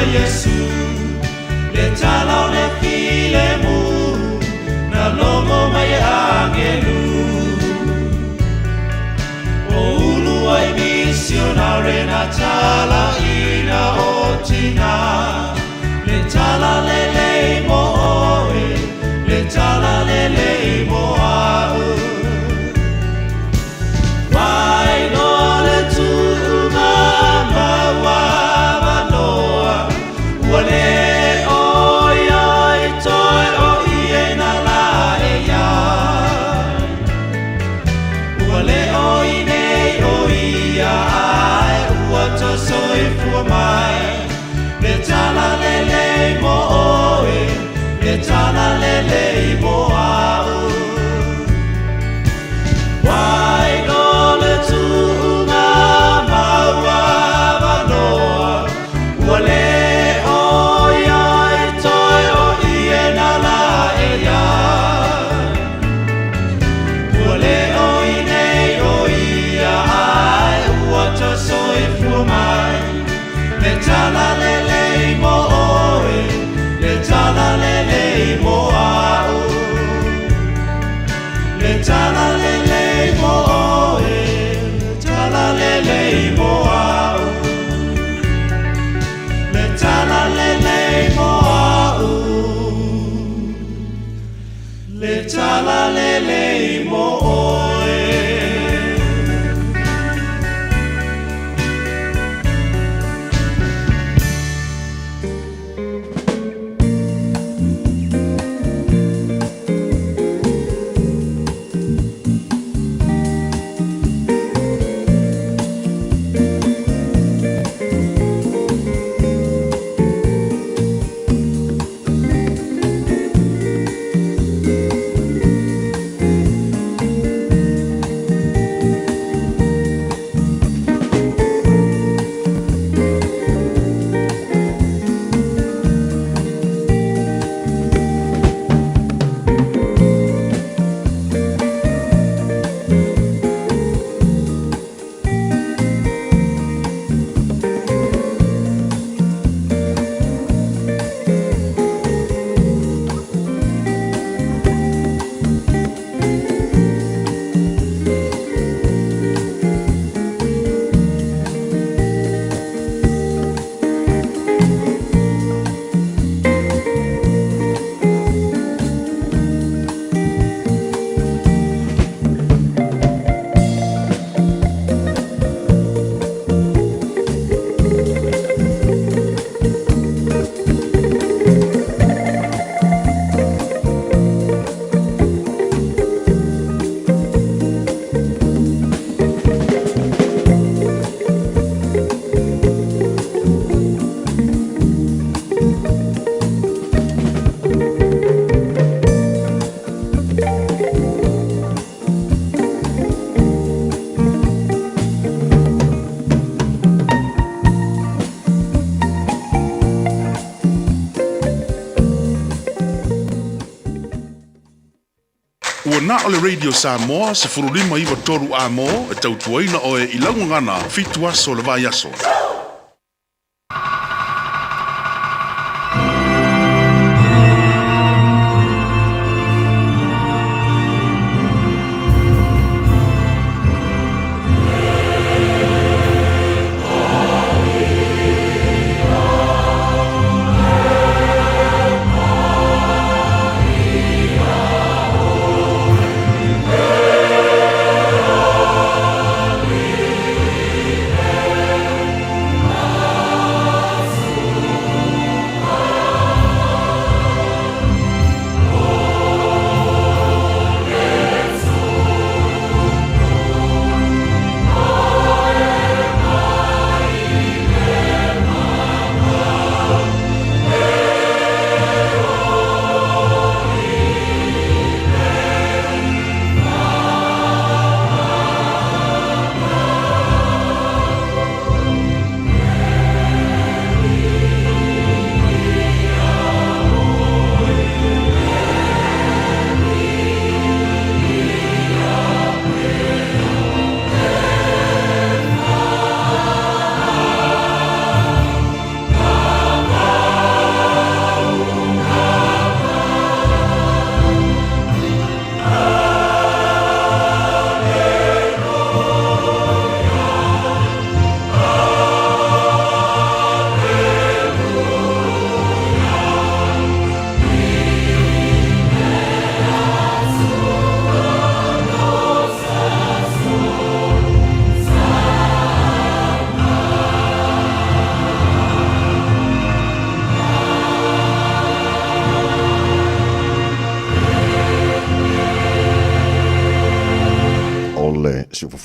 Yesu le tala le file mu na longo mai angelu o ulu ai missionare na tala ina otina le tala le mo oe le tala le mo au vai no le tu mama wa noa wale Tana lele mo au wai no le tu mama wa noa wale o ya toi o iena la eya wale o nei o ia ai wata soi fu mai le tana lele mo oe le tana lele mo au le tala lele mo oe le tala lele mo au le tala lele mo au le tala lele mo oe Na ole radio Samoa se furulima iwa toru amo e tautuaina oe I laungangana fitu aso le vai aso.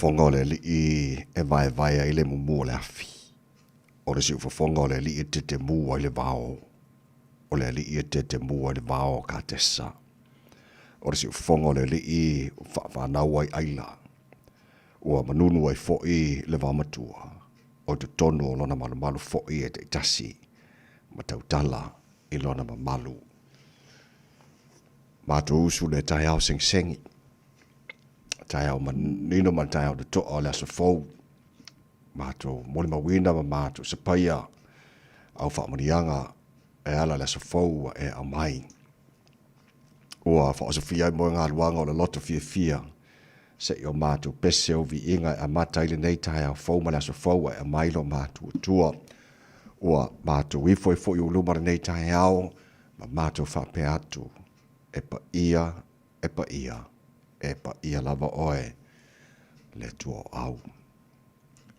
fonga le li e vai ai le mumu le afi. O le si fonga le li e te mu ai le vao. O le li e te mu ai le vao ka tesa. O le si fonga le li i whanau ai aila. Ua manunu ai fo i le vamatua. O te tono o lona malu fo i e te tasi. Matautala i lona malu. Mātou usu le Taeao seng-sengi. Taeao nino man Taeao de toa le aso fau. Mātou mole mawina ma mātou se paia. Au whaamanianga e ala le aso fau e amai. Ua whaasofia i moe ngā luanga o le loto Fiafia. Se i o mātou pese o vi inga e amata ile nei Taeao fau ma le aso fau e amai lo mātou tua. Ua mātou ifo i fo i ulumare nei Taeao ma mātou whape atu. E pa ia lava oe le tua au.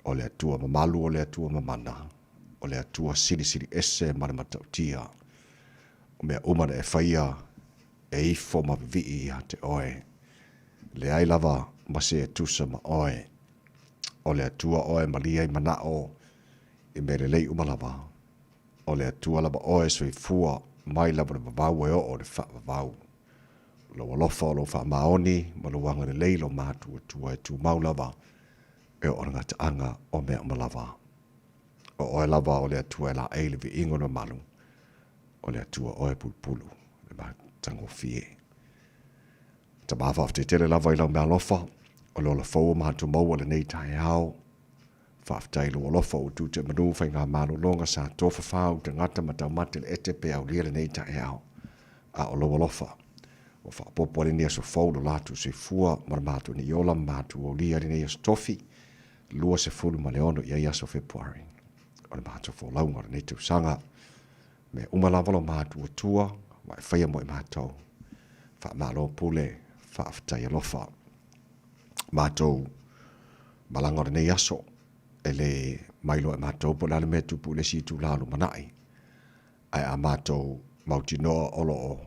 O le tua mamalu o le tua mamana. O le tua siri ese mare matautia. O mea umana e whaia e ifo ma vii a te oe. Le ai lava ma se e tusa ma oe. O le tua oe malia i manao i mere lei umalava. O le tua lava oe sui fua mai lava le vavau e o le wha vavau. Lo walofa o lo wha maoni, ma lo wanga le leilo mātua tua e tu maulava e o ngata anga o mea malava. O oe lava o le atua e la eile vi ingo no malu. O le atua oe pulpulu, le ma tango fie. Ta mafa te tele lava i lau mea lofa, o lo la fau mātua maua le nei Taeao. Whaaftai lo lofa o tu te manu whai ngā malu longa sa tofa whau te ngata matau mate le ete pe au lia le nei Taeao. A o lo lofa. O whaapopo le nia so fau lo latu se fua maramatu ni yola matu o lia le nia so tofi. Lua se fulu ma leono ia ia so Februari. O le matu fo launga le nei tu sanga. Me umalavalo matu o tua, wa e whaia mo i mātou. Wha malo pule, whaaftai alofa. Mātou malanga le nei aso. E le mailo e mātou po lale me tupu le si tu lalu manai. Ai a mātou mautinoa olo o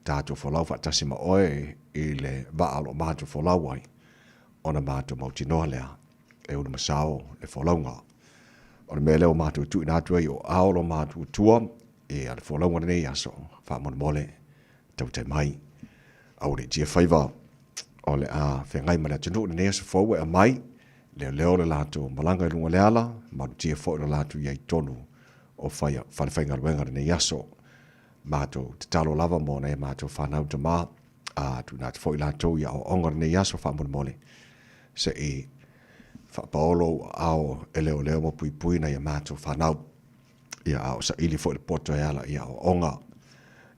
tātou whalau whaatasi ma oe i le vaalo mātou whalau ai. Ona mātou mautinoa lea e una masao le whalaunga. Ona me leo mātou tu inatua i o aolo mātou tua e a le whalaunga nei aso whaamona mole tau te mai. Au le tia whaiva o le a whengai ma le atinu nei aso whau e a mai leo le lātou malanga i lunga le ala maru tia whau le lātou iai tonu o whaiwhainga ruenga nei aso. Mātou te talo lava mo nei mātou whanau te mā tu nā te whoi lātou ia o ongara nei aso whaamona mole. Se i whapaolo ao e leo mo pui na ia mātou whanau. Ia ao sa ili whoi le poto e ala ia o onga.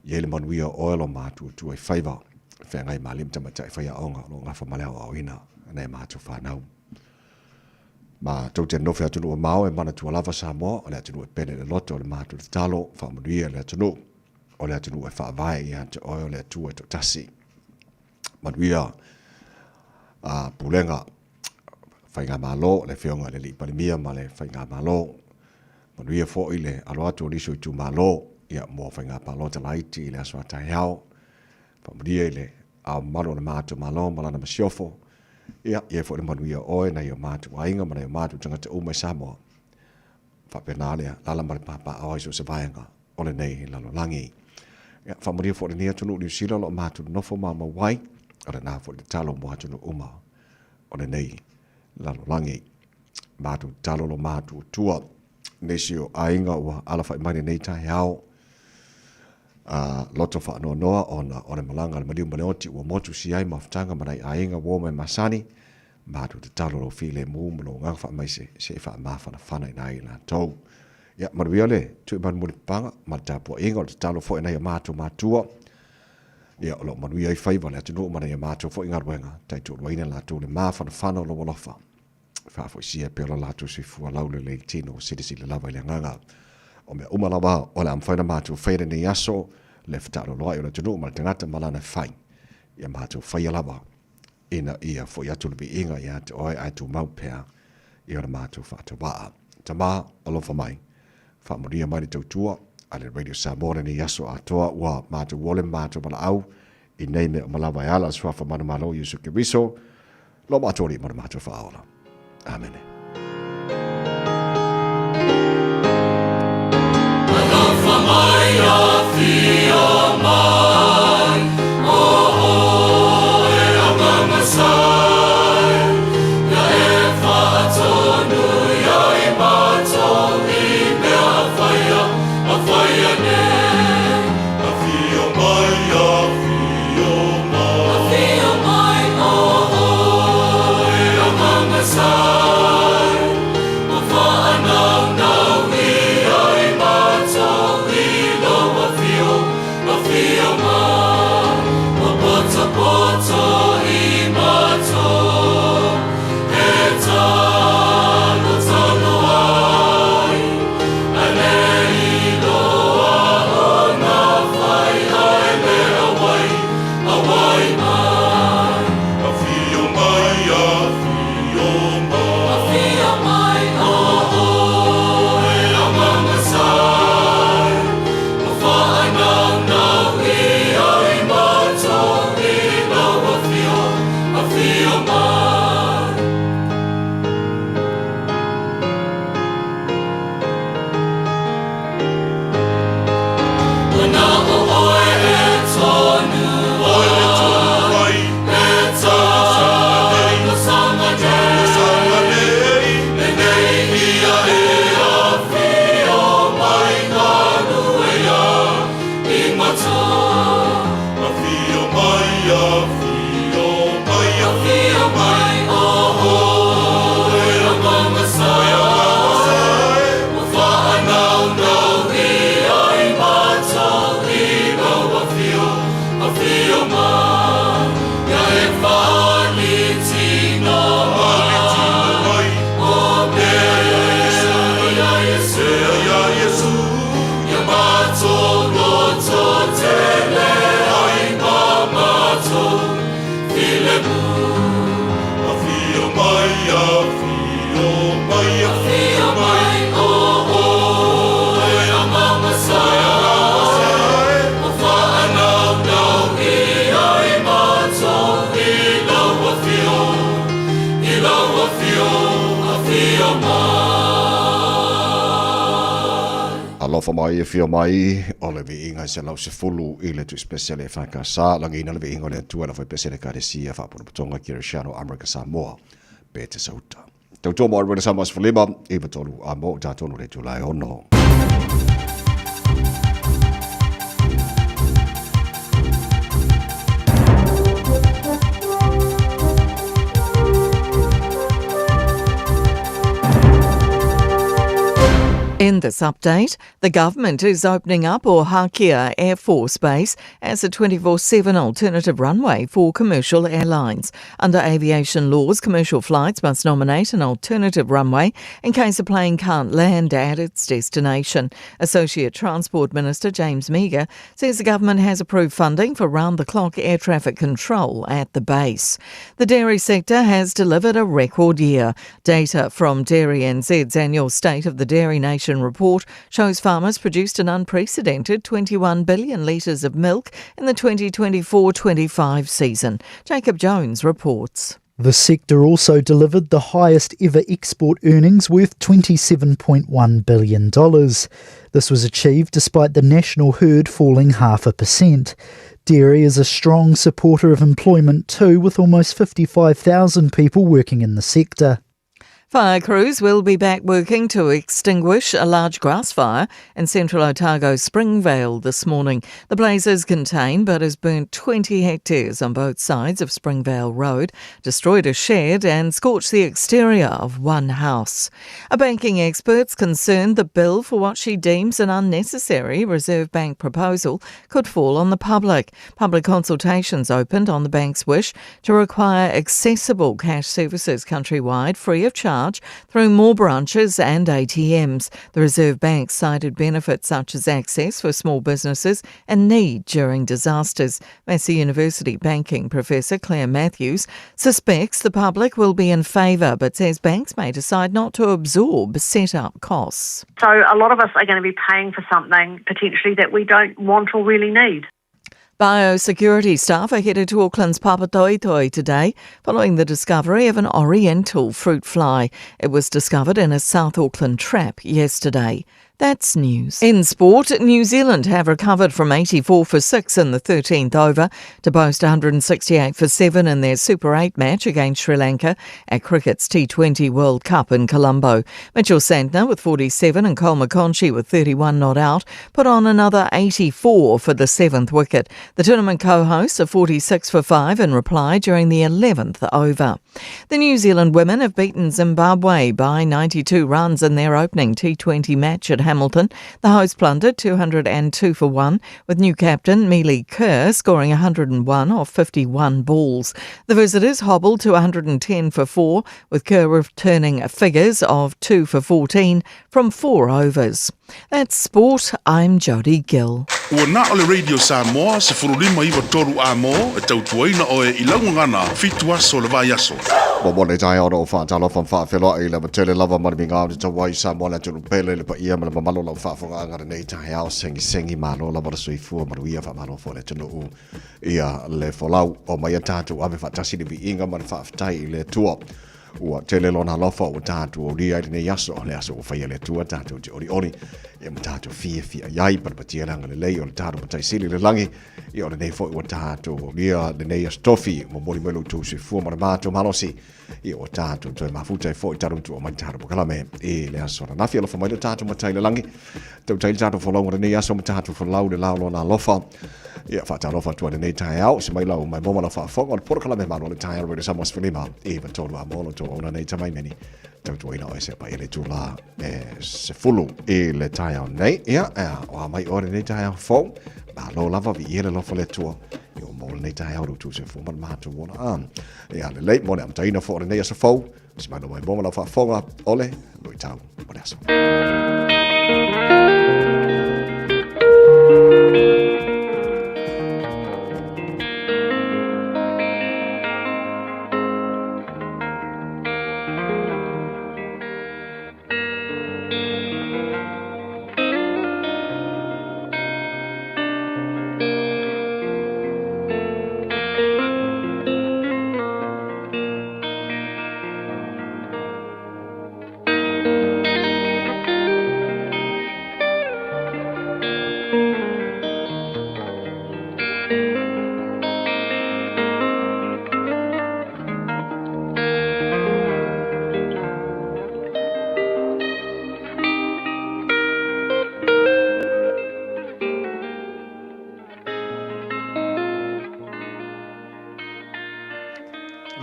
Ia le manuia oelo mātou tu ai whaiva. Whengai mālim tamata i whaia onga lo ngafa maleo au ina nei mātou whanau. Ma tau te nofe atunu o mao e mana tua lava Samoa o le atunu e pene le loto o le mātou le talo whaamanuia le atunu. O le atunu e whaavai i ante o le atua e to tasi. Manuia pulenga whainga malo le whionga le li palimia ma le whainga malo. Manuia fo i le alo atu o liso i tu malo ia mo whainga palo te laiti i le aswa Taeao. Whaamanuia i le a malo le mātou malo malana masiofo. Ia fo le manuia oe na ia mātou ainga ma na ia mātou tangata umai Samoa. Whapena lea lala mare papa a oiso se vaianga o le nei lalo langi. Ia whamaria fo le nia tunu New Zealand o mātou nofo mama wai. O le nā fo le talo mo atunu uma o le nei lalo langi. Mātou talo lo mātou tua. Nesi o ainga ua ala whai mani nei Taeao. Loto wha anoa noa o le malanga le maliu maleoti ua motu si ai mawhtanga manai ainga woma e masani. Mātou te talo lo file mu mlo ngang wha mai se wha mawhana whana ina i la tau. Ia maruia le, tui manu muli panga, matapua inga o te talo fo ina ia mātou mātua. Ia o lo manuia i whaiva le atinu mana ia mātou fo inga ruenga. Taitu ruaina la tau le mawhana whana o lo walofa. Wha fo isia pelo la tau si fua laule le tino sidisi le lava i le nganga. O mea umalawa o le amwhaina mātou whaire ni aso le whataro loa i o le tunu ma le tangata malana whain. Ia mātou whaia lava ina ia fo i atu le inga ia te oe ai tu maupea i o le mātou whata waa. Ta maa o lofa mai. Whamoria mai ni tautua a le Radio Samoa ni aso atoa ua mātou wole mātou mala au i nei me o malawa e ala swafa manu malo Yusu Kiriso Lo matori mo mato whaola. Amen. Alofa mai e fio mai o le vi inga se lau se fulu i le tu speciale whaka sa langi ina le vi inga le tua la fai pesere kare sia whapono patonga ki Rishano America Samoa pe te sauta. Tau tō mo arwena Samoa sifulima i patolu a mo tātonu le tulai ono. In this update, the government is opening up Hakia Air Force Base as a 24/7 alternative runway for commercial airlines. Under aviation laws, commercial flights must nominate an alternative runway in case a plane can't land at its destination. Associate Transport Minister James Meagher says the government has approved funding for round-the-clock air traffic control at the base. The dairy sector has delivered a record year. Data from Dairy NZ's annual State of the Dairy Nation report shows farmers produced an unprecedented 21 billion litres of milk in the 2024-25 season. Jacob Jones reports. The sector also delivered the highest ever export earnings worth $27.1 billion. This was achieved despite the national herd falling 0.5%. Dairy is a strong supporter of employment too, with almost 55,000 people working in the sector. Fire crews will be back working to extinguish a large grass fire in central Otago's Springvale this morning. The blaze is contained but has burnt 20 hectares on both sides of Springvale Road, destroyed a shed and scorched the exterior of one house. A banking expert's concerned the bill for what she deems an unnecessary Reserve Bank proposal could fall on the public. Public consultations opened on the bank's wish to require accessible cash services countrywide free of charge through more branches and ATMs. The Reserve Bank cited benefits such as access for small businesses and need during disasters. Massey University banking professor Claire Matthews suspects the public will be in favour but says banks may decide not to absorb set-up costs. So a lot of us are going to be paying for something potentially that we don't want or really need. Biosecurity staff are headed to Auckland's Papatoetoe today following the discovery of an oriental fruit fly. It was discovered in a South Auckland trap yesterday. That's news. In sport, New Zealand have recovered from 84 for 6 in the 13th over to boast 168 for 7 in their Super 8 match against Sri Lanka at cricket's T20 World Cup in Colombo. Mitchell Santner with 47 and Cole McConchie with 31 not out put on another 84 for the 7th wicket. The tournament co-hosts are 46 for 5 in reply during the 11th over. The New Zealand women have beaten Zimbabwe by 92 runs in their opening T20 match at Hamilton. The hosts plundered 202 for 1, with new captain Mealy Kerr scoring 101 off 51 balls. The visitors hobbled to 110 for 4, with Kerr returning figures of 2 for 14 from 4 overs. That's sport. I'm Jodie Gill. Ua na ole Radio Samoa se furulima iwa toru a mo e tautuaina o e ilangungana fitua so le vai aso. Mone Taeao o whaatalo wha whaawhiloa i le matele lava marimi ngā o te wai Samoa le tunu pele le pa ia ma le mamalo lau whaafonga angara nei Taeao sengi malo la mara sui fua maruia whaamalo fo le tunu u ia le folau o mai a tātu ave whaatasi ni vi inga ma le whaaftai i le tua. Ua tele lona lofa o tātu o ria i nei aso le aso o whaia le tua tātu te ori e ma tātu Fiafia iai parapatia langa le lei o le tātu matai sili le langi i o le nei fo i o tātu o ria le nei astofi mo mori melu tu sui fua ma le mātu malosi i o tātu toi mafuta e fo i taru tu o mai tātu pokalame e le aso na nafi alofa mai le tātu matai le langi tau tai le tātu folau ma le nei aso ma tātu folau le lao lona lofa ia whaatalofa tua le nei Taeao se mai lau mai moma la whaafonga o le pokalame mano le Taeao re Samoa Sfilima e ma tolu a molo to ona nei tamai meni tau tuaina o e se pa ele tula e se fulu e le Taeao nei ia o a mai ore nei Taeao fau ma lo lava vi ele lofa le tua i o molo nei Taeao rutu se fu man mahatu wona am ia le leit mone am taina fo ore nei asa fau se mai lo mai moma la whaafonga ole lui tau mone aso.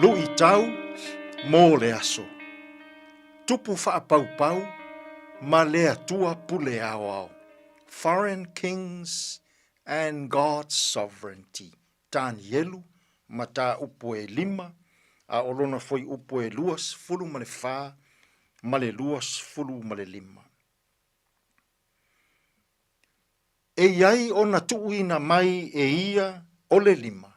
Lui tau mō le aso. Tupu whaapau ma le atua pule ao. Foreign kings and God's sovereignty. Tāni elu, ma tā upo e 5, a olona foi upo e 2, fulu ma le 4, ma le 2, fulu ma le 5. E iai ona tuuina mai e ia o le 5.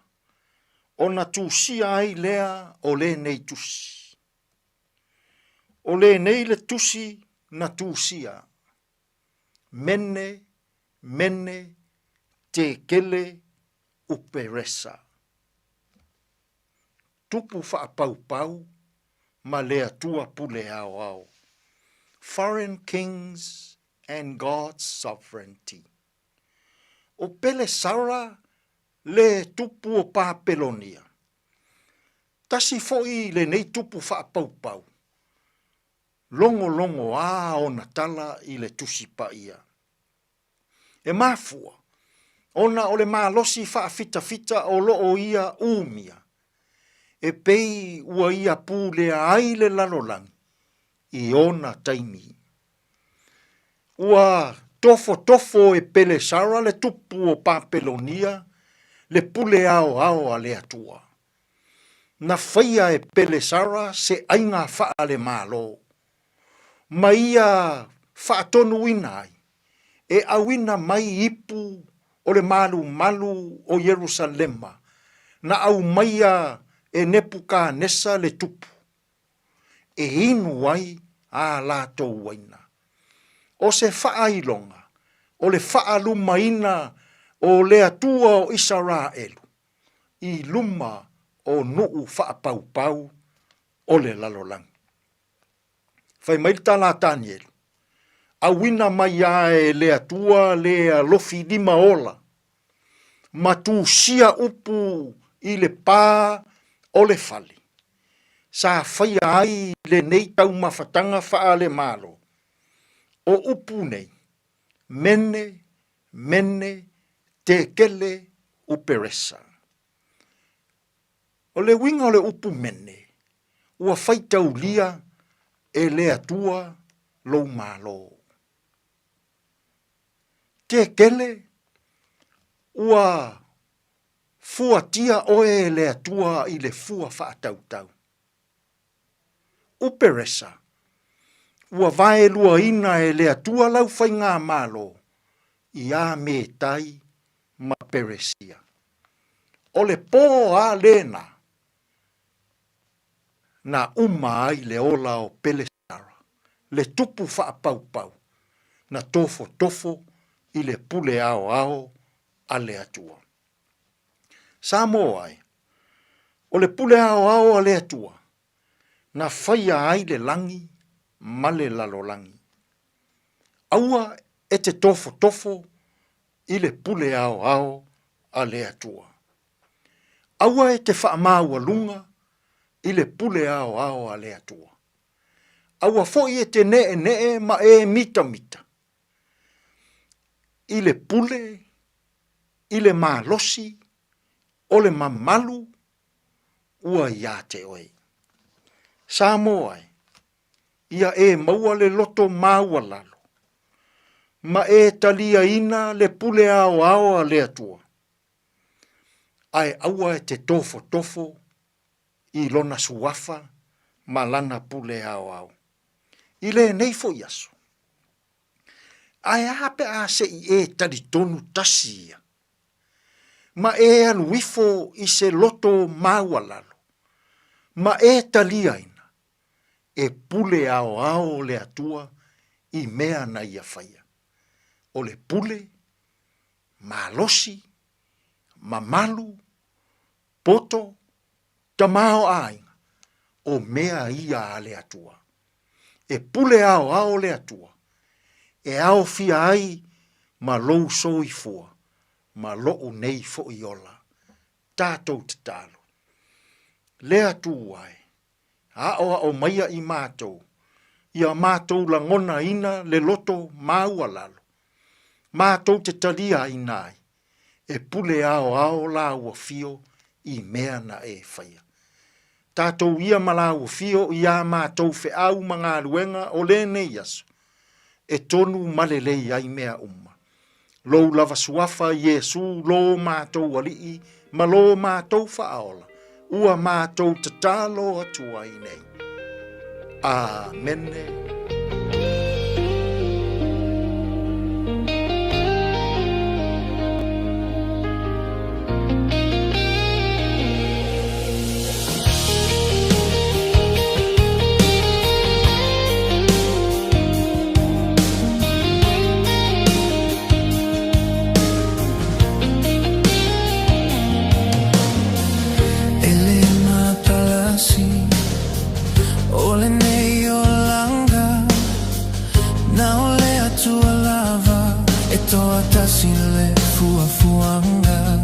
Ona tusia ai lea o le nei tusi. O le nei le tusi na tusia. Mene, te kele uperesa. Tupu whaapau ma lea tua pule ao. Foreign kings and God's sovereignty. O pele sara le tupu o Papelonia. Tasi foi le nei tupu whaapau. Longo a o natala i le tusi pa ia. E mafua, ona o le malosi whaafita o loo ia umia. E pei ua ia pū le ai le lalolangi. I ona taimi. Ua tofo e pele sara le tupu o Papelonia. Le pule ao a le atua. Na whaia e pele sara se ainga wha le malo. Ma ia whaatonu inai. E awina mai ipu o le malu o Yerusalema. Na au maia e nepuka nesa le tupu. E inu wai a lato waina. O se whaailonga. O le whaalumaina o le atua o Israelu i luma o nuu whaapaupau o le lalolang. Whai maita la Daniel, a wina mai ae le atua le lofi lima ola, ma tu sia upu i le pā o le fali. Sa whai ai le nei tau mawhatanga wha le malo. O upu nei, mene, te kele uperesa. O le winga o le upu mene, ua whaitau lia e le atua lou malo. Te kele, ua fuatia oe le atua i le fua whaatautau. Uperesa, ua vae lua ina e le atua lau whai ngā malo, i a me tai ma peresia. O le pō a lena, na ai le ola o Pelesara, le tupu whaapaupau, na tofo i le pule ao a le atua. Samoa ai, o le pule ao a le atua, na whaia ai le langi, ma le lalolangi. Aua e te tofo i le pule ao a le atua. Aua e te whaamaua lunga i le pule ao a le atua. Aua foi e te nee ma e mita. I le pule, i le malosi, o le mamalu, ua ia te oe. Samoa ai, ia e maua le loto maua lalo. Ma e talia ina le pule ao a le atua. Ai aua e te tofo i lona suafa ma lana pule ao. I le nei fo iaso. Ai ape a se i e tali tonu tasia. Ma e aluifo i se loto maua lalo. Ma e talia ina. E pule ao le atua i mea na ia whaia. O le pule, malosi, mamalu, poto, tamao ainga, o mea ia a le atua. E pule ao le atua. E ao fia ai, ma lou soi fua, ma lou nei fo i ola. Tātou te talo. Le atua ai. Aoa o maia i mātou. Ia mātou la ngona ina le loto maua lalo. Mātou te talia i nai. E pule ao la ua fio i mea na e whaia. Tātou ia mala ua fio ia mātou fe au mga luenga o le nei aso. E tonu malelei ai mea umma. Lou lava suafa Yesu lo mātou alii ma lo mātou whaaola. Ua mātou te tālo atua i nei. Amene. Sile fuanga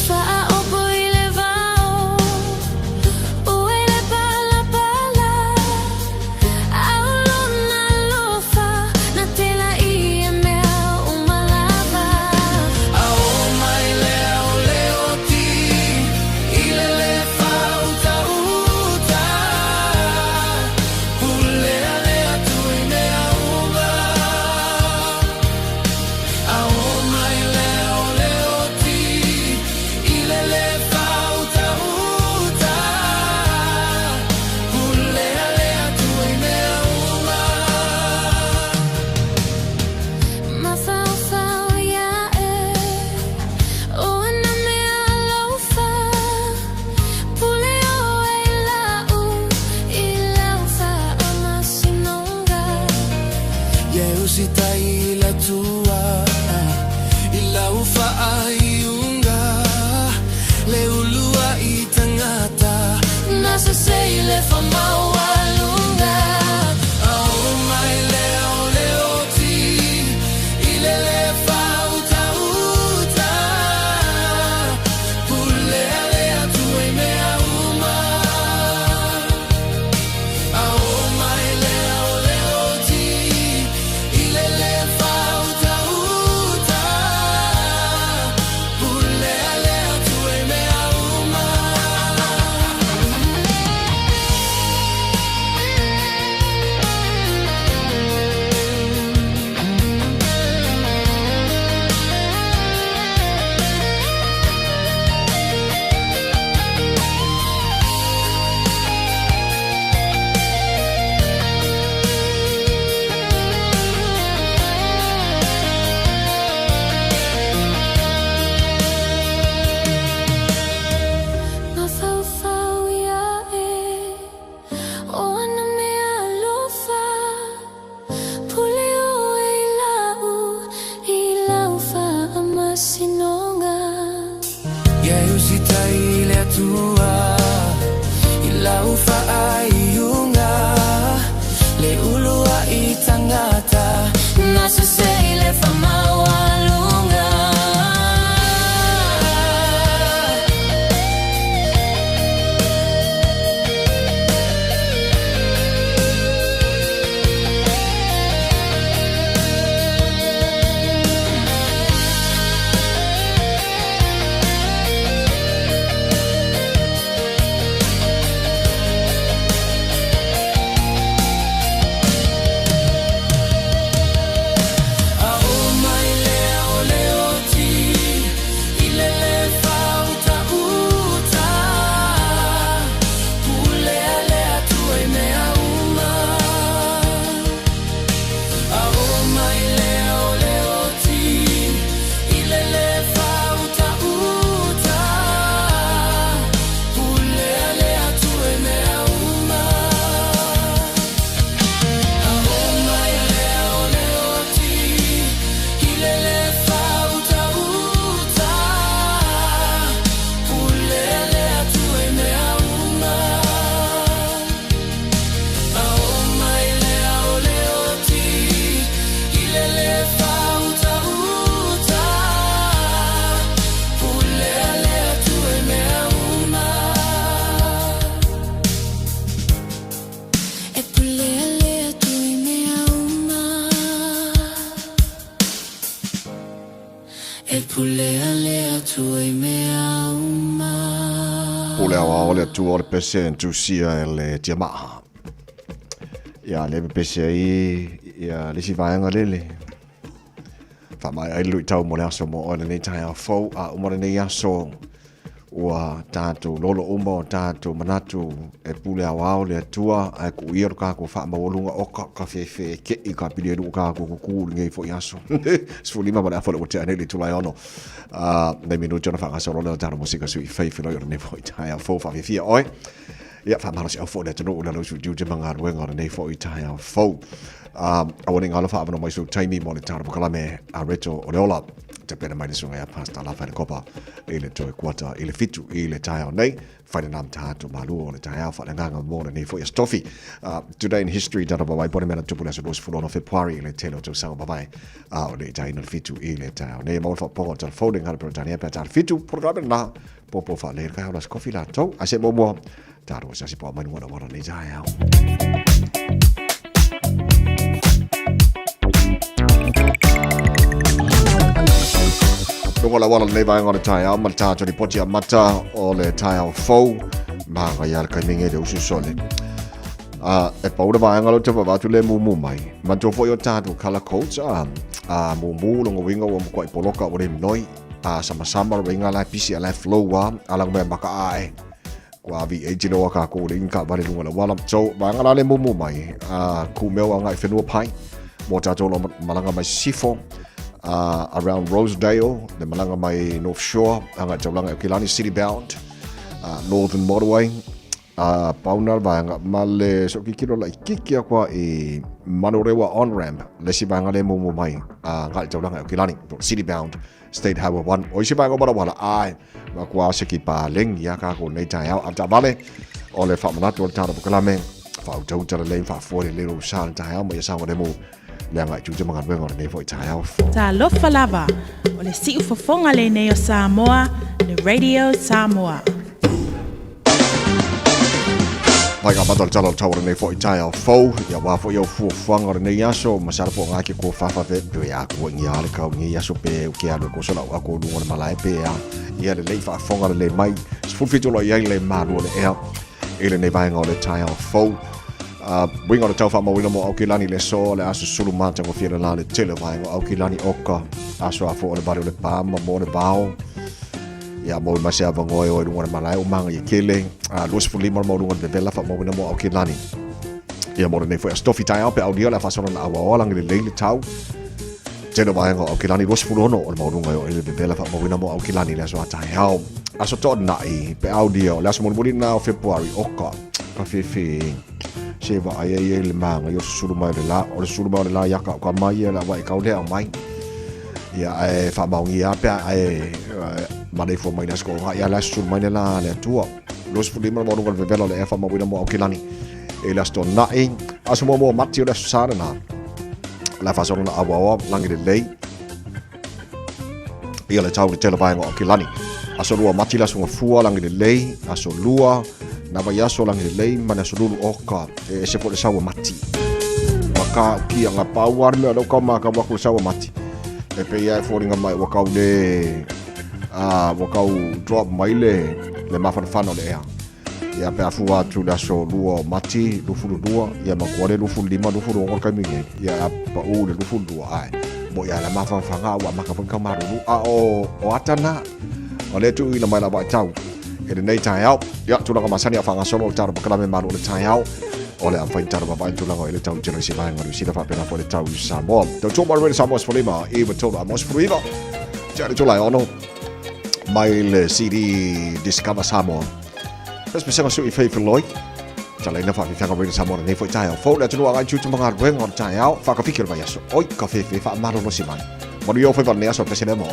fa opo ile vao uele pala aulona lofa na tela ia mea umalava au mai leoti ile le fauta uta pulea lea tu mea uma. Oh, my leo, leo. Puleawa ole tu ole pese tu sia le tiama. Ya le pese ya le si vaanga lele. Fa mai ai lui tau mo le aso mo ole nei Taeao fo a mo nei aso ua tātou lolo umba o tātou manatu e puleawa ole tua ai ku ia ka ko fa mawolunga o ka fefe ke i ka pili ru ka ko ku ngei fo yaso. Sfuli ma ba fa le te nei tu lai ono. Nei minu jona fa aso le tātou musika sui fefe lo nei fo Taeao fo fa Fiafia oi. Ia fa maros au fo le tano ula lo su ju manga ruenga nei fo Taeao fo. A wani ngala fa abano mai su taimi mo le tātou kalame a reto o le ola. Te pena mai sunga ya pasta la fai kopa ile toi kuata ile fitu ile Taeao nei fai nam tātou Malu o le Taeao fa le nganga mo le nei fo stofi. Today in history data ba bone mena tupula se dos fulono February ile telo to sang ba bai o le Taeao fitu ile Taeao nei mo fa po ta folding ha per Taeao per fitu program na popo fa le ka las coffee la to ase mo mo tātou sa si po mai mo na nei Taeao. Lunga la wala nei vai ngona Taeao ma tātou ni poti mata o le Taeao fo ma ga ya ka minge de usu sole. E paura vai ngalo te va tu le mumu mai. Ma to fo yo tātou kala coach mumu longa winga o ko poloka o le noi sama winga la pisi ala flow wa ala me maka ai. Kwa vi ejino ka ko le inka ba le lunga la wala so va ngala le mumu mai ku meo anga fenua pai mo tātou lo malanga mai sifo. Around Rosedale, the Malanga mai North Shore, anga taulanga Kilani City bound, Northern Motorway, Pauna banga male so kikiro la kikia kwa e Manurewa on ramp, lesi banga le mumu mai, ngal taulanga Kilani City bound, State Highway 1, o isi banga bara wala ai, makwa seki pa leng ya ka ko nei Taeao apta vale, o le whamanatu o le tāra pukalame, whautau tara lei whaafore le ro sa le Taeao mo ia sa ngore mo le anga i tūte mga nuenga o le nei fo i Taeao. Ta lofa lava o le si ufafonga le nei o Samoa, le Radio Samoa. Mai ka batal talo tau nei fo i Taeao fo, ia wafo ia fuafanga o le nei aso, masara po ngaki ko fafa pe ia ko ngia le kau ngia aso pe o kia le ko sola ako lungo le malai pe ia le lei whaafonga le mai, sfulfito lo iai le maru o le ea, ele nei vaenga o le Taeao fo. Winga o le tau whamawina mo au kilani le so, le aso sulu mata mo whira la le tele vaenga au kilani oka, aso a fo o le bari o le pāma mo le bao, ia mo i masea vangoe o e runga le malai o manga i kele, luas fulima mo runga le vela whamawina mo au kilani. Ia mo le nei fwea stofi Taeao pe au dia le whasona na awa oalangi le leile tau, tele vaenga au kilani luas fulono o le maurunga o ele vela whamawina mo au kilani le aso a Taeao. Aso tōna nai pe au dia o le aso moni na o Februari oka, ka whiwhi. Se va ai le manga yo sulu mai le la o le sulu mai le la yaka ka mai la wa ka le mai ya fa maungi ya pe ma le fo mai na sko ya la sulu mai la le tua los fu lima mo no ve velo le fa mo wina mo kilani e la sto na e aso mo mati o le sana na la fa sona awa langi le lei ia le tau le tele vai mo kilani aso lua mati la so fu langi le lei aso lua na vai aso langi lei mana solulu oka e se po le sawa mati maka ki anga power me lo ka maka wa ku sawa mati e pe ia foringa mai wa ka le wa ka drop mai le mafan fano le ia pe afu atu la so luo mati lu fulu dua ia ma ko le lu fulu lima lu fulu ngor ka mi ia pa u le lu fulu dua ai mo ia la mafan fanga wa maka fa ka maru o atana o le tu ina mai la ba tau ele nei Taeao ia tulanga masani a fanga solo tara bakalame maru le Taeao ole a fai tara ba tulanga ele tau jero si vai ngaru si da fa pena for le tau Samoa to toma re Samoa spolima e va tola mos fruiva tara tola ono mai le CD Discover Samoa pes pesa so i fai loi tala ina fa fanga re Samoa nei foi Taeao fo le tulu a chuchu manga re ngor Taeao fa ka fikir ba yaso oi ka fe fa maru no si mai mo io foi va ne aso pesa mo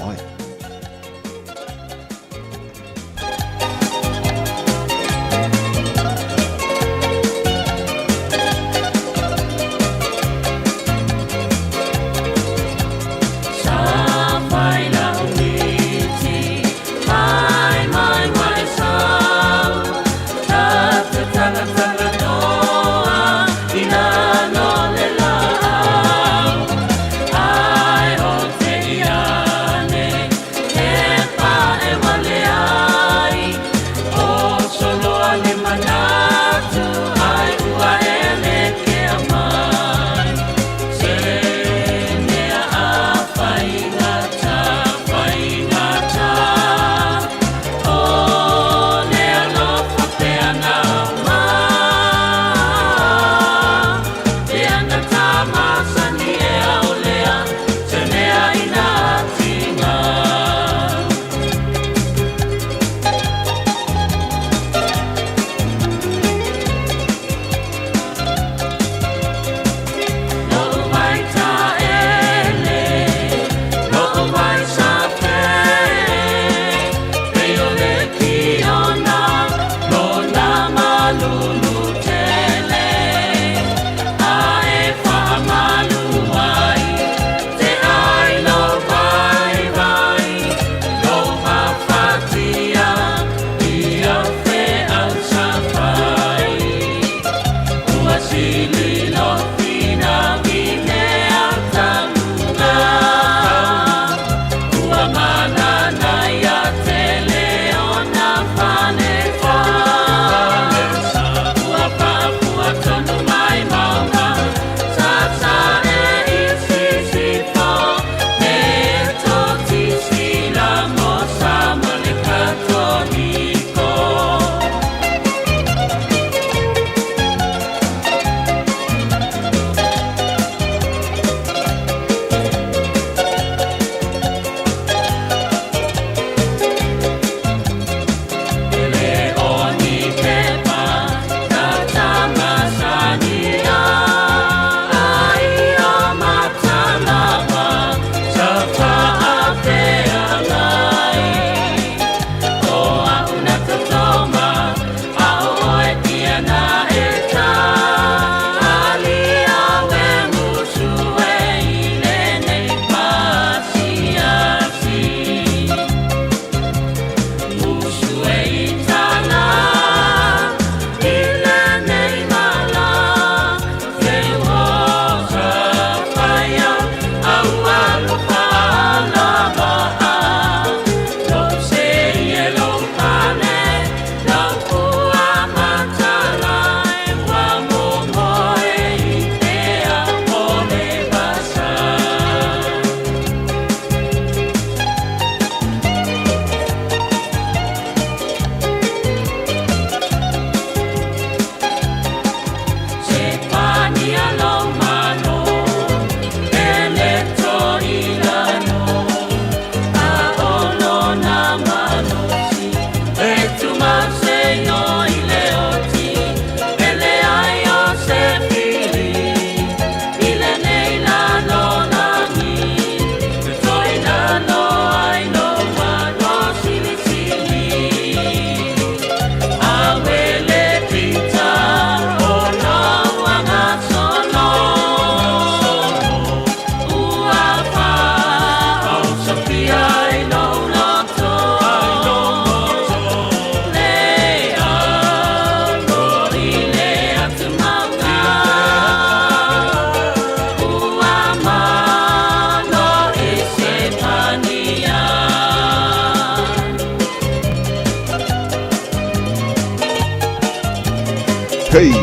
Okay.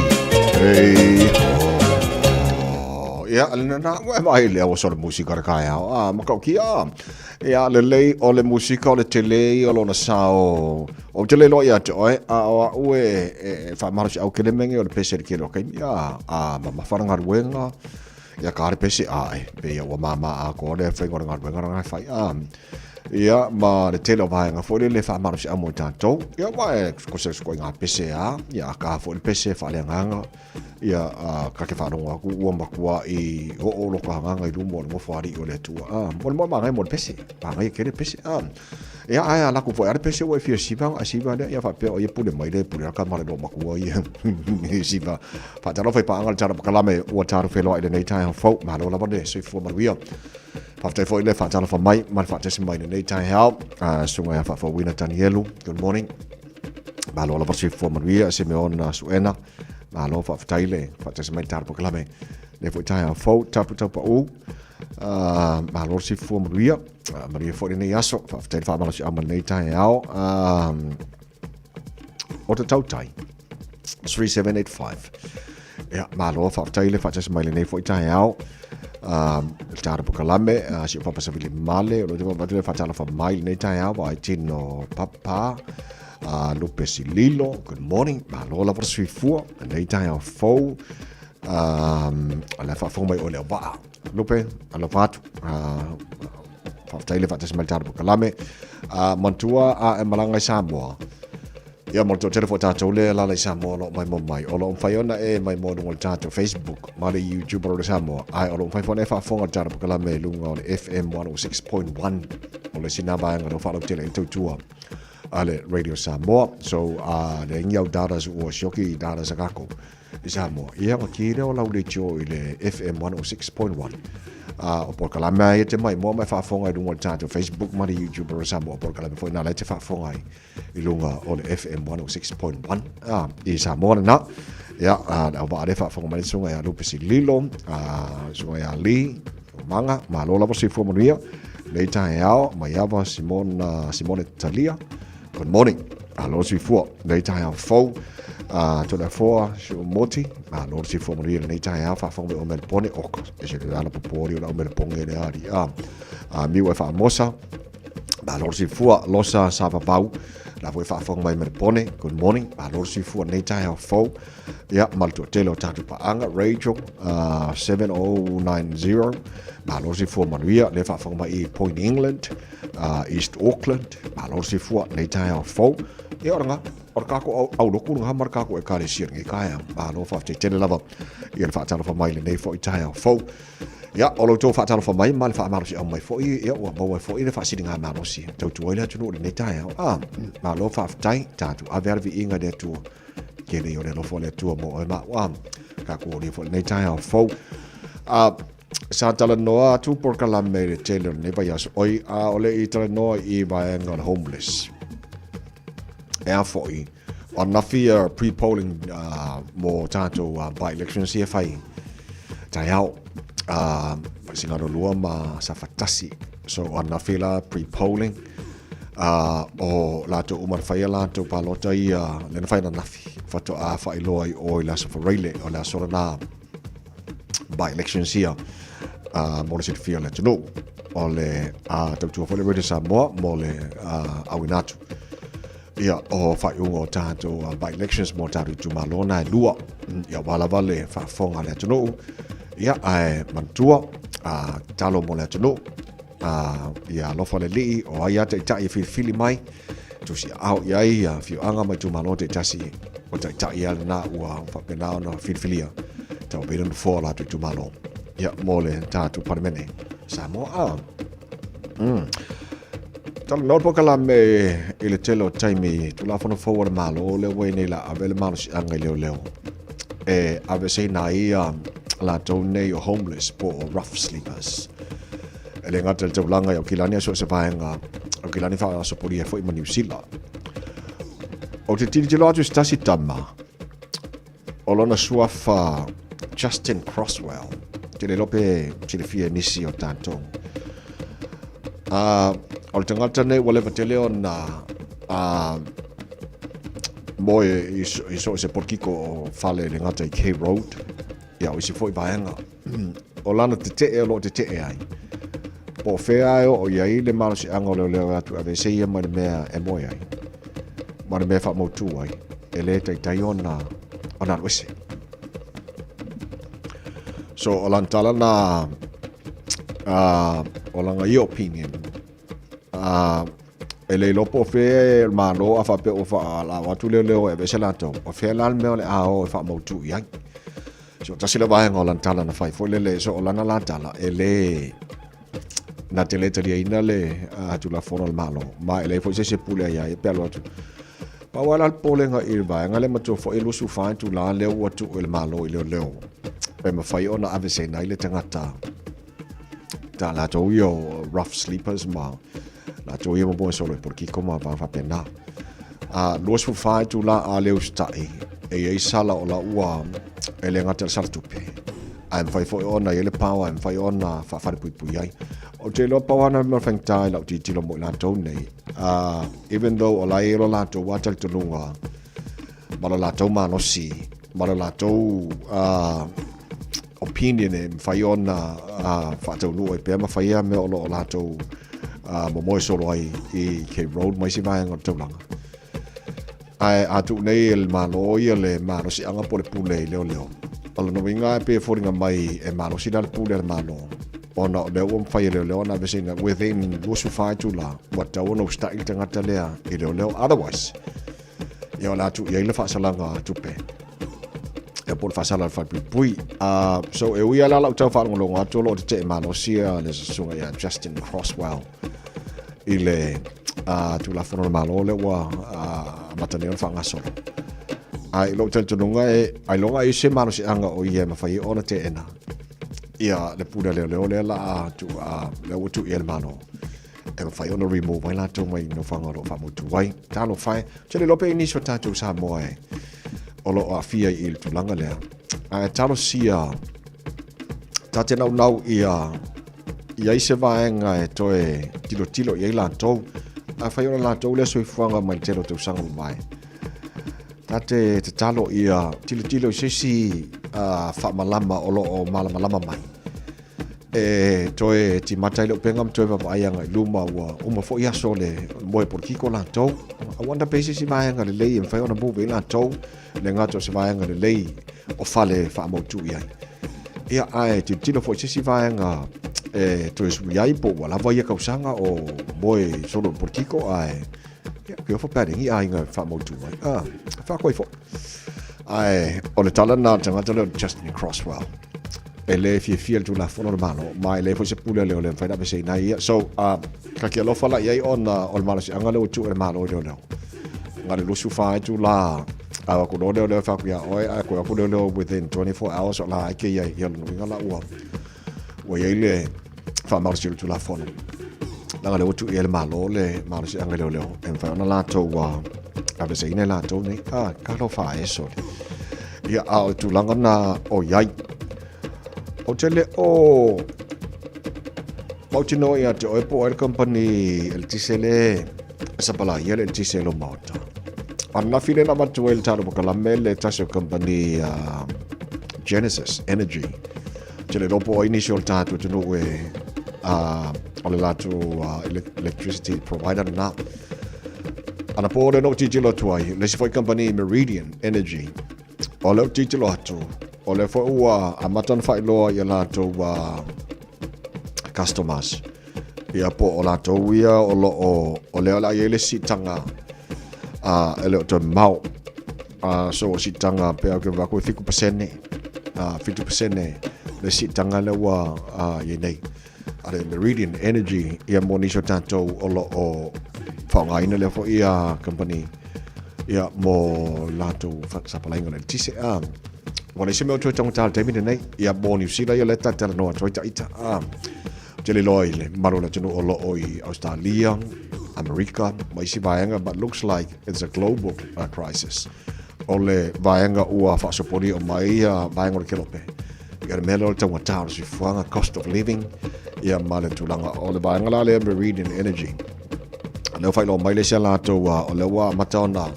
Hey. Ya, na mai le o sort musika kaya. Makaukia. Ya, le o le musika o le tele o lo na sao. O tele lo ya toi. Ue fa march au kele mengi o le pese ke lo kai. Ya, ma faranga ruenga. Ya ka le pese ai. Pe o mama a ko le fa ngor ngar wenga fai. Ia ma le tele vai nga fo le fa march a mo tanto. Ya mai ko se ko nga pese a. Ya ka fo le pese fa le nga. Ia ka ke whanonga ku ua makua I o lo ka hanganga I lumo le mofari o le tua. Mo mangai mo le pese. Mangai ke le pese. Ia ai ala ku fo ar pese o fio siva a siva le ia fa pe o ia pule mai le pule ka mare lo makua ia. Siva. Fa taro fai pa angal taro kalame o taro fe lo ile nei tai fo ma lo la bode so fo maria. Fa te fo ile fa taro fa mai ma fa te mai nei tai hao. Sunga ia fa fo wina tanielu. Good morning. Ma lo la bode fo maria se me ona suena. Malo fa taile fa te mai tar poklame le fo tai fo tapu o malo si fo maria maria fo ni yaso fa te fa malo si amal nei tai ao o te tau tai 3785 ya malo fa taile fa te mai nei fo tai ao tar poklame si fa pasa vili male o le fa tala fa mai nei tai ao ai tino papa Lupe Sililo, good morning. Malo la por sifua, nei tai au fou. Ala fa fou mai ole ba. Lupe, ala fatu. Fa taile fa tesmal tar kalame. Mantua a malanga Samoa. Ia mo to telefo tato le la le Samoa lo mai mai. Olo faiona mai mo ngol tato Facebook, mali YouTube ro Samoa. Ai olo fai fone fa fonga tar kalame lunga on FM 106.1. Ole sinaba ngalo fa lo tele tutua. Ale Radio Samoa, so le ingiau data o shoki data sakako Samoa. Ia ma kire o lau le tio I le FM 106.1. O por kalama ia te mai mo mai fa fonga I lunga tato Facebook ma le YouTube ro Samoa por kalama foi na le te fa fonga I lunga o le FM 106.1. I Samoa na. Ia au ba le fa fonga mai sunga ia Lupe Sililo, sunga ia li manga ma lo la posi fo monia. Le Taeao, Mayava Simone Talia. Good morning. Lord si fu nei tai fo to the four moti Lord si fu mo nei tai fa fo o mel pone ok e se dala popori o mel ponge le ari mi we fa mosa Lord si fu losa sa pau la we fa fo mai mel pone good morning Lord si fu nei tai fo ya malto telo tatu pa anga Rachel 7090 Lord si fu Maria le fa fo mai Point England East Auckland Lord si fu nei tai fo e oranga orkako au loku nga markako e kare sir ngi kaya lo fa te tele lava ia fa tala fa mai nei fo tai fo ya olo to fa tala fa mai mal fa marusi au mai fo ia wa bo fo ia fa sidinga marusi to to ile tu nei tai lo fa tai tatu a vervi inga de tu ke le ore lo fo le tu mo ma wa ka ko le fo nei tai fo sa tala noa tu por kalame le tele nei ba yas oi ole I tala noa I ba ngon homeless foi on nafia pre-polling mo tato by elections CFI Taeao singaro lua ma safatasi so on nafila pre-polling o lato umar faya lato palota ia le fai na nafi fato a fai loi o la safarele o la sorana by elections here mo le fia le no o le tau fo le radio Samoa mo le awinatu ia o fai ungo tato by elections mo tato tu malona lua ia wala vale fa fonga le no ia ai mantua talo mo le no ia lo fa le li o ia te tai fili mai tu si au ia fiu anga mai tu malo te tasi o te tai ia na ua fa pena na filia tau bidon fo la tu malo ia mo le tato parmene Samoa Tal no po kala me ile telo taimi tu la fono forward malo le we nei la ave le malo si anga leo ave sei na ia la tone o homeless po rough sleepers ele ngatel te blanga o kilani so se vaenga o kilani fa so poria foi New Zealand o te tili lo atu stasi tama o lona suafa Justin Crosswell te le lope te le fia nisi o tanto o le tangata nei wale vatele o na Moe i so se porkiko o fale le ngata i K Road. Ia o si foi vaenga. O lana te e lo te e ai. Po fea o ia i le malo si anga o leo atu ave se ia mai mea e moe ai. Mai mea fa motu ai. E le tai ona wese. So o lantala na o langa i opinion. E le lopo fe malo a fa pe o fa la watu leo e vese lato. O fe la me le a o fa motu ai. So tasila vai ngolan tala na fai fo le so olana la tala e le na tele tele ina le atu la fono malo ma ele fo se pule ya e pelo atu pa wala pole nga il vai ngale ma to fo elu su fa tu la le watu el malo ile leo pe ma fai ona ave se na ile tangata ta la to yo rough sleepers ma la to yo mo solo porque como va fa pena lo su fa tu la a le ustai e sala o la ua e le ngata sala tupe ai fai fo ona ele power ai fai ona fa pui ai o te lo power na mo fang tai la ti lo mo la to nei even though o la e lo la to watal to lunga ma la to ma no si ma la to opinion e fai ona fa to lu e pe ma fai me o lo la to mo solo ai i K Road mai si vai ngor to langa ai atu nei el malo ia le malo si anga por pule leo ala no vinga pe foringa mai e malo si dal pule malo ona le o fai leo na vesinga within lusu fai tu la what ono sta il tanga lea i leo otherwise ia la tu ia le fa salanga tu pe e por fa sala fa pui so e wi ala la tau fa ngolo atu lo te malo si le sunga ia Justin Crosswell ile tu la fono malo le wa matane on fanga solo ai lo tanto nunga e ai longa i se mano si anga o ia ma fai ona te ena ia le pura le la tu le o tu il mano e ma fai ona remove ai la to mai no fanga ro fa motu vai ta lo fai ce le lope inicio tanto Samoa o lo a fia il tu langa le ai ta lo sia ta te nau ia i se vaenga e toe tilo ia la to a fai ona la to le soi fuanga mai telo tu sanga mai tate te talo ia tilo sesi fa malama o lo o malama mai e toe ti matai lo pengam toe va ai anga luma wa uma fo ia sole moi por kiko la to a wanda pesi si vai anga le lei en fai ona bu la to le ngato se vai anga le lei o fale fa mo tu ia ai tilo fo sesi vai anga to es iai po wala vai ka usanga o boy solo por kiko ai que fo padding i ai nga fa mo tu ai fa koi fo ai o le tala na tanga tala Justin Crosswell ele Fiafia tu la fono mano mai le fo se pule le fa da se na ia so ka ke lo fala iai on malo si anga le tu e malo le ngale lu su fa tu la a ko do le fa ku ya oi a ko ku le within 24 hours la ke ia ia no ngala wa ia le fa marsi tu la fono la le tu el malo le marsi anga le en fa na la to wa a ve se ina la to nei ka lo fa eso ia a tu langa na o yai o tele o Mautino ia te oepo el company el tisele sa pala ia el tisele mauta anna file na matu el taro ka la mele tasio company Genesis Energy tele dopo initial tatu tu no we ole latu electricity provider na ana pole no titilo tuai le si foi company Meridian Energy ole titilo atu ole fo ua amatan fai lo ia latu customers ia po ola to ia o le ala ile sitanga ele to mau so sitanga pe ke va ko 50% 50% le sitanga le wa ye nei ale Meridian Energy ia monisho tanto o fa ina le fo ia company ia mo lato sa palinga le tise wala se me to tanga tal nei ia boni sila ia le tata no to ita Jeli loile marola tunu olo oi Australia, America, mai si vaenga, but looks like it's a global crisis. Ole vaenga ua whaasopori o mai vaenga o kelope. Ia melo te watao si fuanga cost of living, ia male tulanga. Ole vaenga la le Meridian Energy. Leo whai lo mai le sia lato o le wa mataona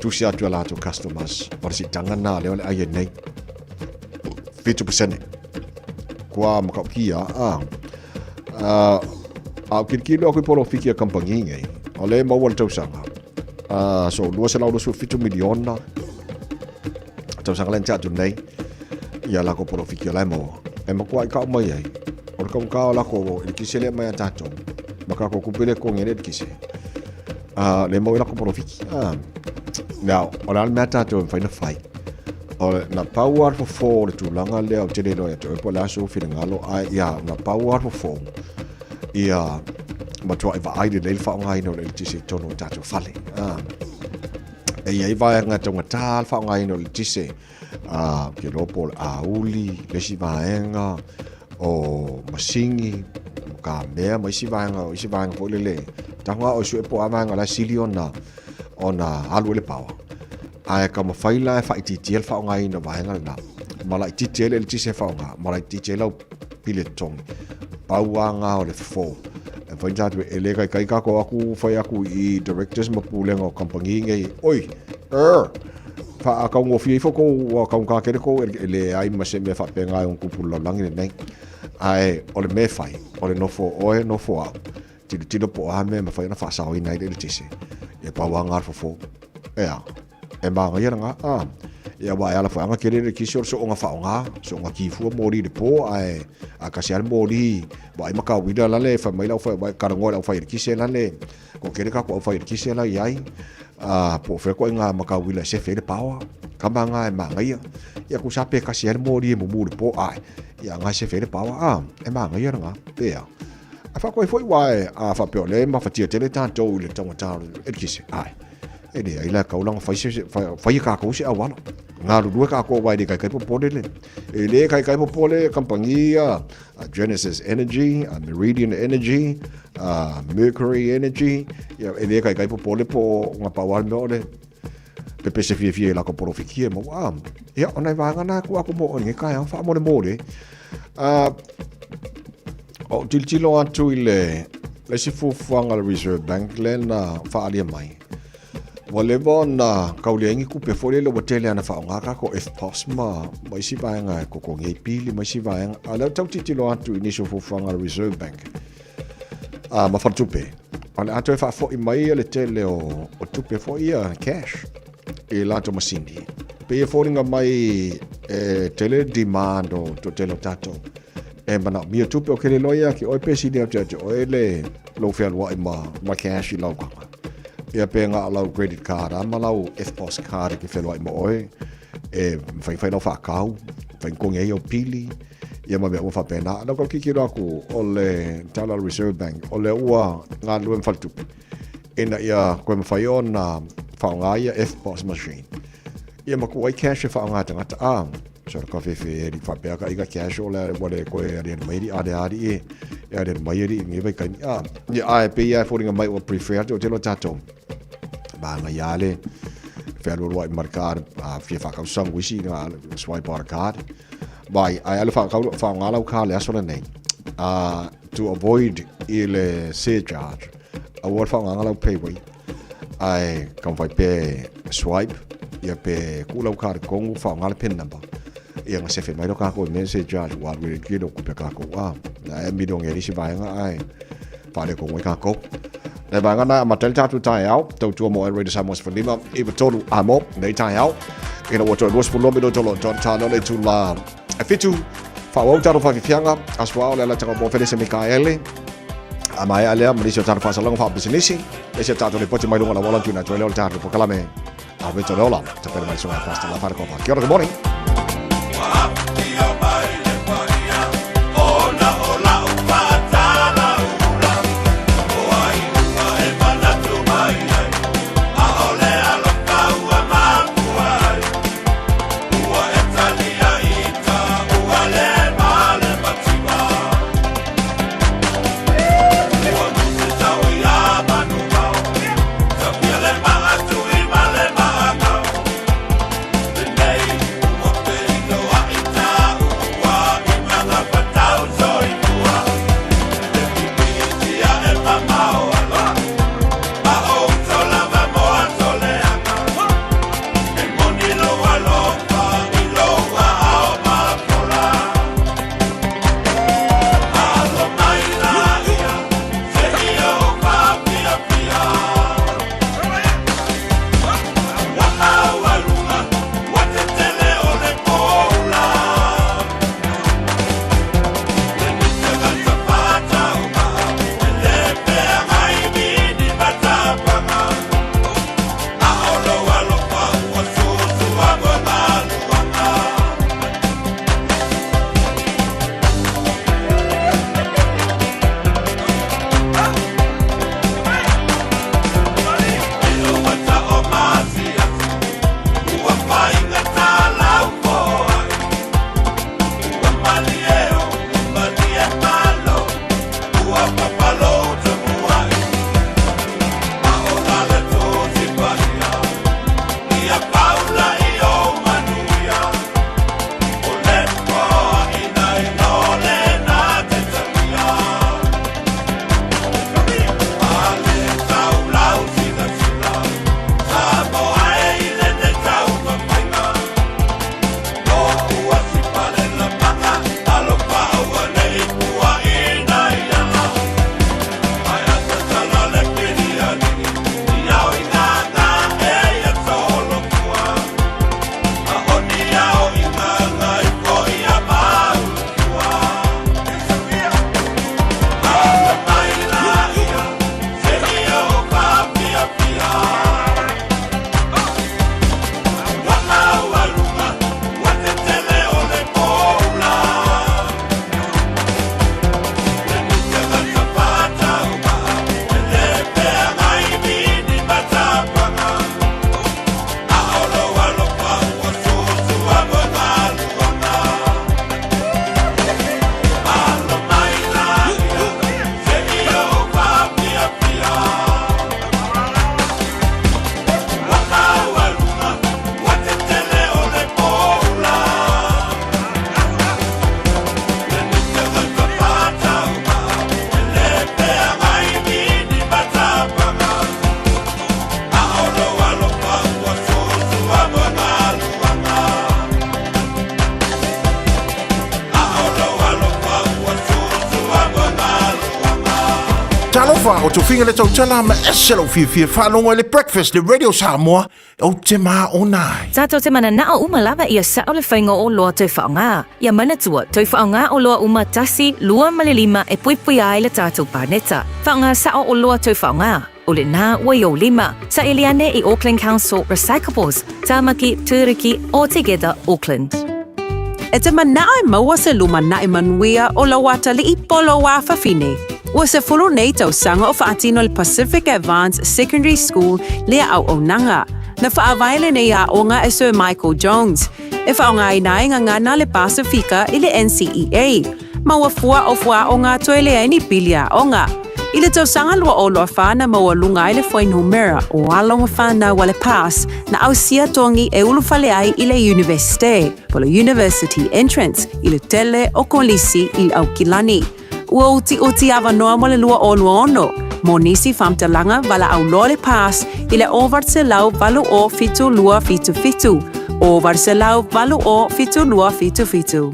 tusi atu ala tu customers o si tangana le ole ai nei 50% kwa makakia a kirkilo ko polo fiki a kampangi ngai ole mo wal tausanga so lu sa lau su 50 million na tausanga len tu nei ia la ko polo fiki la mo e mo kwa ka mai ai o ka ka la ko il kisele mai tato maka ko kupile ko ngere kise le mo la ko polo fiki now ora al meta to find a fight or na power for four to langa le o tele lo to po la so fil ngalo ia na power for four ia ma to iva ai le fa ngai no le tisi tono tato fale e ia vai nga tonga tal fa ngai no le tisi ke lo pol a uli le si vaenga o masingi ka me mai si vaenga po le tanga o su po amanga la siliona ona alu le pawa ai ka ma faila fa itiel fa ngai no vaenga na mala itiel le tisi fa nga mala itiel pile tong pauanga o le fo e foi tatu ele kai ka ko aku foi aku I directors ma pulenga o kampangi ngai oi fa ka ngo fi fo ko ka ka kere ko ele ai ma se me fa penga un kupulo langi nei ai o le me fai o le no fo tilo po a me ma fai na fa sa o nei le tisi e pauanga fo e ba ngai nga ia wa ala fa nga kere le kisor so nga fa nga so nga ki fu mori de po ai a ka sia mori ba ai maka wida la le fa mai la fa ba ka ngora fa ir kisela le ko kere ka ko fa ir kisela yai po fe ko nga maka wila se fe de pawa ka ba nga ma ngai ia ku sa pe ka sia mori mo mu de po ai ia nga se fe de pawa e ma ngai nga pe a fa ko foi wa fa pe le ma fa tia tele tanto le tonga talo ir kise ai e de ai la ka ulang fa ka ko se awalo ngaru dua ka ko wai de kai popole le ele kai popole kampangia Genesis Energy, Meridian Energy, Mercury Energy ya ele kai popole po nga pawal me ole pepe se Fiafia la ko porofikie mo ya ona vanga na ko ako mo nge kai fa mo le mole o tiltilo atu ile le sifu fanga Reserve Bank le na fa ali mai Whatever na kaulengi ku pe fole lo botele ana fa nga ko FPOS ma mai si vaenga ko ngai pili mai si vaenga ala tau titilo atu initial for fanga Reserve Bank ma fa tupe ala atu fa fo mai le tele o tupe fo ia cash e la to masindi pe fo nga mai tele demand o to tele tato e mana mi tupe o kele loya ki o pe si de o ele lo fe wa ma cash lo ka ia penga alau credit card amalau FPOS card ke feloi mo oi e fai no fa kau fai ko ngai o pili ia ma me fa pena no ko kikiro aku ole tala Reserve Bank ole ua nga luen faltu ina ia ko me fai on fa ngai FPOS machine ia ma ko ai cash fa nga tanga so ko fe di fa pe ka iga cash ole wale ko ari mai di ari e mai ri ngi vai kan ia ai pe ia for nga mai o prefer to telo tato ba nga yale felo lo marcar fa ka sang wisi nga swipe bar card by ai alfa fa nga lau ka le aso nei to avoid ile surcharge awal fa nga lau pay way ai kan vai pe swipe ia pe ku lau card kong fa nga pin number ia nga se fe mai lo ka ko message charge wa we ki do ku pe ka ko na mi do ngeri si vai nga ai fa le ko ka ko le banga na matel tatu Taeao to tu mo radio Samoa for lima e tolu amo nei Taeao ina wato dos for lomido tolo tano le tu la afitu fa wa taro fa Fiafia aswa le la tanga bo fele se Mikaele amai ale amrisho taro fa salong fa business e se tatu le poti mai lunga la wala tu na tu le taro po kala me a veto lola te per mai sono pasta la fare copa good morning Hey fa o tu finga le tau tala ma eselo Fiafia whanonga le breakfast le radio Samoa o te maa o nai. Tato te mana na o umalava ia sa o le whainga o loa tau whaonga. Ia mana tua, tau whaonga o loa uma tasi, lua malilima e puipui ai le tātou pāneta. Whaonga sa o loa tau whaonga. O le nā wai o lima, sa eliane i Auckland Council Recyclables, Tāmaki, Tūriki, All Together, Auckland. E te mana e maua se luma na e manuia o la wata li i polo wa whawhine. Ua se fulu nei tau sanga o whaatino le Pacific Advanced Secondary School lea au o nanga. Na whaawaile nei a onga e Sir Michael Jones. E whaonga i nae ngana le Pasifika i le NCEA. Maua fua o fua o ngā toelea ni pilia onga. I le tau sanga lua o loa whana maua lunga i le whainu mera o alonga whana wale pass na au sia tongi e ulu whale ai i le universite. Polo university entrance i le tele o kolisi i au kilani. Ua uti awa noa mo le lua o lua ono. Mo nisi whamtalanga wala au loa le pass i le over se lau valu o fitu lua fitu fitu. Over se lau valu o fitu lua fitu fitu.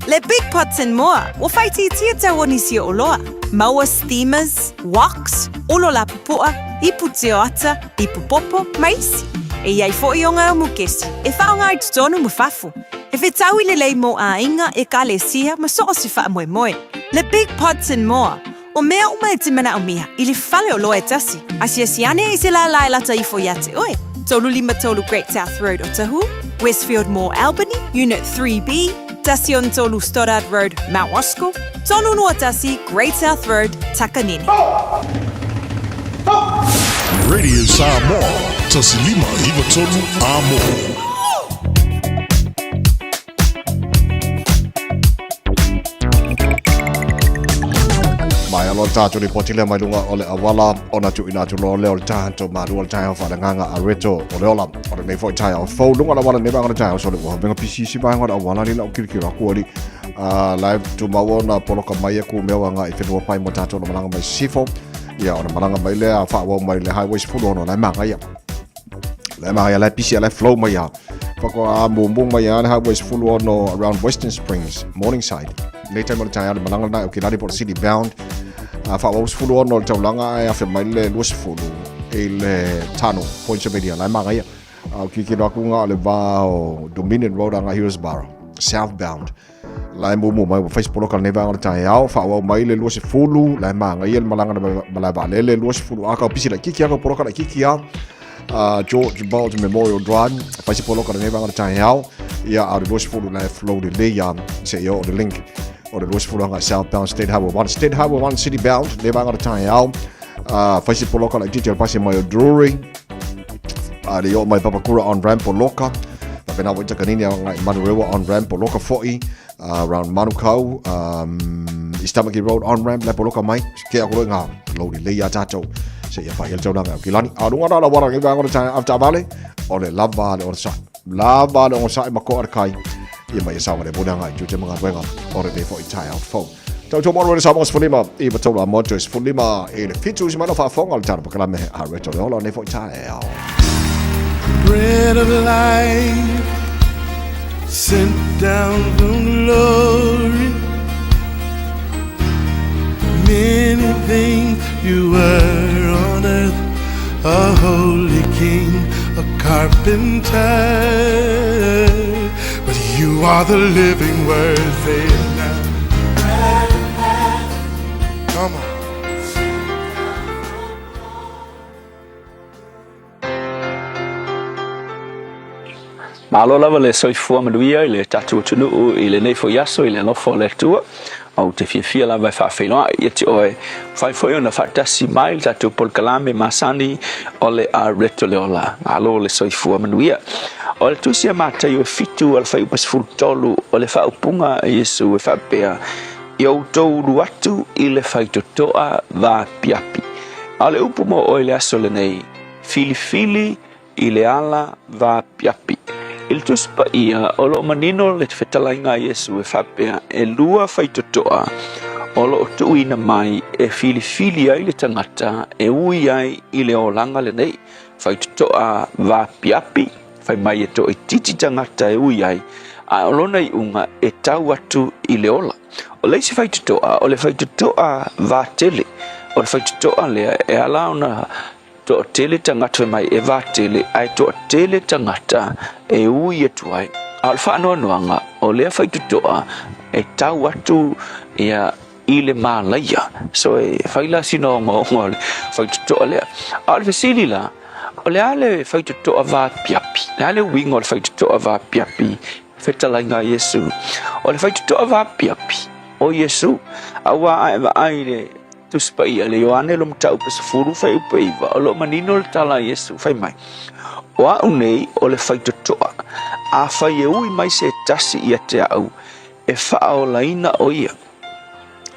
Le Big Pots and More, o whaiti i tia tau o nisi o loa. Maua steamers, woks, olo la pupua, ipu te ata, ipu popo, maisi. E iai fo i o ngā mukesi, e whaonga i tutonu mu whafu. E whetau i le lei mo a inga e ka le sia ma so o si wha moe moe. Le Big Pots and More, o mea uma e te mana o mea, i le whale o loa e tasi. Asia siane i se la lai lata i fo iate oe. Tolu lima tolu Great South Road o Tahu, Westfield Mall Albany, Unit 3B, Tasion Tolu Stoddard Road, Mount Roscoe, Tolu Nuatasi, Great South Road, Takanini. Radio Samoa, Tasilima, Iva Tolu, Amo. Mai alo tātou ni potile mai lunga o le awala o na tu ina tu lo leo le tātou Malu o le Taeao whananganga a reto o le ola o le nei fo i Taeao fau lunga la wala neba ngana Taeao so le ua venga pisisi mai ngana awala ni na o kirikira kuali live tu maua na poloka mai e ku mewa nga i whenua pai mo tātou na malanga mai sifo ia o na malanga mai le a whaua mai le highways fulo ono lai manga ia lai pisi a lai flow mai ia whako a mumbung mai ia le highways fulo ono around Western Springs Morningside later mo le Taeao le malanga na o kilari po city bound whaua fulu ono le taulanga e a whemai le luas fulu e le tano points media lai manga ia au kikiro aku ngā le wā o Dominion Road anga Hillsborough southbound lai mumu mai o Facebook local neva o le Taeao whaua mai le luas fulu lai manga ia le malanga na malai wale le luas fulu aka o pisi la kiki aka poroka la kiki a George Baldwin Memorial Drive Facebook local neva o le Taeao ia au le luas fulu lai flow de le ia se ia o le link o le luas fulanga southbound State Highway 1 city bound le vanga le Taeao faisi poloka la detail pasi mai o Drury le o mai papakura on ramp o loka na pena wita kanini nga i Manurewa on ramp o loka foi around Manukau Istamaki Road on ramp le poloka mai ke ako nga lodi le ya tato se ia fa il taunanga kilani arunga la wara ngi vanga le Taeao after valley o le lava le on sa mako arkai ia mai sa le bunanga i tute mga wenga ore de fo i Taeao fo tau tau moro le sa mos fulima i batola motos fulima e le fitu si mana fa fonga le tara pakala me a reto le ola ne fo i Taeao. Bread of life sent down from glory, many things you were on earth, a holy king, a carpenter, but you are the living word, say it now. Come on. Malo lava le soifua maluia i le tatu tunu i le nei fo yaso i le nofo le tua au te fiafia lava fa feinoa i te oe fai foi ona fatasi mai le tatu pol kalame masani o le a reto le ola malo le soifua maluia o le tusia matai o fitu al fai pas fultolu o le fa upunga Yesu e fa pea i au tou ruatu i le fai totoa va piapi a le upu mo o le aso le nei fili i le ala va piapi il tuspa ia o lo manino le fetalainga Yesu e whapea e lua whaitotoa o lo tuina mai e fili ai le tangata e ui ai i le olanga le nei whaitotoa va piapi whai mai e to e titi tangata e ui ai a o lona i unga e tau atu i le ola o leisi whaitotoa o le whaitotoa va tele o le faitotoa lea e ala ona to tele tangata mai e va tele ai to tele tangata e ui e tuai al whanau noanga o lea faitotoa e tau atu ia ile malaya so e faila sino ngol faitotoa lea al vesili la o le ale faitotoa va piapi le ale wingo le faitotoa va piapi fetalainga Yesu o le faitotoa va piapi o Yesu awa ai le tuspai ale Yohane lo mtau pe sefuru fai upeiva o lo manino le tala Yesu fai mai wa unei o le faitotoa a fai e ui mai se tasi ia Taeao e fao laina o ia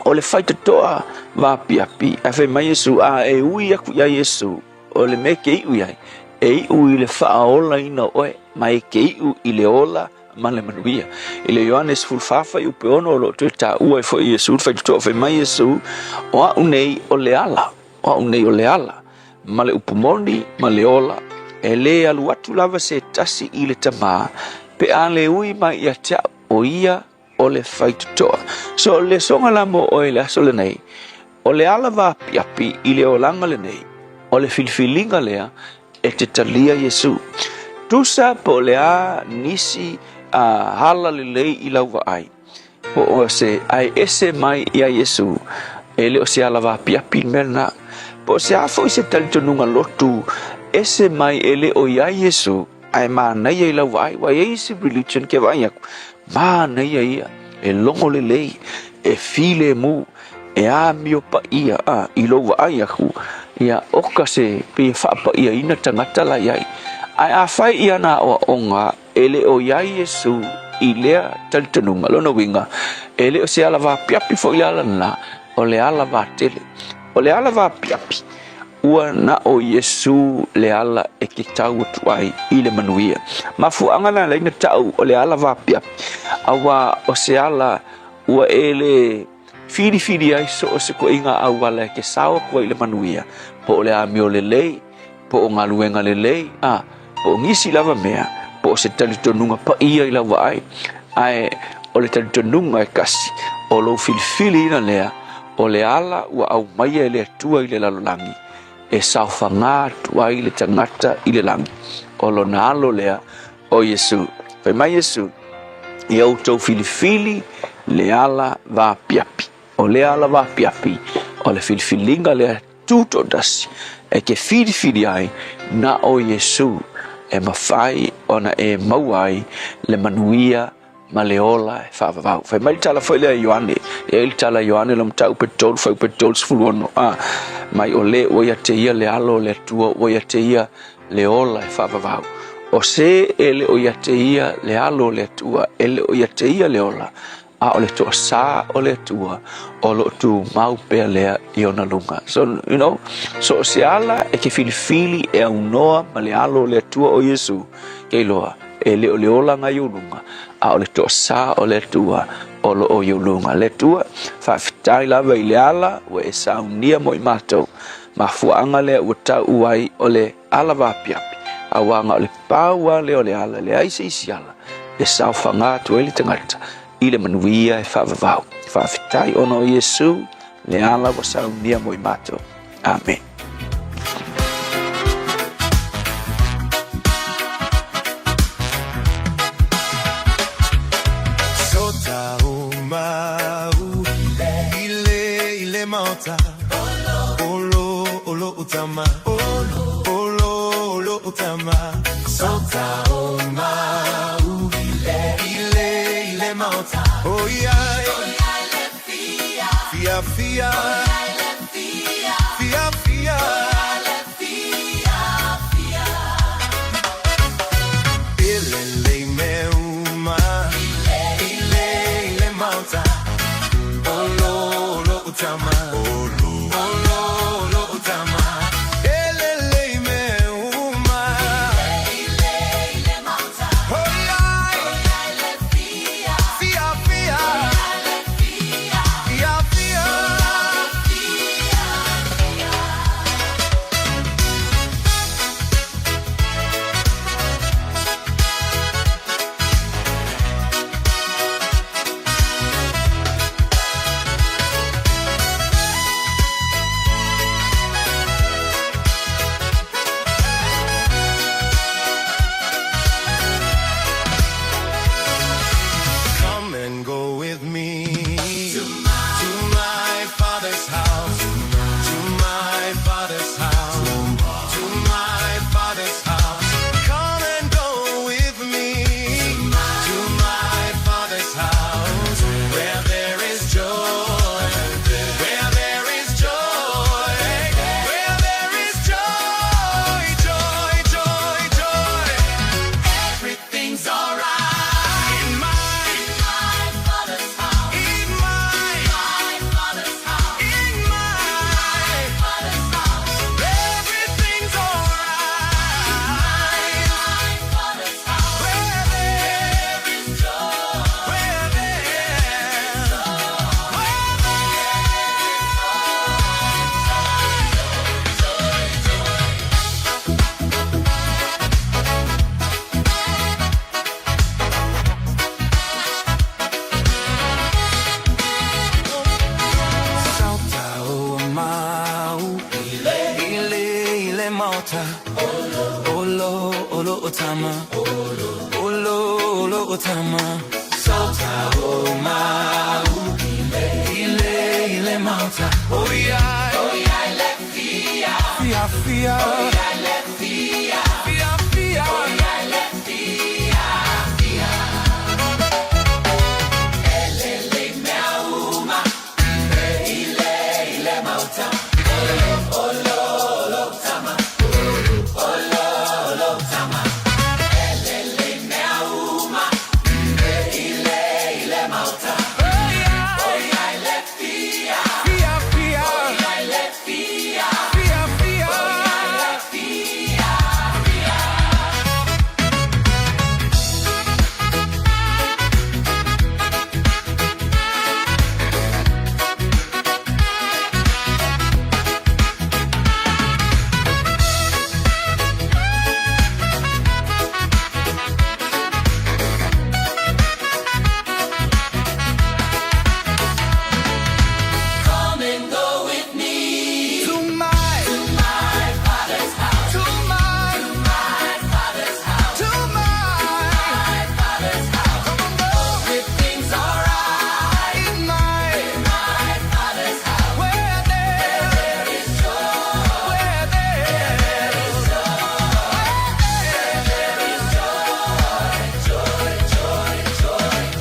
o le faitotoa va piapi a fai mai Yesu a e ui aku ia Yesu o le me ke iu ai e ui le fao laina oe mai ke iu i le ola male manuia ile Yohanes fulfafa i upe ono lo te ta ua e foi Yesu fai to fai mai Yesu o unei o le ala male upumoni male ola e le alu atu lava se tasi i le tama pe ale ui mai ia te o ia o le fai to so le songa la mo o le aso le nei o le ala va piapi i le olanga le nei o le filfilinga lea e te talia Yesu tusa po lea nisi hala le lei i lau ai po o se ai ese mai ia Yesu ele o se ala va piapi merna po se afo i se talitonunga lotu ese mai ele o ia Yesu ai mana ia i lau ai wa ese religion ke vai aku mana ia e longo le lei e file mu e a mio pa ia i lau ai aku ia oka se pe fa pa ia ina tangata la ia ai a fai ia na o onga ele o ia Yesu i lea talitonunga lona winga ele o se ala va piapi fo ia lana o le ala va tele o le ala va piapi ua na o Yesu le ala e ke tau tuai i le manuia mafuanga na leina tau o le ala va piapi awa o se ala ua ele fidi ai so o se ko inga au ala ke sao ko i le manuia po le amio le lei po ngā luenga le lei po ngisi lava mea po se talitonunga pa ia i lava ai o le talitonunga e kasi o lo filfili ina lea o le ala ua au maia le atua i le lalolangi e saufanga atua i le tangata i le langi o lo nalo lea o Yesu fai mai Yesu i au tau filifili le ala va piapi o le ala va piapi o le filfilinga lea tuto dasi e ke fidi ai na o Yesu e mawhai ona e mauai le manuia ma le ola e whaavavau. Whai mai tala whai lea Ioane, e ili tala Ioane lam tau petol, whai petol sfuluono. Mai o le oia te ia le alo le tua, oia te ia le ola e whaavavau. O se ele oia te ia le alo le tua, ele oia te ia le ola. A o le toa sa o le tua, o lo tu mau pea lea i ona lunga. So, you know, so se ala e ke filifili e au noa ma le alo le tua o Yesu, ke loa, e le o le ola ngai ulunga, a o le toa sa o le tua, o lo o ulunga. Le tua, whawhitai lava i le ala, we e saunia mo i mātou, ma fuanga le ua tau uai o le ala wapiapi, a wanga o le pāua le o le ala, le aise isi ala, le sau whanga tueli tangata, i le manuia e whaavavau. Whawhitai ono o Yesu, le ala wa saunia mo i mātou. Amen. Olo utama, olo utama, sota o mau ile mauta. Oh yeah, Fiafia, Fiafia, ile meuma, ile mauta. Olo utama. mauta olo otama olo otama sota o mau ile mauta oh yeah le fia fia oh yeah le fia fia oh yeah le fia ele meuma ile mauta olo tama olo tama ele meuma ile mauta oh yeah le fia fia oh yeah le fia fia oh yeah le fia Come and go with me to my father's house. To my father's house. To my father's house. Come and go. Everything's alright in my father's house. Where there is joy. Where there is joy. There is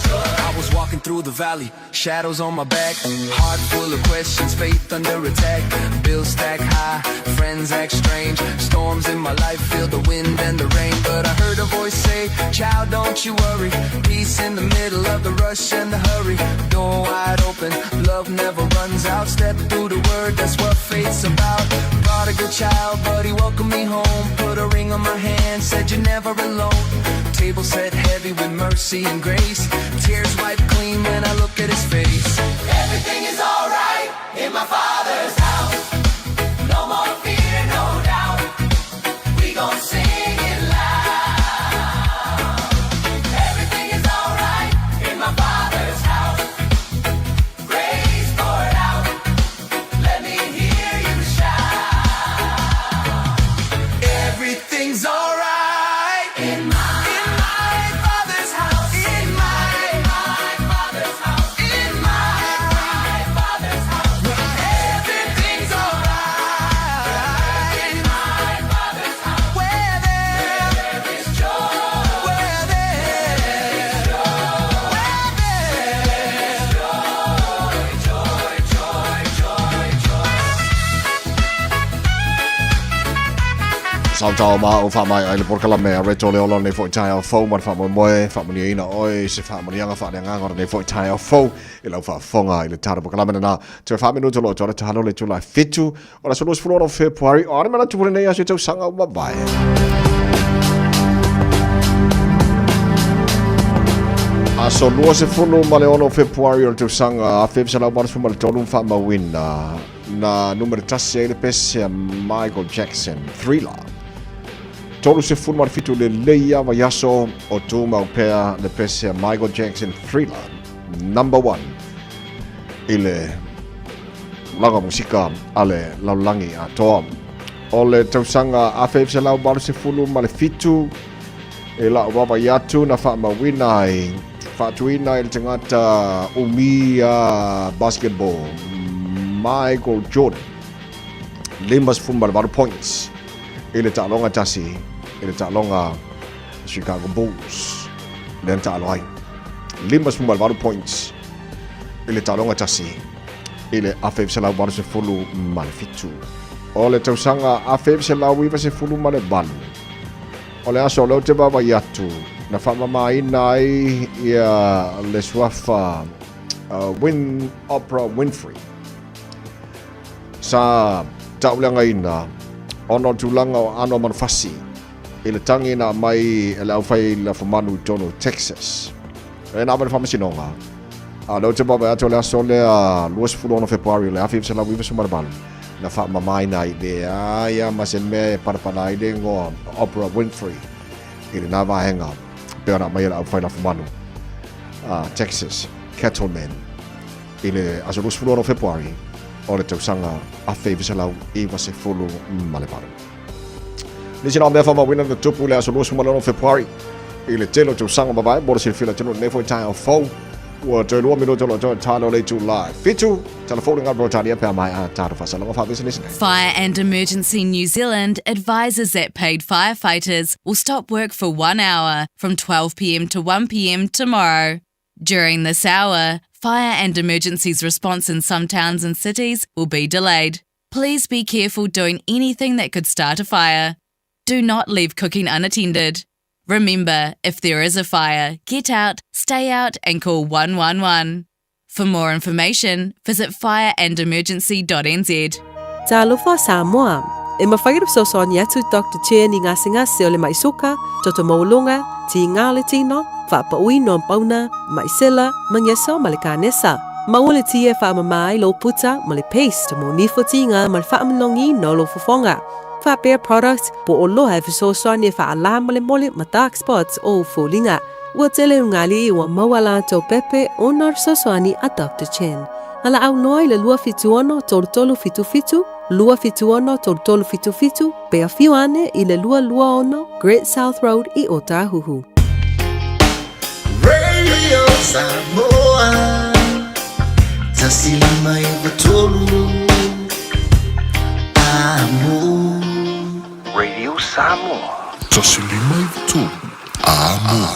joy. I was walking through the valley, shadows on my back, heart full of questions, faith under attack, bills stack high, friends act strange, storms in my life feel the wind and the rain, but I heard a voice say, child, don't you worry, peace in the middle of the rush and the hurry, door wide open, love never runs out, step through the word, that's what faith's about. Prodigal child, but he welcomed me home, put a ring on my hand, said you're never alone. Table set heavy with mercy and grace, tears wiped clean when I look at his face. Everything is alright in my father's house. No more fear, no doubt. We gon' sing it loud. Everything is alright in my father's house. Praise poured out. Let me hear you shout. Everything's alright in my father's house. In my father's house. In my father's house. Everything's alright in my father's house. Where there is joy. Where there is joy. Where there is Sao tau ma o wha mai ai le porkala mea reto le olo nei fo i Taeao fau man wha moe wha mani ina oi se wha mani anga wha ngā ngora nei fo i Taeao fau i lau wha fonga i le tara porkala mena na te wha minuto lo tōre te halo le tūlai fitu o la solos fulora o February o ane mana tūpure nei asu tau sanga o mabai. A so lua se funu ma le ono February o le tau sanga a FEB sa lau maras ma le tōnu wha mawina na numero tasi ai le pese a Michael Jackson Thriller. Tolu se funu fitu le leia wa yaso o tu mau pea le pese a Michael Jackson Thriller number 1 ile langa musika ale laulangi a toa o le tausanga a FEB se lau balu se funu ma le fitu e la wawa yatu na wha mawina ai whatuina i le tangata umia basketball Michael Jordan limbas fumbal baru points ile ta'alonga tasi ile ta'alonga Chicago Bulls dan ta'aloi limbas fumbal baru points ile ta'alonga tasi ile afeb sela baru se fulu malfitu ole tausanga afeb sela wiva se fulu male balu ole aso lo te baba yatu na fama mai nai ia le swafa Oprah Winfrey sa taulanga ina ono tulanga o ano manfasi ile tangi na mai ele au fai la famanu tono Texas e na ba famasinonga a lo te baba ato le sole a luas fulono February le afib se la wiva so marban na fa mai na idea ya maseme para ide ngo Oprah Winfrey ile na va hanga pe na mai au fai la famanu Texas Cattlemen ile aso luas fulono February o le tausanga a FEB se lau i wase fulu maleparu. Nisi na mea whama wina na tupu lea so luas kumalono Februari. I le telo tu sanga mabai, bora silfila tenu nefo Taeao fau. Ua te lua minuto lo join talo le July. Fitu, telefoni ngā brotania pia mai a tāru whasalonga whawisi nisi nei. Fire and Emergency New Zealand advises that paid firefighters will stop work for 1 hour from 12 p.m. to 1 p.m. tomorrow. During this hour, fire and emergencies response in some towns and cities will be delayed. Please be careful doing anything that could start a fire. Do not leave cooking unattended. Remember, if there is a fire, get out, stay out and call 111. For more information, visit fireandemergency.nz. Talofa Samoa. E mawhairap sosoani atu Dr. Chair ni ngasi o le maisuka, toto maulunga, ti ngā le tino, whapaui no pauna, maisela, mangyesa ma le kānesa. Maule tia whaamamai lo puta ma le paste mo nifo tinga ma le whaamalongi no lo fofonga. Whapea product po o loha e fisosoani e whaala ma le mole ma dark spots o fōlinga. Ua tele ungali i wa mawala tau pepe o nar sosoani a Dr. Chen. Ala au noi le lua fituono tolu fitu fitu, lua fituono tolu fitu fitu, pea fiuane i le lua ono, Great South Road i Otahuhu. Radio Samoa, tasilima i vatolu, amo. Radio Samoa, tasilima i vatolu, amo.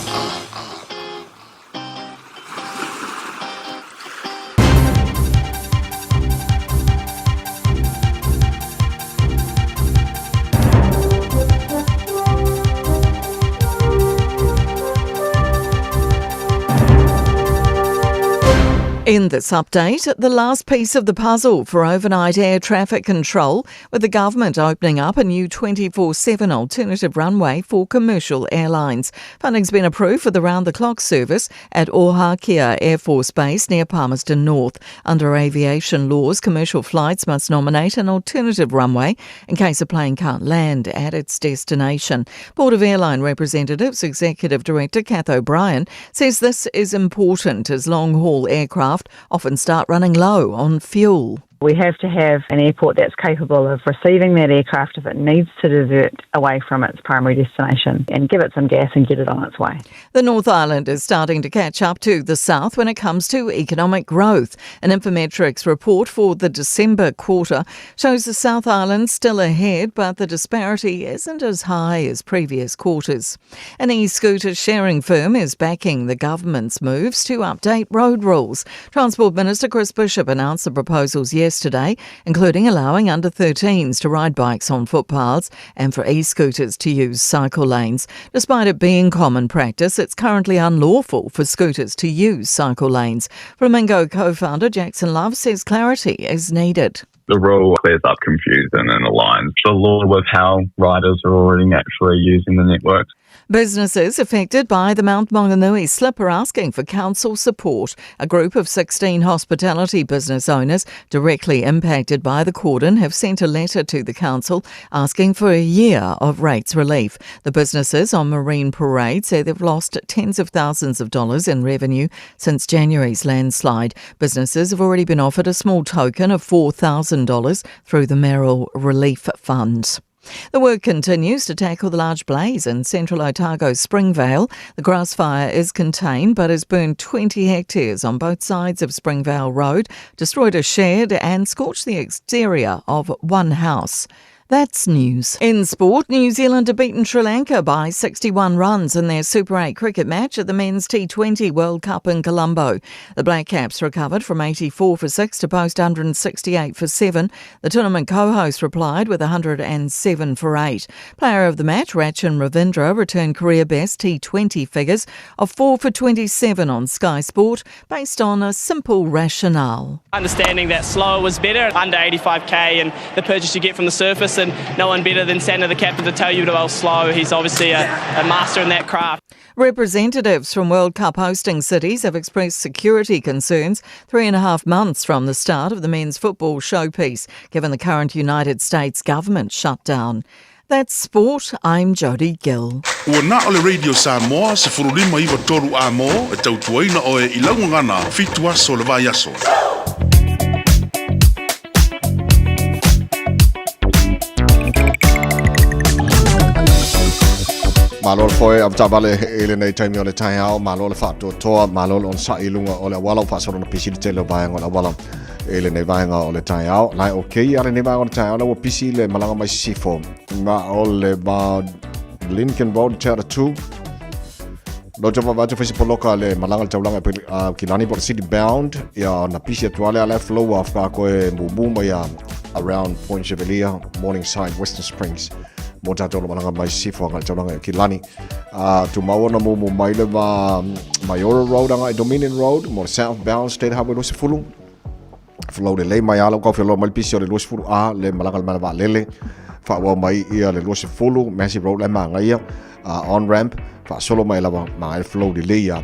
In this update, the last piece of the puzzle for overnight air traffic control, with the government opening up a new 24/7 alternative runway for commercial airlines. Funding's been approved for the round-the-clock service at Ohakia Air Force Base near Palmerston North. Under aviation laws, commercial flights must nominate an alternative runway in case a plane can't land at its destination. Board of Airline Representatives Executive Director Kath O'Brien says this is important as long-haul aircraft often start running low on fuel. We have to have an airport that's capable of receiving that aircraft if it needs to divert away from its primary destination and give it some gas and get it on its way. The North Island is starting to catch up to the South when it comes to economic growth. An Infometrics report for the December quarter shows the South Island still ahead, but the disparity isn't as high as previous quarters. An e-scooter sharing firm is backing the government's moves to update road rules. Transport Minister Chris Bishop announced the proposals yesterday, including allowing under 13s to ride bikes on footpaths and for e-scooters to use cycle lanes. Despite it being common practice, it's currently unlawful for scooters to use cycle lanes. Flamingo co-founder Jackson Love says clarity is needed. The rule clears up confusion and aligns the law with how riders are already naturally using the network. Businesses affected by the Mount Maunganui slip are asking for council support. A group of 16 hospitality business owners directly impacted by the cordon have sent a letter to the council asking for a year of rates relief. The businesses on Marine Parade say they've lost tens of thousands of dollars in revenue since January's landslide. Businesses have already been offered a small token of $4,000 through the Merrill Relief Fund. The work continues to tackle the large blaze in central Otago Springvale. The grass fire is contained but has burned 20 hectares on both sides of Springvale Road, destroyed a shed and scorched the exterior of one house. That's news. In sport, New Zealand have beaten Sri Lanka by 61 runs in their Super 8 cricket match at the Men's T20 World Cup in Colombo. The Black Caps recovered from 84 for 6 to post 168 for 7. The tournament co-host replied with 107 for 8. Player of the match, Rachin Ravindra, returned career best T20 figures of 4 for 27 on Sky Sport based on a simple rationale. Understanding that slower was better, under 85k, and the purchase you get from the surface, and no one better than Santa, the captain, to tell you to go slow. He's obviously a master in that craft. Representatives from World Cup hosting cities have expressed security concerns 3.5 months from the start of the men's football showpiece, given the current United States government shutdown. That's sport. I'm Jody Gill. Ua na ole Radio Samoa se furulima iwa toru amo e tautuaina oe I laungangana fitua so le vai aso. Malo foi am tabale ele nei time ole Taeao malo le fatu toa malo on sa ilunga ole wala fa so no pisi te lo vai ngola wala ele nei vai nga ole Taeao lai okay ale nei vai ole Taeao le pisi le malanga mai sifo ma ole ba Lincoln Road Chapter 2 lo java va to fisi poloka le malanga taulanga kilani por city bound ya na pisi atuale ala flow after ko mubuma ya around Point Chevelia Morningside Western Springs Mota tolo malanga mai sifo ngal tolanga kilani to mawana mo mai le Mayora Road anga Dominion Road mo southbound State Highway lo sifulu flow le mai ala ko felo mal pisio le lo sifulu le malanga malava lele fa wa mai ia le lo sifulu Massive Road le manga ia on ramp fa solo mai lava mai flow de le ia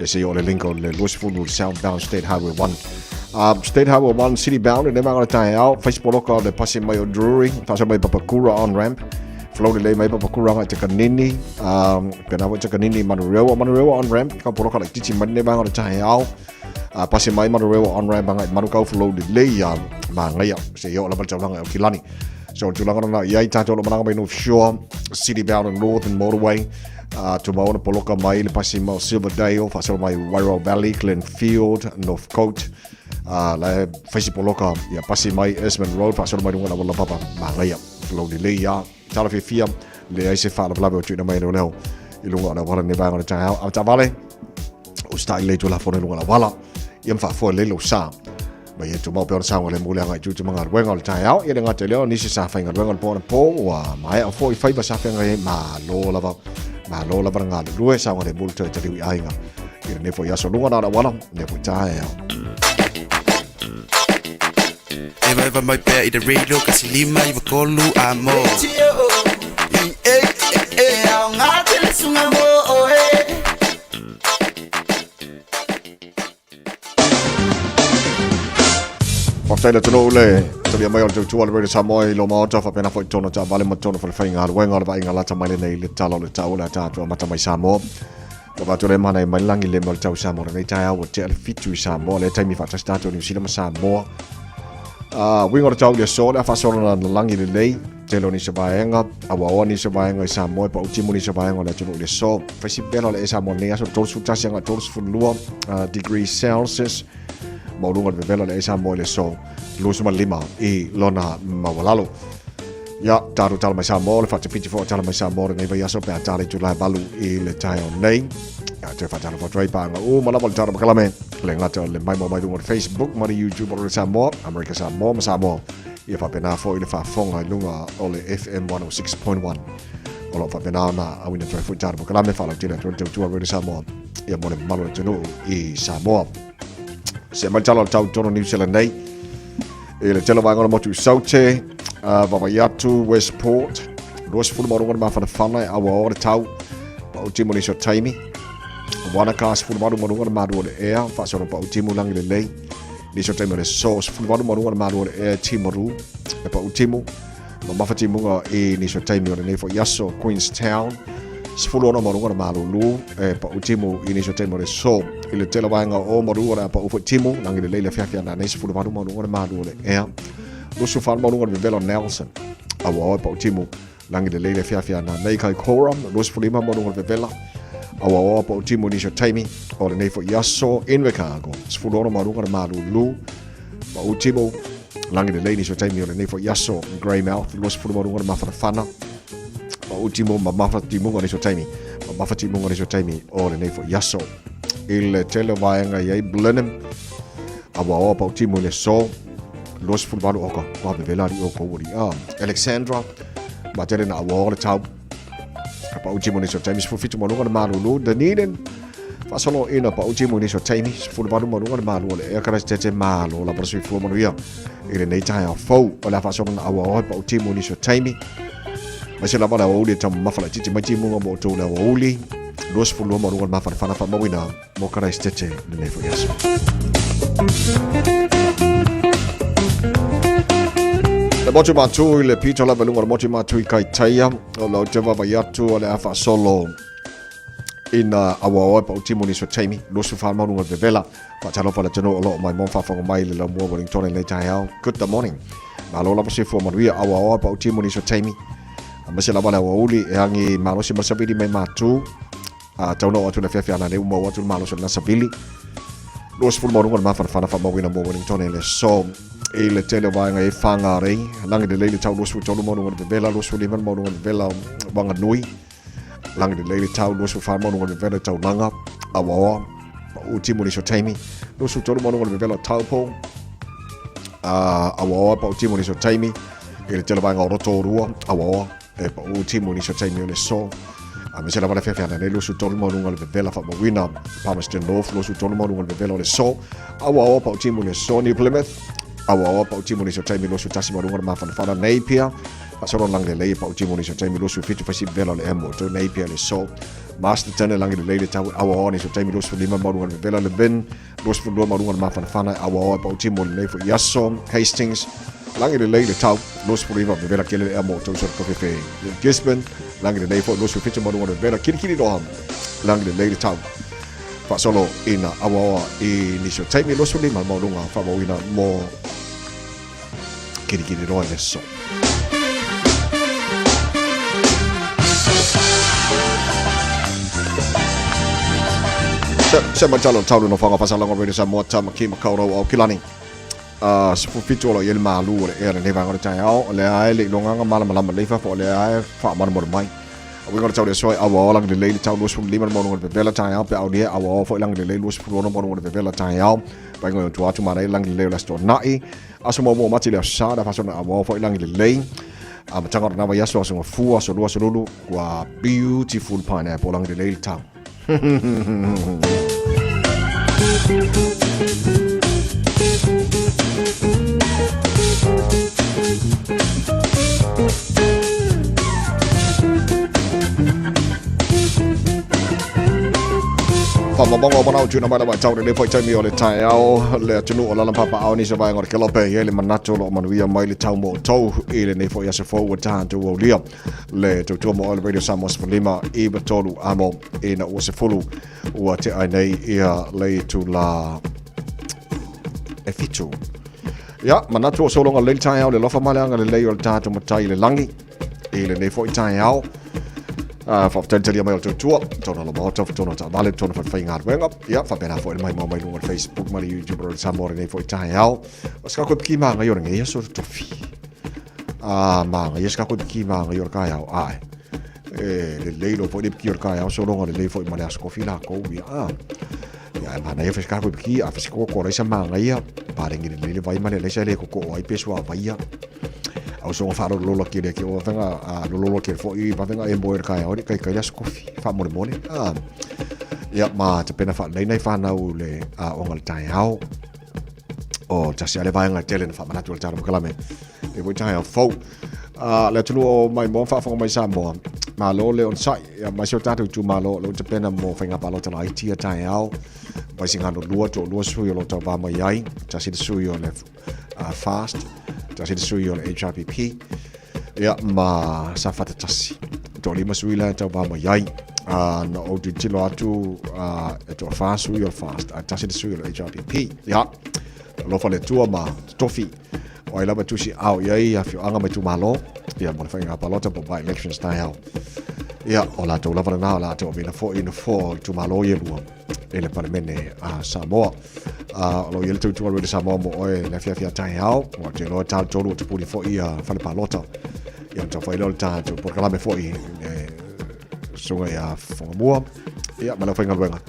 se yo le Lincoln le lo sifulu southbound State Highway 1 State Highway 1 city bound and never Taeao Facebook ko le pasi mai Drury fa mai Papakura on ramp flow le mai Papakura nga Takanini penawa Takanini Manurewa on ramp ka poroka like tichi man never Taeao pasi mai Manurewa on ramp nga Manukau flow le ya mangaya se yo la balanga kilani so tulanga na yai tato lo malanga mai no shore city bound and northern motorway to mauna poloka mai le pasi mai Silverdale fa mai Wairau Valley Glenfield Northcote la faisi poloka ya pasi mai Esmond Road fa mai dunga la papa mangaya flow de le ya tala Fiafia le ai se fa la blabo tu na mai no leo ilunga na wala ne ba ngana Taeao au tavale o stai le tu la fone lunga la wala yam fa fo le lo sa ba ye tu mo pe sa ngale mule nga tu manga wenga Taeao ye nga te leo ni se sa fa nga wenga po wa mai a fo i fa ba sa fa nga ma lo la ba nga lu sa ngale mule te te wi ai nga ne fo ya so lunga na wala ne fo Taeao Eva mai pe i de radio kasi lima i vakolu amo. Whawhaina tono ule, tabi mai o te tua le rere Samoa i lo maota, whapena fo i tono ta vale matono whale whainga haru wenga le inga lata mai le nei le tala o le tau le tātua mata mai Samoa. Ka watu le mana i mai langi le mo le tau Samoa, nei Taeao o te ale fitu i Samoa, le taimi whatasi tātua New Zealand ma Samoa. Wingo tau le so le fa so na langi le lei te lo ni se baenga awa ni se baenga sa mo pa ultimo ni se baenga le tuno le so fasi belo le sa mo ne aso to su tasi nga to su lua degrees Celsius mo lunga le belo le sa mo le so lu suma lima i lona mawalalo ya taru tal mai sa mo le fa te piti fo tal mai sa mo ngai vai aso pe tale tu la balu i le Taeao nei ya te fa tal fo trai pa nga o mala bol tar kalame le ngata le mai mo mai lunga Facebook mai YouTube o le Samoa America Samoa ia fa pena fo i le fa fonga lunga o le FM 106.1 o lo fa pena na awina trai fo tar kalame fa la tira tu o le Samoa ia mo le malo tenu i Samoa se mai talo tau tono New Zealand nei e le telo vanga mo tu saute Vavaiatu Westport Ross fu mo ma fa fana awa o tau pa o timo ni so taimi wana kas fu mo ma do le air fa so pa o timo lang le lei ni so taimi le so fu mo ma do le air timoru e pa o timo ma fa timo e ni so taimi o le fo yaso Queenstown sfulu no mo ma lo lu e pa o timo i ni so taimi le so ile telo vanga o mo pa o timo lang le lei le Fiafia na ni sfulu mo ma do le air Lusu fan mo nunga velo Nelson awa pa utimu langi de lele Fiafia na nei kai koram lusu fulima mo nunga vela awa pa utimu ni so taimi o le nei fo yaso in Chicago sfuloro mo nunga Malu lu pa utimu langi de lele so taimi o le nei fo yaso Greymouth lusu fulimo nunga ma fana pa utimu ma timu ni so taimi ma timu ni so taimi o le nei fo yaso il tele vaenga ye Blenheim awa pa utimu le so Los fulbaru oka wa bevelari oko wuri Alexandra batele na awole tau pa uji mo ni so taimi fitu mo ngona Malu daninen fa solo ina pa uji mo ni so taimi fulbaru mo ngona Malu le e kara tete Malu la prosi fu mo ria ile nei Taeao fo ola fa solo na awole pa uji mo ni so taimi ma se la bala o le tam mafala titi ma timu mo to la o li los fulbaru mo ngona ma fa fa mo wina mo kara tete ne fo yaso Le motu matu le pito la belunga le motu matu I kai taia o lo te Vavaiatu o le afa solo ina awa pa utimo ni so taimi lo su fa manu le vela fa talo fa le tano o lo mai mon fa fa mai le mo Wellington le Taeao good morning ma lo la pa se fo maria awa pa utimo ni so taimi Masi la wala uli hangi malo si masabili mai matu. Tau no atu na Fiafia na ne umo atu malo na sabili. Los ful mo ngon ma fana fa mo wina mo wini tone le so ile tele vai ngai fanga rei langi de leile tau los fu tau mo ngon vela los fu liman mo ngon vela wanga nui. Langi de leile tau los fu fa mo ngon vela tau langa awa uti mo ni so taimi. Los fu tau mo ngon vela tau po. Awa pa uti mo ni so taimi. Ile tele vai ngau roto rua awa pa uti mo ni so taimi le so. Mese la wala Fiafia na ne lusu tolu mo nunga le vela fa mo wina Palmerston North lusu tolu mo nunga le vela le so awa pa uti mo le so ni Plymouth awa pa uti mo ni so taimi lusu tasi mo nunga ma fa Napier pa so lang le pa uti mo ni so taimi lusu fitu fa si vela le emo to Napier le so Masterton lang le tau awa ni so taimi lusu lima mo nunga le vela le bin lusu do mo nunga ma fa awa pa uti mo le fo Yasso Hastings langi le tau los puriva de vela kele amo to so ko fe Gisborne langi le fo los fitu mo de vela kiri do ham langi le tau fa solo ina awa ni so taimi los puriva mo lunga fa mo ina mo kiri do adesso se mangialo tau no fa pasala ngore sa mo tama ki makaro o kilani Sifu fitu lo yel Malu le era ne vangor Taeao le ai le longa mala le fa le ai fa man mo mai we ngor tau le soi awa lang le tau lo fu lima mo ngor vela Taeao pe au dia awa fo lang le lo fu mo ngor vela Taeao pa ngor tu atu mara lang le la sto nai aso mo mati le sa da fa so awa fo lang le matangor na ya so fu aso lulu kwa beautiful pineapple lang le tau Pamabongo banau tuna mala ba tau le foi taimi o le Taeao le tunu o la papa au ni se vai ngor kelope ele manato lo manuia mai le tau mo tau ile nei foi ase fo wata to o lia le to mo le radio Samoa lima e batolu amo ina o se fulu o te ai nei ia le tu la efitu ya manato o solo le Taeao le lofa mala ngale le o tato mo tai le langi ile nei foi Taeao fa tenteli mai to tono lo botto tono ta vale tono fa fainga wenga ya fa bena fo mai mai lungo Facebook mai YouTube ro Samoa nei fo Taeao ska ko kima nga yor nge so to fi ma nga ska ko kima nga yor ka ya ai le leilo fo de yor ka ya so longo le fo mai asko fi la ko ya ya ma na ya ska ko ki a fa ko re sa ma nga ya pa ngi le vai mai le sa le ko ai peso vai ya au so fa lo ki le ki o venga lo ki fo I va venga e boer kai ori kai kai as kofi fa mo ya ma te pena fa nei fa na u le o ngal Taeao o ta se ale vai nga tele fa mana tu le taro kala me e vo Taeao fo le tu o mai mo fa mai Samoa ma lo le on sai ya ma so tatu tu ma lo te pena mo fa nga pa lo tala IT Taeao vai singa no lo su yo lo ta va mai ai ta si su yo le fast ta si su yo le HRPP ya ma sa fa tasi to lima su ila ta va mai ai no o tu tilo atu to fast su yo fast ta si su yo le HRPP ya lo fa le tu ma tofi o ila ba tu si au ya ia fi anga mai tu malo ya mo fa nga pa lo ta by election style ya o la to la va na la to mina fo in fo tu malo ye lu ele parlemene a Samoa lo yele tu le Samoa mo e la Fiafia Taeao o te lo ta to tu puli fo ia fa le palota ya to fa lo ta to por kala me fo I so ya fo mo ya ma la fa ngalwenga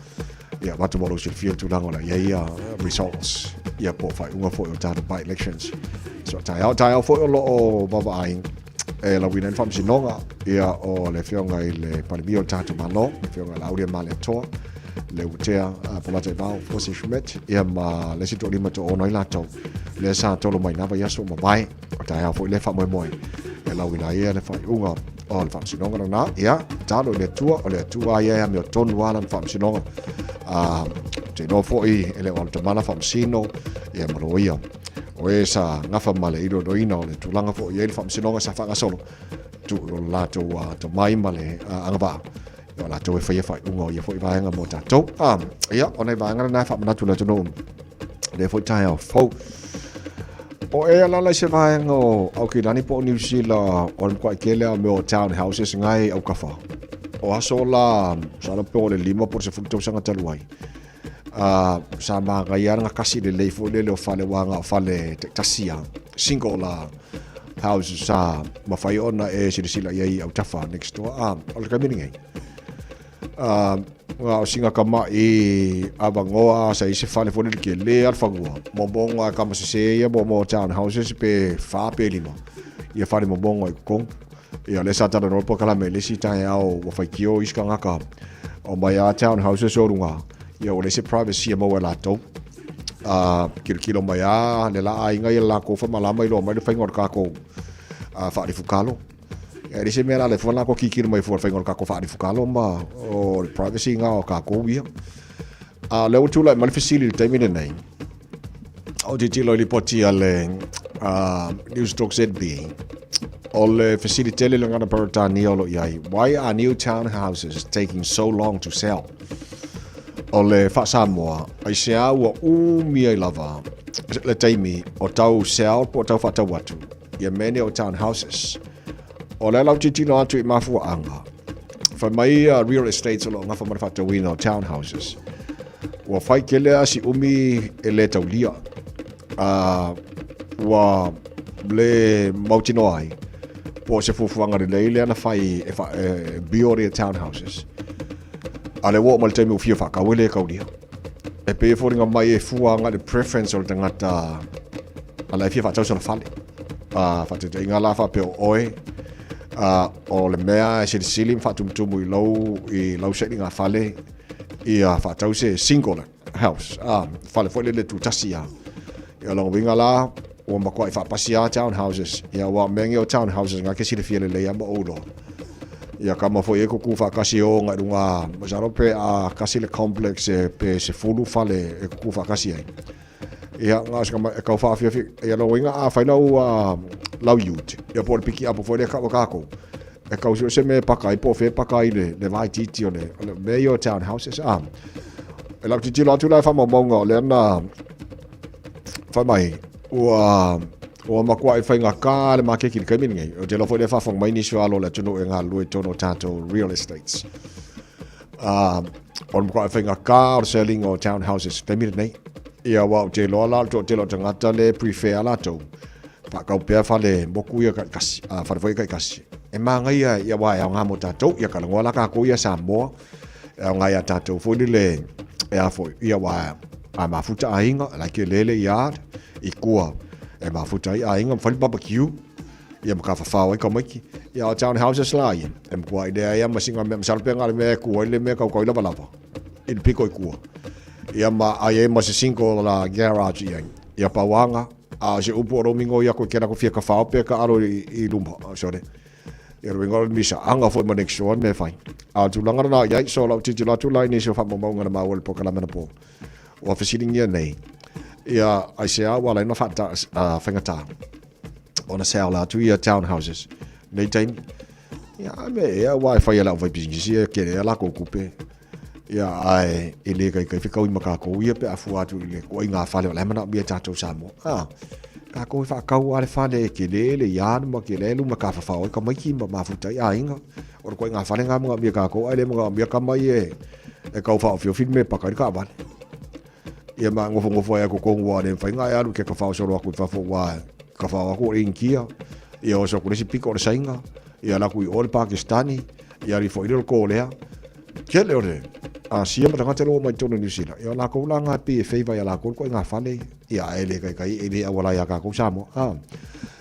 ya watu mo lo si feel tu langola ya results ya po fa unga fo ta by elections so Taeao fo lo o baba ai la wina fam sinonga ya o le fionga ile palmio tatu malo fionga la audia male to le utea pola te bao fosi shumet ya ma le sito lima to ono ilato le sa tolo mai na ya so mai o Taeao fo le fa moi la wina ia le fa unga o le fam sinonga na ya talo le tua o le tua ya me ton wala fam sinonga te no fo I ele o te mana fam sino ya maloia o esa ngafa male ilo do ina o le tulanga fo ia le fam sinonga sa fa solo tu la to mai male anga yo la to fa ungo ia fo I nga mota to ya ona va nga na fa na tu la to no le fo Taeao fo O e alala se vaengo au ki lani po New Zealand o kwa kele o me townhouses ngai au kafa. O aso la sala pe o le 5 se futo sanga taluai. Sa ma ngai nga kasi le leifo le o fale wanga fale tasia single la house sa mafai ona e sila ia au tafa next door o le kamini ngai. Nga singa kama i abangoa sa isi fale fone ke le alfangua mobonga kama se ia mo townhouses pe fa pe lima ia fale mobonga i kong ia le sata no po kala me le si Taeao o fai kio iska ngaka o mai a townhouses o runga ia o le se privacy mo la to kilo mai a le la ai ngai la ko fa malama i lo mai le fai ngor ka ko fa di fukalo e se mera le fona ko kikir mai for fai ngor ka ko fa di fukalo ma o privacy nga o ka ko ia le utu la mal facility time ni nei o di tilo li poti ale news talk ZB all facility le ngana pertani olo yai why are new townhouses taking so long to sell ole fa Samoa ai se au mia lava le taimi o tau sell po tau fa tau watu ia many o townhouses o le lau titi no atu i mafua anga fa mai real estate o nga fa ma fa tau wino townhouses wa fai kele asi e le tau lia wa le mautino ai po se fufuanga de leile ana fai biore townhouses ale wo mal temi ufia fa ka wele ka udia e pe foringa mai e fuanga de preference o tangata ala fia fa tau so fale fa te inga la fa pe oi o le mea se silim fa tumtumu i lau setting fale ia fa tau se single house fale foi le tu tasia ia long winga la o ma ko fa pasia townhouses ia wa mengi o townhouses nga ke si le fia le ia mo olo ia kama foi ko ku fa kasi o nga runga mazaro pe kasi le complex pe se fulu fale e ku fa kasi ai ia nga ska ka fa Fiafia ia lo winga fa no lau youth ia por piki apo foi le ka ko e ka uso se me pakai po fe pakai le vai titi o le meio townhouses e lau titi lo tu la fa mo mongo le na fa mai o ma kwa fa nga ka le ma ke ki ka mingi o te lo foi le fa fong mai ni swa lo le tuno e nga lu tono tato real estates o ma kwa fa nga ka or selling o townhouses te mir nei ia wa te lo la to te lo tangata le prefer la to pa ka pe fa le boku ia ka kasi fa foi ka kasi e ma nga ia wa ya nga mo tato ia ka ngola ka ko ia Samoa nga ia tato foi le ia foi ia wa ma futa ainga la ke lele ia i kua e mafuta i ainga fali barbecue ia maka fa ka maki ia o townhouses la ia e mkua idea ia masinga me salpe ngale me ku ile me ka ko lava lava il piko i kua ia ma ai ma se single la garage ia pawanga se upo romingo ia ko kera ko fia ka fa pe ka aro i lumba sore ia ringo misa anga fo mo next one me fine tu langa na ia so la titi la tu la ni so fa mo ngana ma wol po kala mena po o facility ia nei ia ai se wala no fata fengata ona sale la tu ia townhouses nei time ia me ia wifi ia la vai business ia ke la ko kupe ia ai ile kai fika ui maka ko ia pe afu atu ile ko inga fale la mana bia tato Samoa ka ko fa ka wa le fale ke le ia no ke le lu maka fa o ka mai ki ma futa ia inga or ko inga fale nga mo bia ka ko ale mo bia ka mai e ka fa fio filme pa ka ba ia ma ngofo ia ko wa le fa nga ia lu ke ka fa so ro ku fa fo wa ka fa ko inkia ia o so ku si piko le sainga ia la ku o le pakistani ia ri fo ile ko le ke le ore sia ma ngata lo mai tono New Zealand ia la ko la nga pe FEB ia la ko nga fale ia ele kai ele awala ia ka ko Samoa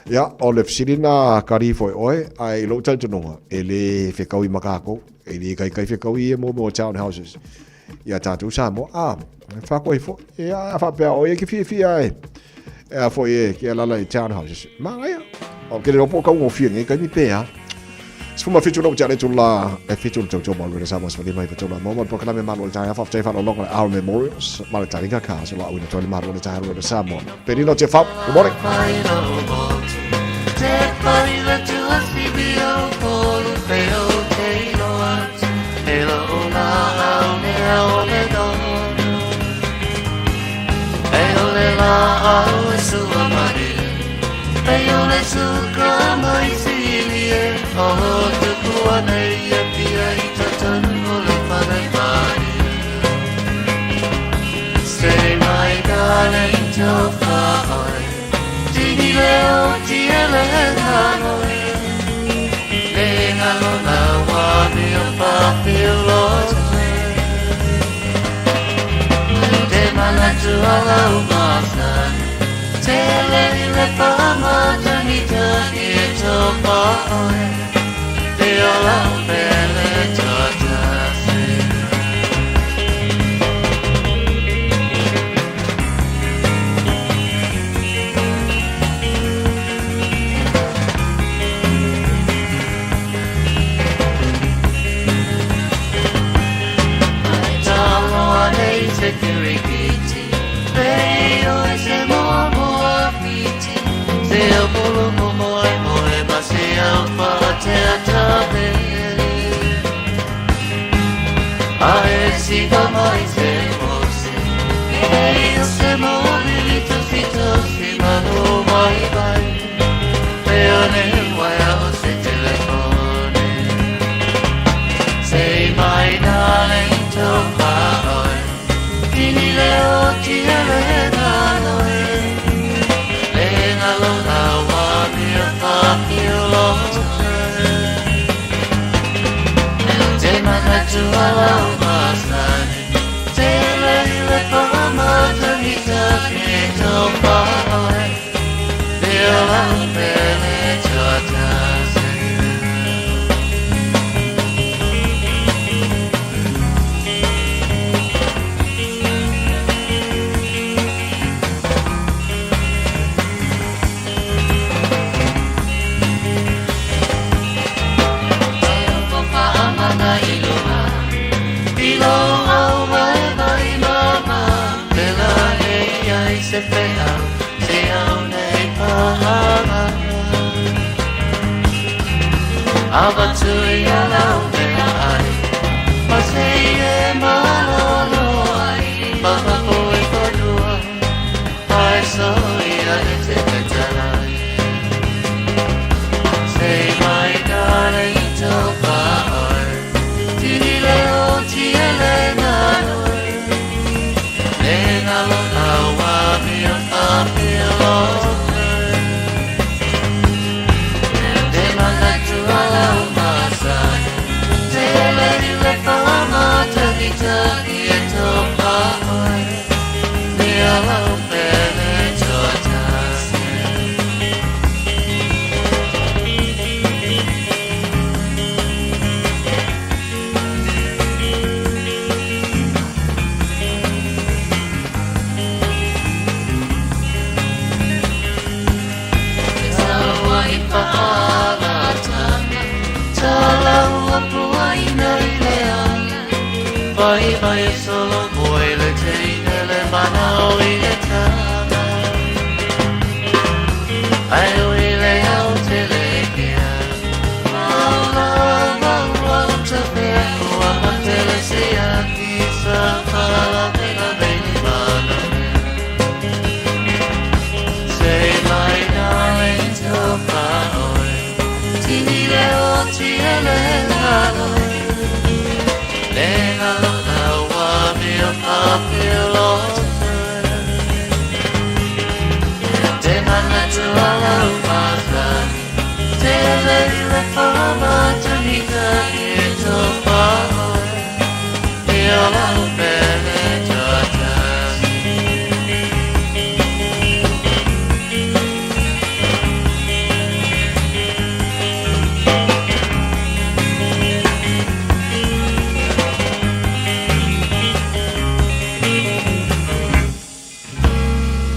ia o le fisina kari fo oi ai lo tal tono ele fe ka ui maka ko ele kai fe ka ui mo townhouses ia tatu Samoa fa ko fo ia fa pe o ke Fiafia e fo ke la townhouses ma ia o ke le po ka mo fi ni ka mi pe Sfuma fitu no jale tula e fitu to to mal resa mas fali mai fitu la mo po kana me malu ta fa fa no long our memorials mal ta ringa ka so la u to malu ta ro de Samoa perino te fa good morning Hey, Oh, the Kuane, Yapia, Itatan, Say, my darling, to far. Dini leo, tiele, hanoi. Lehalo, la, wani, papilo. Te malatu, ala, umasan. Tele, le, pama, tanita, ito, paoi. Te, ala, pele, tata, Security, they always say more pity. Say a bolo more, but say out for theatre. I see the noise, they say more little fito, see Malu, bye. They are named while say telephone. Say my darling, to my Dini leo tiele hanoi. Lenga lo la wani a papilo. Te manatu ala umasani. Te le pama tanita kito paoi. Te ala pele chotase. Se fea, se aune pahama. Abatui alau de ai, masei malolo ai, baba koi kodua, ai soi ai te petalai. Say my darling to paoi, tini leo tiele nanoi, lenga lo lawa. Vai solo vuoi le teine le manaui e tana. Ai ui le aute le kia. Maula te peco a matele si a chisa fala pena beni mana. Say my darling to paoi. Tini le oti e le hanoi. Lenga lo papilo. Te manatu ala umasani. Te le fama tanita ito paoi. Te ala pele totasi.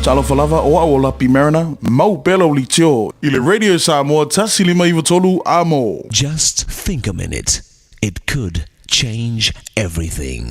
Talo falava o a ola pimerana, mau belo li tio, ile radio Samoa tasi lima iwa tolu amo. Just think a minute. It could change everything.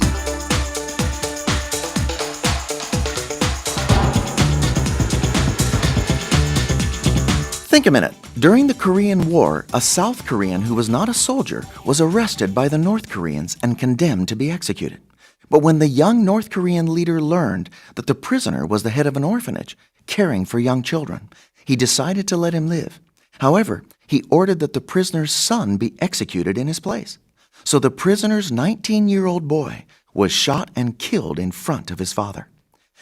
Think a minute. During the Korean War, a South Korean who was not a soldier was arrested by the North Koreans and condemned to be executed. But when the young North Korean leader learned that the prisoner was the head of an orphanage caring for young children, he decided to let him live. However, he ordered that the prisoner's son be executed in his place. So the prisoner's 19-year-old boy was shot and killed in front of his father.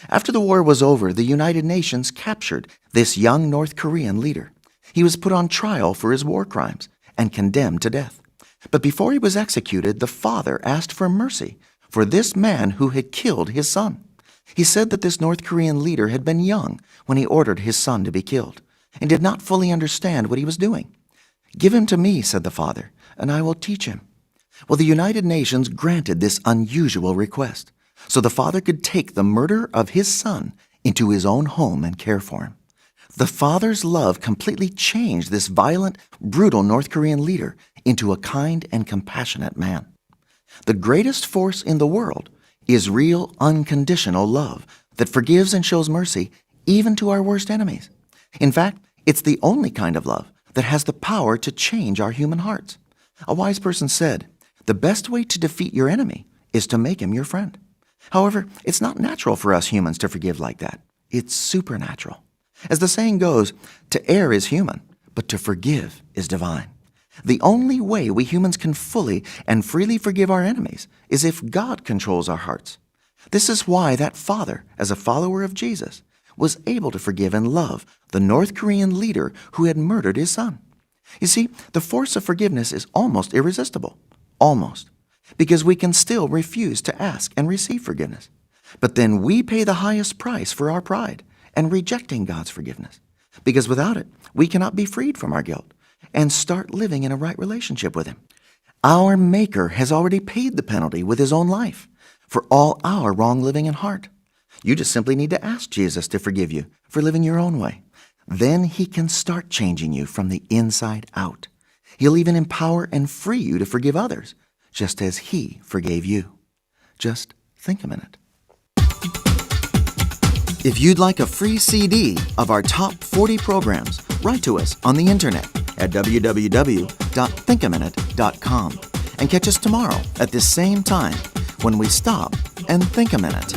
After the war was over, the United Nations captured this young North Korean leader. He was put on trial for his war crimes and condemned to death. But before he was executed, the father asked for mercy for this man who had killed his son. He said that this North Korean leader had been young when he ordered his son to be killed and did not fully understand what he was doing. "Give him to me," said the father, "and I will teach him." Well, the United Nations granted this unusual request so the father could take the murder of his son into his own home and care for him. The father's love completely changed this violent, brutal North Korean leader into a kind and compassionate man. The greatest force in the world is real, unconditional love that forgives and shows mercy even to our worst enemies. In fact, it's the only kind of love that has the power to change our human hearts. A wise person said, "The best way to defeat your enemy is to make him your friend." However, it's not natural for us humans to forgive like that. It's supernatural. As the saying goes, to err is human, but to forgive is divine. The only way we humans can fully and freely forgive our enemies is if God controls our hearts. This is why that father, as a follower of Jesus, was able to forgive and love the North Korean leader who had murdered his son. You see, the force of forgiveness is almost irresistible. Almost. Because we can still refuse to ask and receive forgiveness. But then we pay the highest price for our pride and rejecting God's forgiveness. Because without it, we cannot be freed from our guilt and start living in a right relationship with Him. Our Maker has already paid the penalty with His own life for all our wrong living in heart. You just simply need to ask Jesus to forgive you for living your own way. Then He can start changing you from the inside out. He'll even empower and free you to forgive others, just as He forgave you. Just think a minute. If you'd like a free CD of our top 40 programs, write to us on the internet at www.thinkaminute.com and catch us tomorrow at this same time when we stop and think a minute.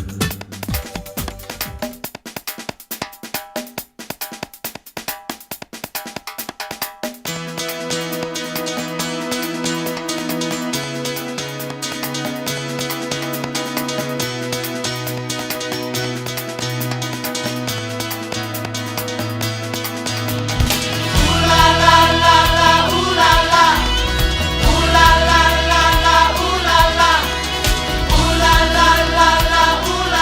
Ooh la la la la, ooh la la la la, ooh la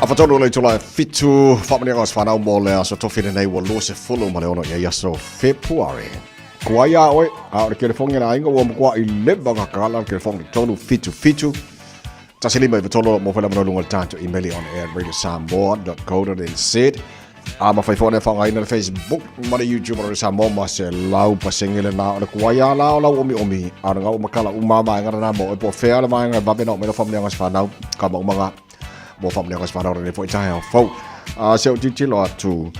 Afatonu le tula fitu whamania ngos whanau mō lea so tofine nei wa lose fulu ma le ono ia yaso February. Kua ia oe, a ore kere fongi na inga ua mkua i leba kakala kere fongi tonu fitu. Tasilima i vatolo mo whela mano lunga tanto emaili on air at radiosamoa.co.nz. A mawhaifone whanga ina na Facebook, mana YouTube on Samoa ma se lau pasengile na ore kua ia lau omi. A ngau makala umama ingana na mo e po whea le maenga babena o mena whamania ngos whanau kama umanga. Mo whamania ngos whanau rene fo i Taeao fau. Seo titilo atu.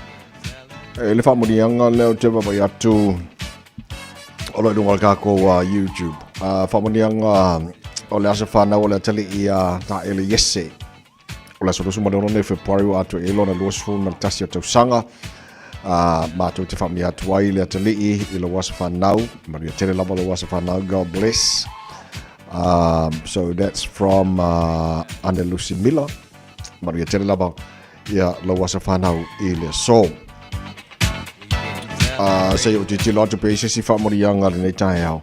Le whamurianga leo te wabai atu. Olo dungal kako YouTube. Whamurianga o le asa whanau o le tali i taele yese. O le sotosu madero ne February atu e lona luosfu na tasi o tausanga. Mātou te whamia atu ai le tali i lo wasa whanau. Maria tele lava lo wasa whanau. God bless. So that's from Anne Lucy Miller. Maria tele lava ia lo wasa whanau i le so. Sei o te lotu pe se si whamurianga le nei Taeao.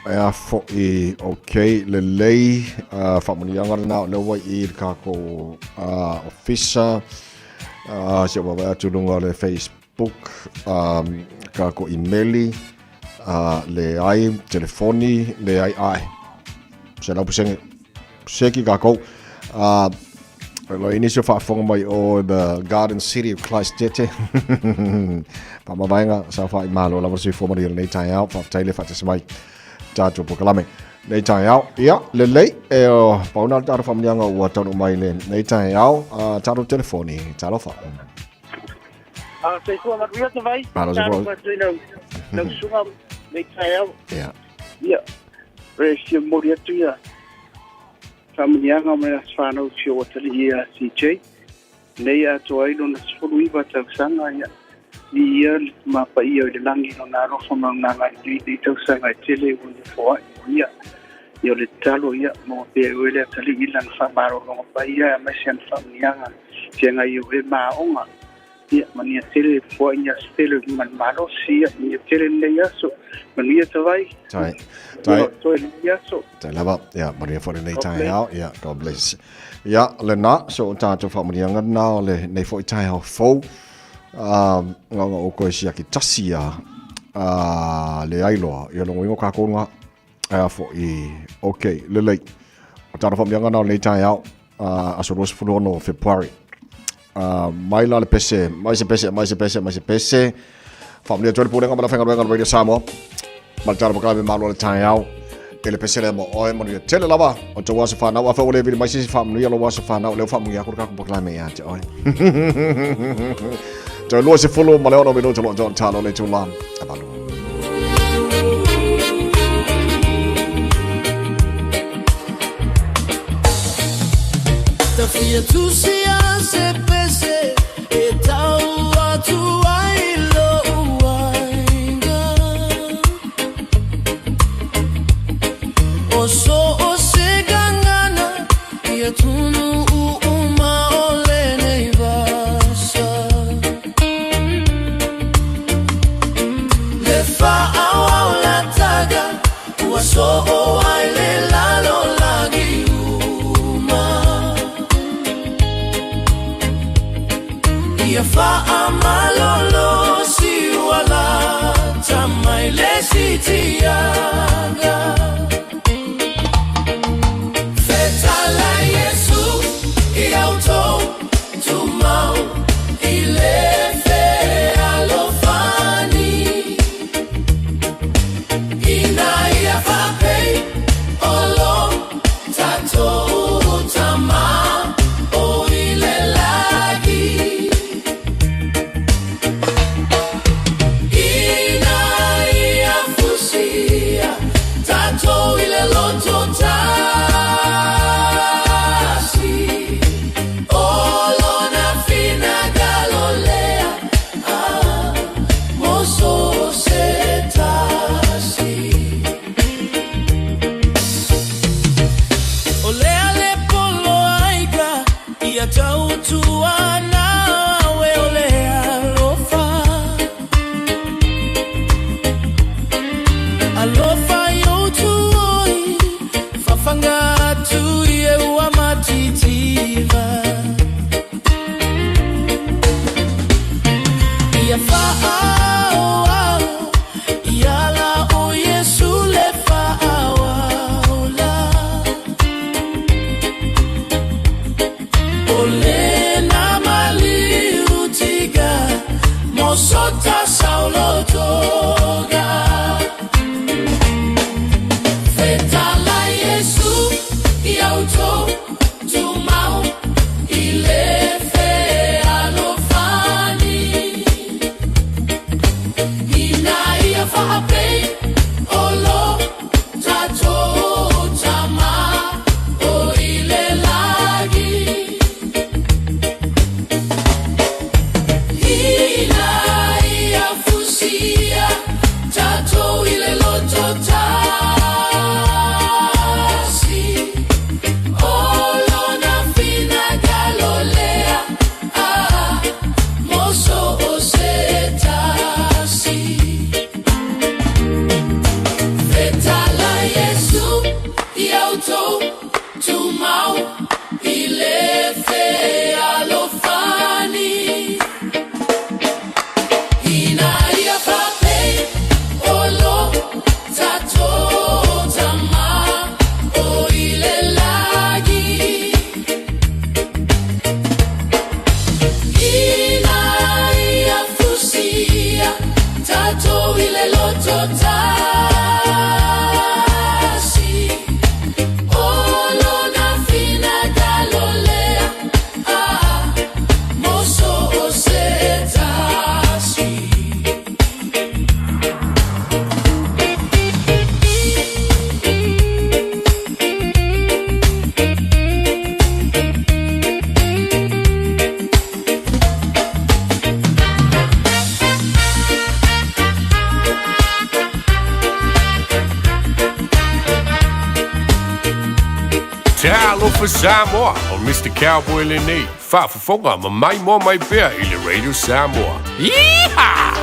Ea fo i okay le lei whamurianga le nao lewa i kako officer. Se wawa aturunga le Facebook. Kako emaili. Le ai telefoni le ai. Se lau pusenge. Seki kako. Lo inisio whaafonga mai o the Garden City of Christchurch. Pamawainga sa wha i Malu la wasu fomari nei Taeao whaaftaile whaatese mai tātou pokalame. Nei Taeao, ia, le lei e o pauna tātou whamnianga ua taunu mai le nei Taeao, tātou telefoni, tātou wha. Sei kua maruia te vai, tātou whatui nau sunga nei Taeao. Ia. Ia, re si mori atu ia. Whamanianga mai a whanau tio o tali ia CJ. Nei a toa ilo na sifuru iwa tausanga ia. Ni ia mapa ia o le langi no nga rofa maunanga i tausanga i tele o ni foa ia. Ia o le talo ia mo pe uele a tali ila na whamaro longa pa ia a mesi an whamanianga. Tia ngai o e maonga. Ia mania tele foa ia stele man marosi ia. Ia tele nei aso. Mania tawai. Tai. Tai lava, ia, maria fo le nei Taeao, ia, God bless. Ia, le na, so tātou whamurianga na o le nei fo i Taeao fau. Ngā o koe si aki tasi le ailoa, ia longo ingo kākonga, fo i, okay, le lei. O tātou whamurianga na o nei Taeao, aso rosi funono o February. Mai la le pese, mai se pese. Whamuria tuari pūrenga mana whenga ruenga Radio Samoa. Maltara pakame Malu le Taeao. Ele pesele mo oe manuia tele lava. O te wasa whanau. A whau le viri mai sisi whamuia lo wasa whanau. Leo whamuia kura kako pakame ia te oe. Te lua se fulu ma leo no minu te loa John Talo le tūla. A Malu. Ta fia tu sia se pese e tau atu ai lo uainga. O so o se gangana ia tunu uma o le nei vasa. Le fa au la taga ua so o ai le lalo lagi uma. Ia fa amalolo si wala tamai le si tiaga. Feta la Yesu i auto tu mau i le fe alofani. Ina ia fa pei o Tonga tu ye wa matitiva Ya fa'awa Ya la o Yesu le fa'awa Ole na mali utiga Mosota saulo toga Fetala Yesu Yauto Tumau Ilefe alofani Ina ia fa'ape Olo Tato Tama O ile lagi Ina ia fusia Tato ile lotota Taeao for Samoa on Mr. Cowboy Lene. Fafafonga mamai mo mai pea ile Radio Samoa. Yeehaw!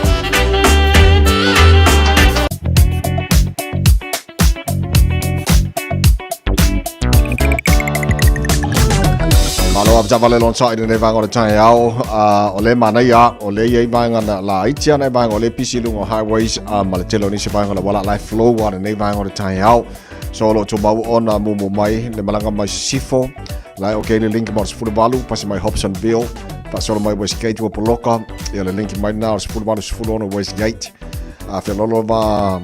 Malo abja vale lon sa ine vang o Taeao ole manaya ole ye vang na la itia na vang ole pisilung highways malatelo ni se vang la wala life flow wa ne vang o Taeao solo to bau ona mumu mai le malanga mai sifo lai okay le link mars futbalu pasi mai Hobsonville pa solo mai west gate wa poloka ya le link mai na futbalu full on west gate fe lolo va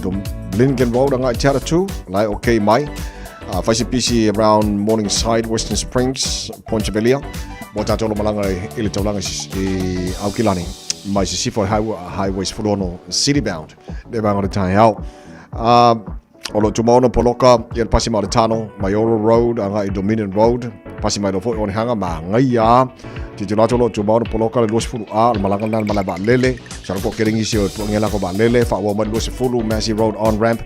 dom Lincoln Road nga chara 2 lai okay mai Faisi PC around Morningside, Western Springs, Ponchabelia. Bota tolo malanga ile tolanga I Aukilani. Mai sifo highways fulono city bound. De bango Taeao. Olo tumono poloka yan pasi maritano Mayoro Road anga Dominion Road. Pasi mai do fo on hanga mangaya. Titulato lo tumono poloka le los fulu a malanga nan malaba lele. Sarko keringi sio ngela ko ba lele fa wo los fulu Massey Road on ramp.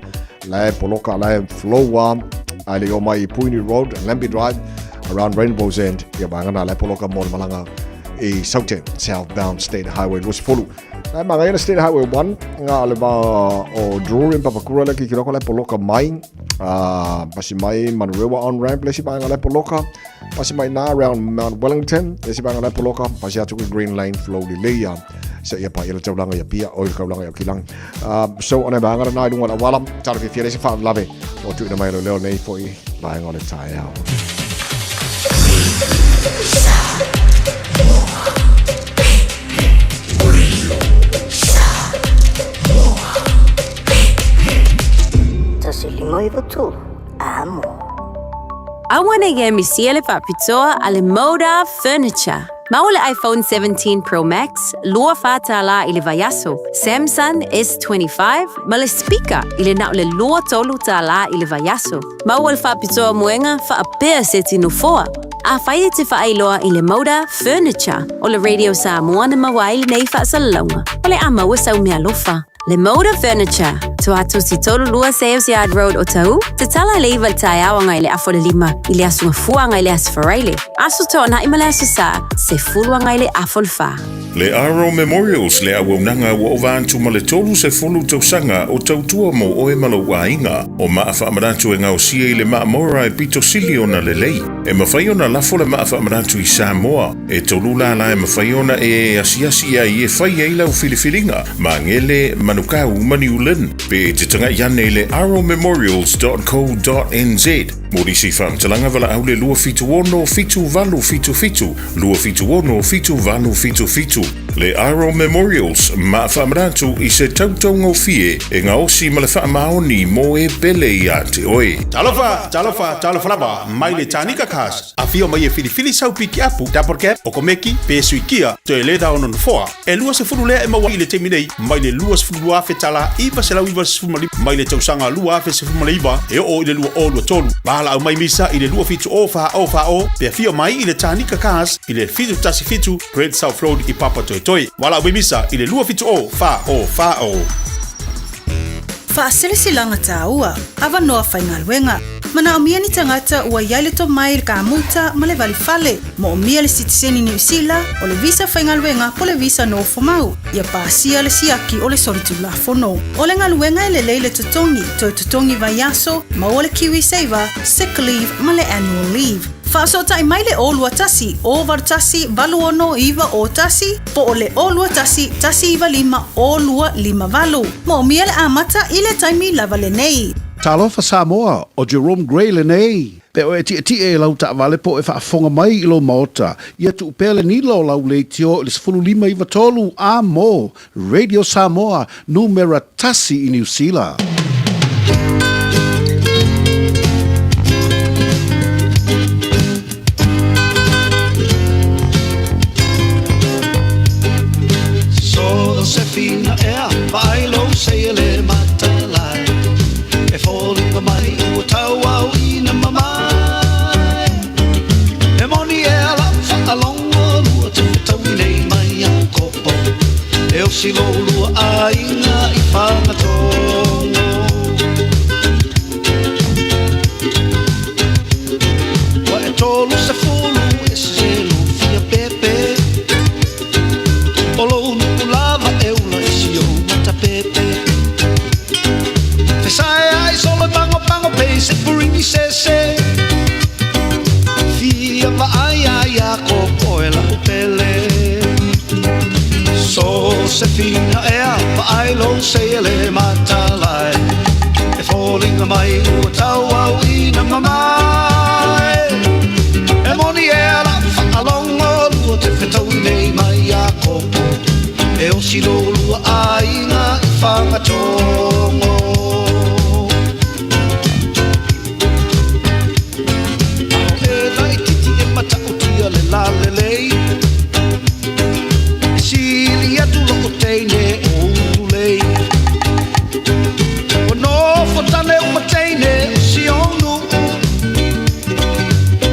La poloka la flow Ali o mai Puini Road, Lampi Drive, around Rainbow's End. Ia bangana le poloka mo malanga I Southern southbound state highway los fulu. Na mga state highway 1 nga le ba o Drurin Papakura le kikiroko le poloka mai. Pasi mai Manurewa on ramp le si banga le poloka. Pasi mai na around Mount Wellington le si banga le poloka. Pasi atu Green Lane flow di leia. Sa ia pa ila tawlanga ia pia o ka langa ia kilang. So ona banga na idung wala walam tar ki fiere si fa lave. O tu na mai lo leo nei foi bang on Taeao. Tasilimoy tu amo. Awana ye misiele fa pizzoa ale Moda Furniture. Maule iPhone 17 Pro Max, lua fatala ile vayaso. Samsung S25, male speaker ile na le lua tolu tala ile vayaso. Maule fa pizzoa muenga fa apea seti nufoa. A faiti fa ailoa ile Moda Furniture. O le Radio Samoa na mawaili nei fa salonga. Ole ama wasa umialofa. Le Moda Furniture, atu si tolu lua Sales Yard Road o tau, te tala leiva Taeao ngai le afo le lima, I le asunga fua ngai le asfaraile. Asu to na ima le asasa, se fulua ngai le afo le fa. Le Aro Memorials le awaunanga wa o vantu ma le tolu se fulu tausanga o tautua mo o e malo wainga o maafa amaratu e ngau sia I le maamora e pito siliona le lei. E mawhaiona lafo le maafa amaratu I Samoa. E tolu la e mawhaiona e asiasi a I e whai e lau filifilinga ma ngele manukau mani ulen. Pe te tanga iane le aromemorials.co.nz. Mori si whamtalanga wala au le lua fitu ono fitu valu fitu fitu. Lua fitu ono fitu valu fitu fitu. Le Aro Memorials ma whamaratu I se tautongo fie e ngā osi ma le whaamaoni mo e pele I a te oe. Talofa lava, mai le tanika kas. A fio mai e filifili sau piki apu, taporke, o komeki, pe suikia, to e leda ono nfoa. E lua se furu lea e mawa I le teminei, mai le lua se furu afe tala, iwa se lau iwa se furu mali, mai le tausanga lua afe se furu mali iwa, e o I le lua o lua tolu. Bahala au mai misa I le lua fitu o fa, pe fio mai I le tanika kas, I le fitu tasi fitu, Great South Road I Papa Toi. Wala au misa I le lua fitu o fa o. Faasililanga taua, awa noa whaingaluenga. Mana o mia ni tangata ua iaile to mai ka muta ma le valifale. Mo o mia le citizeni New Zealand o le visa whaingaluenga po le visa no fomau. Ia paasia le siaki o le soritula fono. O le ngaluenga le leile tutongi vaiaso, ma o le kiwi saver, sick leave ma le annual leave. Whaasota I mai le olua tasi, over tasi, valu ono iwa o tasi, po o le olua tasi, tasi iwa lima, olua lima valu. Mo mia le amata I le taimi lava le nei. Talofa Samoa o Jerome Gray le nei. Pe o e e lau ta vale po e whaafonga mai I lo maota. Ia tu upele ni lo lau le tio le sifuru lima iwa tolu a mo. Radio Samoa, numera tasi I New Zealand. Se fina ea, bailo se le matalai. E fōlinga mai ua tau au ina mamai. E moni ea la whaalonga lua te whetau nei mai a kopo. E o si lo lua a inga I whanatongo. Wa e tolu se fulu e se lo fia pepe. O lo nuku lava e ula isi o mata pepe. Te sae ai solo pango pe se puringi se. Fia va ai a koko e la upele. So se fina ea va ai lo se le matalai. E fōlinga mai ua tau au ina mamai. E moni ea la whaalonga lua te whetau nei mai a koko. E o si lo lua a inga I whangatongo. E lai titi e mata utia le la le lei. E sili atu loko teine o ulei. O no fotane uma teine o si onu.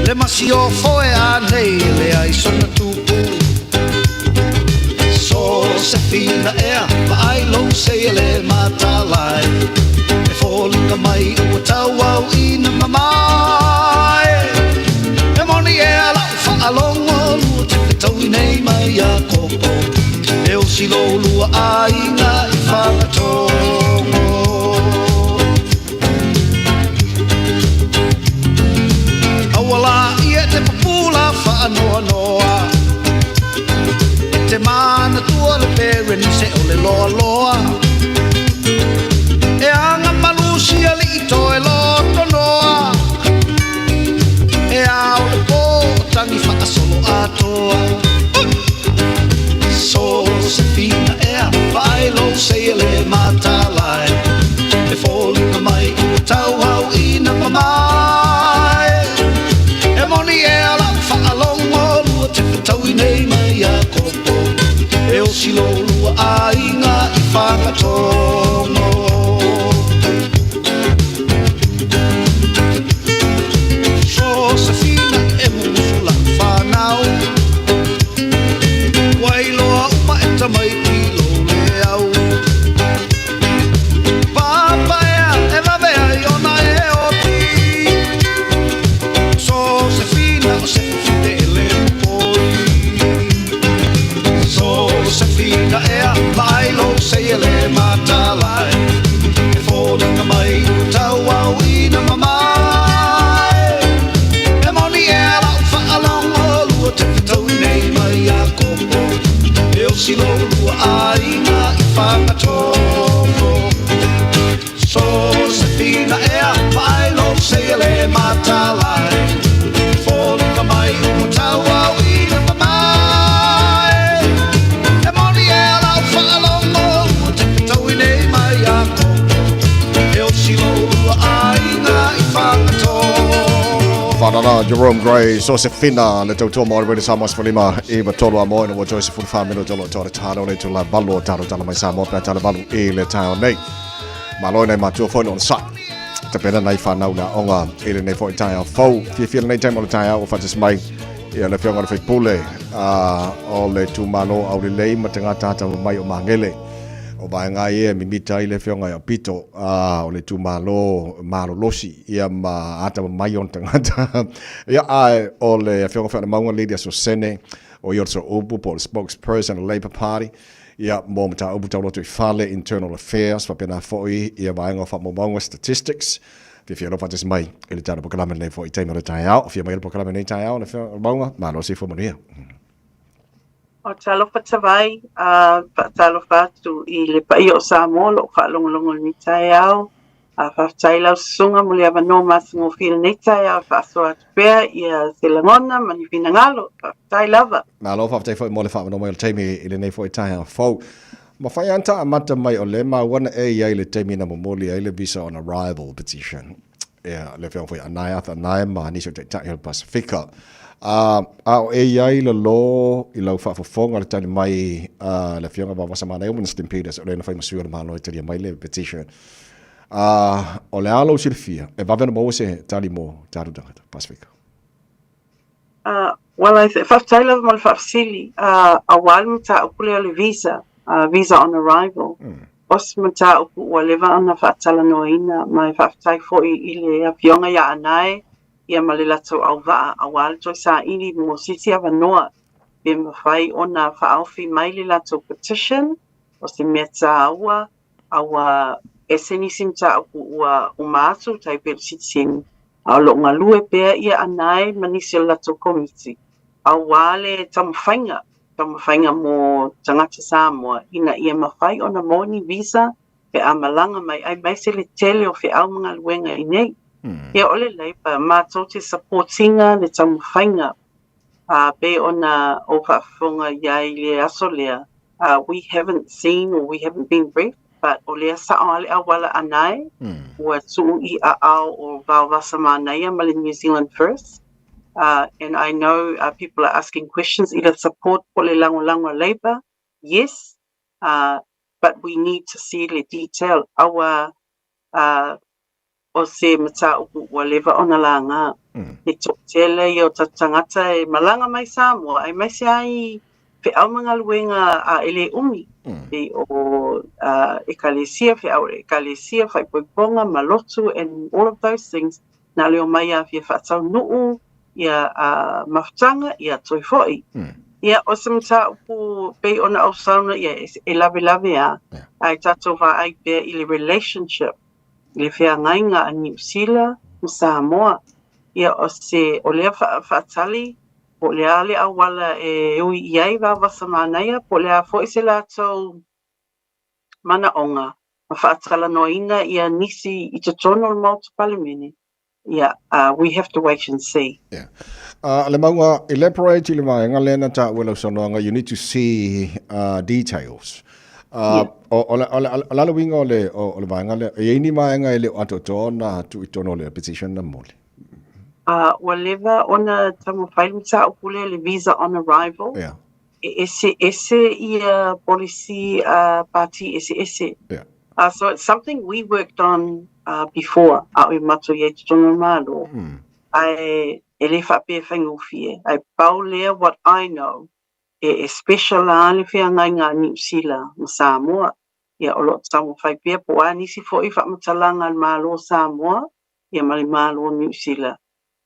Le masi o foe a nei le ai sona tupu. Se fina ea, ma ai lo se le matalai. E fōlinga mai ua tau au ina mamai. E moni ea lau whaalonga lua te whetau nei mai a kopo. E o si lo lua a inga I whanatongo. Awala ia te papula whaanoa noa. Te mana tua le pere ni se o le loa loa. E anga malusi ali I toe loto noa. E au le po tangi whaka solo atoa. So se fina ea vailo se le matalai. E fōlinga mai ua tau au ina mamai. E moni ea la whaalongo lua te whetau nei mai a kopo. E o si lo lua a inga I whakatongo. So se fina e musula whanau. Wailoa uma e tamai pilo le au. Pa ainga I whakatōko So se pina ea Pai lo se le matalai Fōlu ka mai umutawa Wina mamai E moni e lau whaalongo Te pitau I nei mai a koko E o silo ua ainga I whakatōko Whanana, Jerome Gray, so se whina le tautua mo rewere Samoas Whalima I wa tolu a moe na wa Joseph Fulfamino tolo tōre tāro nei tu la balu o tāro tala mai Samoa pēr tala balu I le tāo nei. Maloi nei mātua whoino on sa. Te pēna nei whanau na onga I le nei fo I Taeao fau. Fiafia nei taimo le Taeao o whatis mai I le whionga le whipule o le tu malo au le lei ma te ngā tāta mai o mangele. O vai ngai e mimita I le whionga o pito o le tu malo losi ia ma ata mai on tangata ia ai o le whionga whana maunga Lydia Sosene o Yorso Ubu po le spokesperson of the Labour Party ia mo mata ubu tau lotu I whale internal affairs wa pena foi ia vai ngā wha maunga statistics Fia lo fatis mai I le tāna pokalame nei foi teimo le Taeao fia mai le pokalame nei Taeao le whionga maunga ma lo si fumaria O talofa tawai, talofa tu I le pai o Samoa, lo whaalongolongo ni Taeao, whaftai lau sunga muli ava no masungo whila ni Taeao, whaasoa atu pēr, ia se langona, mani whina ngalo, whaftai lava. Nā lo whaftai fo I mole whaamano mai o le teimi I le nei fo I Taeao fau. Ma whai anta a mata mai o le ma wana e iai le teimi na momoli ai le visa on arrival petition. Ia le whiong fo I anai atha anai ma niso te Taeao Pacifica. Au e iai le lo I lau whaafafonga le tani mai le whionga wa wasamana e Winston Peters o le na whai masua le mahalo I tari mai le petition. O le alo sirifia, e wawena mo se tali mo taru tangata, Pacifica. Well, I think whaftai lava mo le whaafsili, a wale mta upule o le visa, visa on arrival. Os mta upu ua lewa ana whaatala noina, mai whaftai fo I le whionga ia anai, ia male lato au waa a wale toi sa ini mo sisi ava noa be mawhai o na whaawhi mai le lato petition o se mea tā aua aua eseni sim tā upu ua umatu tai pēr sitsin a lo ngā lue pēr ia anai manisi o lato komiti a wale tamawhainga mo tangata Samoa ina ia mawhai o na moni visa pe a malanga mai ai mai se le tele o whi au mga luenga I nei. Ia ole leipa mātou te supportinga le tamawhainga be ona o whaafonga iai le aso lea. We haven't seen or we haven't been briefed, but o lea sa ale awala anai ua tuu I a ao o vawasa mānaia ma le New Zealand First. And I know people are asking questions, ila support po le lango Labour. Yes, but we need to see le detail. Awa o se mata upu ua lewa ona la ngā. E tōtele I o ta tangata e malanga mai Samoa, ai mai se ai pe au mga luenga a ele umi. E o ekalesia, fe au ekalesia, fai poiponga, malotu, and all of those things. Nā leo mai a fia whaatau nuu, ia mafutanga, ia toifoi. Ia o se mata upu pe ona au sauna, ia e lave a. Ai tato wa ai pia I le relationship. Le whea ngainga a New Zealand, Samoa. Ia o se o lea whaatali, po lea le awala e ui iai wa wasamanaia, po lea fo se la tau mana onga. Ma whaatala noina ia nisi I te tono o Mātu Palimene. Yeah, we have to wait and see. Yeah. Le maunga, elaborate I le maunga lena ta wela sononga, you need to see details. O la winga o le maunga le, e ini maunga ele ato tōna tu I tono le petition na mole. Whatever ona tamu whailum ta upule le visa on arrival. Yeah. Ese ia policy party ese. Yeah. So it's something we worked on before. Au mato ye tono malo. Ai ele whape whaingufie. Ai pau lea what I know. E special ale whia ngai ngā New Zealand ma Samoa. Ia o lot tamu whaipea po a nisi fo I whamatalanga malo Samoa. Ia mali malo New Zealand.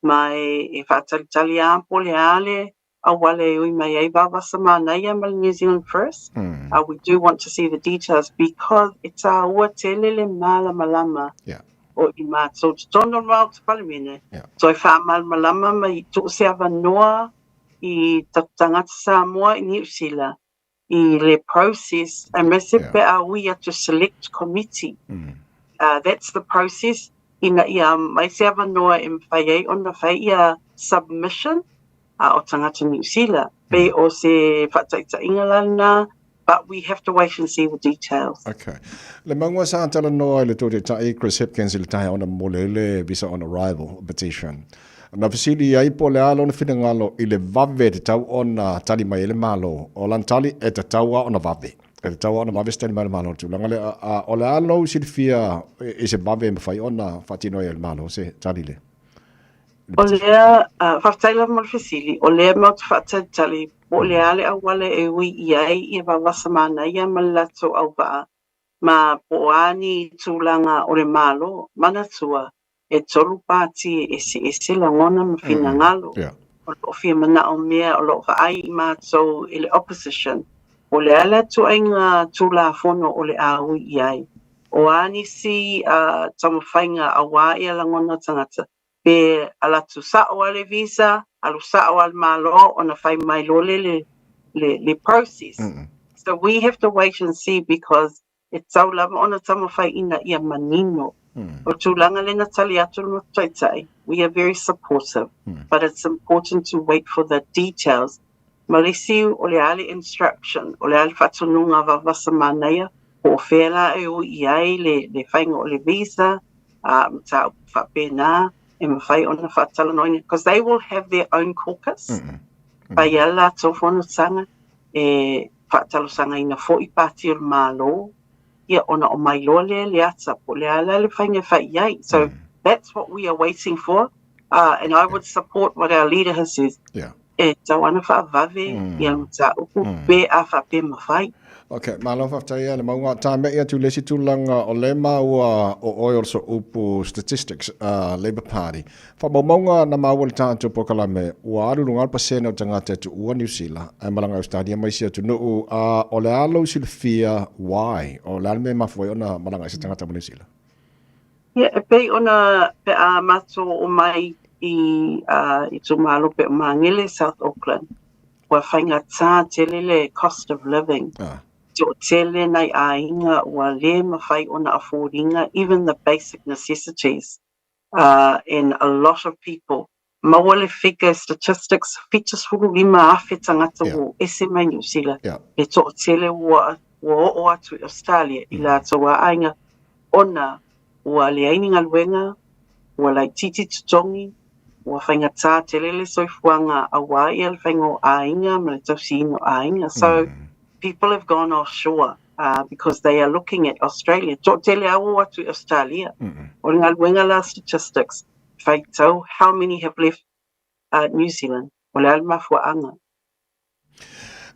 Mai e whaatalitali a pole ale. Awale ui mai ai vavasa mānaia ma New Zealand First. We do want to see the details because it's a ua telele mala malama. Yeah. O I mātou te tono rau te palimene. So I wha mala malama mai tu se awa noa I tangata Samoa I New Zealand. I le process, and mese pe a we to select committee. That's the process. Ina ia mai se ava noa e mwhai ei ona whai ia submission o tangata New Zealand. Pe o se whataita ingalana, but we have to wait and see the details. Okay. Le mangwa sa antala noa le tō te tai Chris Hipkins le tai ona molele visa on arrival petition. Na fisili ai po le alo na finangalo i le vave te tau ona tali mai ele malo o lan tali e te taua ona vave. E te taua ona vave stani mai le malo tu. Langa le o le alo silfia i se vave mawhai ona whatino e le malo se tali le. O lea, whaftaila mo le fisili, o lea mau te whaatai tali, o lea le awale e ui iai i wawasa mana ia malato au waa, ma poani tūlanga o le malo, mana tua, e tolu pāti e se langona ma whina ngalo. O fia mana o mea o lo whaai i mātou i le opposition, o le ala tu ainga tūla fono o le a ui iai. O ani si tamawhainga a wā ia langona tangata, pe ala tu sa'o ale visa, alu sa'o al malo ona whai mai lole le process. So we have to wait and see because it's tau lama ona tama whai ina ia manino. O tūlanga le na tali atu no taitai. We are very supportive, but it's important to wait for the details. Marisi o le ali instruction, o le ali whatununga vavasa manaya, o whela e o iai le whainga o le visa, mta whapena, because they will have their own caucus. Paiala tofono sanga e whaatalo sanga ina fo'i pāti o malo ia ona o mai lole le ata po le ala le whainga whaiai. So that's what we are waiting for. And I would support what our leader has said. E tawana whaavave ia mta upu pe a whape mawhai. Okay, malo whaftaia le maunga tāme ia tu lesi tūlanga o le maua o oil so upu statistics Labour Party. Whamaunga na maua le tātou pokalame ua arurunga pasena o tangata tu ua New Zealand ai malanga Australia mai sia tu nuu o le alo silfia why o le alme mafoi ona malanga isa tangata mo New Zealand. Ia e pei ona pe a mato o mai i tu malo pe o mangele South Auckland ua whainga tā tele le cost of living. To tele nei ainga ua le mawhai ona affordinga, even the basic necessities. And a lot of people, mawale figure statistics, features furu lima awhi tangata wo ese mai New Zealand. E to tele ua o atu Australia, ila to wa ainga ona ua le aininga luenga, ua lai titi tutongi, ua whainga tā tele le soifuanga a wai al whaingo ainga, ma le tausino ainga. So, people have gone offshore because they are looking at Australia. Taeao atu Australia. O ngā luenga la statistics. Whaitau, how many have left New Zealand? O le almafuaanga.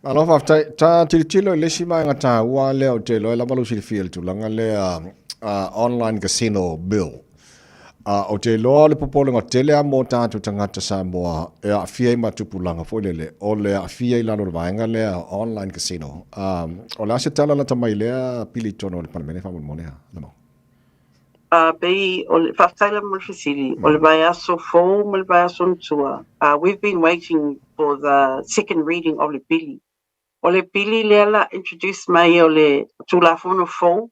Alo whaftai, tā tiritilo lesi mai ngā tā ua leo te loe la malu silfia tu langa le online casino bill. O te loa le popolenga tele a mō tātou tangata Samoa e a whiai matupulanga fōilele o le a whiai lano le vaenga le online casino. O le ase tala la tamai lea pili tono le panemene whamon monea. Bei o le whaftaila mo le fasiri, o le vai aso fō, mo le vai aso ntua. We've been waiting for the second reading of le pili. O le pili lea la introduce mai o le tūlafono fō,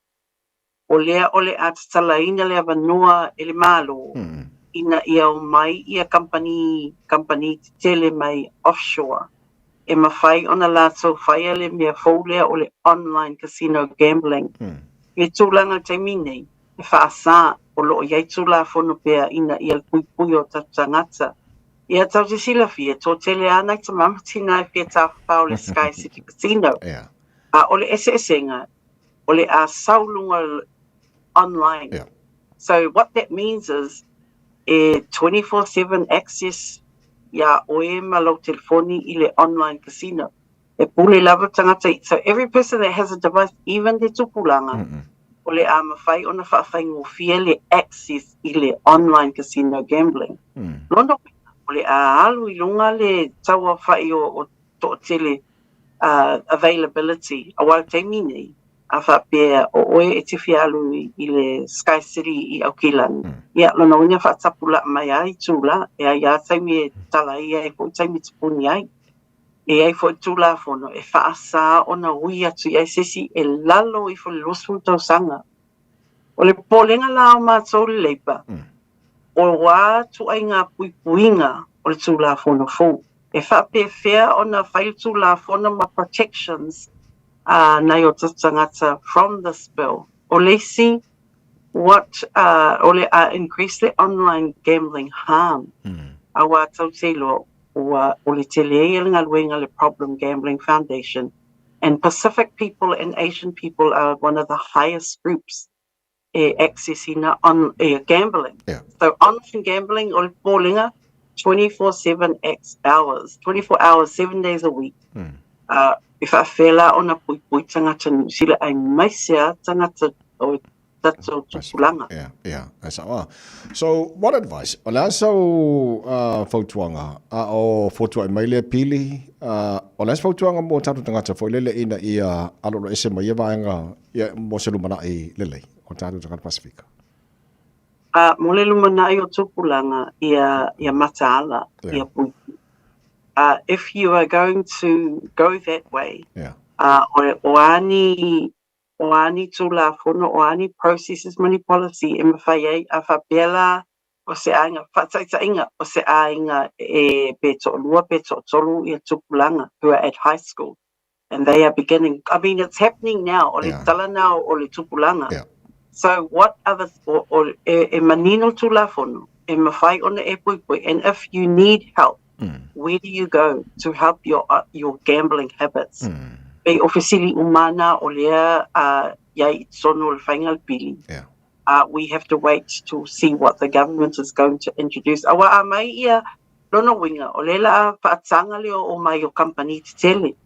o lea o le atatalaina le avanua e le malo ina ia o mai ia company tele mai offshore e mawhai ona lātou whaia le mea fōlea o le online casino gambling e tūlanga te minei e whaasā o loo iai tūlafono pea ina ia pui o tatangata ia tau te silawhia tō tele ana i ta mamatina e pia tāwhapau le Sky City Casino o le esenga o le a saulunga online. So what that means is 24/7 access ya oe malo telefoni i le online casino. E pule lava tangata. So every person that has a device, even the tupulanga, o le a mawhai ona whaafai fia le access i le online casino gambling. Lono o le a alu i lunga le taua whai o to tele availability. A wau te mini. A whapea o oe e te whialu i le Sky City i Auckland. Ia, lona unia whaatapula mai ai tūla, e ai a taimi e tala ia e po taimi tupuni ai. e ai fo tula fono e whaasa o na ui atu i sesi e lalo i fo losu tau sanga. O le polenga la o mātou le leipa. O wā tu ai ngā puipuinga o le tula fono fo. E whapewhea o na whai tula fono ma protections nei o tangata from this bill. O lesi, what increase the online gambling harm. A wā tau te lo o le tele e ngā luenga le Problem Gambling Foundation. And Pacific people and Asian people are one of the highest groups accessing on gambling. So online gambling o le pōlinga 24/7 hours, 24 hours, 7 days a week. If I feel out on a pui tangata sila ai maisia tangata o tato tupulanga. Yeah. So, what advice? Ola so fautuanga o fotua mai le pili ola so fautuanga mo tato tangata fo lele ina ia alo ese mai vaanga ia mo se lumana I lele o tato tangata Pasifika. Mo le lumana I o tupulanga ia mataala ia pui. If you are going to go that way, o ani tula fono o ani processes money policy e mawhai ai a whapela o se ainga whataitainga o se ainga e peto lua peto tolu I tupulanga who are at high school and they are beginning. I mean, it's happening now. O le tala now o le tupulanga. So what others e manino tula fono e mawhai ona e pui pui, and if you need help, where do you go to help your gambling habits? Pe ofisili umana o lea yai sono le whaingal pili. We have to wait to see what the government is going to introduce. Awa a mai ia lono winga o lela whaatanga leo o mai o company te tele.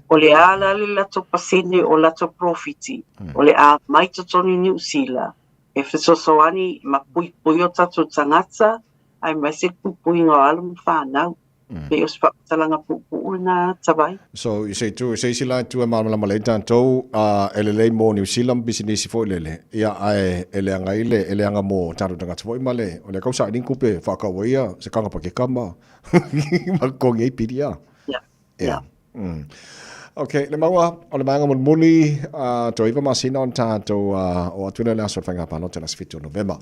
O le ala le lato pasene o lato profiti. O le a mai totoni New Zealand. E whesosoani ma pui pui o tatu tangata, ai mai se pui pui ngā alam whanau. Pe os whakatalanga pupu na tawai. So, you say sila tu malama le tantou elele mo New Zealand business fo lele. Ia ai ele anga ile ele anga mo taru tangata fo male. O le kausa ni kupe whakawea se kanga pake kama. Malkongi e piria. Yeah. Okay, le maua o le manga muli to iwa masina on tatou o atuna le aso whainga pano te las 5 November.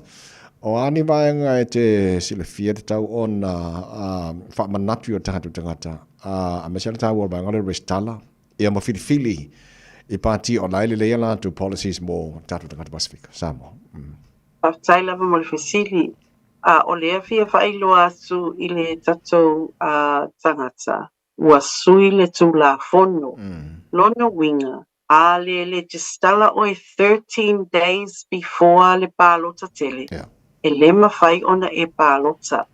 O ani vaenga e te sile fia te tau on whamanatu o tahatu tangata. A mesele tau o vaenga le restala. Ia ma fili I pāti o laile leia la tu policies mo tahatu tangata Pasifika. Samoa. Paftai lava mo le fesili. O lea fia whailoa atu I le tatou tangata. Ua sui le tula fono. Lono winga. A le legisla oi 13 days before le palota tele. E le mawhai ona e palota.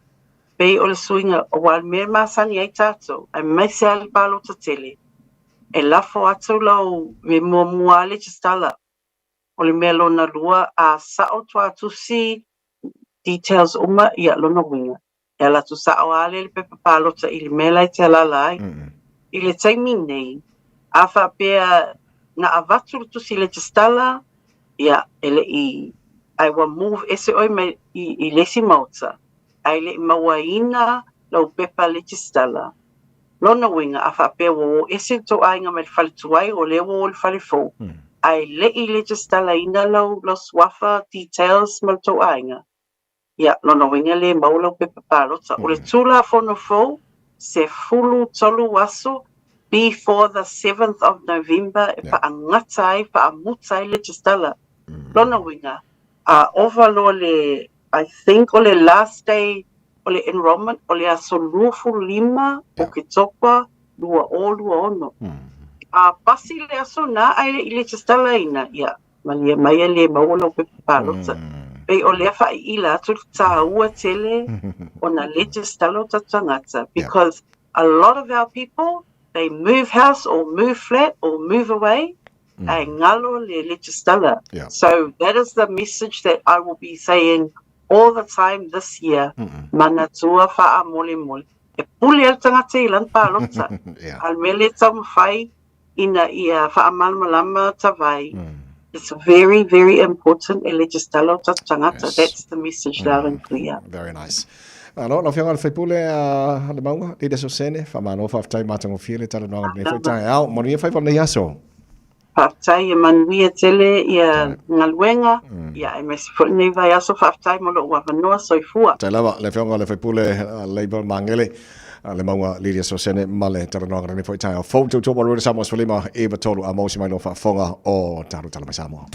Pei o le suinga o wal mea masani ai tato. Ai maise le palota tele. E lafo atu lau me mua legisla. O le mea lona lua a sao tua atu si details uma ia lono winga. E la tu sao ale le pepe palota I le mea lai te alalai. I le taimi nei. A whapea na avatu tu si legisla. Ia ele I will move ese oi me I lesi mauta. Ai le mawaina lau pepa legisla. Lona winga a whapea wo ese to ainga me whale tuai o le wo le whale fo. Ai le I legisla ina lau swafa details mal to ainga. Ia, lona winga le maulau pepa palota. O le tula fono fo se fulu tolu waso before the 7th of November e pa angatai pa amutai legisla. Lona winga. Overlo le, I think o le last day o le enrollment o le aso lufu lima o ke topa lua ono. Pasi le aso na ai le legisla ina. Ia, mai le maulau pepa palota. Pei o lea whai ila atu ta ua tele o na legisla o tatangata. Because a lot of our people, they move house or move flat or move away. Ngalo le legisla. So that is the message that I will be saying all the time this year. Mana tua wha mole. E puli al tangata I lan palota. Al mele tam whai ina ia wha malmalama tawai. It's very, very important. E legisla tangata. That's the message loud and clear. Very nice. Ano, na fianga le faipule le maunga, le deso sene, fa mano fa tai matango fiele tala no ne fa Taeao, mo ni fa fa nei aso. Whaftai e manuia tele ia ngaluenga, ia e mesi fo nei vai aso whaftai mo lo ua whanua soifua. Tai lava, le fianga le faipule Labour mangele, le maunga le deso sene male tala no ne fa Taeao. Fo tu mo ro Samoa Solima e batolu a mo si mai no fa fonga o taru tala mai Samoa.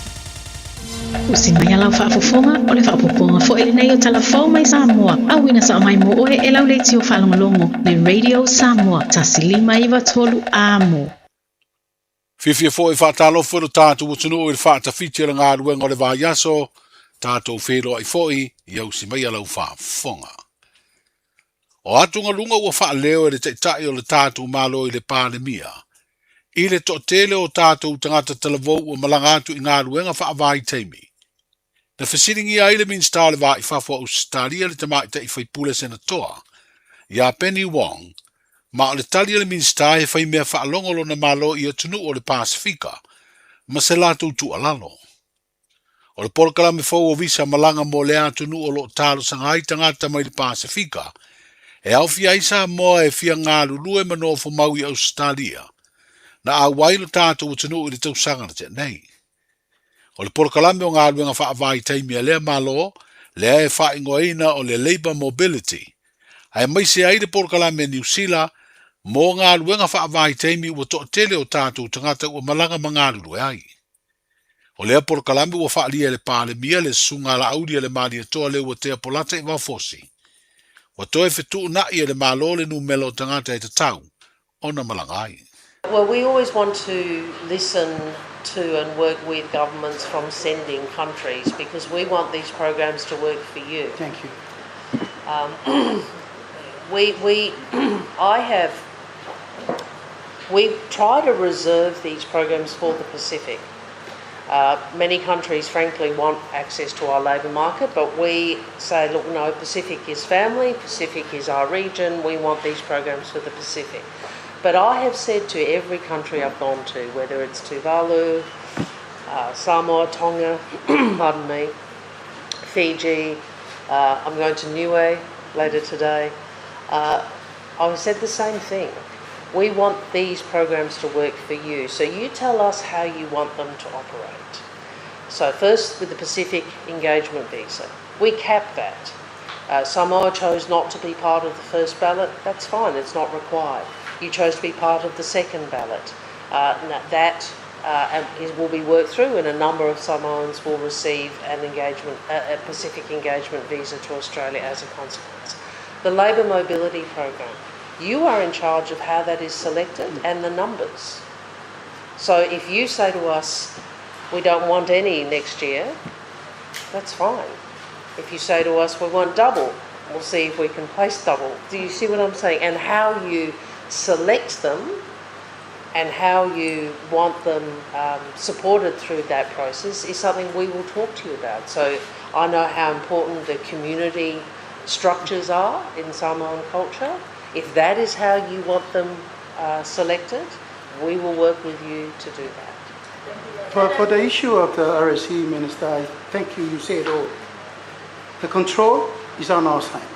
Usi mai ala whaafofonga o le whaapoponga fo ele nei o talafau mai Samoa. Awina sa mai mo oe e lau leiti o whalongolongo le Radio Samoa. Tasilima iwa tolu amo. Fiafia fo e whātalofa no tātou o tunu o le whātawhiti ala ngā ruenga o le vāiaso, tātou whero ai foi, iau si mai alau whaafonga. O atunga lunga ua whaaleo e le teitai o le tātou malo i le pānemia. I le tele o tātou tangata talavou o malangatu i ngā ruenga whaavai teimi. Na whasiringi ai le minsta le wā i whafua Australia le tamai te i whaipule senatoa, ia Penny Wong, ma o le tali le minsta e whai mea whaalongolo na malo i atunu o le Pasifika, ma se lātou tu alalo. O le porkala me fau o visa malanga mo le atunu o lo talo sangai tangata mai le Pasifika, e au fia isa moa e fia ngā lulu e manofo mau i Australia, na a wailo tātou o tunu i le tausanga na te nei. O le porokalame o ngā luenga whaavai teimi a lea malo, lea e whaingoina o le Labour Mobility. Ai mai se ai le porokalame New Zealand, mō ngā luenga whaavai teimi ua toa tele o tātou tangata ua malanga mga lulu ai. O lea porokalame ua whaalia le pālemia le sunga la auria le maria toa le ua tea polata i wafosi. Ua toe whetu na ia le malo le numelo tangata e te tau, ona malanga ai. Well, we always want to listen to and work with governments from sending countries because we want these programs to work for you. Thank you. We try to reserve these programs for the Pacific. Many countries, frankly, want access to our labour market, but we say, look, no, Pacific is family, Pacific is our region, we want these programs for the Pacific. But I have said to every country I've gone to, whether it's Tuvalu, Samoa, Tonga, pardon me, Fiji, I'm going to Niue later today, I've said the same thing. We want these programs to work for you, so you tell us how you want them to operate. So first with the Pacific Engagement Visa, we cap that. Samoa chose not to be part of the first ballot, that's fine, it's not required. You chose to be part of the second ballot. That will be worked through, and a number of Samoans will receive a Pacific Engagement Visa to Australia as a consequence. The Labour Mobility Program, you are in charge of how that is selected and the numbers. So if you say to us, we don't want any next year, that's fine. If you say to us, we want double, we'll see if we can place double. Do you see what I'm saying? And how you select them and how you want them supported through that process is something we will talk to you about. So I know how important the community structures are in Samoan culture. If that is how you want them selected, we will work with you to do that. For the issue of the RSC, Minister, I thank you, you said all. The control is on our side.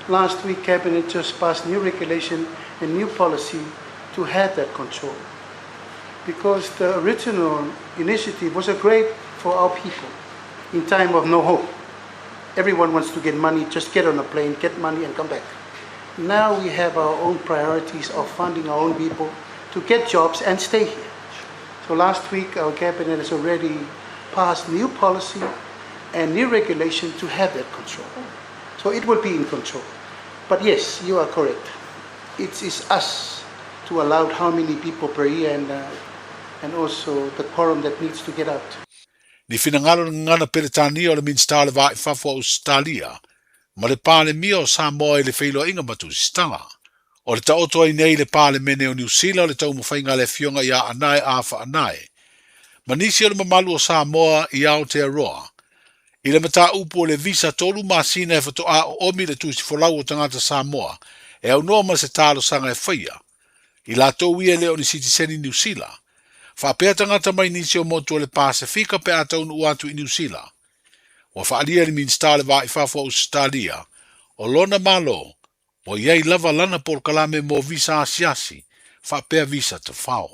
Last week, Cabinet just passed new regulation and new policy to have that control. Because the original initiative was a great for our people in time of no hope. Everyone wants to get money, just get on a plane, get money and come back. Now we have our own priorities of funding our own people to get jobs and stay here. So last week, our Cabinet has already passed new policy and new regulation to have that control. So it will be in control. But yes, you are correct. It is us to allow how many people per year and also the quorum that needs to get out. Ni finangalo ngana peretania o le minsta le vai fafo Australia, ma le pāle mia o Samoa i le whailo inga matu stanga. O le taoto ai nei le pāle mene o New Zealand le tau mawhainga le fionga ia anai awha anai. Ma nisi o le mamalu o Samoa i Aotearoa. I le mata upo le visa tolu masina e fato a o omi le tuisi folau o tangata Samoa, e au noa ma se talo sanga e whaia. I la tau ia leo ni sitiseni New Zealand. Whapea tangata mai nisi o motu o le Pasifika pe a taunu uatu i New Zealand. Wa whaalia ni minsta le vai fafo Australia, O lona malo, mo iai lava lana por kalame mo visa asiasi, whapea visa te whao.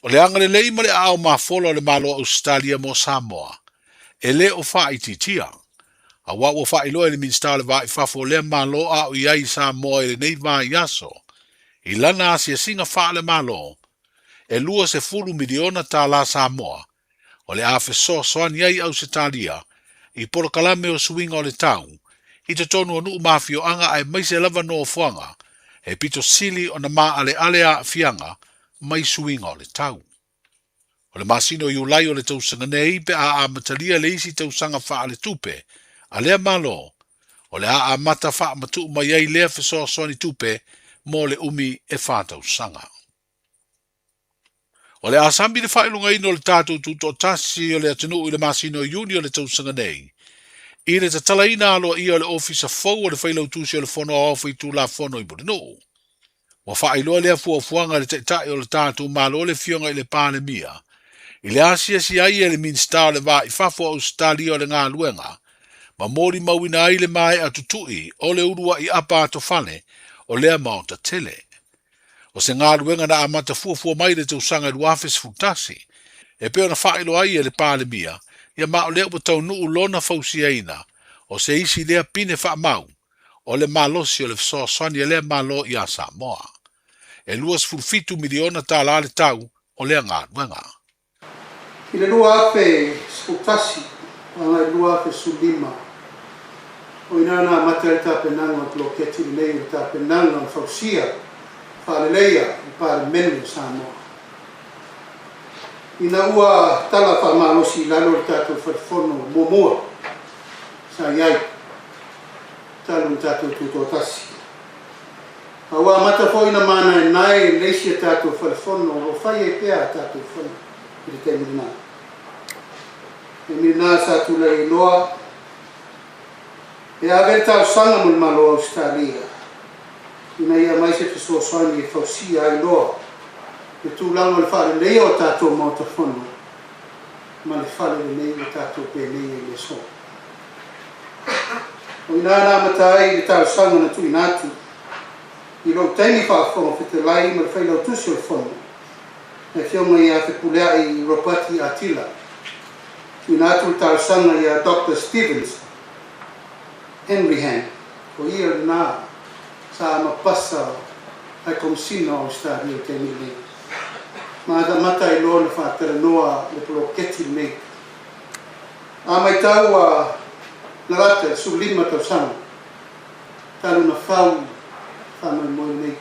O le anga le lei ma le ao mawholo le malo Australia mo Samoa, e le o wha ititia. A wa o wha ilo e le minsta le wa i whafo le malo a o iai Samoa e le nei wa i aso. I lana asia singa wha le malo, e lua se fulu miliona ta la Samoa, o le afe so soan iai au se talia, i poro kalame o suinga o le tau, i te tonu o nuu mafio anga ai maise lava no fuanga, e pito sili o na maa ale a fianga, mai suinga o le tau. O le masino i ulai o le tausanga nei pe a matalia le isi tausanga wha le tupe, a lea malo, o le a mata wha matu mai ai lea fesoa soani tupe, mo le umi e wha tausanga. O le asambi le whailunga ino le tātou tuto tasi o le atinu i le masino i uni o le tausanga nei, i le tatalaina aloa ia o le ofisa fau o le whailau tusi o le whono a ofu i tū la whono i buri nuu. Wa whailoa lea fuafuanga le teitai o le tātou malo le fionga i le pāle mia, i le asia si ai e le minsta o le wā i whafo Australia o le ngā luenga, ma mori mauina ai le mai a tutui o le urua i apa ato whane o lea maota tele. O se ngā luenga na amata fuafua mai le tausanga i luafes futasi, e peo na whailo ai e le pāle mia, ia mao lea ua tau nuu lona fausiaina, o se isi lea pine wha mau, o le malosi o le fsosani e lea malo i a Samoa. E luas fulfitu miliona tā la le tau o lea ngā luenga. I le lua afe skutasi, anga i lua afe sulima. O inana mata le tāpenanga o bloketi le nei o tāpenanga o fausia, whaleleia i pāre menu Samoa. Ina ua tala whamalosi i lalo le tātou wharifono momua, sa iai, talu tātou tutotasi. Awa mata fo ina mana e nai leisi e tātou wharifono o whai e pēa tātou whanu. I te mirina. E mirina sa tula i loa. E avel tau sanga mun malo Australia. Ina ia mai se fiso soani e fausia i loa. E tu lango le whare leo tātou mauta whanu. Ma le whare le leo tātou pe leo i le so. O ina ana matai le tau sanga na tu inatu. I lo taimi whaafonga white lai ma le whailau tusi o le whanu. E whionga i a whipulea i Ropati Atila. I nātu tāusanga i a Dr. Stevens, Henry Hand, o ia le nā, sa mapasa ai komsina o stadi o te mili. Māta mata i lona whātara noa le ploketi mei. A mai tau a narata sulima tausanga, talu na whau whamai moi mei.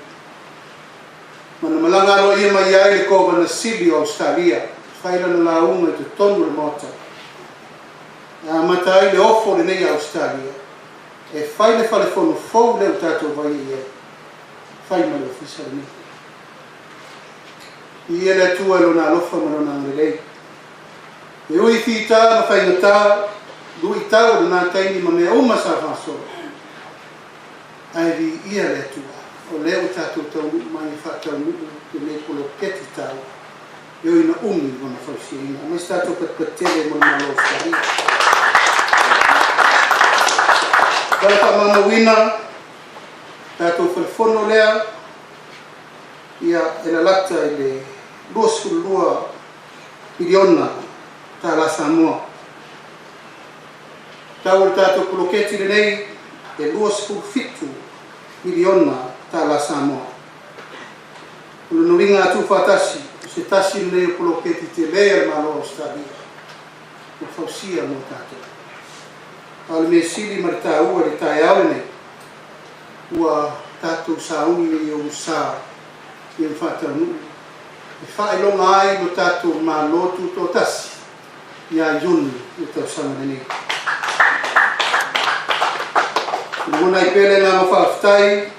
Mana malanga roa ia mai ai le kova na sili o Australia, whaira na launga i te tonu le mota. A mata ai le ofo le nei Australia, e whaile whale whono fau leo tātou vai i e, whaima le ofisa le nei. I e le tua lo na alofa marona ngelei. E ui whita na whaina tā, lui tau le nā taini ma mea uma sa whasoa. Ai vi ia le tua. O leo tātou tau mai whātau nuu te me kolo keti tau. Eo ina umi wana whausiina. Mas tātou patele mo na lo stari. Kala ka mamawina, tātou whalfono lea, ia elalata i le 2 miliona tā la Samoa. Tau le tātou kolo keti le nei, e 2 miliona tā la Samoa. Ulu nuinga atu whatasi, se tasi nei o poloketi te lea malo Australia. O whausia mo tātou. Ale me sili mara tā ua le Taeao nei. Ua tātou saungi i o sā i o whatau nuu. E whaelonga ai mo tātou malo tu tō tasi. Ia yunu i tau sanga nei. Muna i pele ngā mawhawhtai,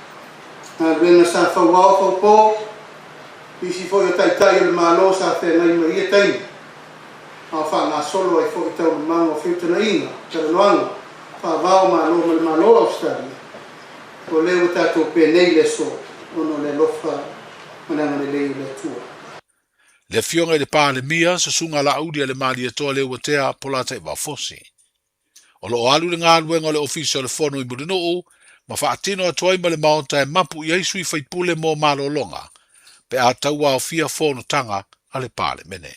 ngā ruenga sa whauao whaupō, isi fo i taitai o le malo sa whenai mai i taimi. A wha ngā solo ai fo i tau le mango whiutana inga, tara noanga, wha vao malo ma le malo Australia. O leo tātou penei le so, ono le lofa, mananga le lei le tua. Le fionga i le pāle mia, sa sunga la audia le mali atoa leo watea polata i wafosi. O lo alu le ngā luenga o le ofisa o le fono I Murinoo, ma whaatino atuai ma le maonta e mapu I aisu I whaipule mō malolonga, pe a taua o fia fono tanga a le pāle mene.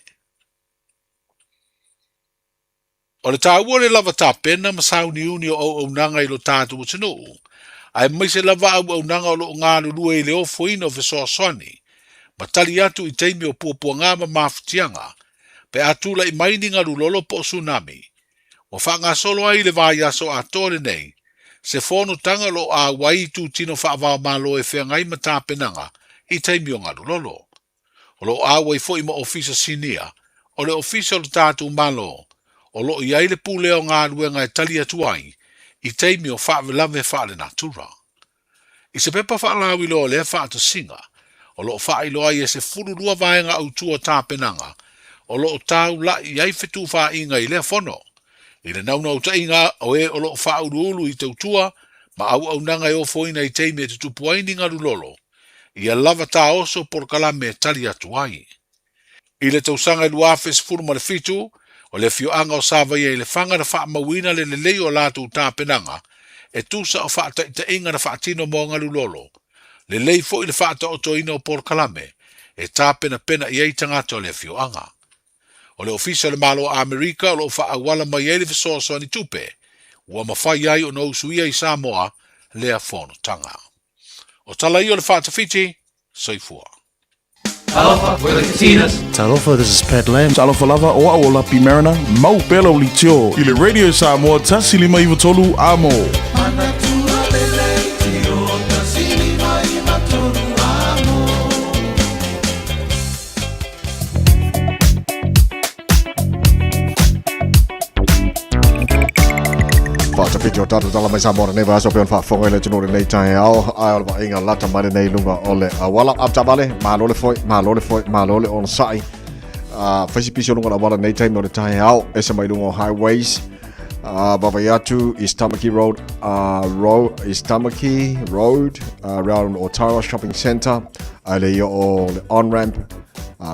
O le tāua le lava tāpena ma sauni uni o au nanga I lo tātu utinoo, ai mai se lava au nanga o lo ngā lulua I le ofo ina o fesoa soani, ma tali atu I teimi o puapua ngā ma mafutianga, pe atula I maini ngā lulolo po tsunami. O whanga solo ai le vāiaso a tōre nei, se fono tanga lo a wai tu tino whaavao malo e whea ngai ma tāpenanga I teimi o ngā lulolo. O lo a wai fo I ma ofisa sinia, o le ofisa lo tātu malo, o lo I aile pule o ngā luenga e tali atu ai, I teimi o whaavelame whaale natura. I se pepa whaalawi lo le whaata singa, o lo whaailo ai e se fururua vaenga au tua tāpenanga, o lo tau la I ai whetu wha inga I lea fono. I le nauna o tainga o e o lo whaauruulu I tautua, ma au nanga e o foina I teimi e tutupu aini ngā lulolo. I a lava tā oso por kalame tali atu ai. I le tausanga luafes furuma le fitu, o le fioanga o sava ia I le whanga na wha mawina le lei o lātu tāpenanga, e tusa o wha ta inga na wha tino mō ngā lulolo. Le lei fo I le wha ta oto ina o por kalame, e tāpena pena I ei tangata o le fioanga. O le ofisa le malo a Amerika o lo wha awala mai ele fesoasoa ni tupe, ua mawhai ai o na usuia I Samoa lea fono tanga. O tala I o le whaatawhiti, soifua. Talofa, we're the Katinas. Talofa, this is Pat Lamb. Talofa lava o a o lapi marina, mau pelo li tio. I le radio Samoa, tasi lima iwa tolu amo. Whaatapiti o tātou tala mai Samoa nei wa asope on whaafonga le tino nei Taeao ai o inga lata mai nei lunga o le awala aptabale malole foi on sai whaisipisi o lunga la wala nei taimi o le Taeao esa mai lunga o highways Bavayatu East Tamaki Road East Tamaki Road around Otawa Shopping Centre ai le o le on-ramp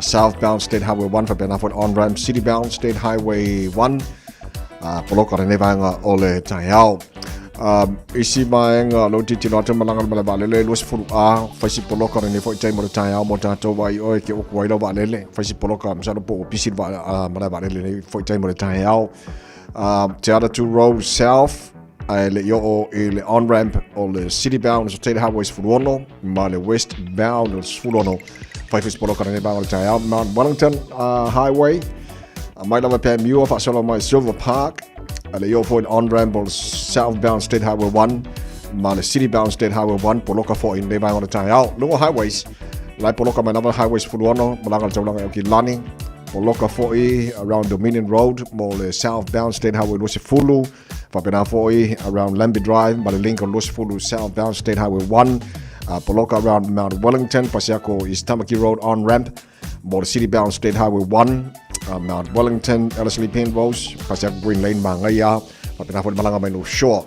southbound State Highway 1 for benefit on-ramp citybound State Highway 1 Poloka re nevanga o le Taeao. Isi maenga lo titi no te malanga malaba lele lo sifuru a faisi poloka re ne foi taimo le Taeao mo tato wai o ke o kwai lo ba lele faisi poloka msano po pisi ba malaba lele foi taimo le Taeao. Te other two roads south le yo le on ramp o le citybound so State Highway sifuru ma le westbound o sifuru faisi poloka re ne ba o le Taeao Mount Wellington Highway. Mai lava pe miu fa solo mai Silver Park le yo for on-ramp on southbound State Highway 1 ma le citybound State Highway 1 poloka fo in leva on the Taeao lungo highways lai poloka mai lava highways fuluono malanga taulanga o ki lani poloka fo around Dominion Road mo le southbound State Highway Lusifulu fa pena fo around Lambie Drive ma le Lincoln Lusifulu southbound State Highway 1 poloka around Mount Wellington pasiako East Tamaki Road on-ramp mo le citybound State Highway 1 Mount Wellington, Ellerslie Penrose, Pasiak Green Lane, Mangaya, Papinafo Malanga Menu Shore,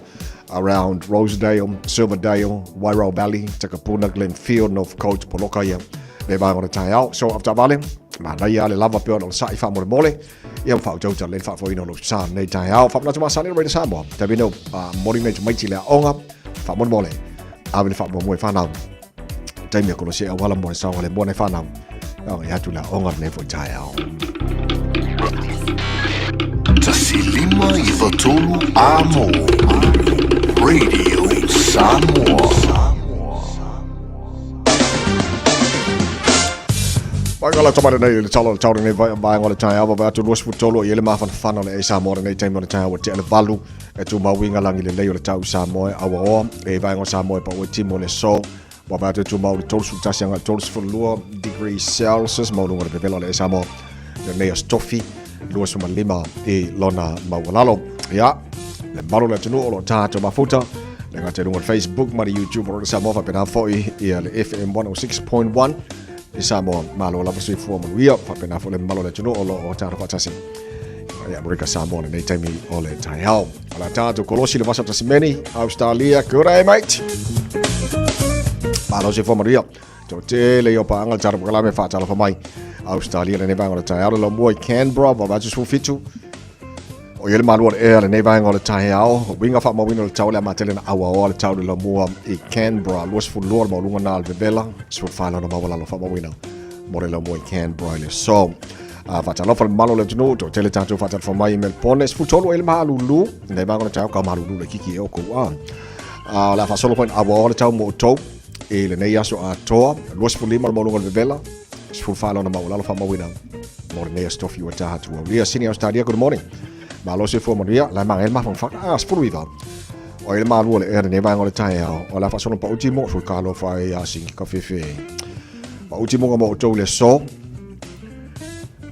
around Rosedale, Silverdale, Wairau Valley, Takapuna, Glenfield, North Coast, Polokaya, Leba on the Taeao. So after Valley, Manaya, the Lava Pion on Sai Family Mole, Yam Fau Jota, Len Fat for San, Nay Taeao, Famna Sunny Radio Samoa, Tabino, Morning Mighty La Onga, Famon Mole, Avin Fat Moy Fanam, Tamia Colosia, Wallamore, Song, and Bonne Fanam. Oh, you have to la Onga name for Taeao. Tasilima Ivatolu Amo Radio Samoa. Paikalla tomare nei le talo nei vai ngole Taeao va tu los futolo ile ma fan le Samoa nei time le Taeao te le valu e tu mawinga langi le leo le tau Samoa awa e vai ngole Samoa pa o timo le so wa ba tu mau le tolu tasi nga tolu for lua degrees Celsius mo ngole bevelo le Samoa le nei stofi lua suma lima e lona mawalalo ya le malo le tunu o tato mafuta le ngate ngol Facebook ma YouTube o le Samoa pa pena foi e le FM 106.1 e Samoa malo la pasui fu mo ria pa pena foi le malo le tunu o tato fatasi ya America Samoa le nei time o le Taeao ala tato kolosi le vasa tasimeni Australia kurai mate malo se fu mo ria to te le yo pa angal tar kala me fa tala fa mai Australia ne bang o Taeao lo mo Canberra va just fu fitu O ele malu e le nei vainga o le Taeao, winga fa mo wino le tau le matele na awa o le tau le mua I Canberra, luas fu lor mo lunga na le bebela, sfur fala na mawala lo fa mo wino, mo le mua I Canberra le so. Fata lo fa malo le tunu, to tele tatu fata fa mai mel pone, sfur tolu ele malulu, nei vainga le tau ka malulu le kiki e o ko a. La fa solo point awa o le tau mo tau, e le nei aso a toa, luas fu lima mo lunga le bebela, sfur fala na mawala lo fa mo wino, mo le nei stofi o tahatu. Lia sini Australia, good morning. Malo se fo moria la mang el ma fong fak spruiva o el malu le er ne va ngol Taeao o la fa sono pa ultimo sul calo fa ya sing ka fefe pa ultimo mo to le so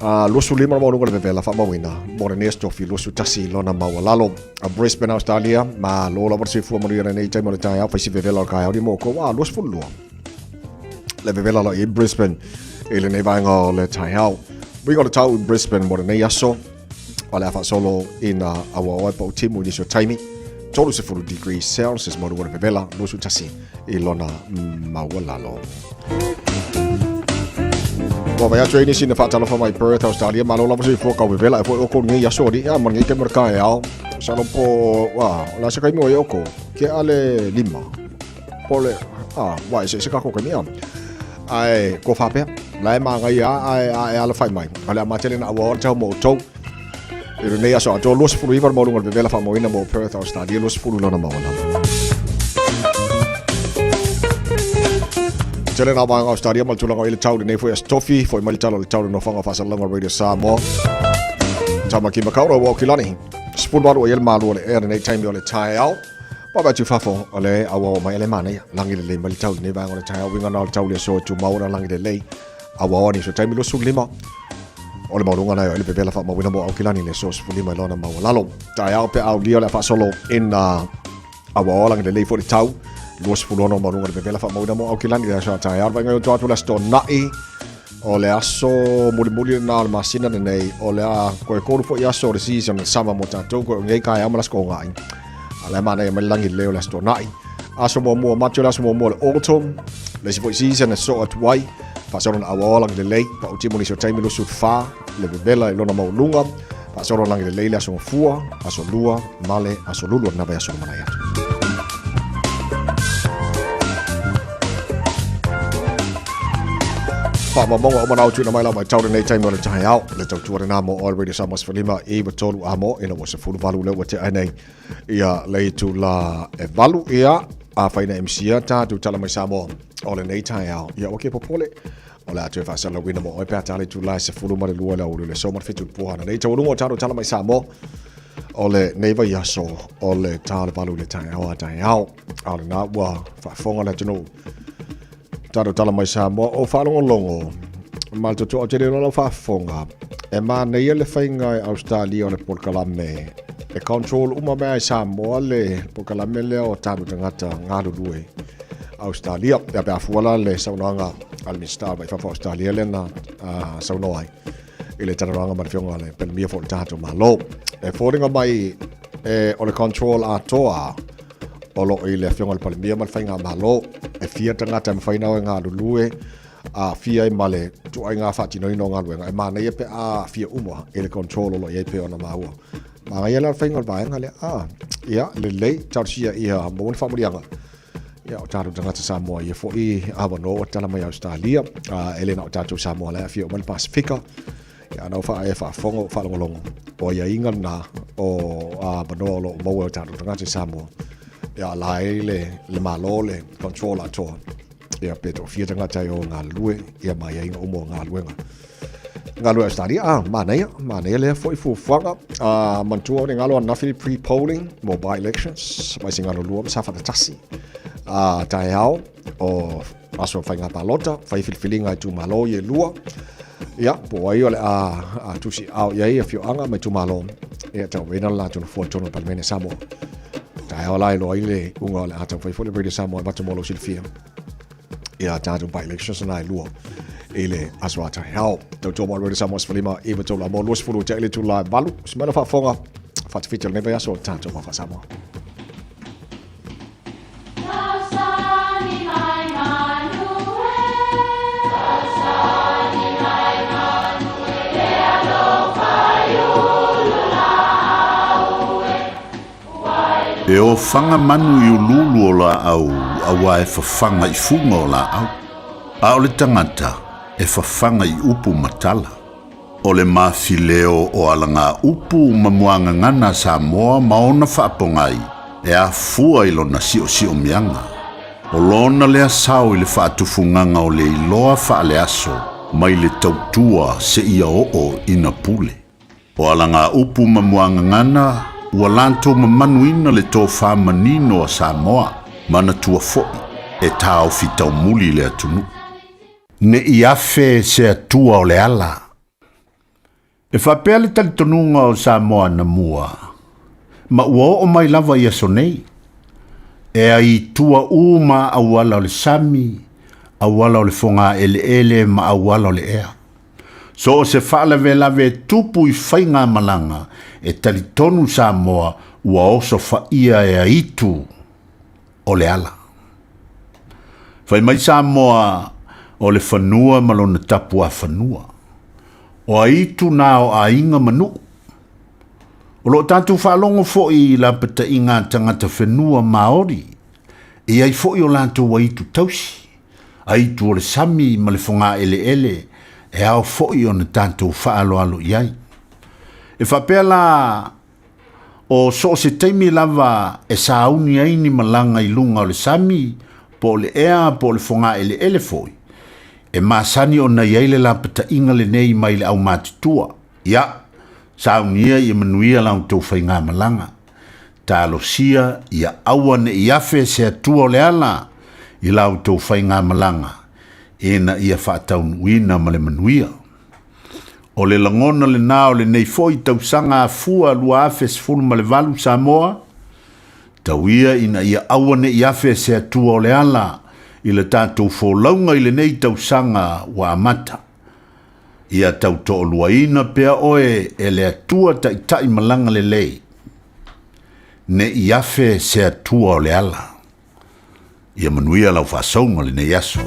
lo su lima mo ngol bebe la fa mo wina mo ne sto fi lo su tasi lo na ma lalo a Brisbane Australia ma lo la se fo moria ne tai mo Taeao fa si bebe la ka o di mo ko wa lo su lo le bebe la in Brisbane ele ne va ngol Taeao we got to tell Brisbane mo ne yaso o le afa solo ina awa oe pa utimu ni so taimi tolu se furu degrees Celsius mo ruwa bebela no su tasi I lona mawala lo wa vai training sina fa talo fa mai Perth Australia ma lo la se fo ka bebela fo ko ngi ya so di ya man ngi ke merka ya sa lo po wa la se kai mo yo ko ke ale lima pole wa se ka ko ke mia ai ko fa pe la ma ngai ya ai ala fa mai ala ma tele na awa ta mo to Iro nei aso ato los fulu ivar mo lunga bebela fa mo ina mo Perth Australia los fulu lona mo na. Tele na bang Australia mal tulanga ile tau nei foi stofi foi mal talo le tau no fanga fa salanga radio Samoa. Tama ki makaura wo kilani. Spun waru ile malu le air nei time yo le Taeao. Baba tu fafo ole awo mai le mane langi le mal tau nei bang ole Taeao winga na tau le so tu maura langi le lei. Awo ni so time lo sulima. Ole maulunga na ile bebela fa mo wina mo aukilani le sos fuli mai lona mau lalo Taeao pe au lia le fa solo in awa lang le fo tau los fulono maulunga le bebela fa mo wina mo aukilani le so Taeao va ngai to la sto nai ole aso muli na masina nei ole a ko fo ya so season sama mo tato ko ngai kai amala sko ngai ala mana e melangi le le sto nai aso mo macho la so mo autumn le season so at wai fa solo na awa lang le lei pa utimo ni so taimi lo su fa le bebela lona maulunga pa solo lang le leile aso fua aso lua male aso lulu na ba aso mana ya pa mo o mana utu na mai la mai tau nei taimi le Taeao le tau tu na mo already samos falima e ba tolu amo ina was fu valu le wate ai ia le tu la e valu ia a faina MCA ta tu tala mai Samoa o le nei Taeao ia o ke popole o la tu fa sala wina mo o pe tale tu la se fulu mare lua la o le so mar fitu po na nei tau lungo tala mai Samoa o le nei va yaso o le tala valu le Taeao o le na wa fa fonga la tunu tala mai Samoa o fa longo mal to o te lo fa fonga e ma nei le fainga Australia o le porkalame e control uma mai Samoa le porkalame le o tadu tangata ngadu due Australia ya ba fuala le saunanga al mistar vai fa Australia le na saunoi ile taranga ma fionga le pel mia for tatu malo e foringa mai e o le control a toa o lo ile fionga le pel mia ma fainga malo e fia tangata ma faina nga lue a fia male tu ai nga fati no nga lue nga ma nei pe a fia uma ile control lo ye pe ona maua ma ia la fainga vai nga le ia le lei tarsia ia mo fa murianga ia o tatu tangata Samoa ia foi ava no tala mai Australia elena o tatu Samoa la fia o mal Pasifika ia no fa e fa fongo fa longo o ia inga na o bano lo mo o tatu tangata Samoa ia lai le malo le control ato ia peto fia tangata o nga lue ia mai inga o mo nga lue ngalo Australia mana le foi fu fanga mantua ni ngalo na fili pre-polling mobile elections mai singalo luam sa fa tasi Taeao o aso fainga palota fai filfilinga tu malo ye lua ia po ai ole a tusi au ia fio anga mai tu malo ia tau wena la tu fo tono palmene Samoa Taeao lai lo ile unga le ata fai fo le Samoa ba tu molo silfia ia tatu by elections na lua ele aso Taeao tau to molo Samoa falima e to la mo los fulu te ile tu la balu smela fa fonga fa fitel ne va so tatu fa Samoa E o fanga manu i ululu o la au, awa e fafanga i funga o la au. A o le tangata e fafanga i upu matala. O le mafileo o alanga upu mamuanga ngana Samoa maona whaapongai e a fua ilo na sio mianga. O lona lea sao i le whaatufunganga o le iloa whaale aso mai le tautua se ia o ina pule. O alanga upu mamuanga ngana ua lanto mamanuina le tō whamanino a Samoa mana tua foi e tāo fitau muli le atunu. Ne iafe se atua o le ala. E whapea le talitonunga o Samoa na mua. Ma ua o mai lava i aso nei. E ai tua uma awala o le sami, awala o le fonga ele ma awala o le ea. So o se whaala lave tupu i whainga malanga e talitonu Samoa ua oso whaia e aitu o le ala. Whai mai Samoa o le whanua malona tapu a whanua. O aitu nā o a inga manu. O lo tātou whaalongo fo i la pata i ngā tangata whenua Māori. E ai fo i o lantou wa itu tausi. Aitu o le sami ma le whonga ele. E au fo i o na tātou whaalo iai. E whapea la o so se teimi lava e sauni aini malanga i lunga o le sami po le ea po le whonga ele foi. E masani o na iaile la pata inga le nei mai le au matitua. Ia, saunia i manuia lau tau whai ngā malanga. Tā losia ia aua ne iafe se atua o le ala i lau tau whai ngā malanga. E na ia whaataun uina ma le manuia. O le langona le nao le nei foi tau sanga fua lua afe sfunu ma le valu Samoa. Tau ina ia aua ne iafe se atua o le ala i le tātou fōlaunga i le nei tau sanga wa amata. Ia tau to luaina pea oe e le atua tai malanga le lei. Ne iafe se atua o le ala. Ia manuia lau whasaunga le nei aso.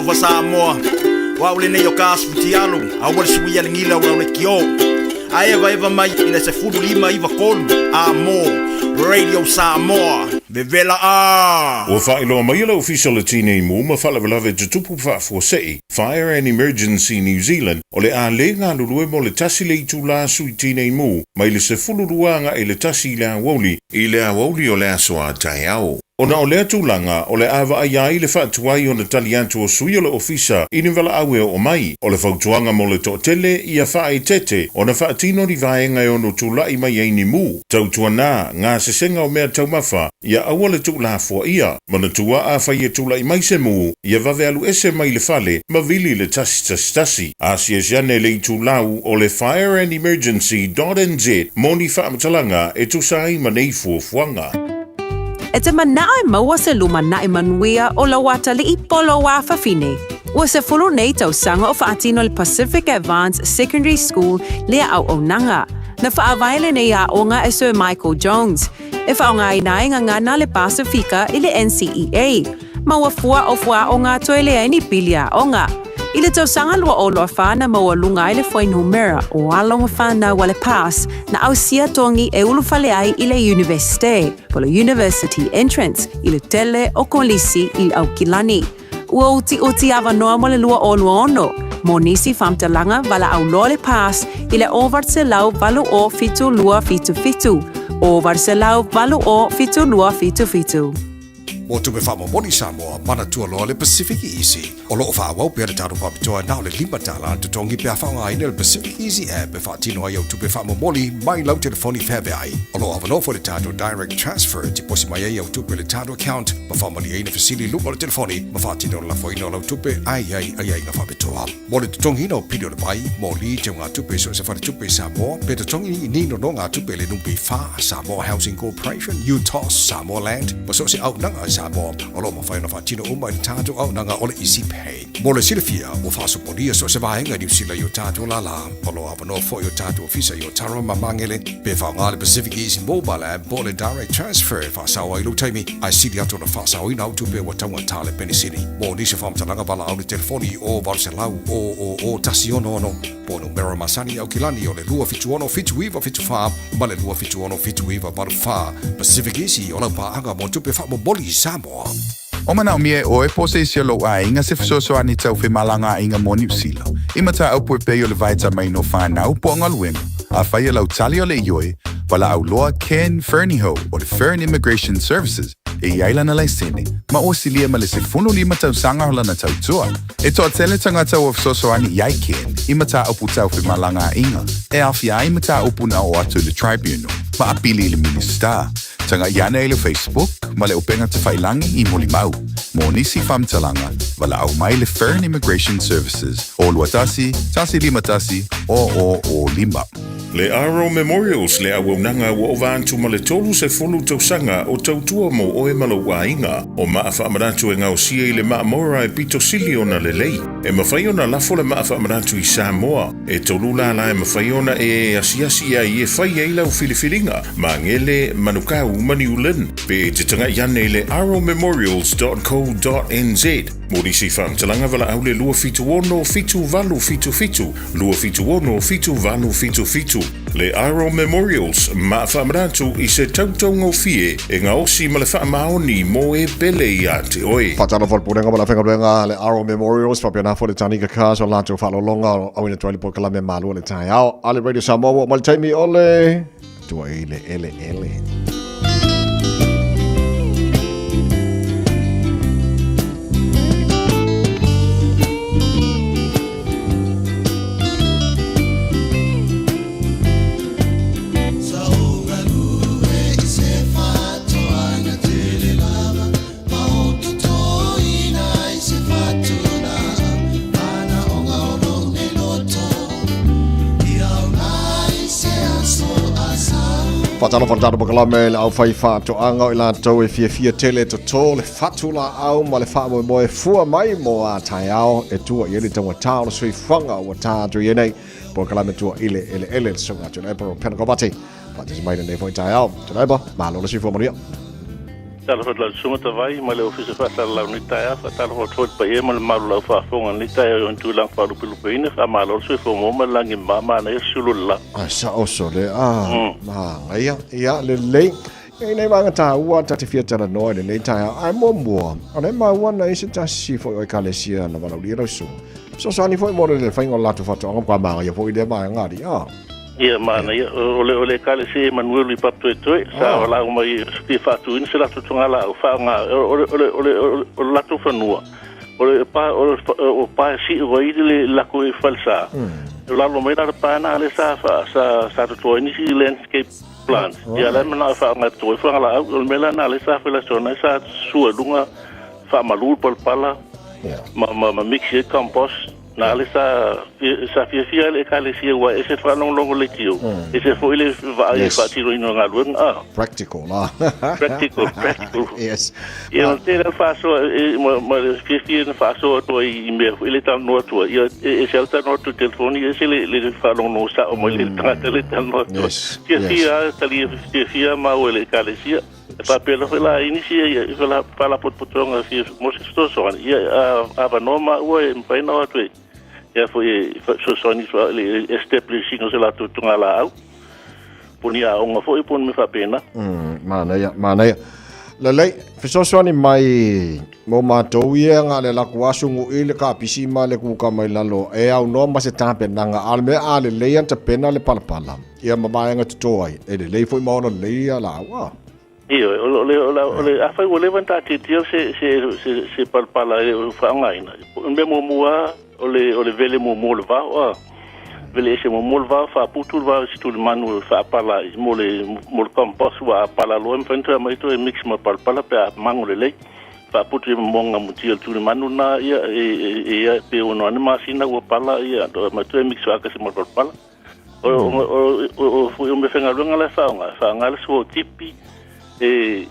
fa Samoa wa ule nei o kasu tialo a wale sui ya ngila wa le kio a eva mai ina se fulu lima iva kolu amo Radio Samoa Vevela a o fa ilo mai lo official tine mo ma fa la te tupu fa for sei Fire and Emergency New Zealand o le a le ngā lulue mo le tasi le itu la sui tine mo mai le se fulu ruanga e le tasi le a woli i le a woli o le asoa Taeao. Ona o lea tūlanga o le awa ai le whaatuai o le taliantu o sui o le ofisa i ni wala awe o mai o le whautuanga mo le tōtele i a whae tete o na whaatino ni vaenga o no tūlai mai eini mu. Tautua nā ngā sesenga o mea taumawha i a awa le tūla fua ia mana tua a whai e tūlai mai se mu i a vave alu ese mai le fale ma vili le tasi. Asia siane le i tūlau o le Fire and Emergency.nz moni whaamatalanga e tūsai ma nei fuafuanga. E te manae maua se luma na manuia o la wata li I polo wa fafine. Ua se fulu nei tau sanga o whaatino le Pacific Advanced Secondary School lea au o nanga. Na whaavaile nei a onga e Sir Michael Jones. E whaonga inai ngana le Pasifika I le NCEA. Maua fua o fua o ngā toe lea ni pilia onga. I le tau sanga lua o loa whana maua lunga I le whainumera o alonga whana wale pass na au sia tongi e ulu whale ai I le universite, po le university entrance, I le tele o kolisi I au kilani. Ua uti awa noa mo le lua o lua ono, mo nisi whamtalanga wala au loa le pass I le ovart se lau valu o fitu lua fitu. Ovart se lau valu o fitu lua fitu. O tupe wha moni Samoa, mana tua loa le Pacific Easy. O loo wha awau pia le tātou papitoa nao le limatala tu tongi pia whaunga ina le Pacific Easy app e wha tino ai au tupe wha moni mai lau telefoni FEB ai. O loo awanofo le tātou direct transfer ti posi mai ai au tupe le tātou account ma wha mani aina fasili lupa le telefoni ma wha tino la whaina lau tupe ai na whapitoa. Mo le tutongi ina o pidio le bai, mo li te ngā tupe so se whare tupe Samoa, pe te tongi nino no ngā tupe le numpi wha Samoa Housing Corporation, UTOS, Samoa Land, ma so se au nanga Samoa, o lo mawhai na whatino umai tātou au nanga o le Easy Pay. Mo le Fiafia, o whasuponia so se vahenga New Zealand o tātou lala, o lo awano fo o tātou ofisa o taro mamangele, pe whaunga le Pacific Easy Mobile App, mo le Direct Transfer, whasawa I lo taimi, ai siri ato na whasawa ina au tupe wa taunga tāle penisini. Mo nisi whamtalanga wala au le telefoni o Barcelau o tasi ono, po numero masani au kilani o le lua fitu ono fitu iwa fitu wha, ma le lua fitu ono fitu iwa maru wha, Pacific Easy o lau paanga mo tupe wha mo boli Samoa. O mana o mie o e pose isi lo a inga se fisoso ani tau whi malanga inga mo New Zealand. Imata au pue peo le vaita mai no whanau po ngaluenga. A whaia lau tali o le ioi, wala au loa Ken Ferniho o le Fern Immigration Services e iaila na laisene, ma o silia ma le se funu lima tau sanga hola na tau tua. E toa tele tangata o fisoso ani iai Ken, imata upu tau whi malanga inga, e awhia imata upu na o atu le tribunal, ma apili le minister. Tanga iana le Facebook, ma le upenga te whailangi I molimau. Mo nisi whamtalanga, wala au mai le Fern Immigration Services. O luatasi, tasi lima tasi, o lima. Le Aro Memorials le awonanga wa ovantu ma le tolu se fulu tausanga o tautua mo o e malo inga. O maa whaamaratu e ngau sia I le maa mora e pito siliona le lei. E mawhaiona lafo le maa whaamaratu I Samoa. E tolu la e mawhaiona e asiasi a I e whai e lau filifilinga. Ma ngele manukau maniulen. Pe te tanga iane le aromemorials.co.nz. Morisi whamtalanga wala au le lua fitu ono fitu valu fitu. Lua fitu ono fitu valu fitu. Le Aro Memorials, ma whamaratu I se tautau ngau fie e ngā osi ma le whaamaoni mo e pele I a te oe. Whatana whalpurenga ma la whengaruenga le Aro Memorials, whapiana fo le tanika kāsa o lātou whalolonga au ina tuali po kalame Malu le Taeao. Ale Radio Samoa, ma le taimi ole. Tua ele. Whatana pakalame le au whai whātoanga o I lātou e Fiafia tele to tō le whatula au ma le whaamoe fua mai mo a Taeao e tua I ele taua tāo na sui whanga o tātou I enei pakalame tua ele sunga tuna epa o pena kobati Patisi mai nei fo I Taeao tuna epa malo na sui fua maria tala fa la sunga ta vai ma le ofisa fa tala la ni Taeao fa tala fa tot pa e ma le malu la fa fonga ni Taeao tu lang fa lu ine fa ma lo se fo mo ma langi mama na sulula sa oso le ma ia le nei mga tao ta te fiatara no le nei Taeao ai mo ane ma wana isi ta si fo o kalesia na bala ri so sani fo mo le fa ngola to fa to ngam ma ya fo ide ma ngadi ia mana ia ole kale se manuel i papto e sa wala mai sti fatu in sela tu ngala fa nga ole la tu fanua ole pa si roi la ko e falsa la lo mai da pa na le sa tu ni si landscape plants ia la mana fa nga tu fa la ole mela na le sa fa la sona sa su lunga fa malu pal pala ma mix compost na le sa Fiafia le kale sia wa ese fa long le tio ese fo ile va fa tiro ino ngalwen practical practical yes ia te la fa so ma Fiafia na fa so to i me ile tan no to ia ese alta no to telefoni ese le fa long no sa o mo le tele tan no to Fiafia tali Fiafia ma o le kale sia pa pelo la inicia la para potpotonga fi mossto so ia ava noma opai no to ia foi so ni le establishing o la tutunga la au punia onga foi pun me fa pena mana ia le so ni mai mo matou ia nga le la kuasungu ile ka pisi ma le ku ka mai lalo e au no ma se tape nanga alme ale le anta pena le palapala ia ma nga tutoi e le foi mo no le la wa io ole a fai o levanta ti se palpala fa ngaina me mo mua ole vele mo va vele se mo va fa putu va si tu manu fa pala mo le compost wa pala lo enfrente mai to mix ma palpala pe mango le fa putu mo nga mutil tu manu na ia pe ono ani masina wa pala ia to ma to mix wa ka se mo palpala o me fenga lunga la fa nga so tipi e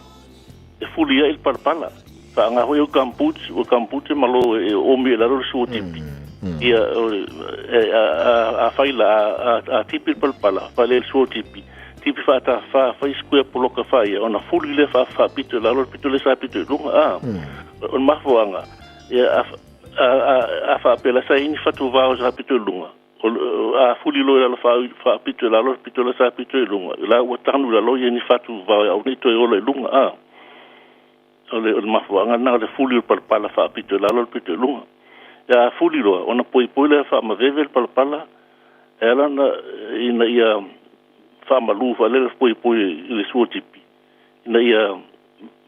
fulia il parpala fa nga ho camput malo o me la ro su tipi ia a faila a tipi parpala fa le su tipi fa square poloka fa ia ona fuli le fa pito la ro pito le sa pito lunga on ma foanga ia a fa pela sa ini fa tu va o pito lunga a fuli lo la fa pito la lo pito la sa pito lunga la o tanu la lo ni fatu va au ni to o le lunga ole o mafuanga na le fuli par pala fa pito la lo pito lunga ya fuli lo ona poi le fa ma vevel par pala ela na ina ia fa malu fa le poi le suo tipi ina ia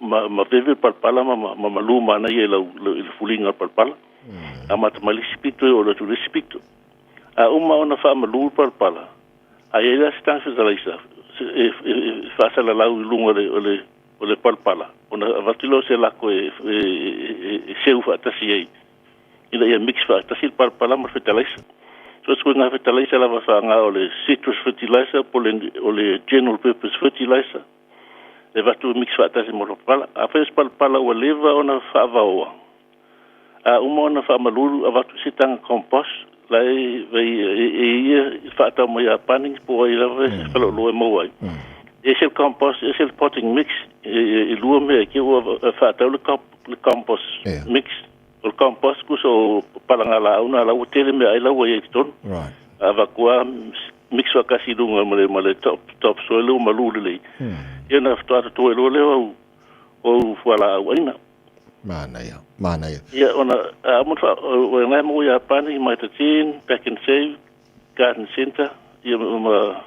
ma vevel par pala ma malu ma na ia le fulinga par pala ama mali spito o le tu spito a uma ona fa malu par pala a ela está se zalaisa fa sa la lunga le par pala ona vatilo se la ko seu fa tasi ila ia mix fa tasi par pala ma fertilizer so es nga fertilizer la fa nga ole citrus fertilizer ole general purpose fertilizer le vatu mix fa tasi mo pala a fa par pala o leva ona fa va a uma ona fa malu a vatu sitanga compost lai vai fata mo ya panning po ila falo lo mo ai esse compost esse potting mix e lo me que o fata o compost mix o compost ku so palangala una la utele me ai la o ekton right ava kwa mix wa kasi lunga male top soil malu le ena fata to lo le o fala waina mana ia ia ona mo fa o nga mo ya pani mai tatin back and save garden center ia ma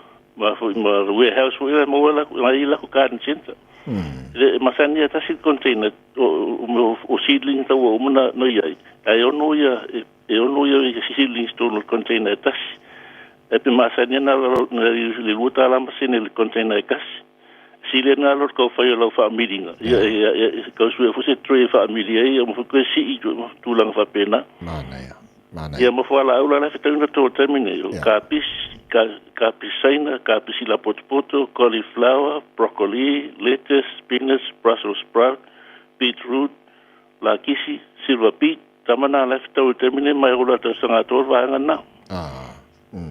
warehouse mo la ko garden center masania ta sit container o seedling ta o mona no ia ai ono ia seedling to no container ta e pe masania na le luta la masina le container kas sile na lo ko fa yo fa meeting ia ko su fu se tre fa meeting ia mo ko si tu lang fa pena mana ia mo fa la ula la fa tena to termine capisaina capisila potpoto cauliflower broccoli lettuce spinach brussels sprout beetroot lakisi silver beet tamana la fa to termine mai ula ta sanga to va ngana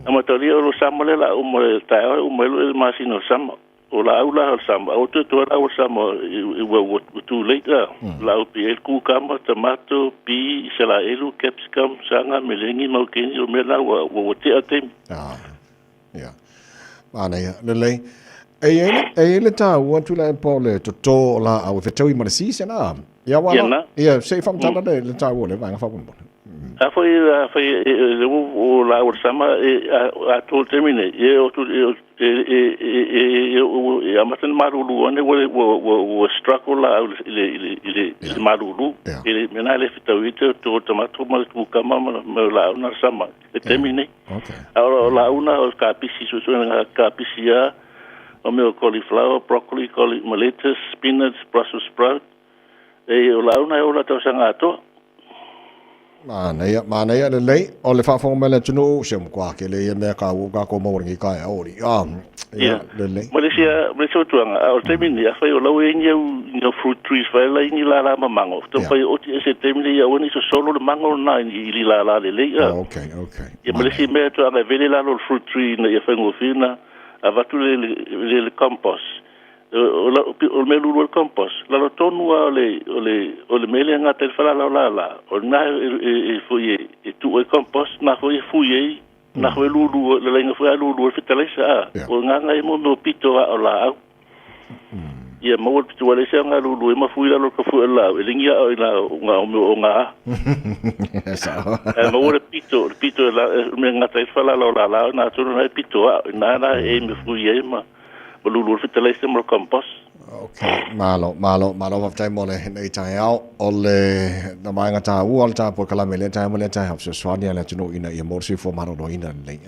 amatori o samole la mo Taeao mo le masino sama o la au la sama o te to la o sama too late la o pi el kukama tomato pi sala elu capsicum sanga melengi mau keni o mela o te atem ana ia le ele ta o tu la po le to la au fetoi marisi sana ia wala ia sei fam tala le ta o le vanga fa bon foi o la o sama a to termine o tu a matan marulu ane o struggle la ile marulu ile menale fitawite to tomato mal kama la una sama termine la una o kapisi so na kapisia o meu cauliflower broccoli lettuce spinach brussels sprout la una o la to sanga to mana ia le o le fa fo mele tunu se mo kwa ke le me ka ko mo ngi ka ori le Malaysia tuanga o termini a fai o lau e ni fruit trees fai la ni la mango to fai o ti se termini ya oni so solo le mango na ni la le okay ya Malaysia me tuanga vele la lo fruit tree na ya fai ngofina ava tu le compost o me lu compost la lo tonu le mele nga tel fala la o na foi e tu o compost na foi fuye na foi lulu le lenga foi lulu fitalesa o nga mo no pito o la ia mo pito le se nga lulu ma foi la lo ka foi la e linga o la nga o nga mo le pito la me nga tel fala la na tu na pito na e me fuye ma lulu fitalesa mo compost malo wa tai mole nei Taeao ole na mai ngata u al ta por kala mele tai mole tai hap so swani ala tuno ina e morsi fo maro do ina le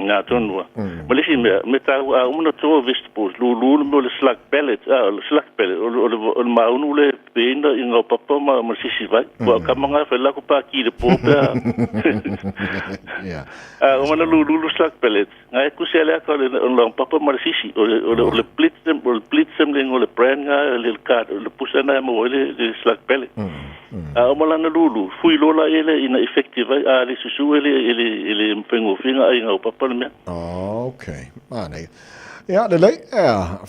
na tonua malisi me ta una to vegetables lulu mo le slack pellet o maunu le pena inga papa ma sisi vai ko kamanga fa la ko pa ki de popa una lulu slack pellet ngai ku se le ko le papa ma sisi o le plitsem le ngole brand nga le card le pusana mo le slack pellet o na lulu fui lola ele ina effective le susu ele mfengo finga inga papa me okay mane ya le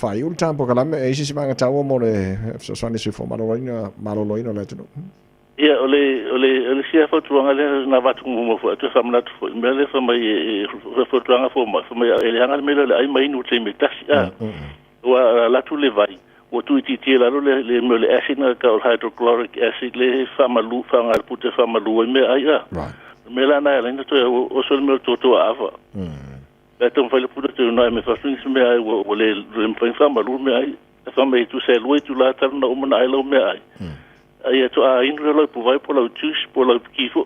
fa ul tempo kala me isi manga tawo mo le so swani su fo malo loina le tu ya ole sia fo tu ngale na vatu mo fo tu famna tu fo me le fo mai fo tu nga fo mai ele nga me le ai mai nu te me tasi wa la tu le vai o tu ti la le me le acid na ka hydrochloric acid le famalu fangal pute famalu me ai me la na le to o so me to ava então vai por tu não me faz isso me ai o le me famalu me ai fa me tu se lui tu la tar na o na ai lo me ai ai to a in lo pu vai por lo tus por lo kifo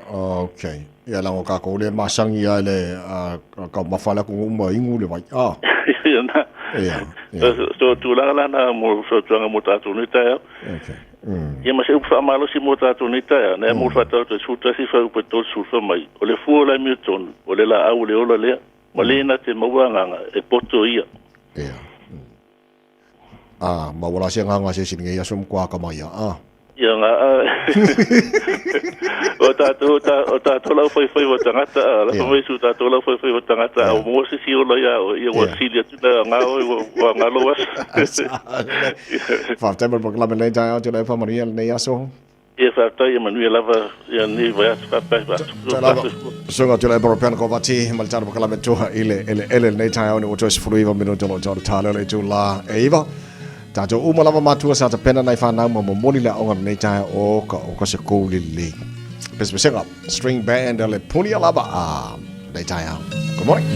okay ya la ka ko le masang ya le ka mafala ko mo ingu le vai so tu la na mo so tu nga mo ta tu ni ta ia ma se ufa malo si mo ta tu ni ta na mo fa ta tu ta si fa upa to su fa mai o le fu la mi ton o le la au le o le ma le na te mo nga e poto ia ma wala se nga se sin ngia sum kwa ka mai ia nga o ta to la foi o tangata la foi su ta to la foi o tangata o mo se si o la ia o si le tu nga o nga lo was fa tempo por la mele ta te la fa maria ne yaso fa ta ia manuel lava ia ni vai fa pa so ga te la por pen ko vati mal tar por la meto ele ne ta o to se fluiva minuto lo ta le tu la eva tato uma lava matua sa ta pena nai whanau mo moni la onga nei tae o ka se kouli li. Pespesenga, string band le puni lava nei tae au. Good morning.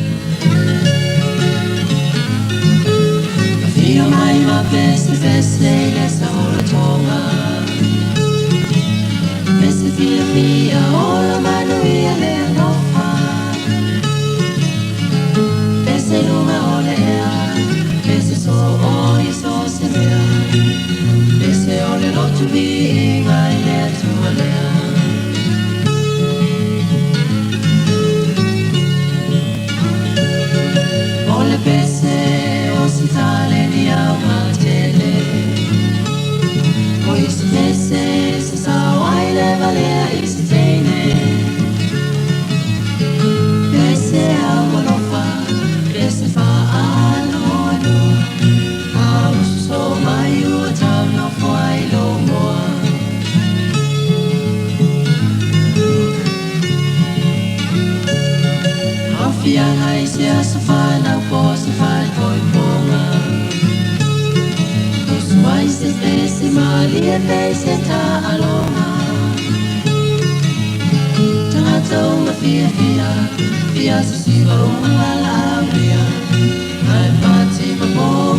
Feel my best le sa ola tonga. Best Fiafia ola Malu ia le nofa. Best lunga ole ea. Best so oi so se mea. Best ole lo tu vi ngai le tu alea. Ole best Italia matele Ois mese sa wai le valea istene se mali e pei se ta alona Tangata uma fiafia Fia se siva uma lauria Ai pati pa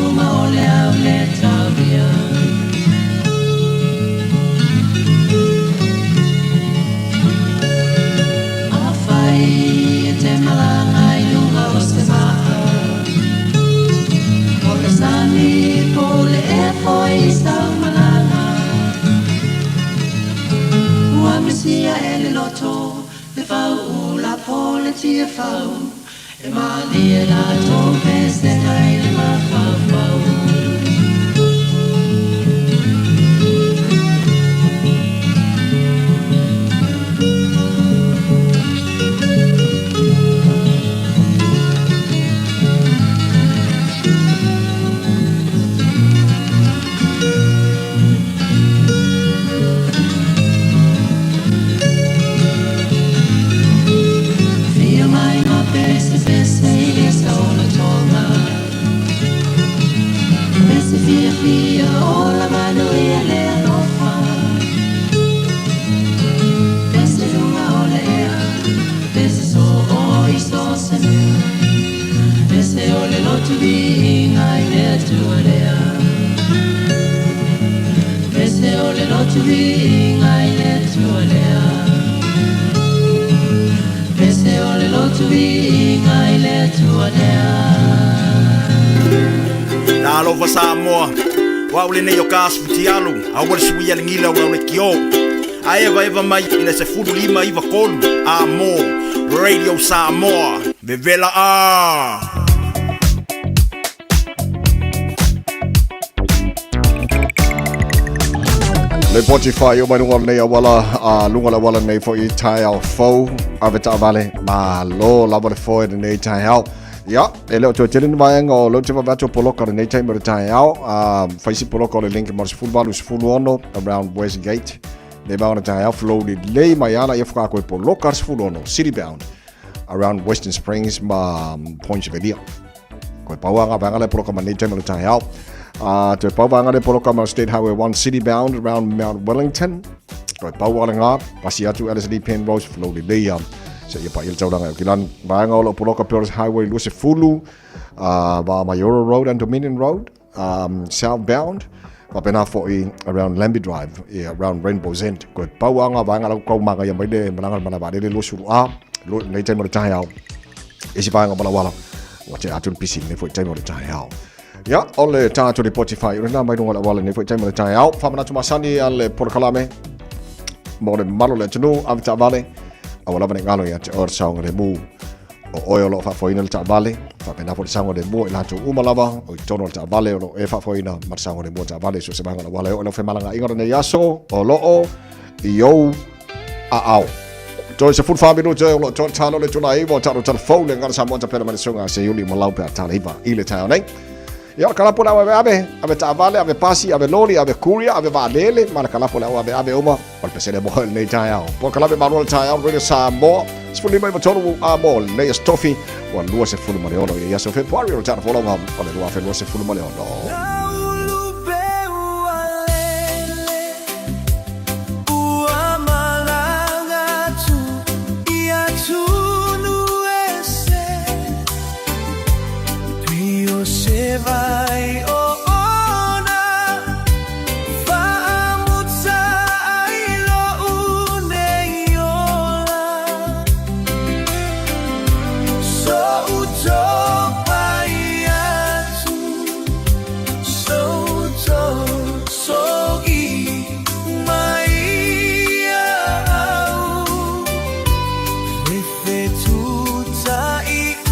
uma ole au le tauria Afai e te malanga I lunga o se maa Ole sani pole e foi stau malanga Ua misia ele loto Le fau la pole tia fau E mali e la tope se tai le ma fau fau Fiafia, ola Malu e le alofa Pese lunga ole ea Pese so o I so senu Pese ole lotu vi inga I le tua lea Pese ole lotu vi inga I le tua lea Pese ole lotu vi inga I le tua lea Na lova Samoa wa ule nei o kasputi alu a wale sui ale ngila ura ule kio a eva mai ina se fudu lima iva kolu a mo Radio Samoa vevela a Le Spotify o mai lunga nei wala a lunga la wala nei fo I Taeao fo aveta vale ma lo la wale fo nei Taeao ya ele o tele vai ngo lo te va poloka nei time Taeao faisi poloka le link mars football us fulono around Westgate le va on Taeao floated le maiala e fuka ko poloka fulono city bound around Western Springs ma points of idea ko pauanga va ngale poloka nei time Taeao te pauanga le poloka ma State Highway 1 city bound around Mount Wellington ko pauanga pasiatu LSD Penrose floated le se ia pa il tauranga o kilan vaanga o poloka Perth Highway Luce Fulu va Mayoro Road and Dominion Road southbound va pena for around Lambie Drive around Rainbow's End ko pauanga vaanga la ko manga ia mai de mananga mana ba de lusu a lo nei time Taeao isi vaanga bala wala wa te atun pisi nei foi time Taeao ya ole ta to the Spotify ina mai no wala nei foi time Taeao fa mana tuma sani al porkalame mo le malo le tunu avta vale awala bane ngalo ya te or saunga le mu o oyo lo fa foina le tabale fa pena por saunga le mu ila tu umalava o tono le tabale o e fa foina mar saunga le mu tabale so se banga wala o lo fe malanga ingora ne yaso o lo o yo a au to se fut fa minuto o lo to tano le tuna ivo tano telefone ngara sa monta pena sunga se yuli mo laupe tala iva ile tayo nei ya kala pula ave tabale ave pasi ave lori ave kuria ave valele mara kala pula ave uma por pesere mo nei Taeao por kala be manual Taeao Radio Samoa spuli mai motoru a mo nei stofi o lua se fulu mare ono ya so fe pari o tana follow up o lua fe lua se fulu mare ono vai o ona fa mutsa ilo uneiola so uto paiatu so uto so I mai au refetuta I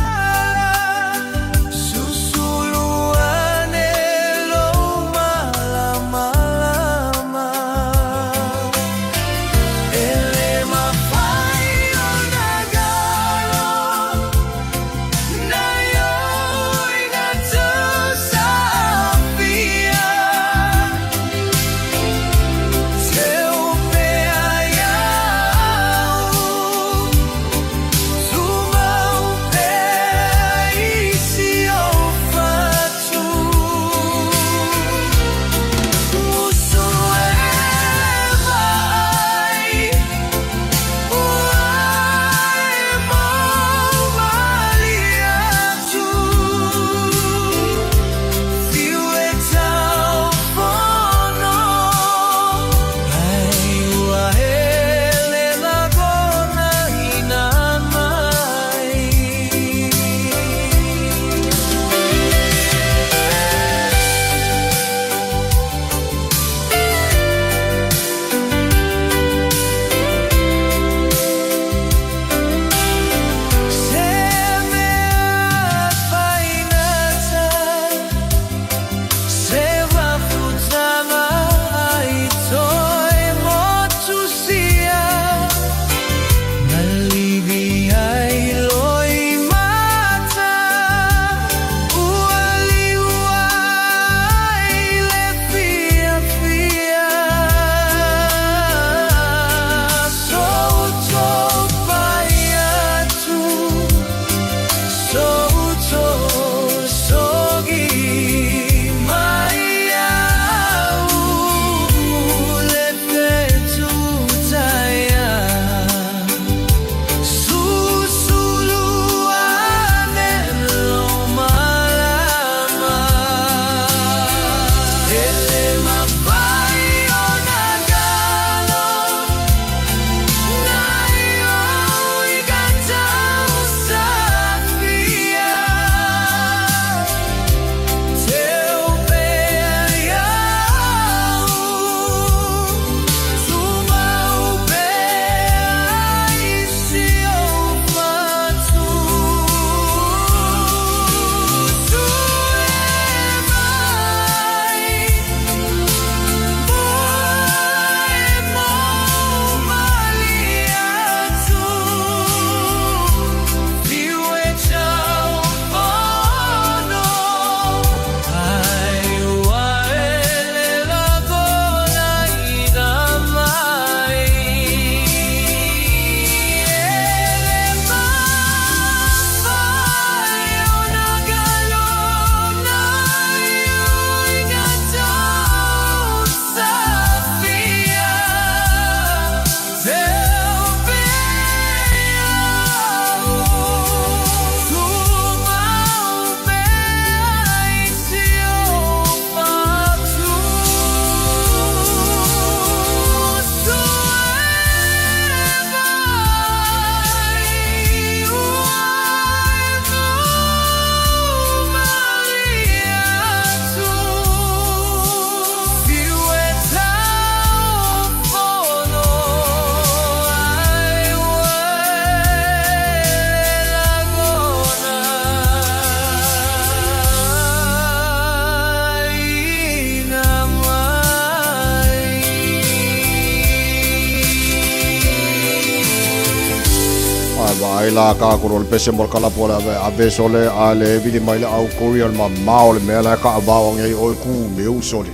ai la ka ko le pese mol kala pola ave sole ale vidi mai le au korean ma maole me la ka ba o ngai o ku me u sole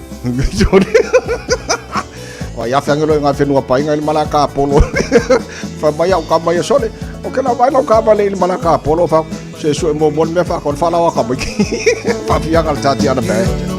sole wa ya fangelo nga fenua pai ngai malaka polo fa mai au ka mai sole o ke la vai no ka ba le malaka polo fa se so mo mon me fa kon fa la wa ka mai fa fia ka tati ana be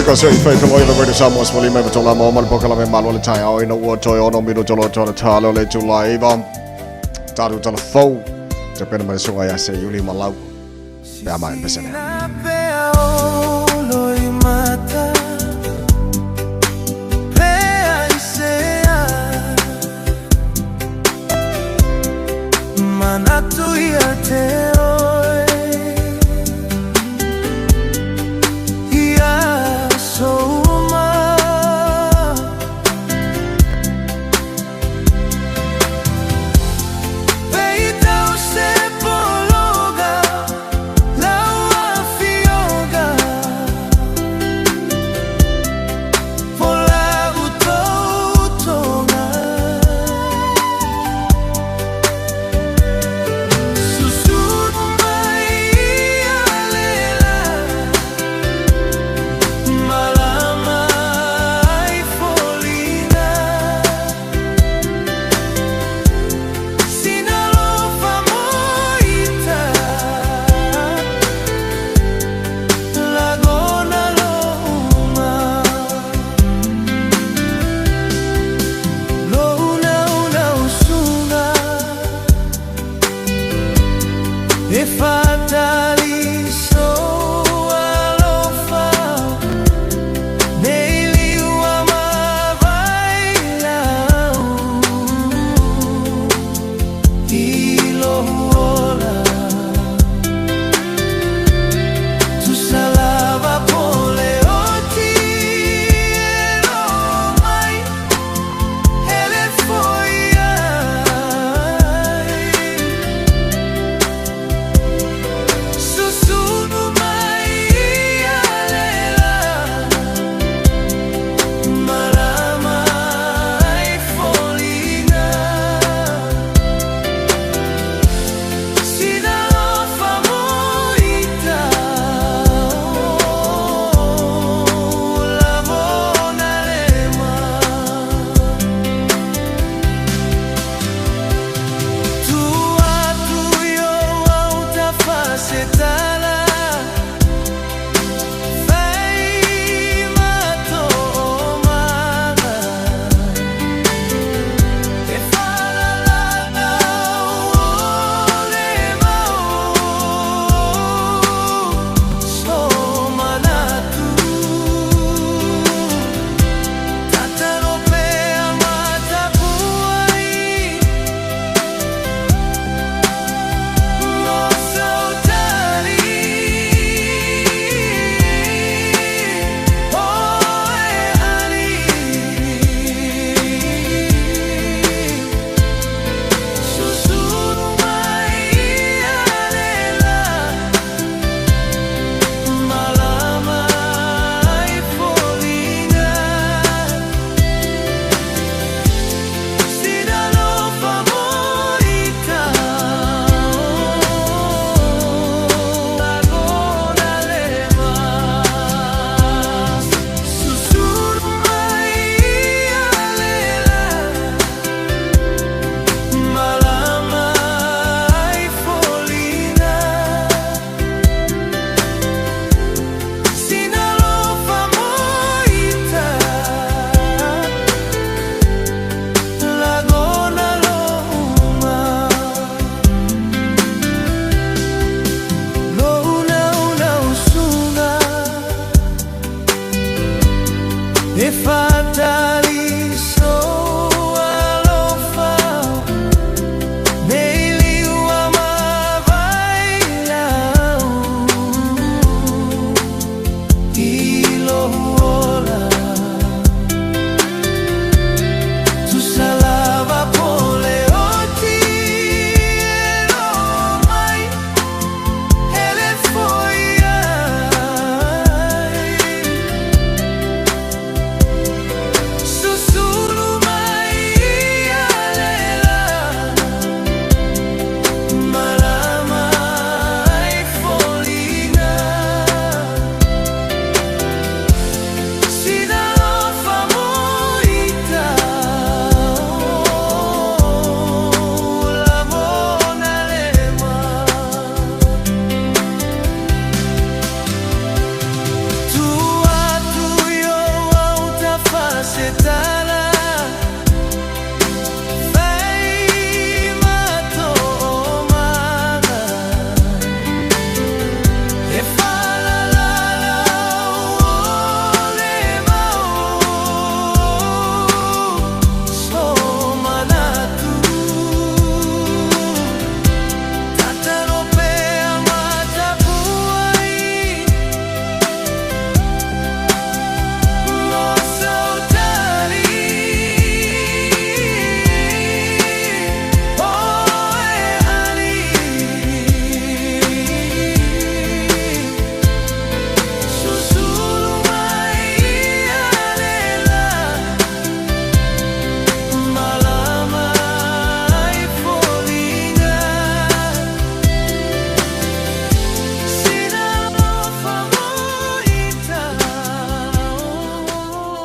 Kasi fai pelo ilo verde Samoa svoli me tola mo mal pokala me Malu le Taeao ina ua toi ono minu tolo tolo talo le tula iva taru tala fou te pena mai sunga ya se yuli malau pe ama en pesene Manatu ya teo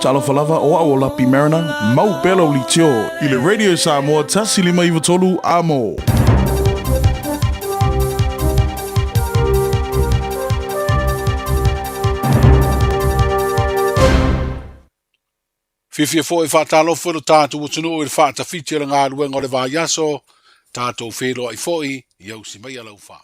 Talo falava o a o lapi merana, mau pelo li tio, i le Radio Samoa tasi lima iwa tolu amo. Fiafia foi whātalofa no tātou utunu i whātawhiti le ngā ruenga o le vāiaso, tātou whēroa i foi, iau si mai alau whā.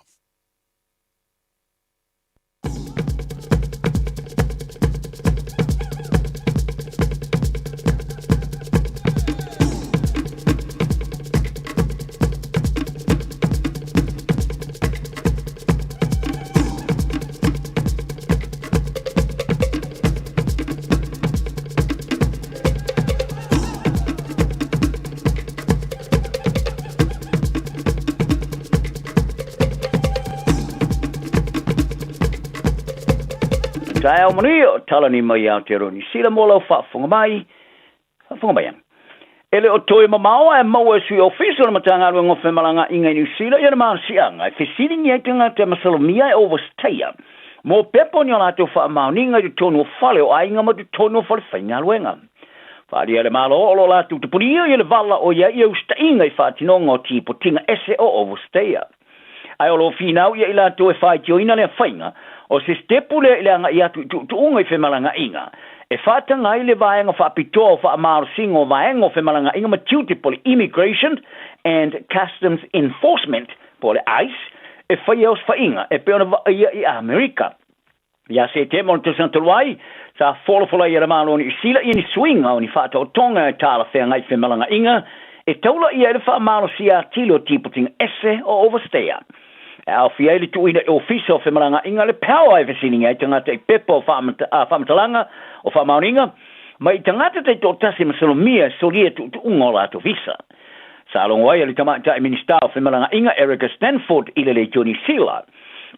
Taeao Malu, tala ni mai au te roni. Sila mo lau whaafunga mai. Whaafunga mai ang. Ele o toi mamao e maua sui official na matanga rua ngofe malanga inga New Zealand. Ia na maa sianga. E whisiri ni aitunga te masalomia e overstayer. Mo pepo ni o lato whaamao ni ngai tu tonu o whale o ainga ma tu tonu o whale whainga luenga. Whaari ele malo o lo lato te puni ia le vala o ia i usta inga i whaatinonga o tipo tinga ese o overstayer. Ai o lo finau ia i lato e whaitio ina lea whainga. O se stepu le anga ia tu unga i whemalanga inga. E whata ngai le vaenga whaapitoa o whaamaro singo vaenga o whemalanga inga matiuti pole Immigration and Customs Enforcement pole ICE. E whai eos whainga e peona ia i Amerika. Ia se te mon te santaluai sa wholofola i ramalo ni sila i ni swinga o ni whata o tonga e tala whea ngai whemalanga inga. E taula ia le whaamaro sia tilo tiputinga ese o overstayer. Au fia ili tu ina ofisa o whemaranga inga le power e whesininga i tangata i pepo o whamatalanga o whamauringa, ma i tangata te tō tasi masalomia solia tu unga o lato visa. Sa alongo ai ali tamata i minister o whemaranga inga Erica Stanford i le Johnny Sila.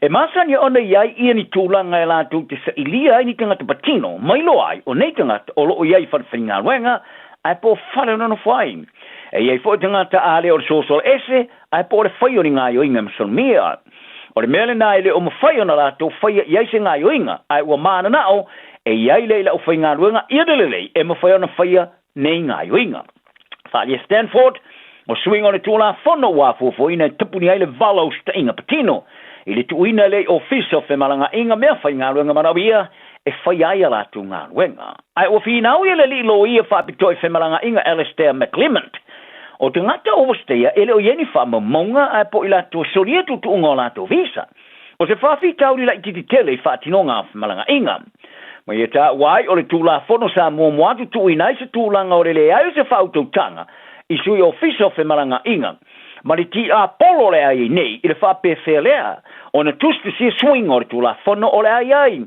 E masani ona iai ia ni tūlanga e lato te sa ilia i ni tangata patino, mailo ai o nei tangata o loo iai whawhinga ruenga, ai po whare no whaing. E iei fo tangata ale o le social ese, ai po le whaio ni ngā yoinga masalomia. O le mele nā ele o mawhaio na lato whaia iei se ngā yoinga, ai ua mana nao, e iei leila o whai ngā ruenga, ia delelei e mawhaio na whaia nei ngā yoinga. Whaia Stanford, o swing o le tūla whono wāfofo ina tupuni ai le vala o sta inga patino, i le tuina le ofisa o whemalanga inga mea whai ngā ruenga manawia, e whai ai a lato ngā ruenga. Ai o whinau ia le li lo ia whapitoi whemalanga inga Alistair McClement, o te ngata overstayer, ele o ieni whamamonga ai po i lato soria tu unga o lato visa. O se whawhi tauri la i titi tele i whaatinonga malanga inga. Ma ia ta wai o le tūla whono sa mua moatu tu inai se tūlanga o le le ai se whautautanga i sui ofisa o malanga inga. Ma le ti a polo le ai nei i le whapewhea lea o na tustu si swing o le tūla whono o le ai ai.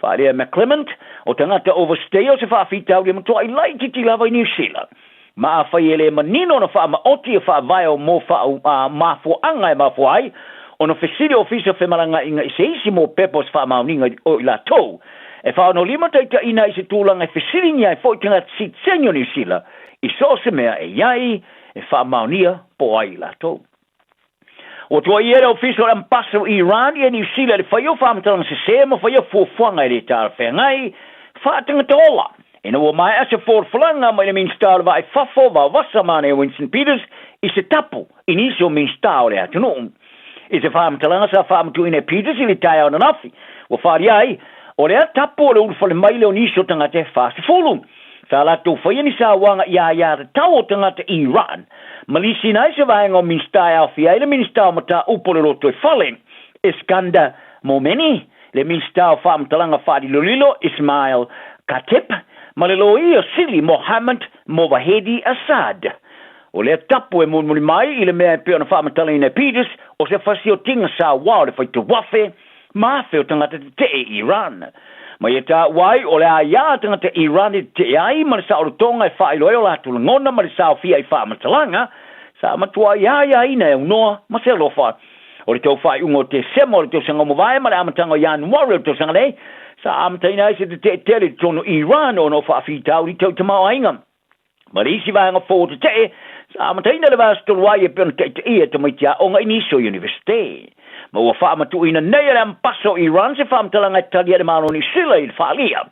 Whaarea McClement o te ngata overstayer o se whawhi tauri matua i lai titi lava i New Zealand. Ma a whai ele manino na wha maoti e wha vai o mo wha mafo anga e mafo ai, o na whesiri ofisa whemalanga inga i se isi mo pepos wha mauninga o i la tau. E wha no lima taita ina i se tūlanga e whesiri nia e fwoi tinga sit senyo ni sila, i so se mea e iai e wha maunia po ai i la tau. O tua i ere ofisa o ambassador Iran i New Zealand le whaio wha amatalanga se sema whaio fuafuanga i le tāra whengai, wha tanga tola. Ina ua mai ase forflanga mai le minstau le vai fafo va wasa mane o Winston Peters i se tapu inicio minstau le atunu. I se whaamatalanga sa whaamatu ina Peters i le Taeao na nafi. Ua whaari ai, o le tapu o le ulfa le mai le onisio tangate fasi fulu. Sa la tau whaia ni sa wanga ia te tau o tangata Iran. Malisi nai se vaenga o minstau fia i le minstau mata upo le roto e fale. Iskandar Momeni, le minstau whaamatalanga whaari lolilo Ismail Katip, ma le loia sili Mohammed Movahedi Assad. O le tapu e mumuri mai i le mea peo na whaamatala ina Peters o se whasi o tinga sa wao le whaita wafe maafe o tangata te e Iran. Ma ia ta wai o le aia tangata Iran i te ai ma le sa o tonga e whailoi o la tulangona ma le sa o fia i whaamatalanga sa matua ia ina e unoa ma se lofa. O le tau whai ungo te semo o le tau sanga mawai ma le amatanga o Januari o le tau sanga nei sa amataina ai se te tele tono Iran o no whaafitau i tau tamau ainga. Ma le isi vanga fō te te, sa amataina le vās toluai e pēna te ia te maitia o ngai niso universite. Ma ua whaamatu ina nei le ampaso Iran se whaamatalanga e talia le mano ni sila i le whaalia.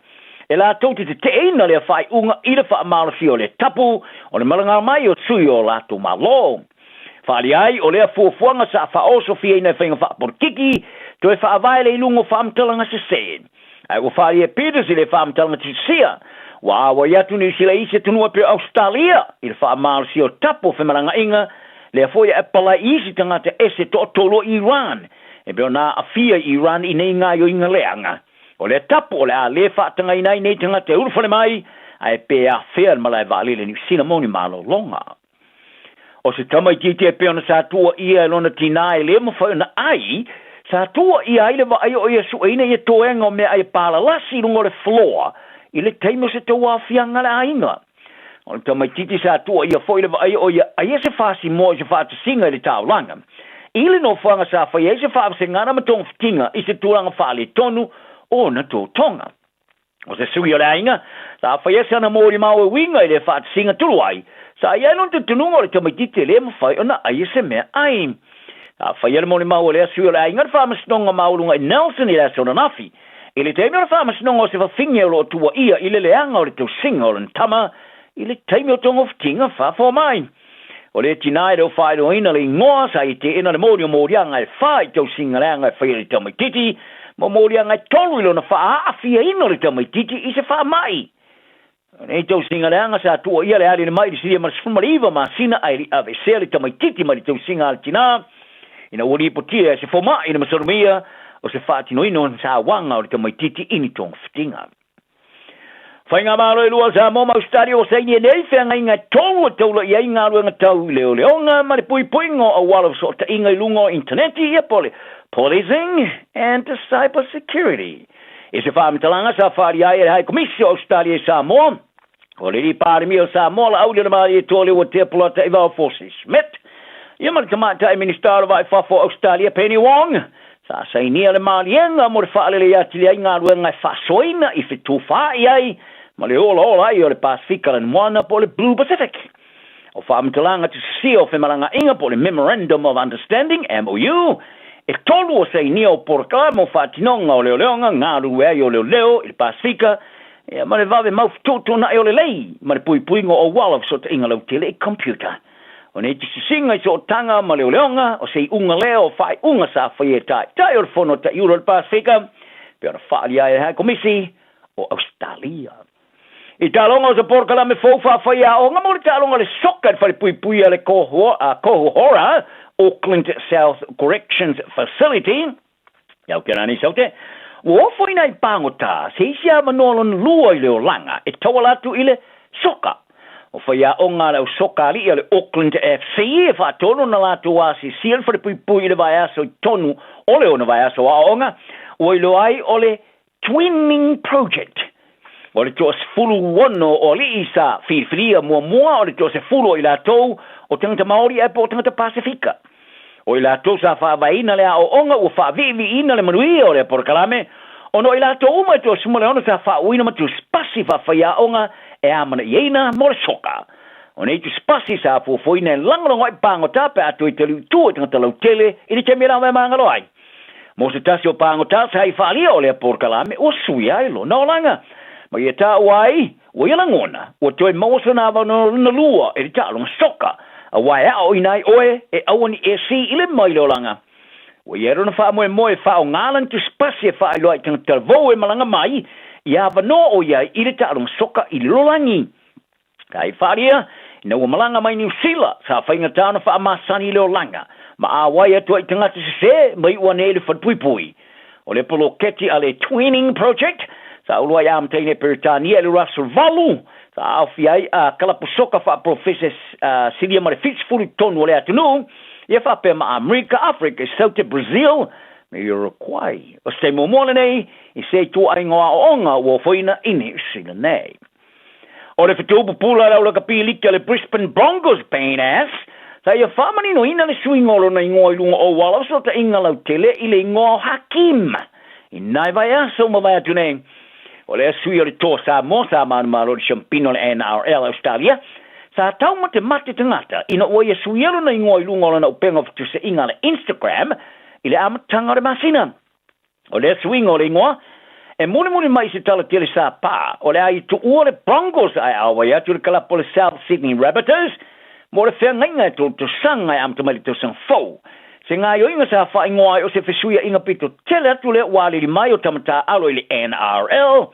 E la tau te ina le whai unga i le wha malasi o le tapu o le malanga mai o sui o la tu malo. Whali ai o lea fuafuanga sa wha oso fia ina whainga wha porkiki to e wha avai le ilungo wha amtalanga se sen. Ai o whali e Peters i le wha amtalanga te sia. Wa awa iatu ni sila isi tunua pe Australia i le wha malasi o tapu whamaranga inga le foia e pala isi tangata ese to tolo Iran. E beo na afia Iran i nei ngā yo inga leanga. O le tapu o le a le whaatanga i nei tangata e urwhale mai ai pe a whea malai vali le ni sina moni malo longa. O se tamai tite e peona sa tua ia lona tina e le mawhau na ai, sa tua ia ile wa ai o ia suaina ia toenga o mea ai pala lasi lungo le floor, i le teimo se te wafianga le ainga. O le tamai tite sa tua ia foile wa ai o ia ai se fasi mo se fata singa le tau langa. Ile no whanga sa whai e se wha se ngana matong fitinga i se tūranga whaale tonu o na tō tonga. O se sui o le ainga, sa whai e sana mōri mau e winga i le wha singa tuluai, sa ia non te tununga o le tamaitite le mawhai o na ai se mea ai. Sa whai e mōri mau o le sui o le ainga, wha masnonga maulunga i Nelson i le asona nafi. I le teimi o le wha masnonga o se whawhinge o lo tua ia i le leanga o le tau singa o le tama, i le teimi o tongo fitinga wha fo mai. O le tinai reo whai ro ina le ngoa sa i te ina le mōri o mōrianga e whai tau singa leanga e whai le tamaititi, mo mōrianga e tolu ilo na wha aafia ino le tamaititi i se wha mai. Nei tau singa leanga sa tua ia le ali le mai di siria marasfumariva ma sina ai li ave se le tamaititi ma li tau singa al tina, ina uri potia se foma ina masarumia o se wha tino ino sa wanga o le tamaititi ini tong fitinga. Whainga malo i lua sa moma ustari o saini e nei whenga inga tolu e taula i ainga luenga tau i leo leonga ma le pui puingo a wala so ta inga i lungo interneti ia pole policing and cyber security. E se whaamitalanga sa whaari ai e hai komisio Australia e Samoa. O le ri pāri mi o Samoa la auli na maari e tōle o te polata i wau Forces Smith. Ia mara tamata e ministaro vai whafo Australia Penny Wong. Sa sainia le maarienga mo le whaalele i ati le ainga luenga e whasoina i fitu whaai ai. Ma le ola ai o le Pasifika le moana po le Blue Pacific. O whaamitalanga te sio whemaranga inga po le Memorandum of Understanding, MOU. E tolu o sei nia o porklamo whaatinonga o leo leonga, ngā rue ai o leo leo, i le Pasifika, e ma le vave maufutoto na e o le lei, ma le pui puingo o walaw so te inga lau tele e computer. O ne te sisinga i so tanga ma leo leonga, o sei unga leo whai unga sa whai e tai o le whono ta iuro le Pasifika, pe ona whaali ai e hai komisi o Australia. I talonga o sa porklame fōwha whai a o ngā mo le talonga le soka whai pui pui a le kohuhora, Auckland South Corrections Facility, iau kerani saute, o whaina i pangota, se isi a manolon lua i leo langa, e tawalatu i le soka. O whaia o ngā rau soka li i le Auckland FC, e whaatono na latu wasi sian whare pui pui i le vai aso i tonu, o leo na vai aso a onga, o i lo ai o le Twinning Project. O le tos fulu wono o li isa whiwhiria mua o le tos fulu i la tou o tangata Maori e po tangata Pasifika. O i la tou sa whaavaina lea o onga o whaavivi ina le manuia o le porkalame, o no i la tou uma e tos sumale ono sa whaauina matu spasi whawhaia onga e amana ieina mo le soka. O nei tu spasi sa fuafuina e langarongo i pangota pe atu i te liu tu e tangata lau tele i ni te mira mai mangalo ai. Mo se tasi o pangota sa hai whaalia o le porkalame o suia i lo na o langa. Ma ia tā wai, o ia langona, o toi mausa na wano na lua e ta longa soka, a wai a o inai oe e awani e si ile mai lo langa. O ia rona wha moe moe wha o ngalan tu spasi e wha i loa i tanga talvou e malanga mai, ia wano o ia ile ta longa soka i lolangi. Kai wharia, ina ua malanga mai New Zealand, sa whainga tāna wha amasani i leo langa, ma a wai atua i tangata se mai ua ne ele whatpui pui. O le polo keti a le Twinning Project, sa ulua ia mtaine Peritania e lura survalu, sa awhi ai kalapusoka wha professor Siria mare Fitzfuri tonu o le atunu, ia wha pe ma Amerika, Afrika, South Brazil, me Uruguay. O se momole nei, i se tu aingoa o onga ua whaina ini sila nei. O le whitupu pula lau la kapilika le Brisbane Broncos pain ass, sa ia whamani no ina le suingolo na ingoa i lunga o wala, so ta inga lau tele i le ingoa Hakim. I nai vai aso ma vai atu nei. O le sui o le tō sa mo sa manumaro le Champino le NRL Australia, sa tau mate tangata, ina o ia sui alo na ingoa i lunga o na upenga fitu se inga le Instagram, i le amatanga o le masina. O le sui o le ingoa, E muni mai se tala tele sa pa, o le ai tu ua le Broncos ai awa ia, tu le kalapo le South Sydney Rabbitohs, mo le whea ngainga to sanga ai am tamali to sang fau. Se ngā yo inga sa wha ingoa o se fesuia inga pito tele atu le wale li mai o tamata alo i le NRL,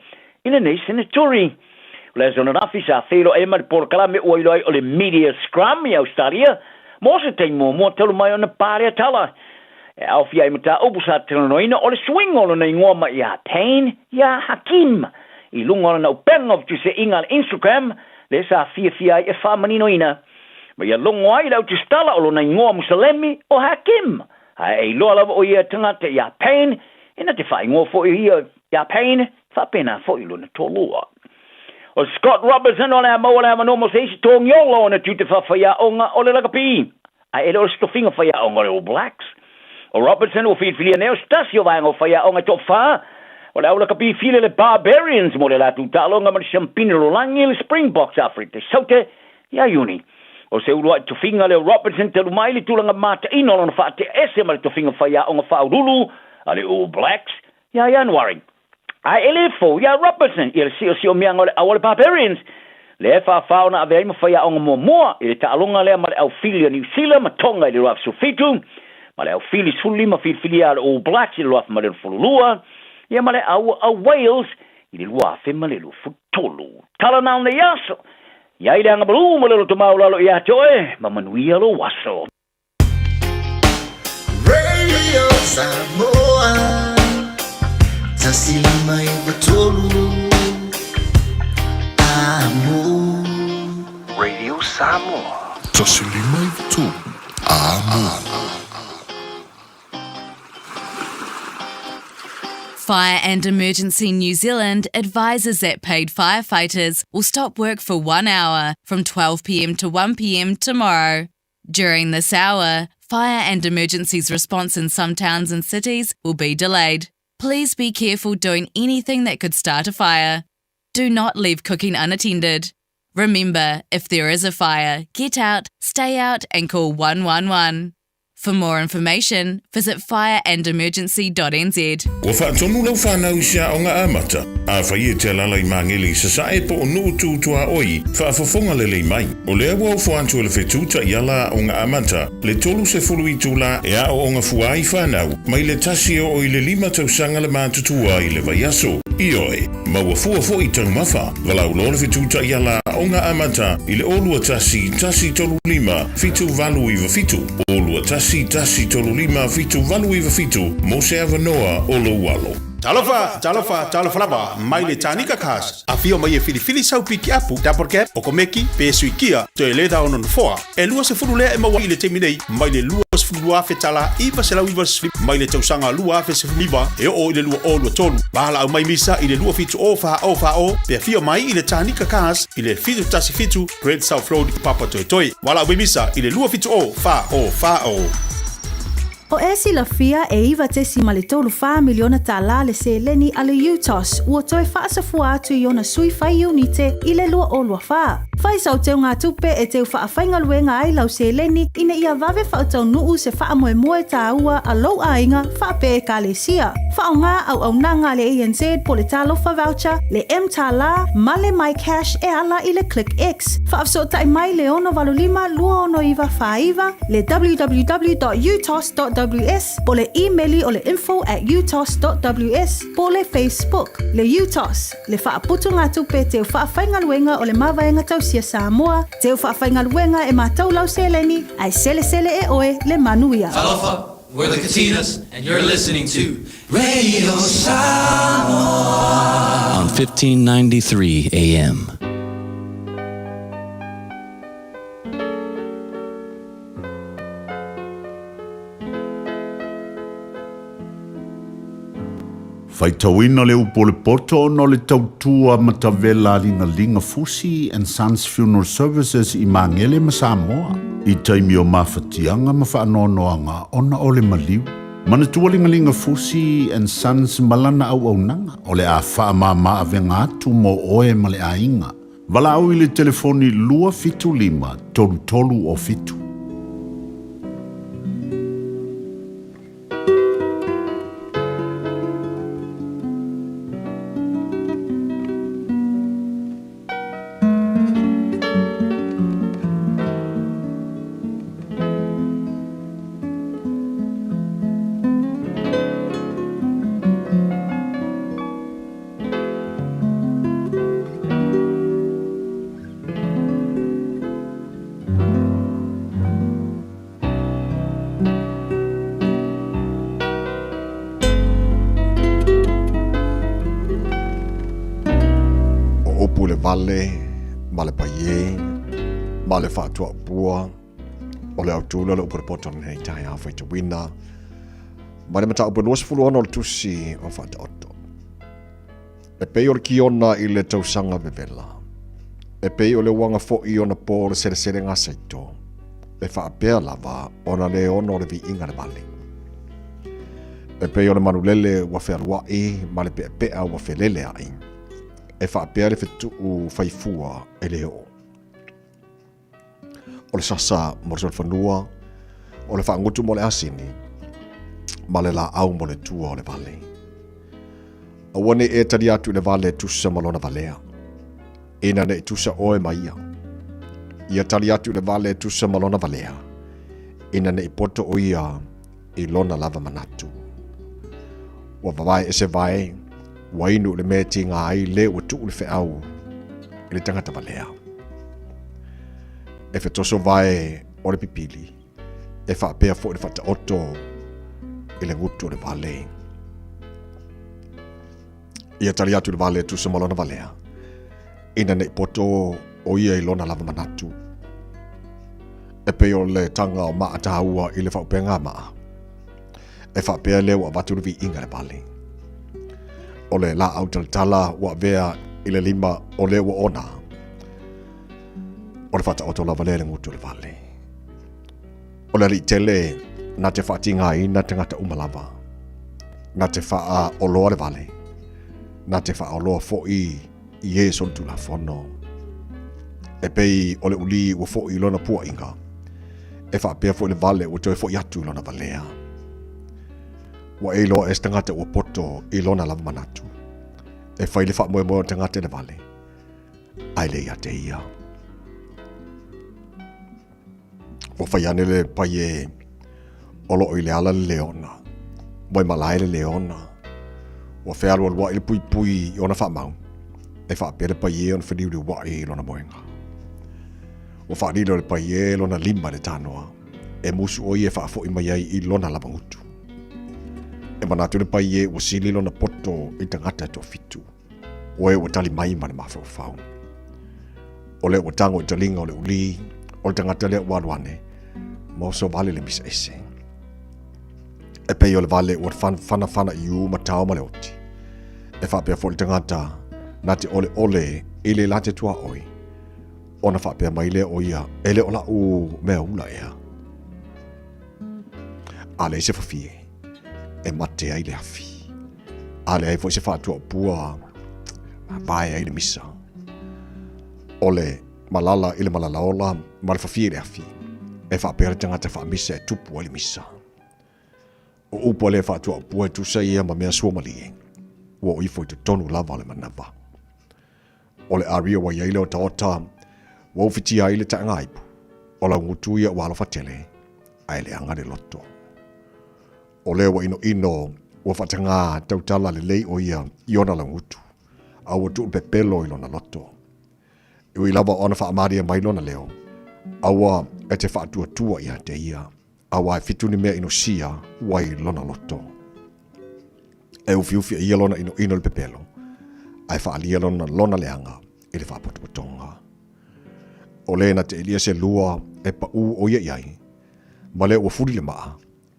i le nei senatori. Le zona rafi sa whelo e mari por kalame ua iloi o le media scrum i Australia, mo se teimo mo telu mai o na pārea tala. E au fia i mata upu sa telanoina o le swing o na ingoa mai ia Payne, ia Hakim. I lunga o na upeng of tu se inga Instagram, le sa Fiafia i whamaninoina. Ma ia lunga ai lau tu stala o na ingoa Musalemi o Hakim. E loa lava o ia tangata ia Payne, ina te wha ingoa fo ia Payne, whapena fo ilo na tolua. O Scott Robertson o le amaua le amanomo se isi tō ngiolo o na tute whawhaia onga o le lakapi. A ele o le stofinga whaia onga le All Blacks. O Robertson o whiwhilia neo stasi o vaenga o whaia o ngai tō wha. O le aula kapi while le Barbarians mo le latu talonga ma le Champina Rolangi le Springboks Afrika te saute ia uni. O se urua to whinga le Robertson te lumaili tulanga mata ino lona wha te ese ma le to whinga whaia o ngā whaurulu a le All Blacks ia Januari. A elefo ia Robertson ia le sio mianga o le awale Barbarians. Le wha na avei ma whaia o ngā moa i le talonga lea ma le au filia New Zealand ma tonga i le raf sofitu. Ma le au fili suli ma whiwhilia le All Blacks i le ruaf ma le fululua. Ia ma le au Wales i le ruafe ma le lufu tolu. Tala nao le yaso. Ia i le anga malu ma le lo tomau lalo i atoe. Ma manuia lo waso. Radio Samoa Tasilima i watolu Amo Radio Samoa Tasilima i watolu Amo Fire and Emergency New Zealand advises that paid firefighters will stop work for 1 hour from 12 p.m. to 1 p.m. tomorrow. During this hour, fire and emergencies response in some towns and cities will be delayed. Please be careful doing anything that could start a fire. Do not leave cooking unattended. Remember, if there is a fire, get out, stay out and call 111. For more information, visit fireandemergency.nz. Wa whaatonu lau whanau sia o ngā amata. A whaia te alalai mangeli sa sae po o nuu tūtua oi, whaafafonga lelei mai. O lea wau whaantua le whetūta i ala o ngā amata, le tolu se fulu i tūla e a o ngā fuai whanau, mai le tasi o i le 5 tausanga le mātutua i le vaiaso. Ioi, maua fua fo i tau mawha, walau lo le whetūta i ala o ngā amata, i le olua tasi tolu 5, fitu valu i wafitu, olua tasi tolu 5, fitu valu i wafitu, mo se avanoa o lo walo. Talofa lava, mai le tānika kas. A fio mai e filifili sau piki apu, taporke, o komeki, pe suikia, to e leda ono foa. E lua se furu lea e maua i le teminei, mai le lua se furu afe tala, iwa se lau iwa slip, mai le tausanga lua afe se furu e o i le lua o lua tolu. Bahala au mai misa i le lua fitu o, pe a fio mai i le tānika kas, i le fitu tasi fitu, Great South Road i Papa Toi Toi. Wala au mai misa i le lua fitu o. O e si la fia e iwa te si ma le tolu wha miliona tā la le se leni a le UTOS ua toi whaasafua atu i ona sui whai unite i le lua o lua wha. Whai sau teo ngā tupe e teo wha whainga luenga ai lau se leni ina ia vave wha tau nuu se wha moe moe tā ua a lau a inga wha pe e ka le sia. Wha o ngā au nanga le ANZ po le talofa voucher, le M tā la, ma le My Cash e ala i le Click X. Wha afso tai mai le ono valulima lua ono iwa wha iwa, le www.utos.ws, po le emaili o le info@utos.ws, po le Facebook, le UTOS, le wha putu ngā tupe teo wha whainga luenga o le mawaenga tau sia Samoa, teo wha whainga luenga e mātou lau seleni, ai sele e oe le manuia. Talofa, we're the Katinas, and you're listening to Radio Samoa on 1593 AM. Faitauina le upo le poto no le tautua matavela linga Fusi and Sons Funeral Services i Mangele ma Samoa. I taimi o mawhatianga ma whaanoanoanga ona o le maliu. Manatua linga Fusi and Sons malana au nanga o le a whaamama avenga atu mo oe ma le ainga. Wala au i le telefoni lua fitu 5 tolu o fitu. vale, ma le paie, ma le whaatua pua, o le autula le upere poto nei Taeao whaita wina, ma le mata upe luas fulu ono le tusi o whaata oto. E pei o le kiona i le tausanga vevela. E pei o le wanga fo i ona po le sere ngā saito. E whaapea lava ona le ono le vi inga le vale. E pei o le manulele wa whaarua ma le pea wa whelele ai. E whaapea le whetu whaifua e le o. O le sasa mo le whanua, o le whaangutu mo le asini, ma le la au mo le tua o le vale. Awane e tari atu le vale tusa malona valea. Ina ne tusa oe maia. Ia tari atu le vale tusa malona valea. Ina ne ipoto o ia i lona lava manatu. Wa vavai e se vai, wa inu le meti ngā ai le ua tuu le wheau i le tangata valea. E whetoso vai o le pipili, e whaapea fo le whata oto i le ngutu o le vale. Ia tari atu le vale tusa malona valea. Ina ne poto o ia i lona lava manatu. E peo le tanga o maa tahaua i le whaupenga maa. E whapea leo a watu vi inga le vale. O le la au tala wa vea i le lima o leo wa ona. O le whata oto lava le ngutu le vale. O le ri tele na te whatinga ina te ngata umalava. Na te wha o loa le vale. Na te wha o loa fo i e son tu la fono. E pei o le uli ua fo i lona pua inga. E wha pia fo i le vale ua toi fo i atu lona valea. Wa e loa e stangata ua poto i lona lava manatu. E whai le wha moe moe tangata le vale. Ai le ia te ia. Wa whai ane le pai e olo i le ala le leona. Moi malai le leona. Wa whea lua lua i le pui pui i ona wha mau. E wha pere pai e on whiriu le wai lona moenga. O wha rilo le pai e lona lima le tānoa. E musu o i e wha fo i mai ai i lona lavangutu. E manatu le pai e ua sili lona poto i tangata to fitu. O e ua tali mai ma le mawhau whau. O le ua tango i talinga o le uli, o le tangata le waruane, ma o so vale le misa ese. E pei o le vale ua whana i u matao ma le oti. E wha pia fo le tangata, na te ole i le late tua oi. Ona whapea mai le o ia, e le ola u mea ula ea. A le se whawhie, e mate ai le hafi. A le ai fo se whātua o pua, vai ai le misa. Ole malala i le malala ola, ma le whawhie le hafi. E whapea le tangata whamisa e tupu ai le misa. O upo le whātua o pua e tusa ia ma mea suomalie. Ua o ifo i te tonu lava le manava. O le aria wa iaile o taota, wa uwhiti ai le taanga ipu. O la ngutuia wa alofa tele, ai le anga le loto. O le wa ino, wa whatanga tautala le lei o ia, iona la ngutu. A wa tu pepelo ilona loto. Iwi lava ona wha amaria mai lona leo. Awa e te whaatua tua ia te ia. Awa e fitu ni mea ino sia, wai lona loto. E ufiufia ia lona ino le pepelo. Ai whaalia lona leanga i le whapotopotonga. O le na te ilia se lua e pa u o ia iai. Ma le ua furi le maa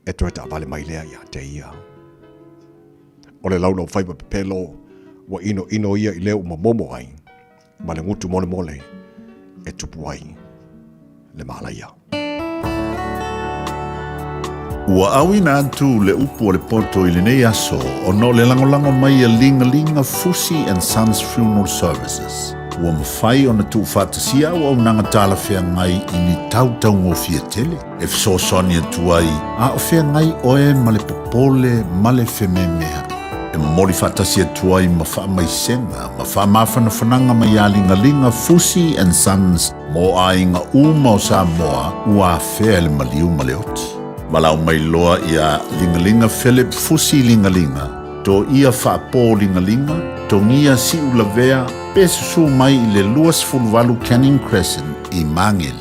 e toe ta vale mai lea ia te ia. O le laulau whaipa pepelo wa ino ia i leo momo ai. Ma le ngutu mole e tupu ai le maalaia. Ua awina atu le upu o le poto i le nei aso o no le langolango mai a linga Fusi and Sons Funeral Services. Ua mawhai o na tu whātasia o nanga tāla whea ngai i ni tautau ngō fia tele. E fsosoni atu ai, a o whea ngai oe ma le popole ma le whememea. E mori whātasia atu ai ma wha mai senga, ma wha mawhana whananga mai a linga Fusi and Sons mo a inga uma o Samoa ua whea le maliu ma le oti. Malau mai loa ia lingalinga Philip Fusi lingalinga. To ia whaapō lingalinga, to ngia si ulavea, pesusu mai i le luas fulvalu Canning Crescent i Mangele.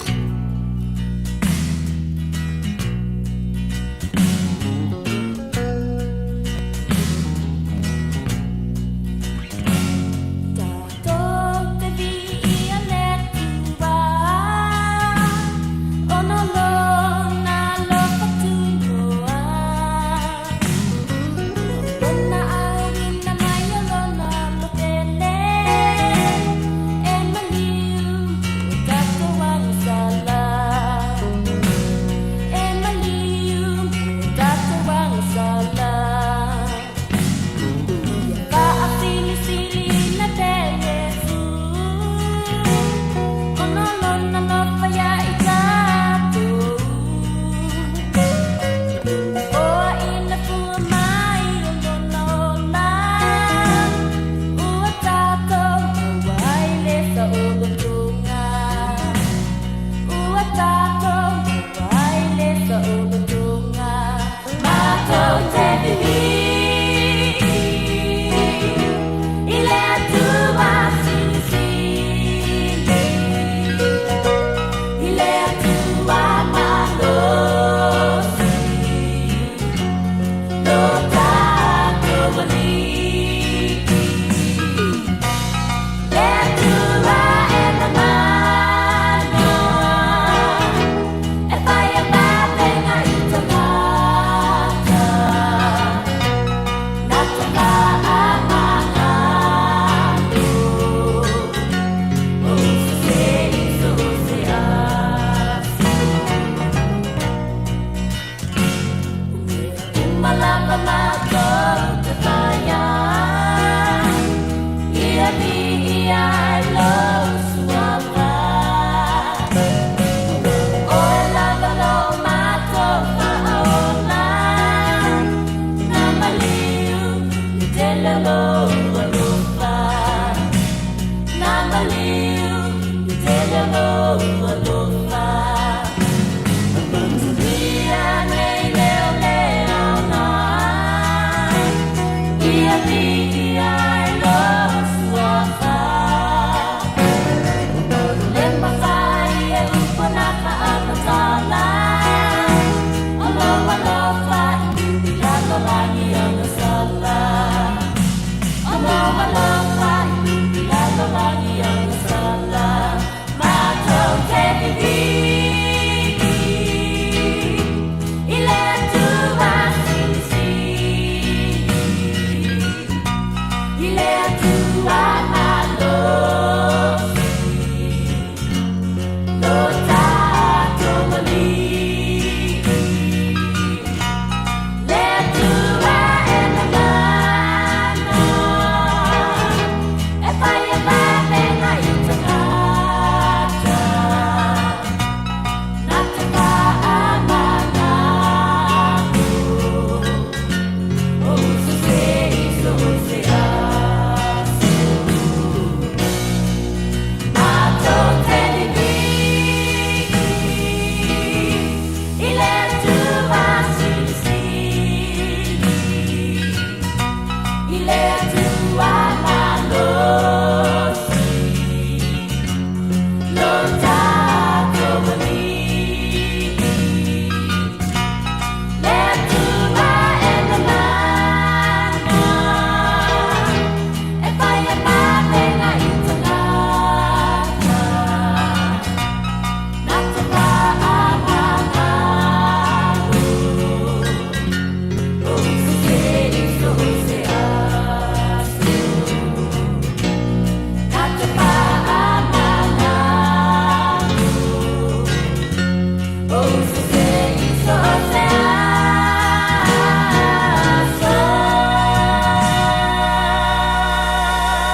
Tato te vi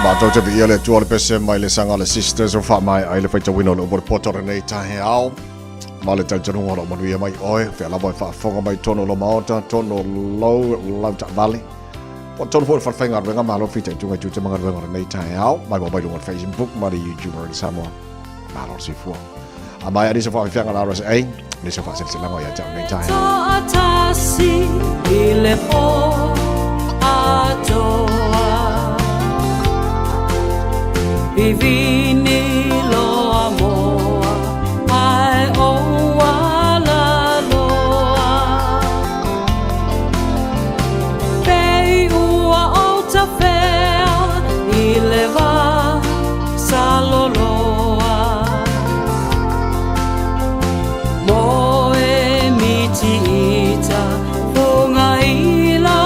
Mātou te vi le tua le pese mai le sanga le sisters o wha mai ai le whaita wino le o poto nei Taeao. Ma le tautanunga o manuia mai oe, whea lama e whaafonga mai tono lo maota, tono lau ta vali. O tono po le whawhainga ruenga malo whita i tunga tūte mga ruenga nei Taeao, mai mo mai lunga Facebook, mai YouTube o Samoa. Malo si fua. A mai ani se whawhianga la RSA, ni se whaasilisilanga i a tau nei Taeao. Atasi i le po atoa I vini loa moa ai oa la loa Pei ua o ta whea I le wā saloloa Mo e miti ita Punga I la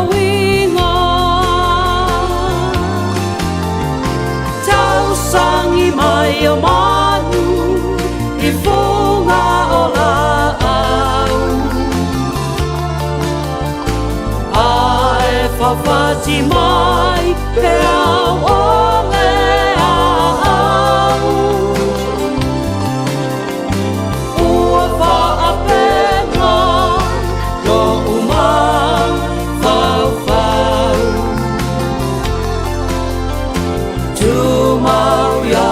winga Sangi mai o manu I funga o la au Ae whawhati mai pe au o le au Ua whaapenga no umang whau Tumau ya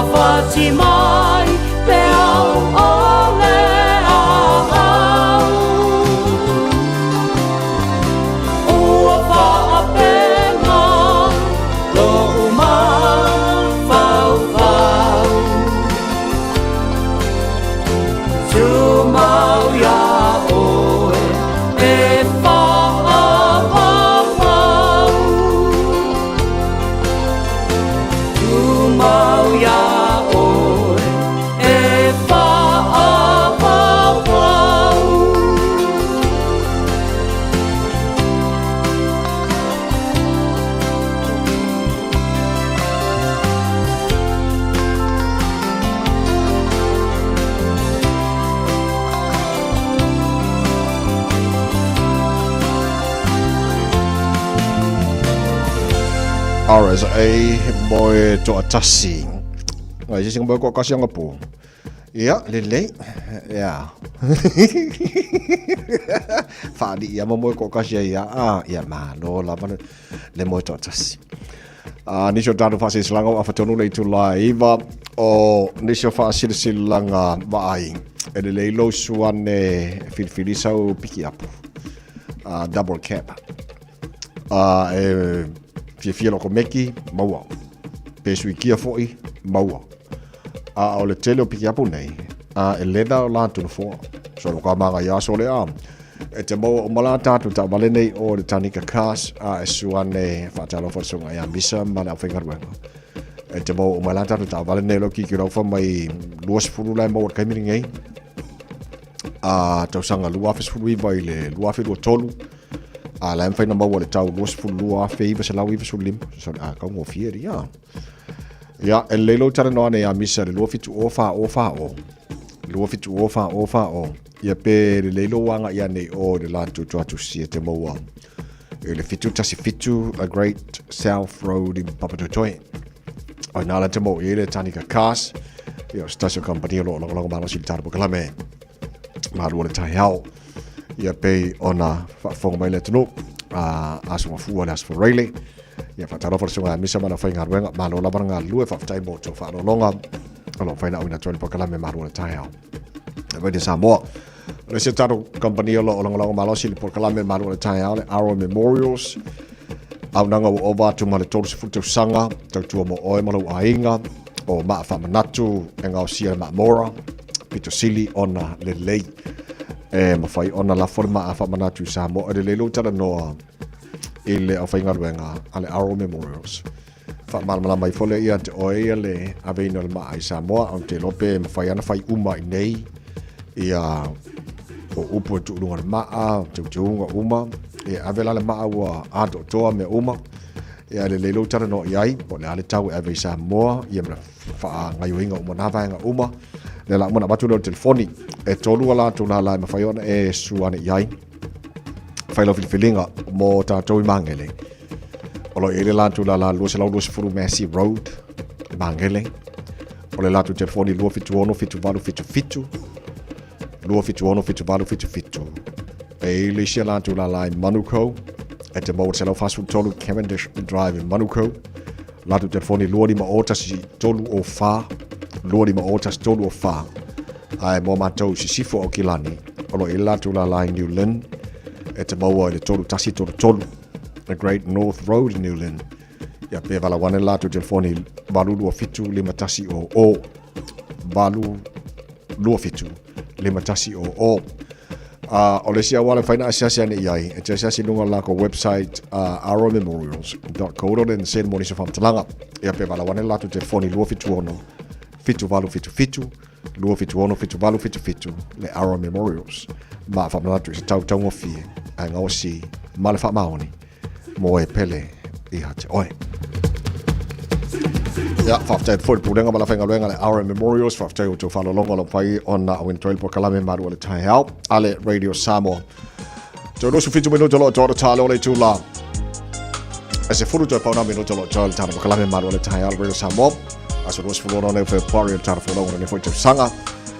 whawhati mai pe au ole au. Ua whaapenga lo umau whau whau. Tumau ia oe e whaawawau. Tumau ia oe e whaawawau. RSA moe to atasi. Ai sing moe ko kasi ang po. Ya, lele. Ya. Fadi ya moe ko kasi ya. Ya malo la ban le moe to atasi. Nisho tadu fasi silanga afatonu le tu live o nisho fasi silanga vai. Ele le lo suane filfilisa o piki up. Double cap. Fiafia loko meki, maua. Pesu I kia foi, maua. O le tele o piki apu nei, e leda o lantu na fua. So loka manga ia so le a. E te maua o mala tatu ta wale nei o le tanika kas, e suane whaatalo whasunga ia misa mana au whengaruenga. E te maua o mala tatu ta wale nei lo ki ki rauwha mai luas furu lai maua kaimiri ngei. Tausanga luafes furu iwa I le luafe lua tolu. La em faina maua le tau luas fulua feiva se lau iwa sulim. So kau ngō fieri, ya. Ya, e leilo tara noa ne a misa le lua fitu ofa o. Lua fitu ofa o. Ia pe le leilo wanga ia nei o le lantu tuatu si e te maua. E le fitu tasi fitu, a Great South Road in Papatotoi. O nala te maua i le tanika kas. Ia stasio company lo longa malo si tara pokalame. Malu le Taeao. Ia pei ona whaafonga mai le tunu asunga fua le asfo reile ia whaatarofa le sunga misa mana whainga ruenga malo labaranga lue whaftai mo tō whaanolonga alo whaina au ina tuani pakalame maru le Taeao e de Samoa le se taro company o longa malo si le pakalame maru le Taeao le Aro Memorials au nanga o watu ma le tōru se futu sanga tautua mo oe malu ainga o maa whamanatu e ngau sia maa mora pito sili ona le lei e mawhai ona la forma a whamanatu Samoa e le leilo tara noa I le au whainga ruenga a le Aro Memorials. Whamalama mai fole ia te oe ia le aveina le maa I Samoa au te lope mawhai ana whai uma I nei ia o upu e tuurunga le maa, te uteunga uma e avela le maa ua ato toa me uma ia le leilo tara noa iai po le ale tau e ave I Samoa ia mena wha ngaiuinga uma nawainga uma le la umana batu leo telefoni e tolu ala tu la ma fai ona e suane iai fai lo filifilinga mo tātou I mangele o lo ele la tu la lua se lau lua se furu Messi Road I mangele o le la tu telefoni lua fitu ono fitu valu fitu fitu lua fitu ono fitu valu fitu fitu e ele sia la tu la I Manuko e te mo se lau fast food tolu Cavendish Drive in Manuko la tu telefoni lua lima ota si tolu o fa lua lima otas tolu o wha ai mo mātou si sifo o kilani olo I latu la lai New Lynn e te maua I le tolu tasi tolu the Great North Road in New Lynn ia pe wala wane latu telefoni balu lua fitu lima tasi o balu lua fitu lima tasi o o le sia wale whaina asiasi ane iai e te asiasi nunga lako website arrowmemorials.co.nz sen moni sa whamtalanga ia pe wala wane latu telefoni lua fitu ono fitu valu fitu fitu lua fitu ono fitu valu fitu fitu le Aro Memorials ma whamanatu I se tau taungo fie a ngau si ma le whamaoni mo e pele I ha te oe ia whaftai fwoi purenga ma la whainga luenga le Aro Memorials whaftai o tō whalolonga lo pai ona au intoil po kalame maru le Taeao ale Radio Samoa tō nusu fitu minuto lo tōra tāle o le tūla e se furu tō pauna minuto lo tōra tāna po kalame maru le Taeao Radio Samoa aso dos fulona ne fe pari tar fulona ne foi sanga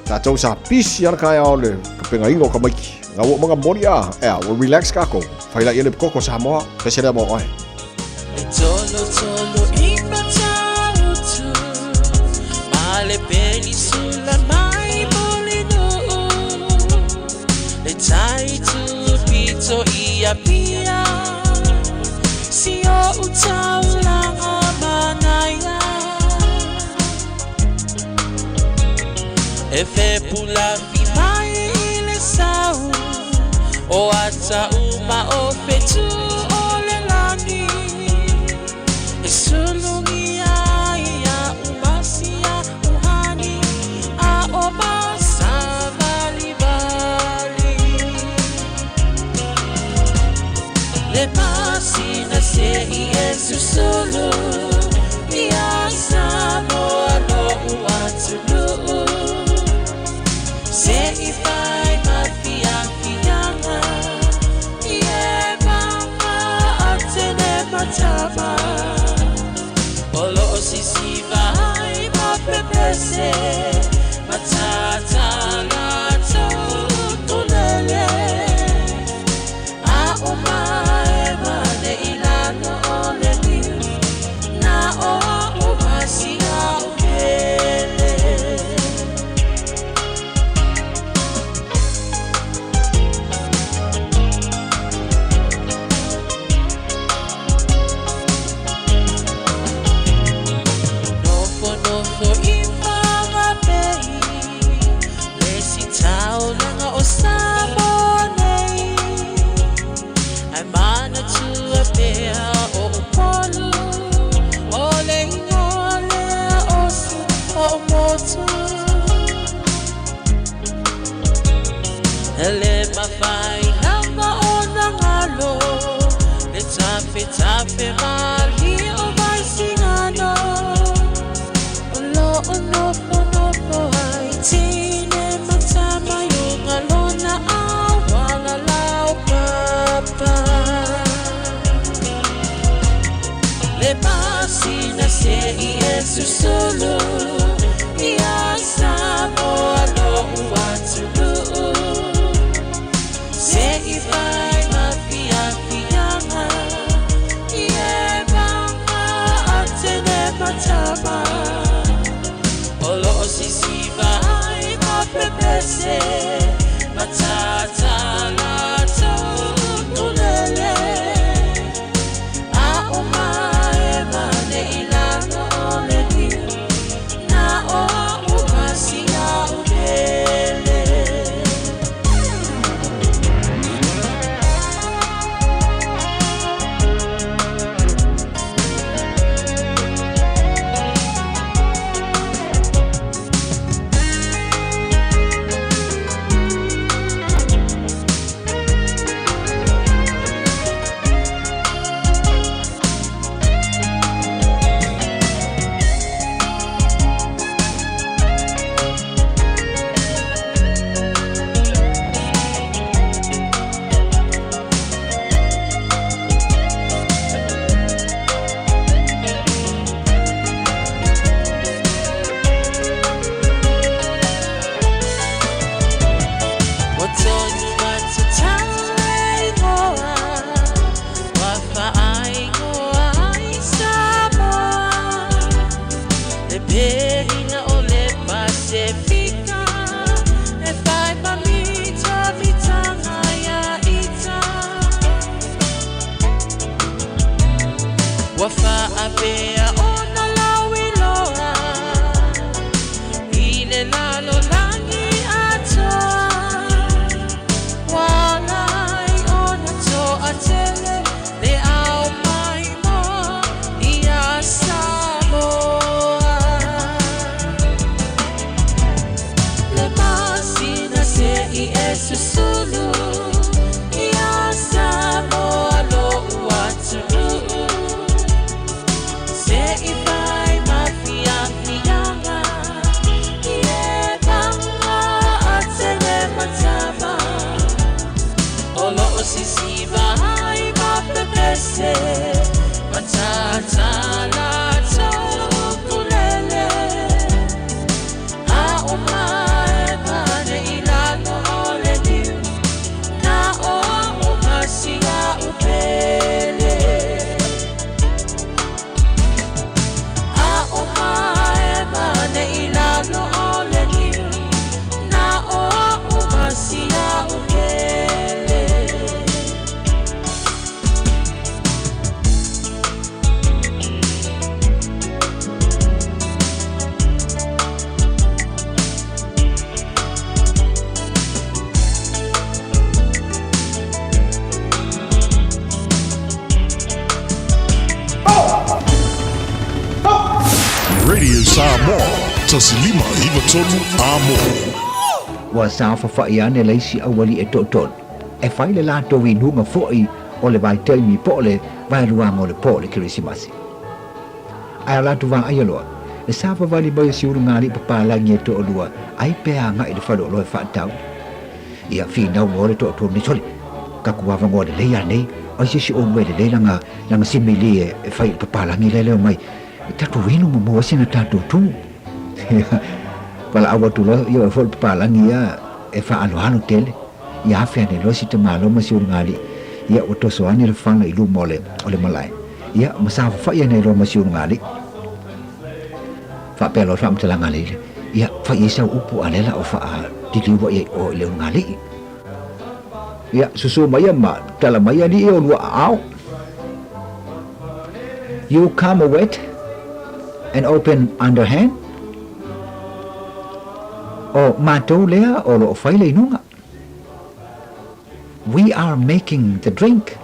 ta to sa pisi ar kai ole penga ingo ka mai nga wo mga moria wo relax ka ko fai la ele koko Samoa pe sere mo oi Tolo tolo ipa tautu le peninsula mai molino le tai tu pito ia pia si o utaula manaya e fe pula fi mai le sau o ata uma o fetu o le lani e sulungia ia umasia uhani a o masa vali vali le masina se i esu solo ia samo no uatulu se i fai mafia fianga ie mama atene matama olo sisi vai ma pepese matata lato tulele a umae mane ilano ole ni na o umasia ukele ele mafai nama ona ngalo le tafe mali o mai singano ono ai tine matama yo ngalona awala lau papa le pasina se i esu solo ia samo alo uatulu se i vai mafia fianga ie mama atene matama olo sisi vai ma pepese matata lato tulele a umae mane ilano ole ni na o umasia ukele wafa apea ona lawiloa ile lalo langi atoa walai ona to atele le au mai mo ia Samoa le masina se i esu sulu ia Samoa lo uatulu se Radio Samoa, tasilima iwa tonu amo. Wa sa whawhaiane leisi awali e toton. E whai le lato i nunga fōi o le vai teimi po le vai ruanga o le po le kirisimasi. Ai lato wa ai aloa. Le sa whawali mai si uru ngāri papalangi e to olua, ai pēa ngai le whalo loe whaatau. Ia whinau ngō le to ni soli. Ka kuawa ngō le leia nei, ai si o mwe le leila nga simili e whai papalangi le leo mai. Tatu winu mo mo sina tatu tu. Pala awa tu lo yo e fol papalangi ia e wha alo tele. Ia hawhia ne lo si te malo ma si uru ngāri. Ia o toso ane le whanga i lumo o le malai. Ia masawa whaia ne lo ma si uru ngāri. Wha pēlo wha mtalanga leile. Ia wha isa upu alela o wha tiliwa i o le uru ngāri. Ia susu maya ma tala maya ni o lua au. You come wet and open underhand. O mātou lea o lo whaile inunga. We are making the drink.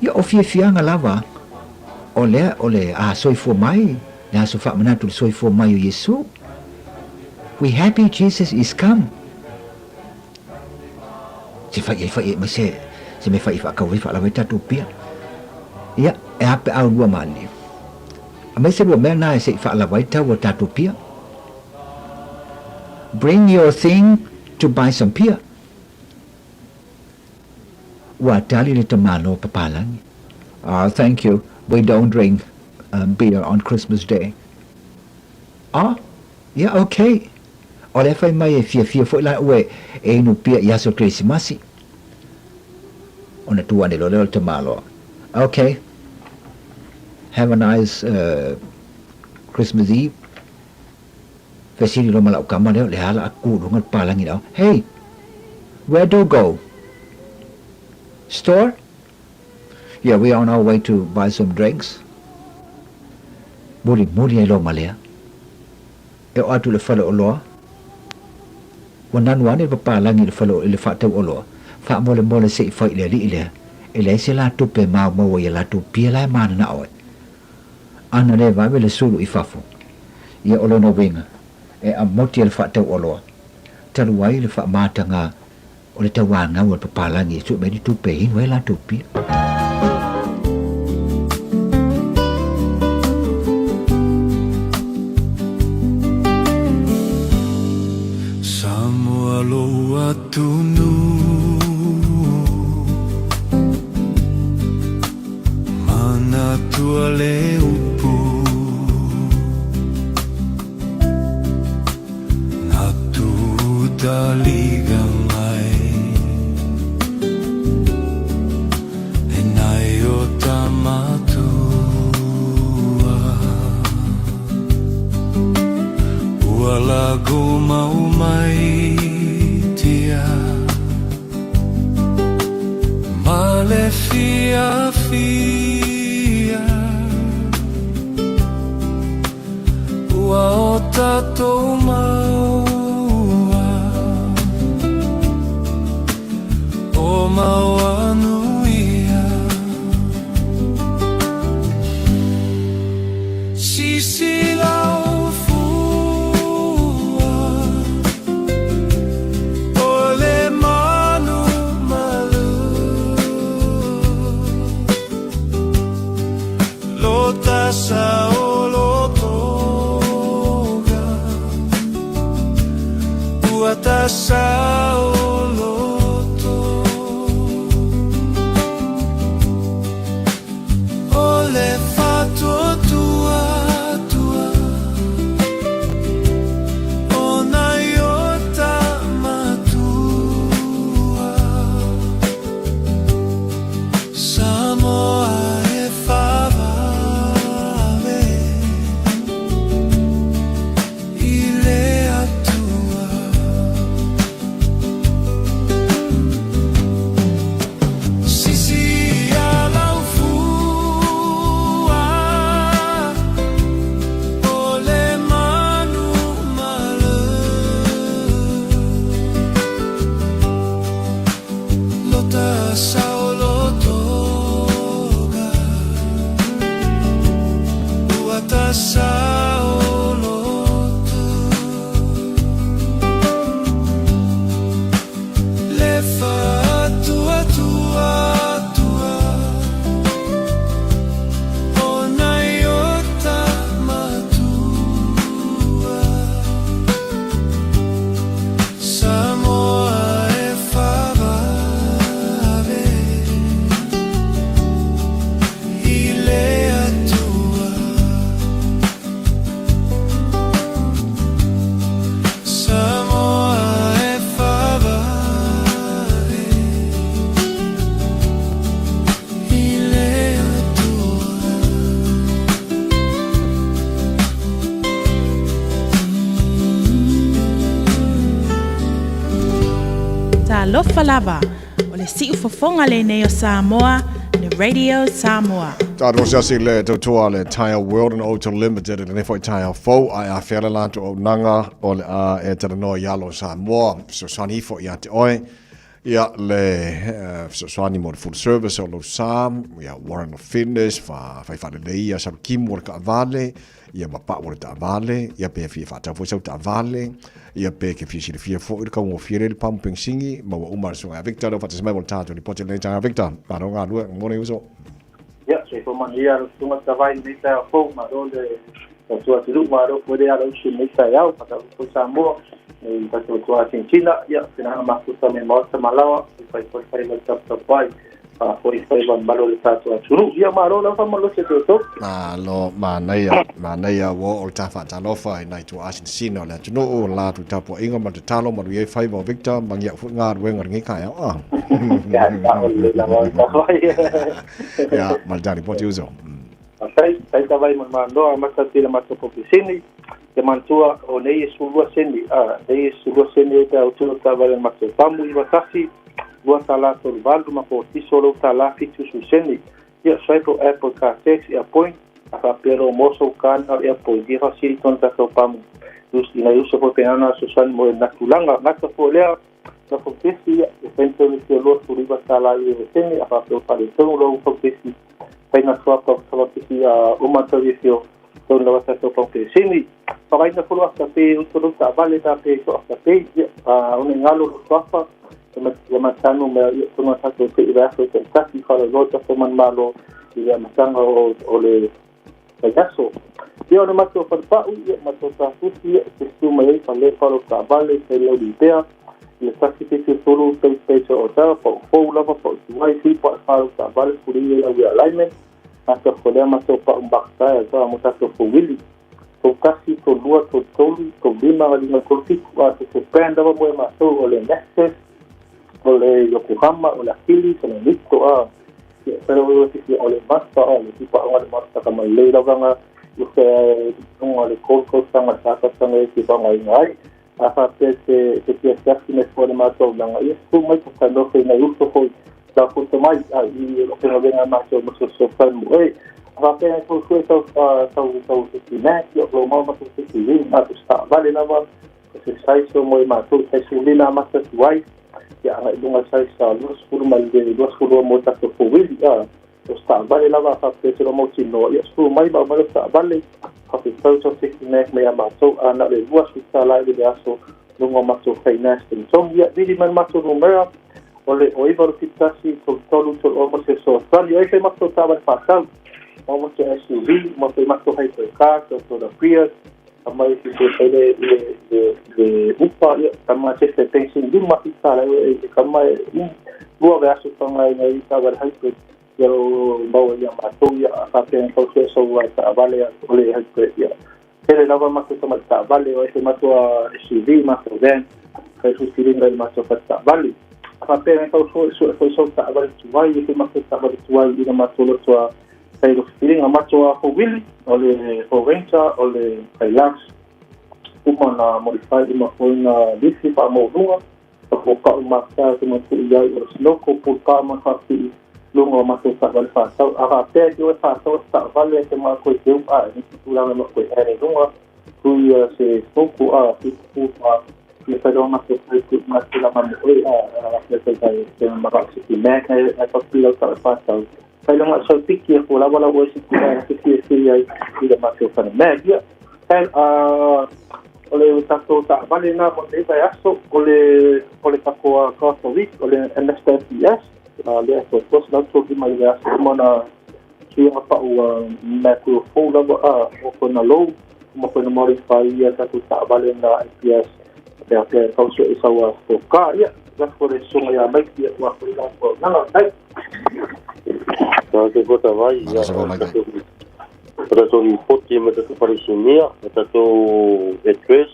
Ia o fianga lava o lea o le a soifua mai, le aso wha manatu le soifua mai o Yesu. We happy Jesus is come. Se whai ma se me whai whakawai whalawai tatu pia. Ia e hape au lua mali. A mai se lua mea na e se whalawai tau o tatu pia. Bring your thing to buy some beer. Wa tali le tamalo papalangi. Thank you. We don't drink beer on Christmas Day. Yeah, okay. O le fai mai e Fiafia fo la ue e no pia yaso Christmasi. Ona tua ne lo le tamalo. Okay. Have a nice Christmas Eve. Fesini lo malau kama leo le hala aku rungat palangi dau. Hey, where do you go? Store? Yeah, we are on our way to buy some drinks. Muri e lo malea. E o atu le whale o loa. Wanan wane le palangi le whale o le whatau o loa. Wha mole se i whai le li ilea. E le se la tupe mau i la tupia lai mana na oe. Ana le vawe le sulu i whafo. Ia olo no winga. E a moti le whatau o loa. Taru ai le wha mātanga o le tawanga o le papalangi. Su me di tupe hinu e la tupia. Samoa loa tunu Mana tua le upu Natu daliga mai E nai o tamatua Ua lago mau mai tia Male fiafia Ua o tatou maua O maua nuia Sisi lau fua Ole manu malu Lota sa o lotoga Uata sa o loto Ole fato tua tua Ona iota matua Samoa e favale Ile atua Alofa lava, o le si'u fofonga le nei o Samoa, le Radio Samoa. Tātou siasi le tautua le Taeao World and Auto Limited le nefoi Taeao Fou ai a whiara lanto o nanga o le a e tara no ialo Samoa so sani fo ia te oe ia le so sani mo le full service o lo Sam ia warrant of fitness fa whale le ia sa kim mo ka vale ia mapa mo ta vale ia pe fi fa ta fo sa ta vale ia pe ke fi si fia fo ka mo fia le pumping singi ma o mar so Victor lo fa te mai mo tato ni pote le tanga Victor pa no nga lu mo ne uso. Ya, se forman ia tunga tawai ni ta fo ma do le tua tu ma do pode ala usi ni Taeao pa ko Samoa e pa tua China ya sina ma ku ta me mo ta malawa pa le ta pai pa ko ban malo le ta tua tu ya ma ro la fa malo se to lo ma nei wo o ta fa ta lo fa nai tu asin sino la tu no la tu ta po inga ma ta talo ma ye fa bo Victor bang ya fu nga we ngar ngi ka ya ya ta o le la mo ta ya mal jani po ti uso sai tawai ma no ma ta tila ma to po sini te mantua o nei sulua seni nei sulua seni ta o tu ta vale ma to pamu i watasi bua tala to valdu ma po ti solo tala fitu su seni ya sai po Apple Car Taxi a point a pero moso kan a point di ha siri ton ta to pamu dus ina uso po penana so san mo na tulanga na to po lea na po tesi e pento ni te lo tu riba tala i seni a pero pa le ton lo po tesi pai na sua pa sala tesi a uma to visio ton la wasa to po seni pakai na puluh tapi untuk tak balik tapi so tapi orang ngalu apa zaman sanu cuma satu keibah itu tapi kalau lota teman malu dia macam oleh pejaso dia orang masuk perpau dia masuk satu dia itu mai kalau tak balik kalau dia le sakiti se solo peso ota po lava po wifi po kalau tak balik kuliah lagi alignment atau kalau masuk pak bakta atau masuk ke wili to kasi to lua to tolu to lima ali na korti wa to prenda wa mo ma to ole Nexus ole Yokohama ole Akili ole Nito pero wo ti ole basta ole ti pa ngale basta kama le la nga yo se ole kolko sama saka sama ti pa ngai asa te ti kasi me fo ma to nga yo tu mai to kando fe na yo to ko da ko to mai i lo que no venga ma so so fa mo Apa yang aku tahu sekian, yo lo mau masuk sekian, aku tak balik nama, saya semua masuk, saya sulit nama sesuai, ya dengan saya selalu 10 malam 20 mau tak terpulih, terus tak balik nama, apa yang mau cino, ya 10 malam baru tak balik, tapi tahu sekian, saya masuk, anak lebuas kita lagi biasa, lu mau masuk finance, so ya jadi mana masuk nomor, oleh baru kita si tolu orang masuk Australia, saya masuk tak pasal. Mau masuk SUV, mau masuk hypercar, atau the Prius, sama itu saya le upah ya, sama saya tension di masih salah, sama dua versi orang lain kita berhyper, kalau bawa yang masuk ya, apa yang kau sesuai tak balik oleh hyper ya. Saya nak masuk sama tak balik, saya masuk SUV, masuk van, saya susirin dari masuk tak balik. Apa yang kau sesuai tak balik tuai, saya masuk tak balik tuai, dia masuk tuai. Saya feeling amat tua wheel oleh Provenza oleh Hilux uma na modify uma na disi pa mo lunga ko ka umaka kuma tu ya no ko puka ma hati lunga ma tu sa bal fa sa aga te yo sa sa vale te ma ko te ni tu la ma ko ere lunga tu ya se foku tu le fa do ma ko tu ma tu la ma ko le fa ka te ma ka si me ka pa pila sa fa sa Kai longa so piki ko la wala wo si ki ai ida maso pana media. Kai ole tato ta vale na mo te vai aso ole tako ka so week ole MSTS le so na so di mai ya so mana ki apa o macro folder o kona low mo kona modify ya tato ta vale na IPS ya ke kauso isawa so ka ya ya for so ya mai ki wa ko la ko na ai ke kota vai ya para so hipoti me tato parisinia me tato address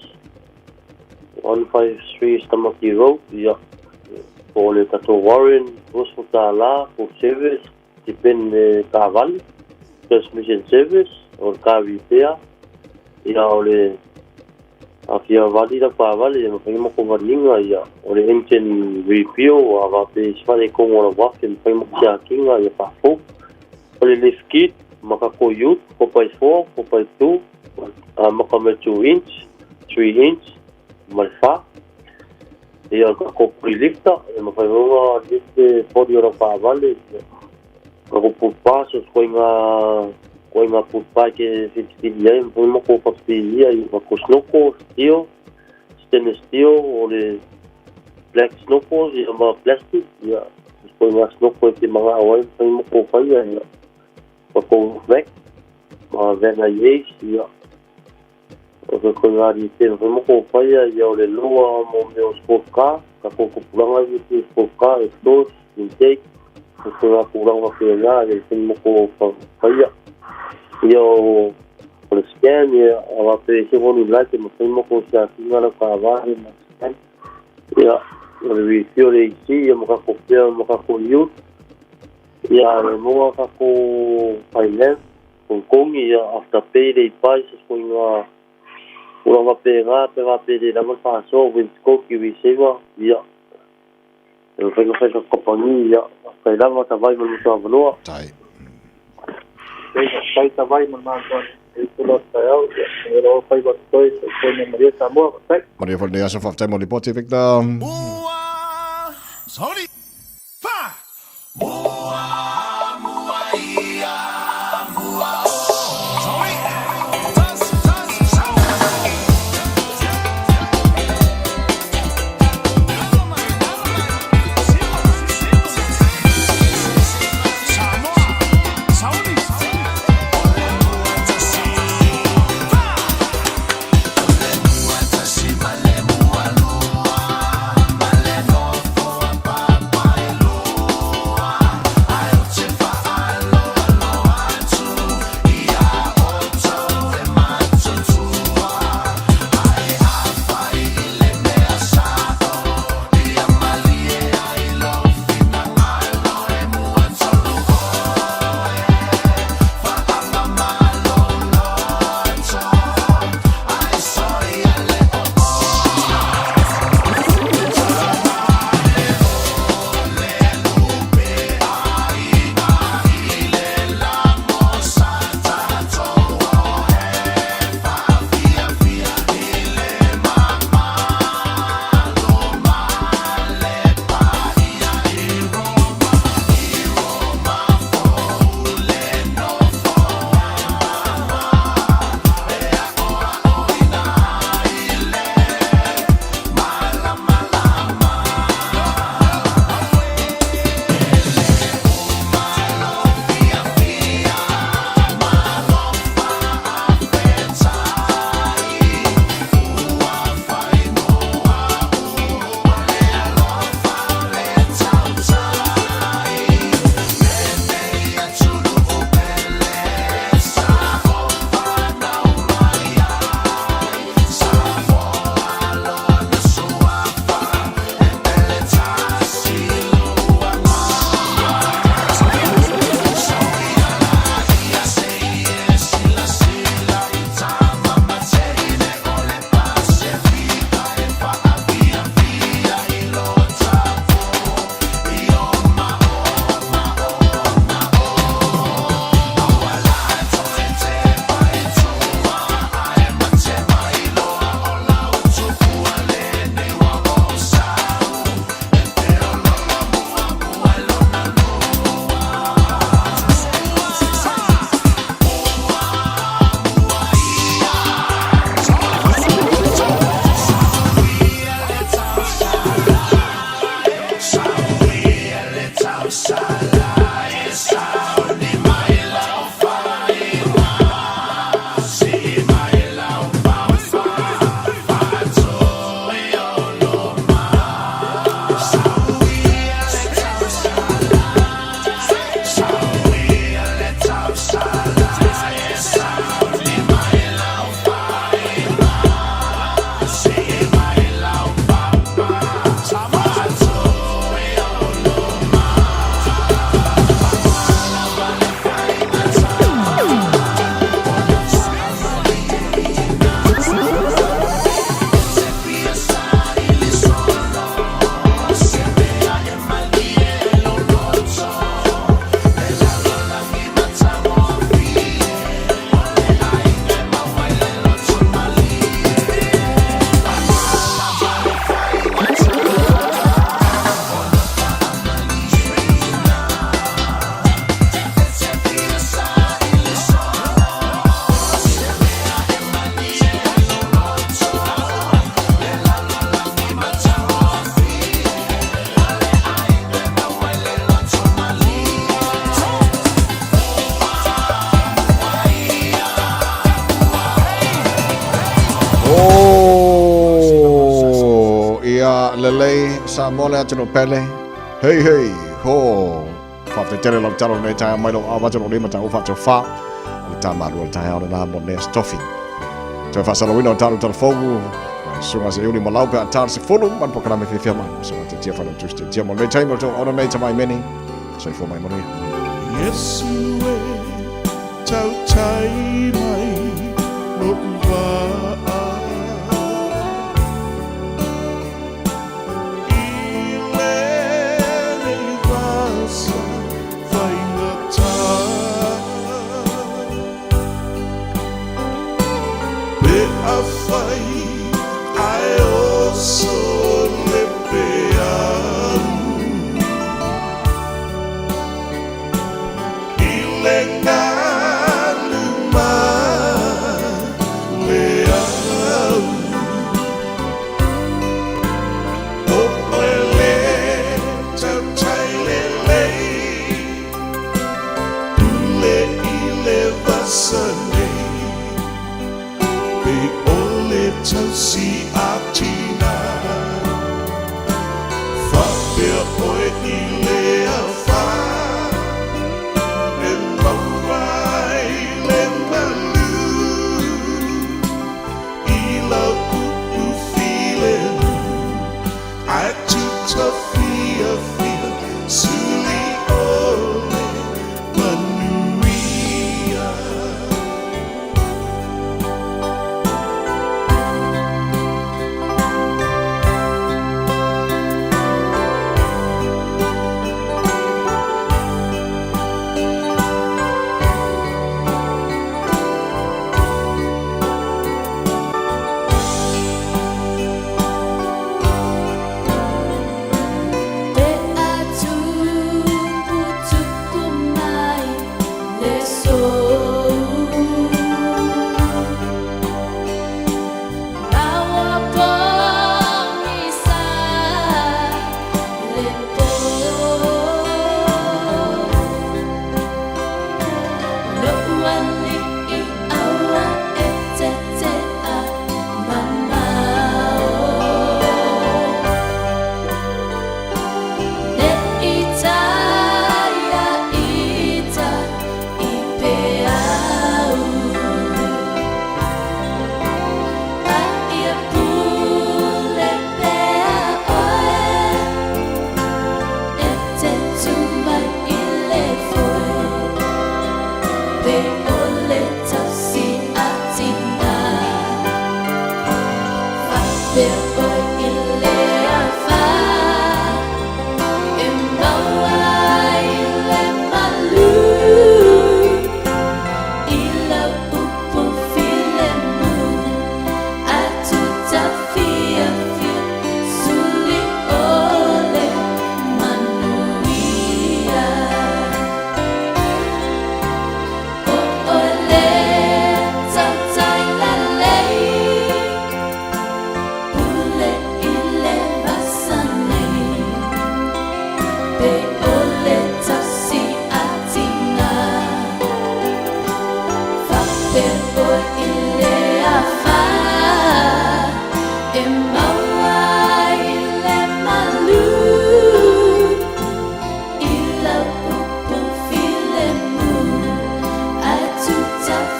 153 Stamaki Road ya ole tato Warren hospital for service depende kaval transmission service or kavipea ya ole afia vali da kaval ya mo ko valinga ya ole engine review ava pe spare ko mo wafen pe mo kia kinga ya pa fo ole lift kit makako youth 4x4 4x2 makame 2 inch 3 inch malfa ia ko prilifta ma fa roa diste podio ro pa vale ko pupa so koinga pupa ke fitilia mo ko papilia i ko snoko steel stainless steel ole black snoko i ma plastic ia koinga snoko te mga awai mo ko fa ia ko vek ma vena yes ia ko ngari te mo ko fa ia ole loa mo me sport car ka ko pulanga i sport car exhaust intake ko nga pulanga pe nga e mo ko fa ia ko scan ia ava pe se vonu like mo ko sa tinga ka va ia we feel it see mo ka ko pe mo ka ko youth ia mo ka ko finance ko ia after pay day prices ko nga ura pega de la paso with coki we seva ia eu venho fazer companhia sai lá vai vai no seu valor sai vai no manto isso lo Taeao eu vai vai foi Maria Samoa sai Maria von der Asaf time on the Victor sorry fa Bye. lelei Samoa le atu no pele. Hei, ho. Whawhetele lau taro nei tae mai lo awatu no lima tau whatu wha. Le tā Malu le Taeao le nā mo nes tofi. Toi whasalawina o taru telefogu. Sunga se uni malau pe a taru se fulu. Man pokana me Fiafia mai. Sunga te tia whanau tusti. Tia mo nei tae mo to ona nei tamai meni. Soifo mai moria. Yesu e tau tai mai no uwaa. I le nei vasa whaingata. Pe a whai ai o so le pe au. Le ngālu mā le au. O oe le tau tai le lei. Ule I le vasa nei. Pe o le tau si a tina. Whapea oe I le a wha.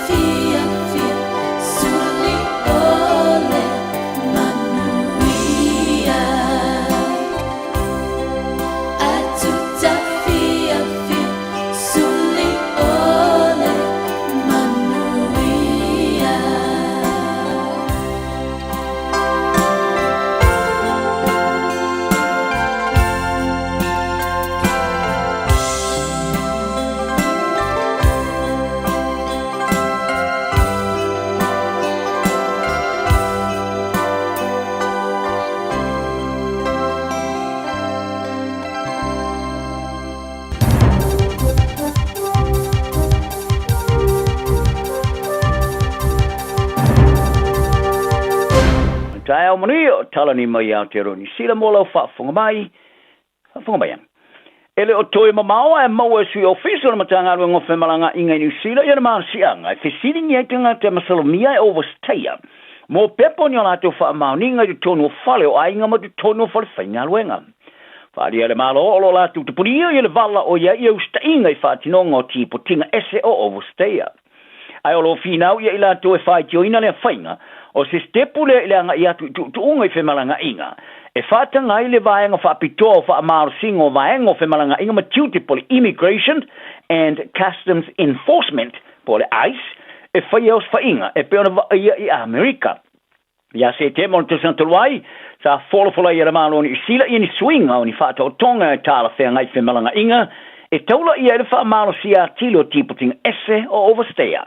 Fiafia, suli ole manuia. Taeao mani o tala ni mai Aotearoa Sila mo lau whaafunga mai. Whaafunga mai ang. Ele o toi mamao e maua sui official na matanga rua ngofe malanga inga New Zealand. Ia na maa sianga e whesiringi ai tanga te masalomia e overstayer. Mo pepo ni la to fa mauninga de tonu fale o ainga mo de tonu fale fainga luenga. Fali ale malo o la tu te puria le vala o ia eu stainga I fa tinongo tipo tinga ese o overstaya. Ai olo finau ia ila to e fa joina le fainga o se stepule le anga ia tu unga I fe malanga inga. E fata ngai le vaenga fa pito fa mar singo vaenga fe malanga inga matuti poli immigration and customs enforcement poli ICE e faios fa inga e pe ona ia America. Ya se te mon te santuai sa fola ia malo ni sila ini swinga oni fata o tonga tala fe ngai fe malanga inga e taula ia le fa malo sia tilo tipo ting esse o overstaya.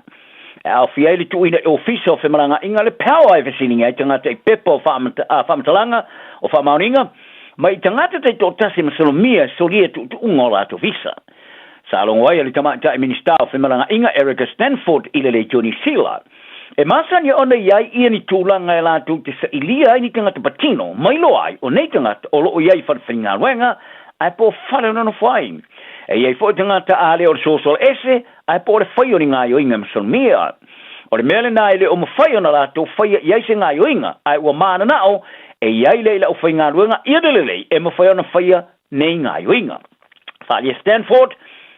Al fiele tu ina officio fe malanga inga le power e sini ai tanga te pepo fa matalanga o fa mauninga mai tanga te to tasi masolo mia solia tu ungola to visa. Sa longwai le tama ta minister fe malanga inga Erica Stanford ile le Johnny Sila. E masa ni ona iai ia ni tūlanga e la tu te sa ilia ai ni tangata patino, mai lo ai, o nei tangata o loo iai whanwhinga wenga, ai po whare no whai. E iai fo tangata ale o social ese, ai po le whai o ni ngā yoinga msalmia. O le mele nā ele o mawhai o na la tu whai iai se ngā yoinga, ai ua mana nao, e iai leila o whainga wenga, ia lelei, e mawhai o na whai nei ngā yoinga. Whali Stanford,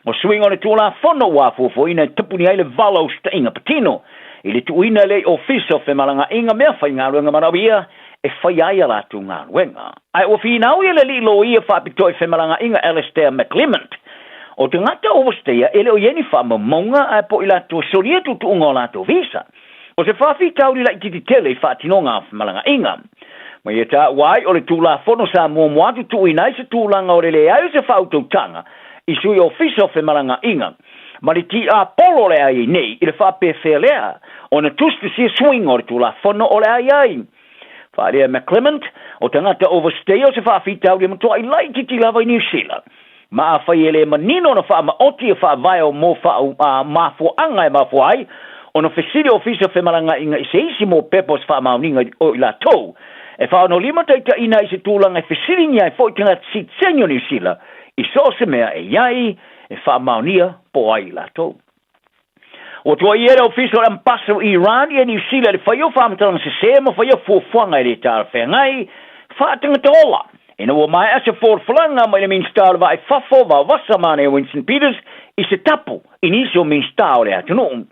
o swing o le tūla whono wafo ina tupuni ai le valo sta inga patino, Ile tu ina le officio fe malanga inga mea fai ngā ruenga marawia e fai aia la tu ngā ruenga. Ai o finau ia le li lo ia fa pitoi fe malanga inga Alistair McClement. O te ngata overstaya ele o yeni fa mamonga ai po ila tu soria tu unga la tu visa. O se fa fitau li la ititi tele fa tinonga fe malanga inga. Ma ia ta wai o le tu la fono sa muamuatu tu ina se tu langa o le ai se fa autotanga. Isui officio fe malanga inga. Ma le ti a polo le ai nei, i le fa pefelea, o na tustu si swing o le tu la fono o le ai ai. Fa lea McClement, o tangata overstay o se fa fitau le matua I lai titi lava I New Zealand. Ma a fai ele manino na fa ma oti e fa vai o mo fa mafo anga e mafo ai, o na fesili ofisa fe malanga inga I se isi mo pepos fa mauninga o I la tou. E fa ono lima taita ina I se tūlanga e fesili nia e fo I tangata si senyo New Zealand, I so se mea e iai, e fa maunia po ai la to. O tua iera official ambassador Iran e New Zealand le faio fa amtanga se sema faio fuanga le tar fengai fa tanga tola. Ina o mai ase for flanga mai le minstall vai fafo va vasamane Winston Peters I se tapu inisio minstall le atunu.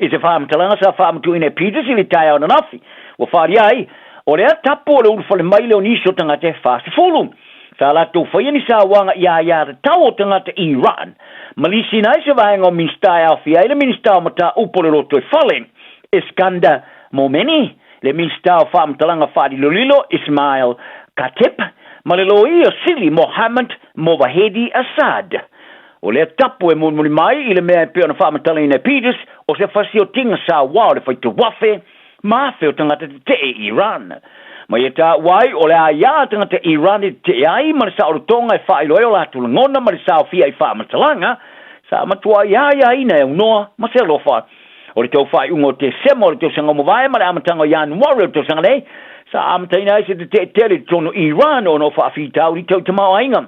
I se fa amtanga sa fa amtu ina Peters I le Taeao na nafi. O fa ai o le tapu le ulfa le mai le onisio tanga te fa se fulu. Sa la tu fa ni sa wanga ya tau tangata Iran. Malisi nai se vaenga o minstaya Fiafia le minstaya mata upole roto e fale. Iskandar Momeni le minstaya fa mtalanga fadi lolilo Ismail Katib maleloi o sili Mohammed Movahedi Assad. O le tapu e mun mai ile mea pe ona fa mtalanga Peters o se fasio tinga sa wa le fa tu wafe ma fe o tangata te Iran. Ma ia ta wai o le aia tangata Iran te ai ma le sa o tonga e whai loe o la tulangona ma le sa o fia I wha matalanga sa matua ia ina e unoa ma se lofa o le tau whai ungo te sema o le tau sanga mawai ma le amatanga Januari o le tau sanga nei sa amataina ai se te tele tono Iran o no wha fitau li tau tamau ainga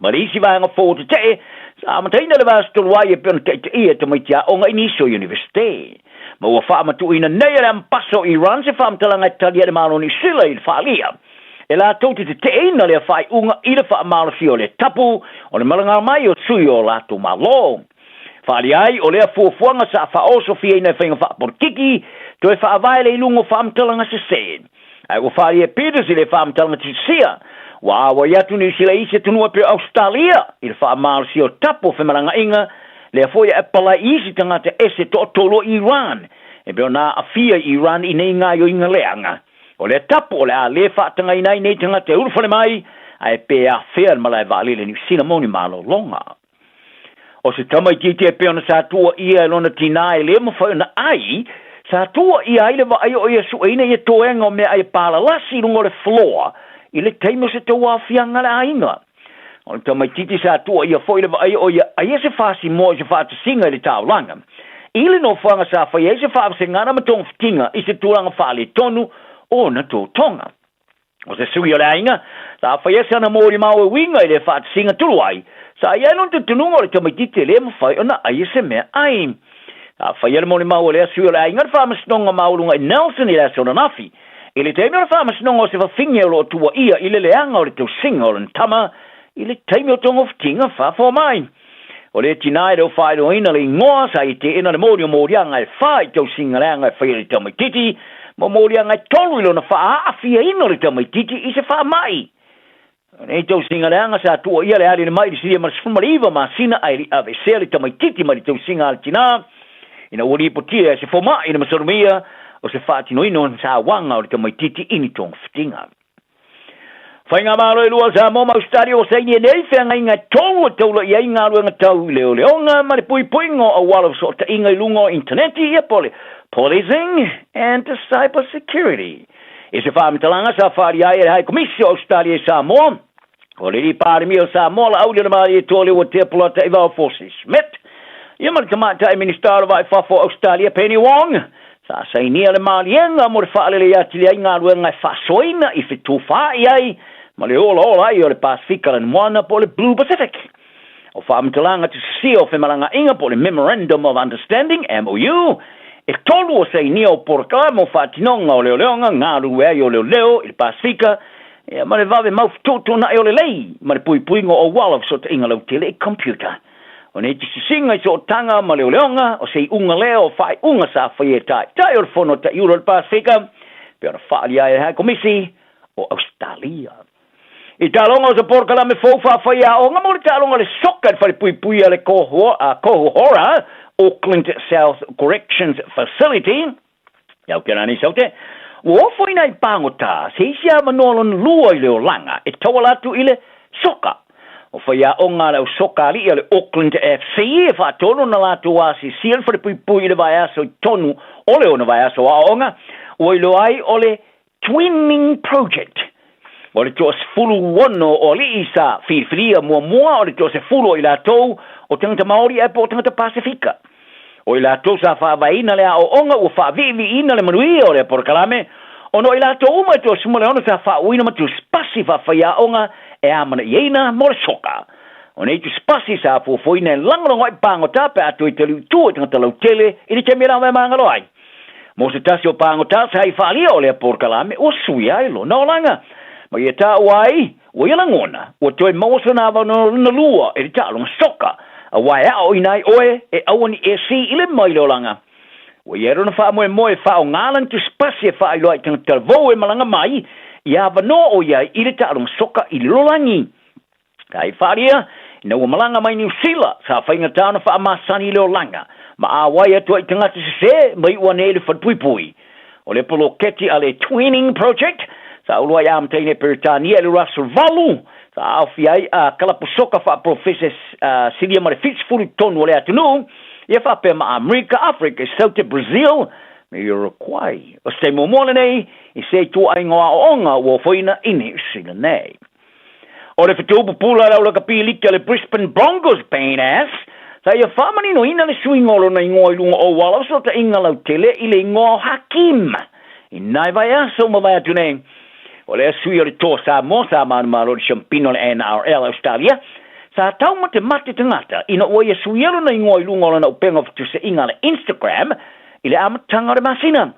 ma le isi vanga fo te te sa amataina le vas toluai e peona te ia tamaitia o nga iniso universite. Ma ua wha matu ina nei le ampaso Iran se wha amtalanga talia le malo ni sila I wha lia. E la tauti te teina le whai unga I le wha malo si o le tapu o le malanga mai o sui o lato malo. Wha ai o le fuafuanga sa wha oso fia ina whainga wha porkiki to e wha avai le ilungo wha amtalanga se se. Ai ua wha lia Peters I le wha amtalanga te sia. Wa yatu ni sila isi tunua pe Australia I le wha malo si o tapu wha malanga inga le foia e pala isi tangata ese to tolo Iran. E beo na afia Iran I nei ngā yo inga leanga. O le tapu o le a le whaatanga I nei tangata e urufale mai, a e pe a whea malai vali le ni sina moni malo longa. O se tamai tite e peo na sa tua ia lona tina e le mawhai na ai, sa tua ia ai le wa ai o ia sueina ia toenga o mea ai pala lasi lungo le floor, I le teimo se te wafianga le ainga. O le tamai titi sa tua ia foi le wa ai o ia ai se fasi mo se fata singa le tau langa. Ile no whanga sa whai e se whaap se ngana matong fitinga I se tūranga whaale tonu o na tō tonga. O se sui o le ainga, sa whai e sana mōri mau e winga I le whaat singa tuluai, sa ia non te tununga o le tamaitite le mawhai o na ai se mea ai. Whaiere mo ni mau lea sui o le ainga whamasnonga maulunga i Nelson i lea sona nafi. I le teimi o le whamasnonga o se whawhingia lo tua ia i le leanga o le tau singa o le tama i le teimi o tongo fitinga whawha mai. O le tinai reo whai ro ina le ngoa sa i te ina le mori o morianga e whai tau singa leanga e whaia le tamaititi mo morianga e tolu ilo na wha awhia ina le tamaititi i se wha mai. Nei tau singa leanga sa tua ia le ali le mai di siria marasfumariva ma sina ai li ave se le tamaititi ma le tau singa al tina ina uri potia se foma ina masorumia o se whaatino ino sa wanga o le tamaititi ini tong fitinga. Whainga malo e lua sa moma ustari o saini e nei whenga inga tolu e taula i ainga luenga tau leo leonga ma le pui puingo a wala so ta inga ilungo interneti ia pole policing and cyber security. E se whaamitalanga sa whaari ai e hai komisio Australia e Samoa o le li pāri mi o Samoa la auli na maari e tole o te polata i vau Forces Smith. Ia mara tamata e minister vai whafo Australia Penny Wong. Sa sainia le maarienga mo le whaalele i ati le ainga luenga e whasoina i fitu whaai ai ma le ola ai o le Pasifika le moana po le Blue Pacific. O whaamitalanga te sio whemalanga inga po le Memorandum of Understanding MOU. E tolu o sainia o porklamo whaatinonga o leoleonga ngā ruea o leo i le Pasifika. E ma le vave maufutoto na e o le lei ma le puipuingo o wala so te inga lau tele i computer. O nei te sisinga i so tanga ma leoleonga o sei unga leo whai unga sa whaie tai. Tai o le whono ta Euro le Pasifika, pe o na whaali ai hai komisi o Australia. I talonga o sa porkala me fōwha whaie a o nga mo le talonga le soka whare pui a le kohohora, Auckland South Corrections Facility. Iau kera ni saute. Wo whaina i pangota, se isia manolon lua i leo langa, e tawalatu i le soka. O whaia o ngā rau soka li le Auckland FC e whaatono na latu wasi sian whare pui le vai aso i tonu o leo na vai aso a onga o ilo ai o le Twinning Project. O le toa se fulu wano o li isa whiwhiria mua o le toa se fulu i la tau o tangata Maori e po tangata Pasifika. O i la tau sa whaavaina le a o onga o whaavivi ina le manui o le porkalame o no i la tau uma e toa sumale ono sa whaauina matu spasi whawhaia onga e amana ieina mo le soka. O nei tu spasi sa fuafuina e langarongo i pangota pe atu i telu tua tangata lau tele i le te mera mai mangalo ai. Mo se tasi o pangota sa i whaalia o le porkalame o sui ai lo na o langa. Ma ia tā wai, o ia langona, o toi mausa na wano na lua e le tālonga soka. A wai a o inai oe e awani e si ile mai lo langa. O ia rona wha moe wha o ngalan tu spasi e wha ilo ai tanga talvo e malanga mai, ia wano o ia i le tālonga soka i lolangi. Kai wharia, ina ua malanga mai New Zealand, sa whainga tāna wha amasani i leo langa. Ma a wai atua i tangata se mai ua ne le whatpuipui. O le polo keti a le Twinning Project, sa ulua ia mtaine Peritania e le Russell Valu, sa awhi ai kalapusoka wha professor Siria Mare Fitzfuru tonu o le atunu, ia wha pe ma Amerika, Afrika, South Brazil, me Uruguay. O se momole nei, i se tu ai ngoa o onga ua whaina ini sila nei. O le whitupu pula rau la kapi lika le Brisbane Broncos pain ass, sa ia whamani no ina le suingolo na ingoa ilunga o wala, so ta inga lau tele i le ingoa Hakim. I nai vai aso ma vai atu nei. O le sui o le tō sa mo sa manumaro le Champino le NRL Australia, sa tau mate tangata, ina o ia sui alo na ingoa ilunga o na upenga fitu se inga le Instagram, i le amatanga o le masina.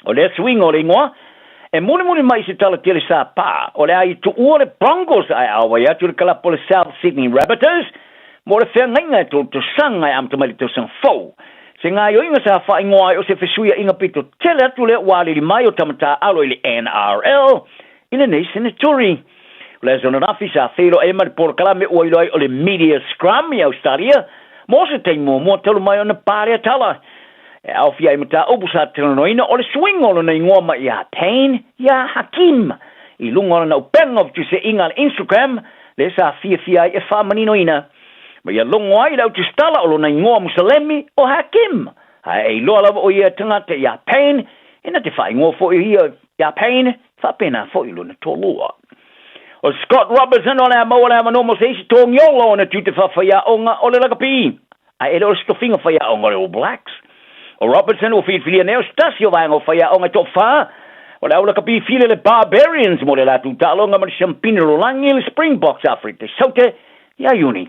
O le sui o le ingoa, e muni mai se tala tele sa pā, o le ai tu ua le Broncos ai awa ia tu le kalapo le South Sydney Rabbitohs, mo le whea ngainga tu sanga ai amtamali tu sang fau. Se ngā yo inga sa wha ingoa o se fesuia inga pito tele atu le wale li mai o tamata alo i le NRL i le nei senatori. Le zona rafi sa whelo e mari porkalame ua iloi o le media scrum i Australia, mo se teimo mo telu mai o na pāre tala. E au fia i mata obu sa telanoina o le swing o na ingoa ma ia Payne, ia Hakim. I lunga o na upenga o tu se inga le Instagram, le sa Fiafia i e whamanino ina. Ma ia longo ai lau tu stala o lona ingoa Musalemi o Hakim. Hai e loa lava o ia tangata ia Payne, ina te whai ingoa fo ia Payne, whapena fo i lona tōlua. O Scott Robertson o le amaua le amanomo se isi tō ngiolo o na tūte whawhaia onga o le lakapi. Ai ele o le stofinga whaia onga le All Blacks. O Robertson o whiwhilia neo stasi o vaenga o whaia onga tō wha. O le au lakapi while le Barbarians mo le latu talonga ma le Champino Rolangi le Springboks Afrika. Saute, ia uni.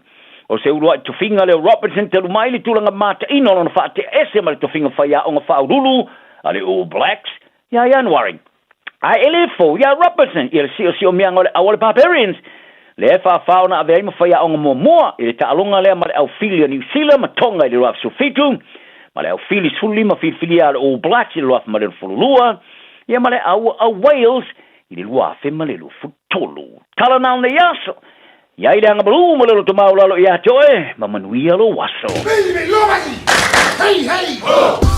o se urua to finga le Robertson te lumai le tulanga mata ino lona fa te ese ma le to finga fa ya o fa lulu ale All Blacks ya January ai elefo ya Robertson il si o mianga le awale Barbarians le fa fauna ave ma fa ya o mo ile ta alonga le ma au filia New Zealand ma tonga le raf so fitu ma le au fili suli ma filia le All Blacks le raf ma le fululua ya ma le au Wales ile lua fe ma le lu futolo tala na le yaso ya ile anga blu ma le to maula lo ya toe ma manuia lo waso Baby, hey, hey, oh.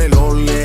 Lole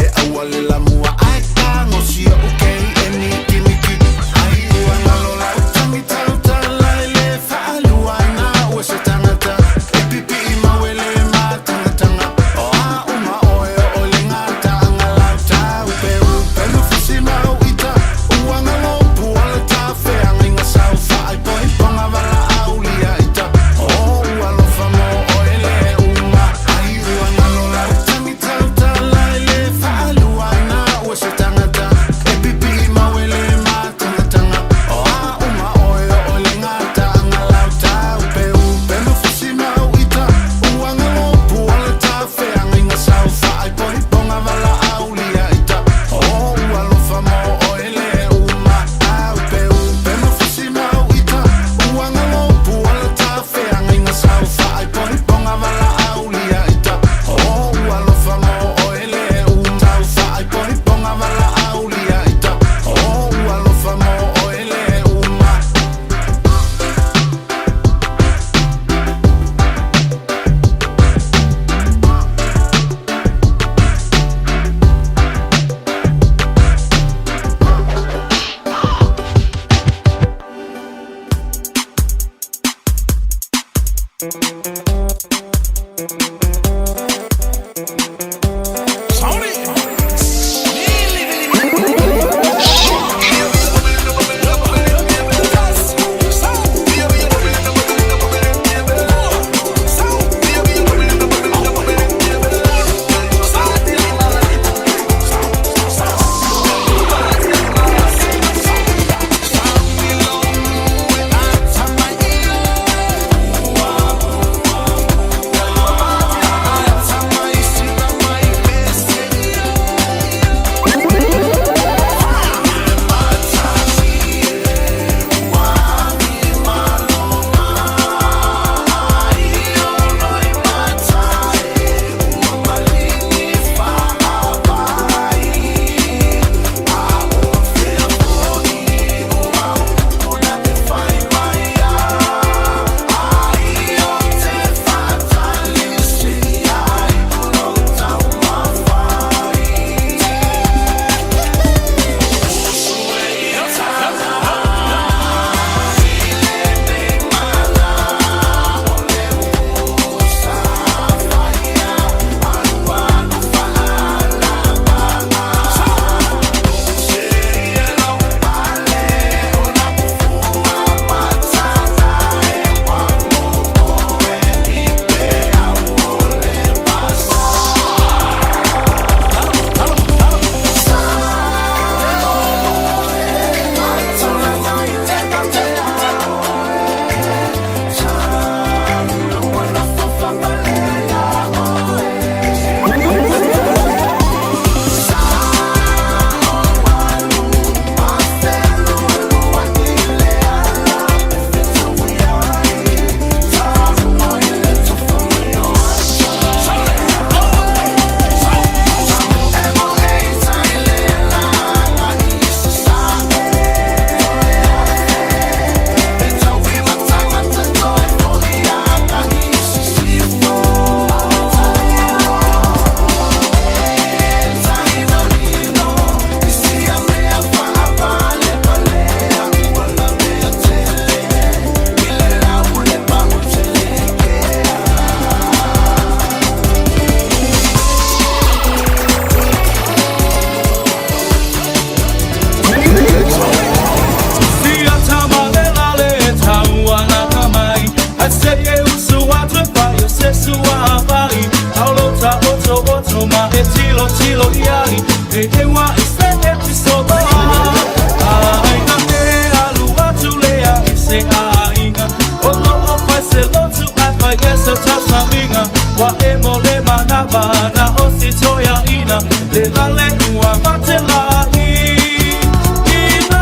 e tilo tilo iai e te wa i se episodo ai na me alu atu lea i se ainga o lo o fai se lotu ai fai esa tasa minga wa e mo le manaba na o si toia ina le vale ua mate la ina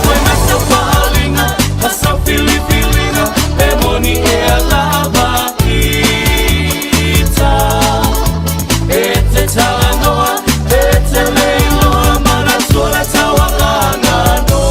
fai mesa palinga pasa fili filinga e moni e alaba ita e te talanoa e te leiloa mana tua tawalanga no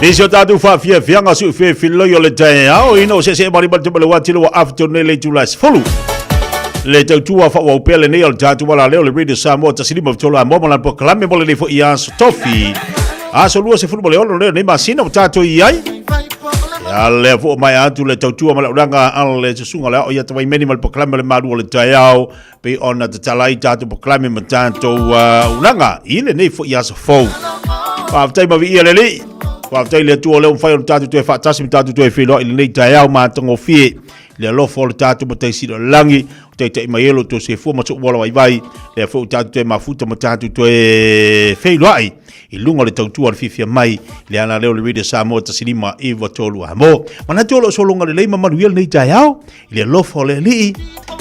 Nisi o tātou Fiafia ngā su whiloi o le Taeao ina o se mari te pale wati lo afternoon le tulas fulu. Le tautua fa wa pele nei o tātou wala leo le Radio Samoa tasilima tola mo lan po klame mo le fo ia so tofi. Aso lua se fulu le ono le nei masina o tātou iai. Ya le fo mai atu le tautua ma le uranga al le sunga le o ia tawai meni mal po klame le Malu o le Taeao pe ona te talai tātou po klame ma tātou uranga ile nei fo ia so fo. Pa tai ma vi ia le li. Wa tai le tu o le fai o tatu te fa tasi tatu te filo ile nei Taeao ma tongo fie le lo fo le tatu ma tai siro langi te mai elo to se fo ma so wala vai le fo tatu te mafuta ma tatu te filo ai i lunga le tautu al Fiafia mai le ana leo le Radio Samoa tasilima i vatolu amo mana tolo so lunga le leima manuel nei Taeao le lo fo le li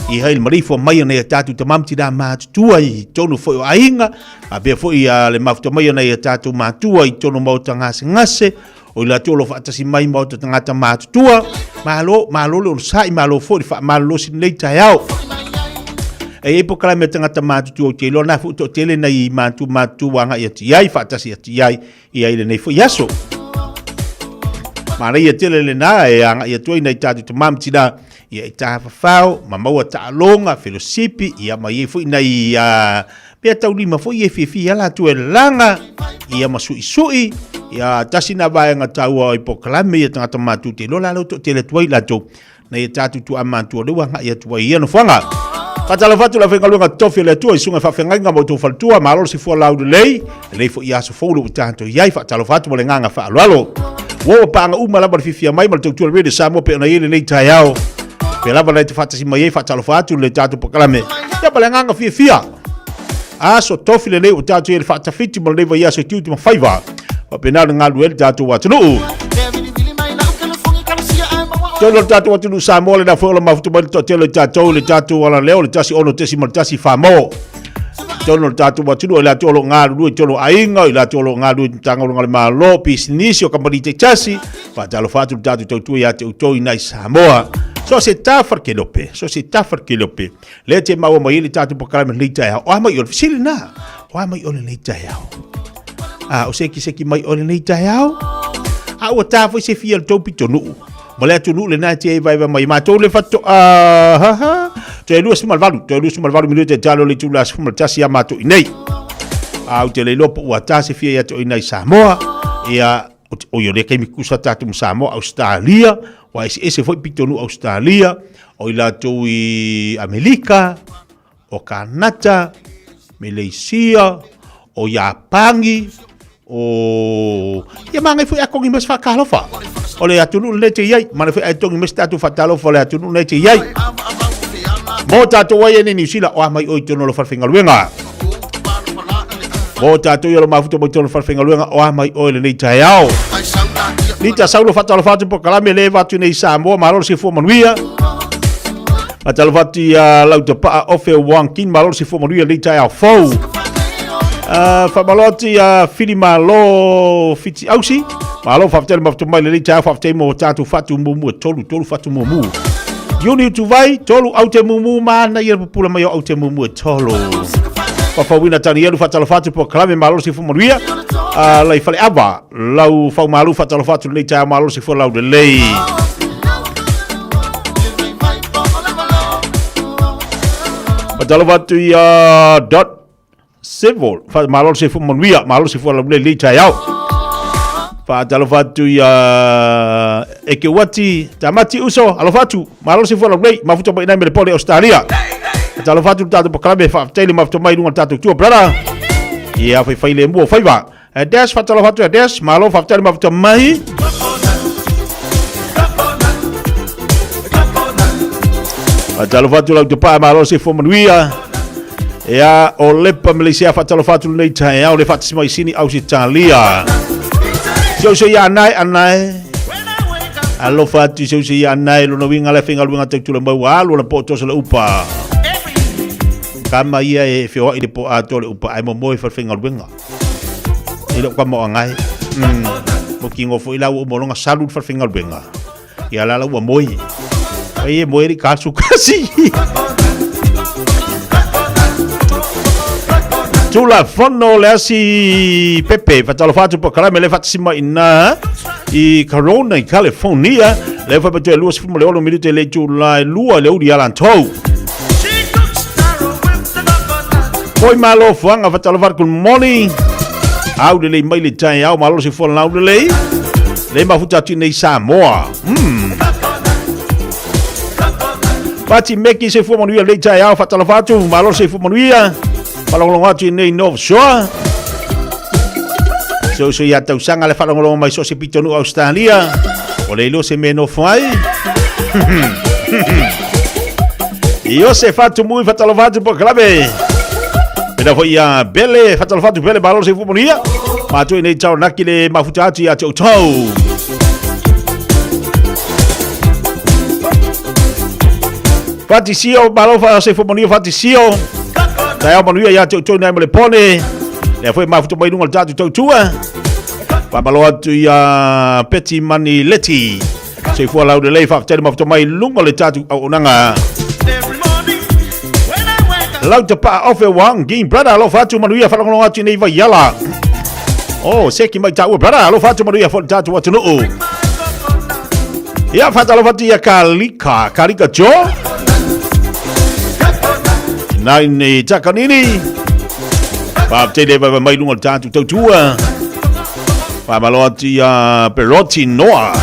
i hail marifo mai nei tatu te mamti da ma tua i tonu fo ainga a be fo i le mafuta mai nei tatu ma tua i tonu mo tanga ngase o la tolo fa tasi mai mo tanga ma tua malo le sai malo fo fa malo sin nei Taeao e po kala me tanga ma tua te lo na fu to tele nei ma wanga ia tiai fa tasi tiai i ai le nei fo yaso ma ia tele le na e anga ia toi nei tatu te mamti da ia ta fao ma maua ta longa fellowship ia mai fu nei pe tau lima fu ia FEB ala tu langa ia masui ia tasina vai nga tau i poklame ia tanga matu te lola lo to tele tuai la to na ia tatu tu amantu le wanga ia tuai ia no fanga patala fatu la fenga lunga tofi le tu i sunga fa fenga nga mo to faltua ma lo si fu laudu lei fo ia so fo lo tanto ia fa talo fatu le nga fa lo wo pa nga uma la ba FEB mai mal to tu le Samoa pe na ile nei Taeao pe la ba le fata si mai fa talo fatu le tatu poklame ia ba le nga FEB so tofi le nei o tatu ile fata fiti mo le va ia so tiu ma faiva pena nga luel tatu watunu tolo tatu watunu Samoa le na fo la mafutu mal to tele tatu le tatu wala leo le tasi ono tesi mal tasi famo tolo tatu watunu le tolo nga lu tolo ainga le tolo nga lu tanga le malo business o company te tasi fa talo fatu tatu tu ya te to ina Samoa so se tafar ke lope le te maua mai le tatu pokala le Taeao o mai o silina o mai o le Taeao o seki mai o nei Taeao o tafo se fia topi tonu mo le tonu le na te vai mai ma to le fatto te lu smal valu minuto jalo le tula smal tasi ama to nei o te le lopo o tasi fia to nei Samoa ia o yo le ke mi kusa tatu Samoa Australia wa ese foi pitonu Australia o ila to i Amerika o Kanata Malaysia o Japangi o ia mangai foi ako ngi mas fa kalofa ole atunu le te yai mana foi atongi mas tatu fatalo fole atunu le te yai mo tatu wai ni New Zealand o mai oi tono lo farfinga luenga mo tatu yo lo mafuto mo tono farfinga luenga o mai oi le Taeao ni ta saulo fatalo fatu po kalame le vatu nei Samoa malo si fo manuia atalo fatu ya lauta pa ofe wankin malo si fo manuia le Taeao fo fa maloti fili malo fiti ausi malo fa tel ma mai le Taeao fa tel mo tatu fatu mumu tolu fatu mumu yuni tu vai tolu aute mumu ma na yer pula mai aute mumu tolu fa wina tani yeru fatalo fatu po klame malo si fu moria lai fale ava lau fa malu fatalo fatu le Taeao malo si fu lau de lei fatalo fatu dot civil fa malo se fu monwia malo se fu la le Taeao fa talo fatu e ke wati tamati uso alo fatu malo se fu la le mafuto ba ina me pole Australia talo fatu tatu pokame fa tele mafuto mai lunga tatu tu brother ia fa le mo fa va dash fa talo fatu dash malo fa tele mafuto mai talo fatu la pa malo se fu monwia ia o lepa Malaysia fatalo fatu nei Taeao le fatu mai sini Australia so ya anai alo fatu so ya anai lo no winga le finga luinga te tula mau alo la poto so le upa kama ia e fio i le po ato le upa ai mo moi fa finga luinga ile kwa mo angai mo kingo fo ila o molonga salut fa finga luinga ia la wa moi ai moi ri kasu kasi Tula fono le asi Pepe fatalo fatu po kalame le fatsima ina I Corona i California. Le fa pete lua sifu mo le olo minute le July lua le uri alan tau. Poi malo fuanga fatalofar good morning. Au de le mai le Taeao malo se fola au de le. Le mafuta tu nei Samoa. Pati meki se fu manuia le Taeao fatalofatu malo se fu manuia. Palongolonga tu nei North Shore. So ya tau sanga le falongolonga mai so se pitonu Australia. O le ilo se meno fai. Io se fatu mui fatalofatu po klabe. Pena foi a bele fatalofatu bele malo se fu manuia. Ma tu nei tau naki le mafutati a tau tau. Fati sio malo fa se fu manuia fati sio. Taeao manuia ya tau tau nei mo le pone. Le foi mafuta mai nunga tatu tau tua. Pa malo atu ya peti mani leti. Se fu lau de lei fa tele mafuta mai lunga le tatu au nanga. Lau te pa ofe wang ging brother lo fatu manuia falongo atu nei vai yala. Oh, seki mai tau brother lo fatu manuia fa tatu watu no. Ya fata lo fatu ya kalika jo. Nai ni takanini. Pa tele vai mai lunga tatu tau tua. Pa malo atu ya peroti noa.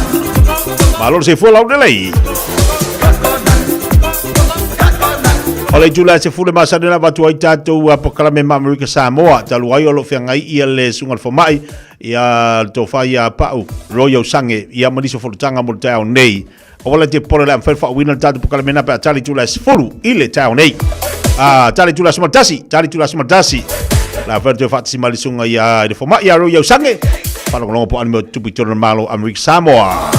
Malo se fu lau de lei. Ole July se fule masana na watu ai tātou apokalame Amerika Samoa. Talu ai olo whiangai ia le sungal whamai. Ia tō whai a pau royo sange. Ia maniso wholutanga mo Taeao nei. O wala te pole le amwhai wha wina tātou apokalame na pia tali July se fulu i le Taeao nei. Tali July se matasi. La whai te whatisi malisunga ia le whamai ia royo sange. Whanongo po animo tupi tōna malo Amerika Samoa.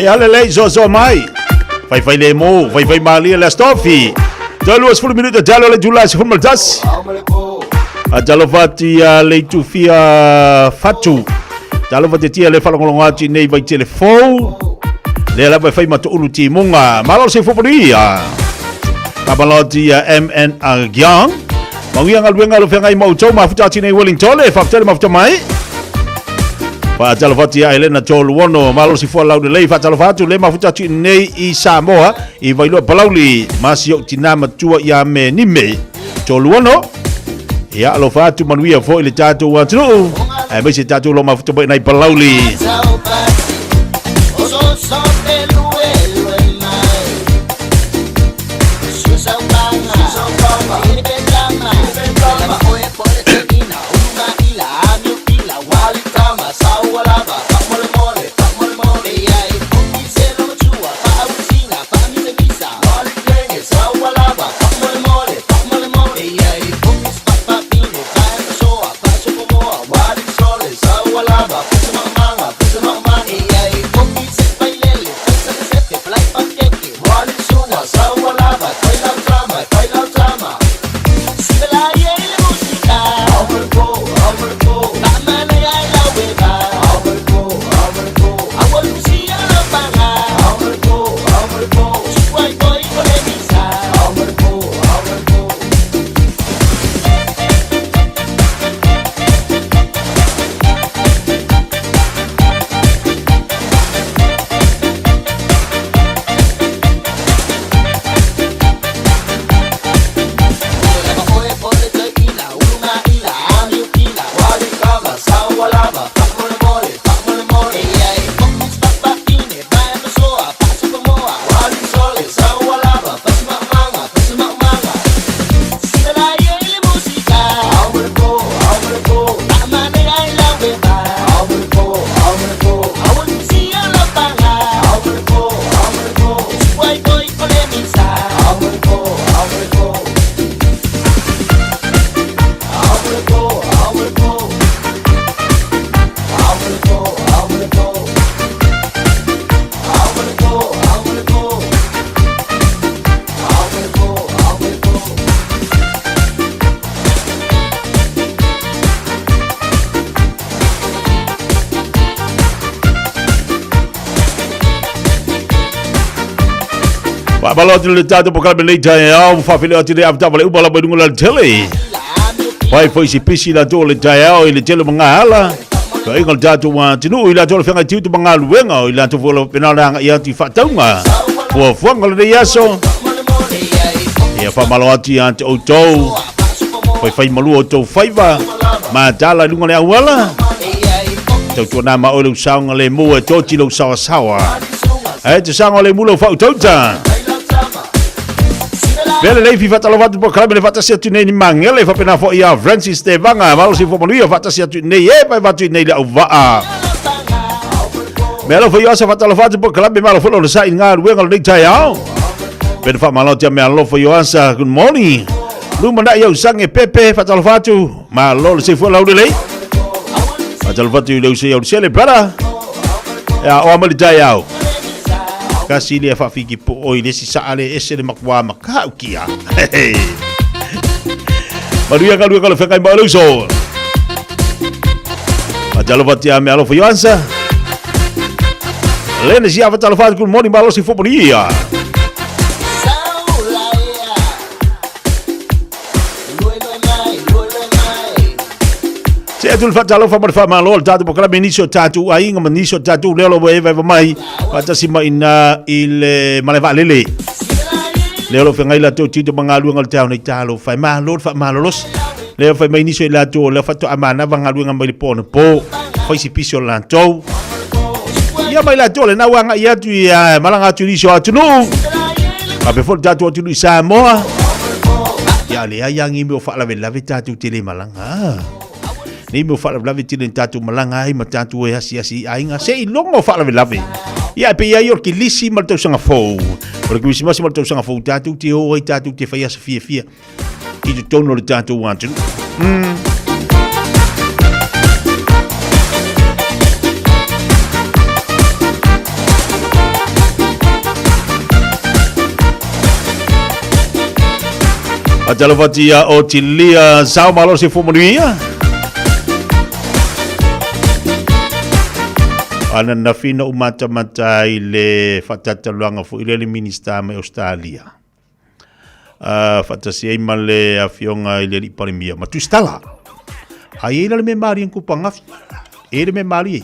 E ale lei zo mai. Fai le mo, fai mali la stofi. Jalo 10 minuto jalo le July se formal das. A jalo fati le tufia fatu. Jalo fati tia le falongolonga ti nei vai telefone. Le la fai matu ulu ti munga. Malo se foporia. Kabaloti MN Agyang. Mangiang alwenga lo fengai mau chau mafuta ti nei Wellington le faftele mafuta mai. Pa jalo fati Elena Jolo wono malo si fo laude le fa jalo fatu le mafuta ti nei I Samoa I vai lo palauli masio tinama tua ya me ni me Jolo wono ya lo fatu manuia fo ile tatu wa tru ai me si tatu lo mafuta bai nei palauli Balot le tatu pokal le Taeao fa file ati le afta vale ubala badungu la tele. Pai foi si pisi la to le Taeao le tele mangala. Ka ingal tatu wa tinu ila to le fenga tiu mangalu wenga ila to volo penala ia ti fataunga. Fo fonga le yaso. Ia fa maloti ante auto. Fai malu auto faiva. Ma tala lunga le awala. Tau na ma o saunga le mo to ti lo sawa. Te sanga le mulo fa utauta. Bele le fi fata lo fatu po klabe le fata sia tu nei ni mangele fa pena fo ia Francis te vanga malo si fo manuia fata sia tu nei e pa fatu nei la uva. Melo fo ia sa fata lo fatu po klabe malo fo lo sa inga ruenga le Taeao. Ben fa malo te me lo fo ia sa good morning. Lu manda ia usange pepe fata lo fatu malo si fo la le. Fata lo fatu le usia o sele brother. Ya o amali Taeao. Kasi le fa fiki po o ile si saale ese de makwa makau kia. Maria ka lu ka fe kai malu so. Ajalo fatia me alo fianza. Lene si ava talo fa ku moni malo si fo poria. Se tu fata lo fa mar fa malo tatu po kala meniso tatu ainga meniso tatu le lo vai mai fata si mai na il maleva lele le lo fa ngai la to tito mangalu ngal tau nei talo fa malo fa malos le fa mai niso la to le fa to amana vangalu ngal pone po fa si piso lanto ia mai la to le na wanga ia tu ia malanga tu ni so atu no a pe fo tatu tu ni Samoa ya le yang i me fa la vela tatu tele malanga ni mo fala lavi tini tatu malanga ai matatu e asi ainga sei longo fala lavi ia pe ia yor ki lisi mal tau sanga fo por que misi mal tau sanga fo tatu te o ai tatu te fai Fiafia i tu tono le tatu wantu Matalofatia o Tilia Sao Malo se Fomonia. Ana na fina umata i le fatataluanga fu ile minista me Australia. Fatasi ma le afionga ile parimia. Ma tu stala. Ai ile me mari en kupanga. Ele me mari.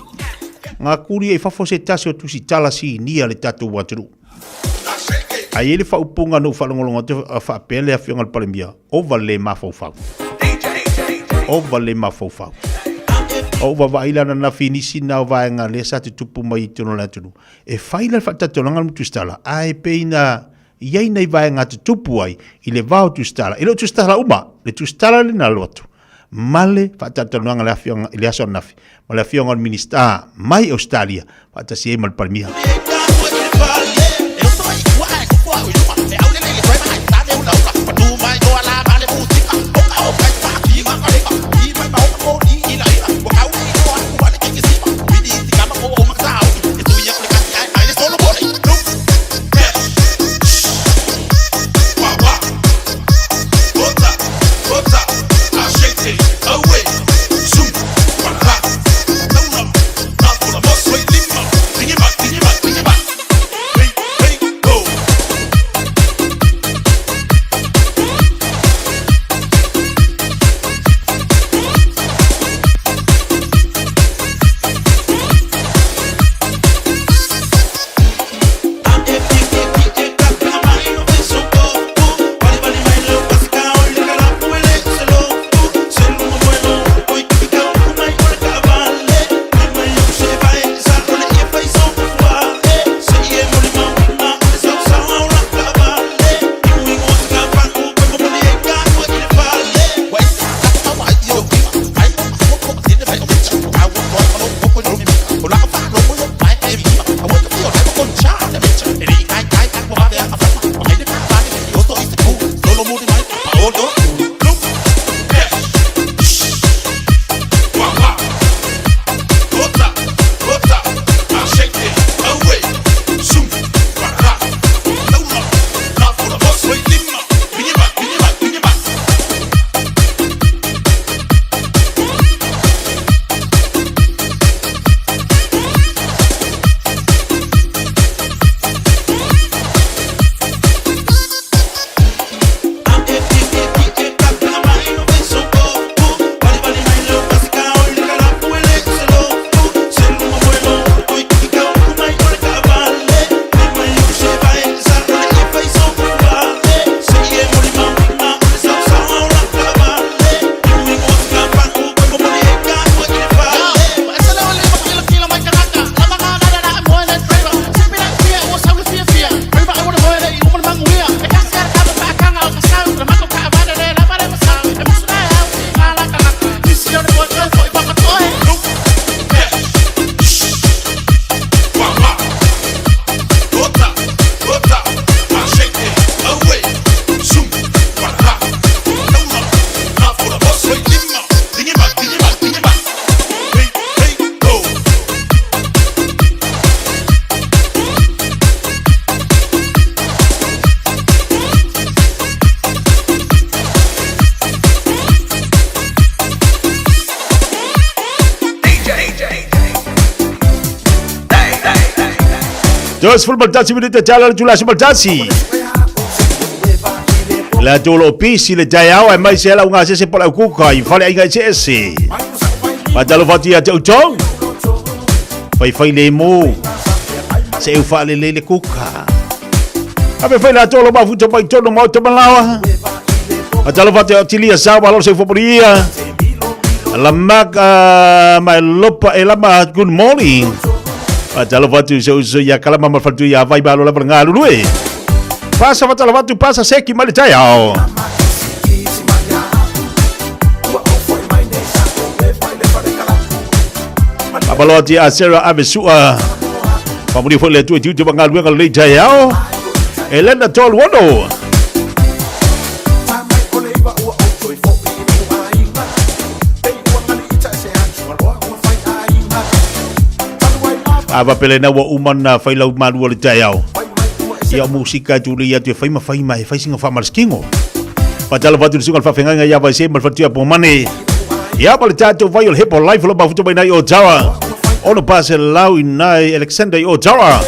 Nga kuri e fafo se tasi o tu si tala si nia le tatu watru. Ai ele fa upunga no falongolonga te fa pele afionga le parimia. O vale ma fofau. O vale ma fofau. O wawaila na finisi na waenga le sa te tupu mai tono la tunu. E whaila whatatonanga mu tustala. Ai peina iei nei waenga te tupu ai i le vau tustala. I lo tustala uma, le tustala le na lotu. Male whatatonanga le afionga i le aso nafi. Ma le afionga o minista mai Australia. Whatasi e mal parmia. Dos full baltasi minute jalan jula baltasi. La tolo pisi le Taeao e mai se la unga se pola kuka I fale inga se. Padalo fatia te utong. Fai le mo. Se u fale le kuka. Abe fai la tolo ba futa pai tono mo te malawa. Padalo fatia tilia sa ba lo se foporia. La maga mai lopa e lama good morning. Padalo fatu so ya kala mama fatu ya vai balo la ngalu lue. Passa fatala fatu passa seki mali Taeao. Abaloti a Sarah Abesua. Pamuri foi le tu tu bangalu ngal Taeao. Elena tol wono. Ava pelena wa umana fai lau malu le Taeao. Ia musika tulia tu fai mai fai singa fa marskingo. Patala fatu sungal fafenga ya vai se mal fatia po mane. Ya pale tato vai o hip life lo ba futu bai nai o Jawa. Ono pase lau inai Alexander o Jawa.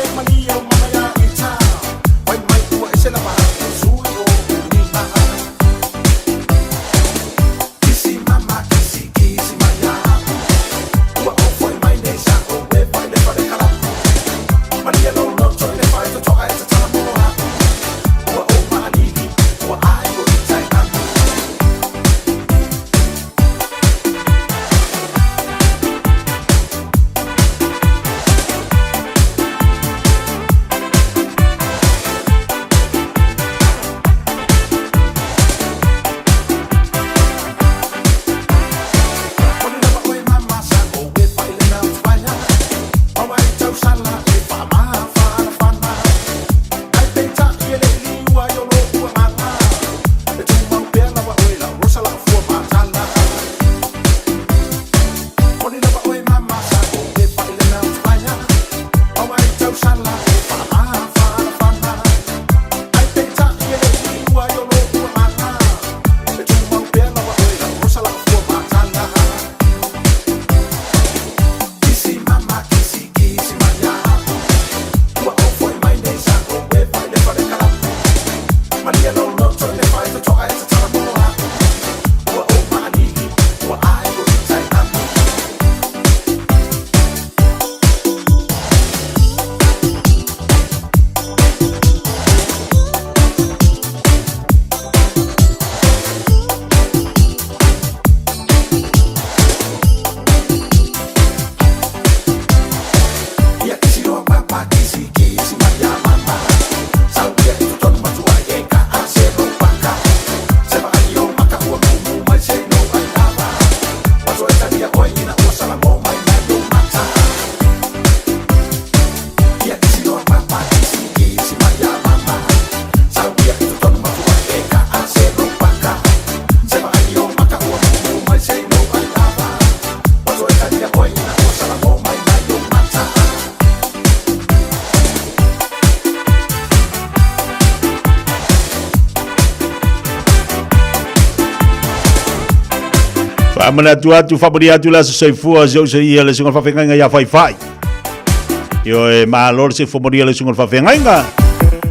Amana tu fabria tu la se fua zo se ia le singal fafenga ya fai. Yo ma lor se fomoria le singal fafenga.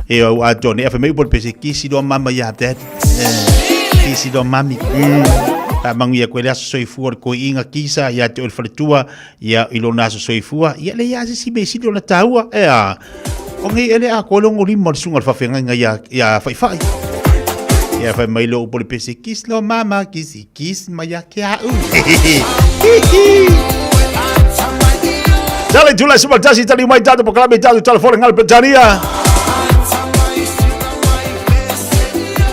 Yo a Johnny FEB por pese kisi do mama ya that. Kisi do mami. Ta mangia kwela se fua ko inga kisa ya te olfatua ya ilona se fua ya le ya si be si do la taua. Ongi ele a ko longo limor singal fafenga ya fai. Ya fai mai lo por pese kis lo mama kis maya kia Dale tu la sebaltasi tali mai tato por clave tato telefone ngal petania.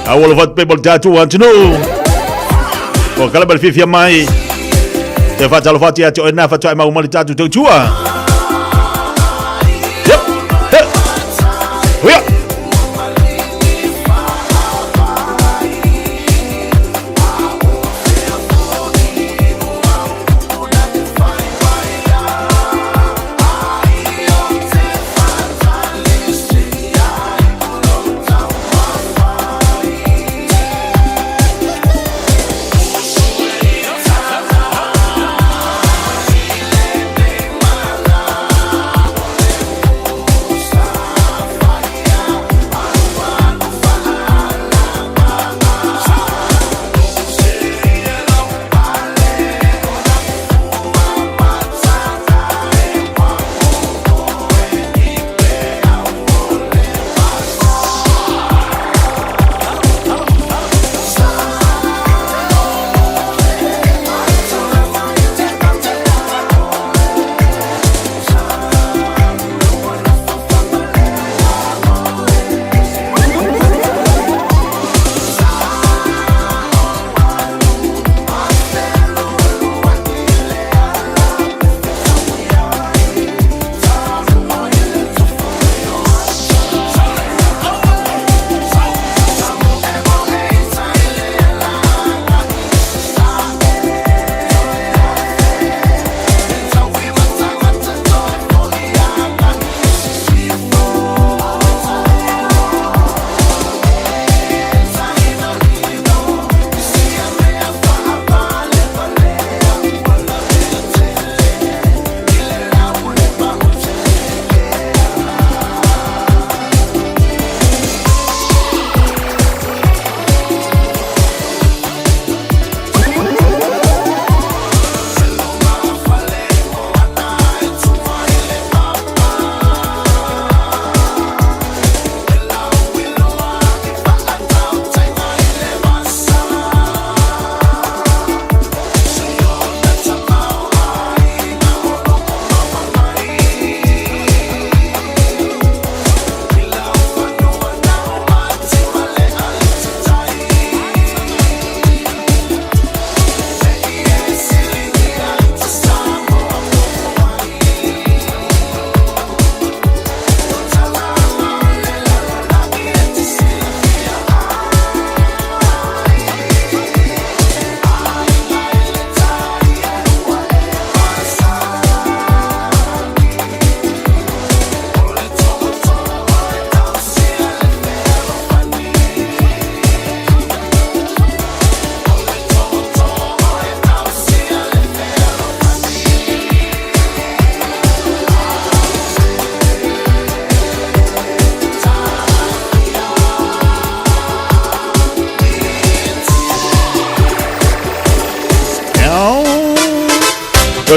Awal vat people tato want to know. Por clave Fiafia mai. Te fa talo fatia to na fa to mai mal tato to tua.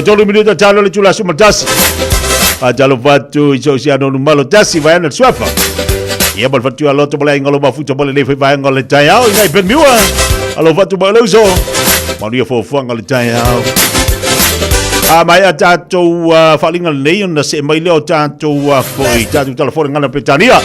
tolu minuta talo le tula suma tasi. Talo fatu iso si ano numalo tasi vai na swafa. Ia bal fatu alo to bala ngalo ba futa bala le vai ngalo Taeao ngai ben miwa. Alo fatu bala so. Malu fo fuanga le Taeao. Mai tatou whalinga nei na se mai leo tatou foi tatou telefone ngana Britania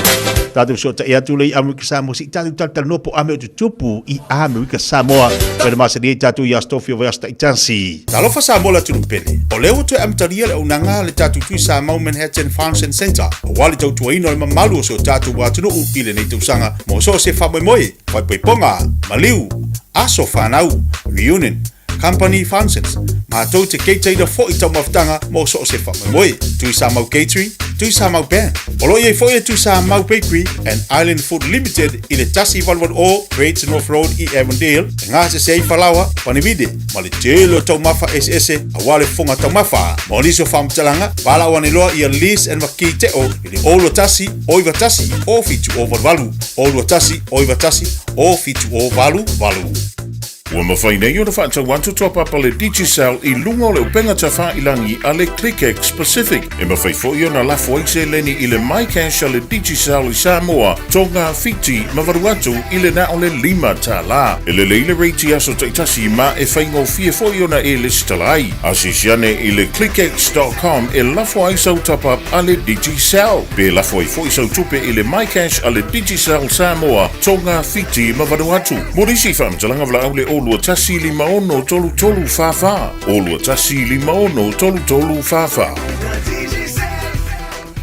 tatou so ta ia tule Amerika Samoa si tatou tatou no po ame tu tupu I Amerika Samoa pera masa dia tatou ia stofio vasta itansi Talofa Samoa la tumpele o leo to amtaria le unanga le tatou tui Samoa Manhattan Function Center o wale tau tuaino le Malu so tatou watunu ile nei tau sanga mo so se fa moi vai ponga Malu aso fanau reunion company functions ma tau te keitei da fo I tau maftanga mo so se fa moi tui Samoa catering tui Samoa band olo ye fo ye tui Samoa bakery and Island Food Limited I le tasi valwan o Great North Road I Avondale nga se sei falawa panivide ma le telo tau mafa SS awale fonga tau mafa mo liso fam talanga bala wane loa I lease and wakite o ile olo tasi oiva tasi o fitu o valu olo tasi oiva tasi o fitu o valu Ua mawhaina I o na whaatau wantu top up ale Digicel I lunga o le upenga ta whailangi ale ClickX Pacific. E mawhai fo I o na lafo aise leni I le MyCash ale Digicel I Samoa, Tonga, Fiji, Mavaruatu I le na o le 5 ta la. E le leile reiti aso taitasi ma e whaingo fie fo I o na e listalai. Asisiane I le ClickX.com e lafo aisau top up ale Digicel. Pe lafo I fo I sau tupe I le MyCash ale Digicel Samoa, Tonga, Fiji, Mavaruatu. Morisi whamtalanga vla au le Olua tasi 5 tolu fafa. Olua tasi 5 tolu fafa.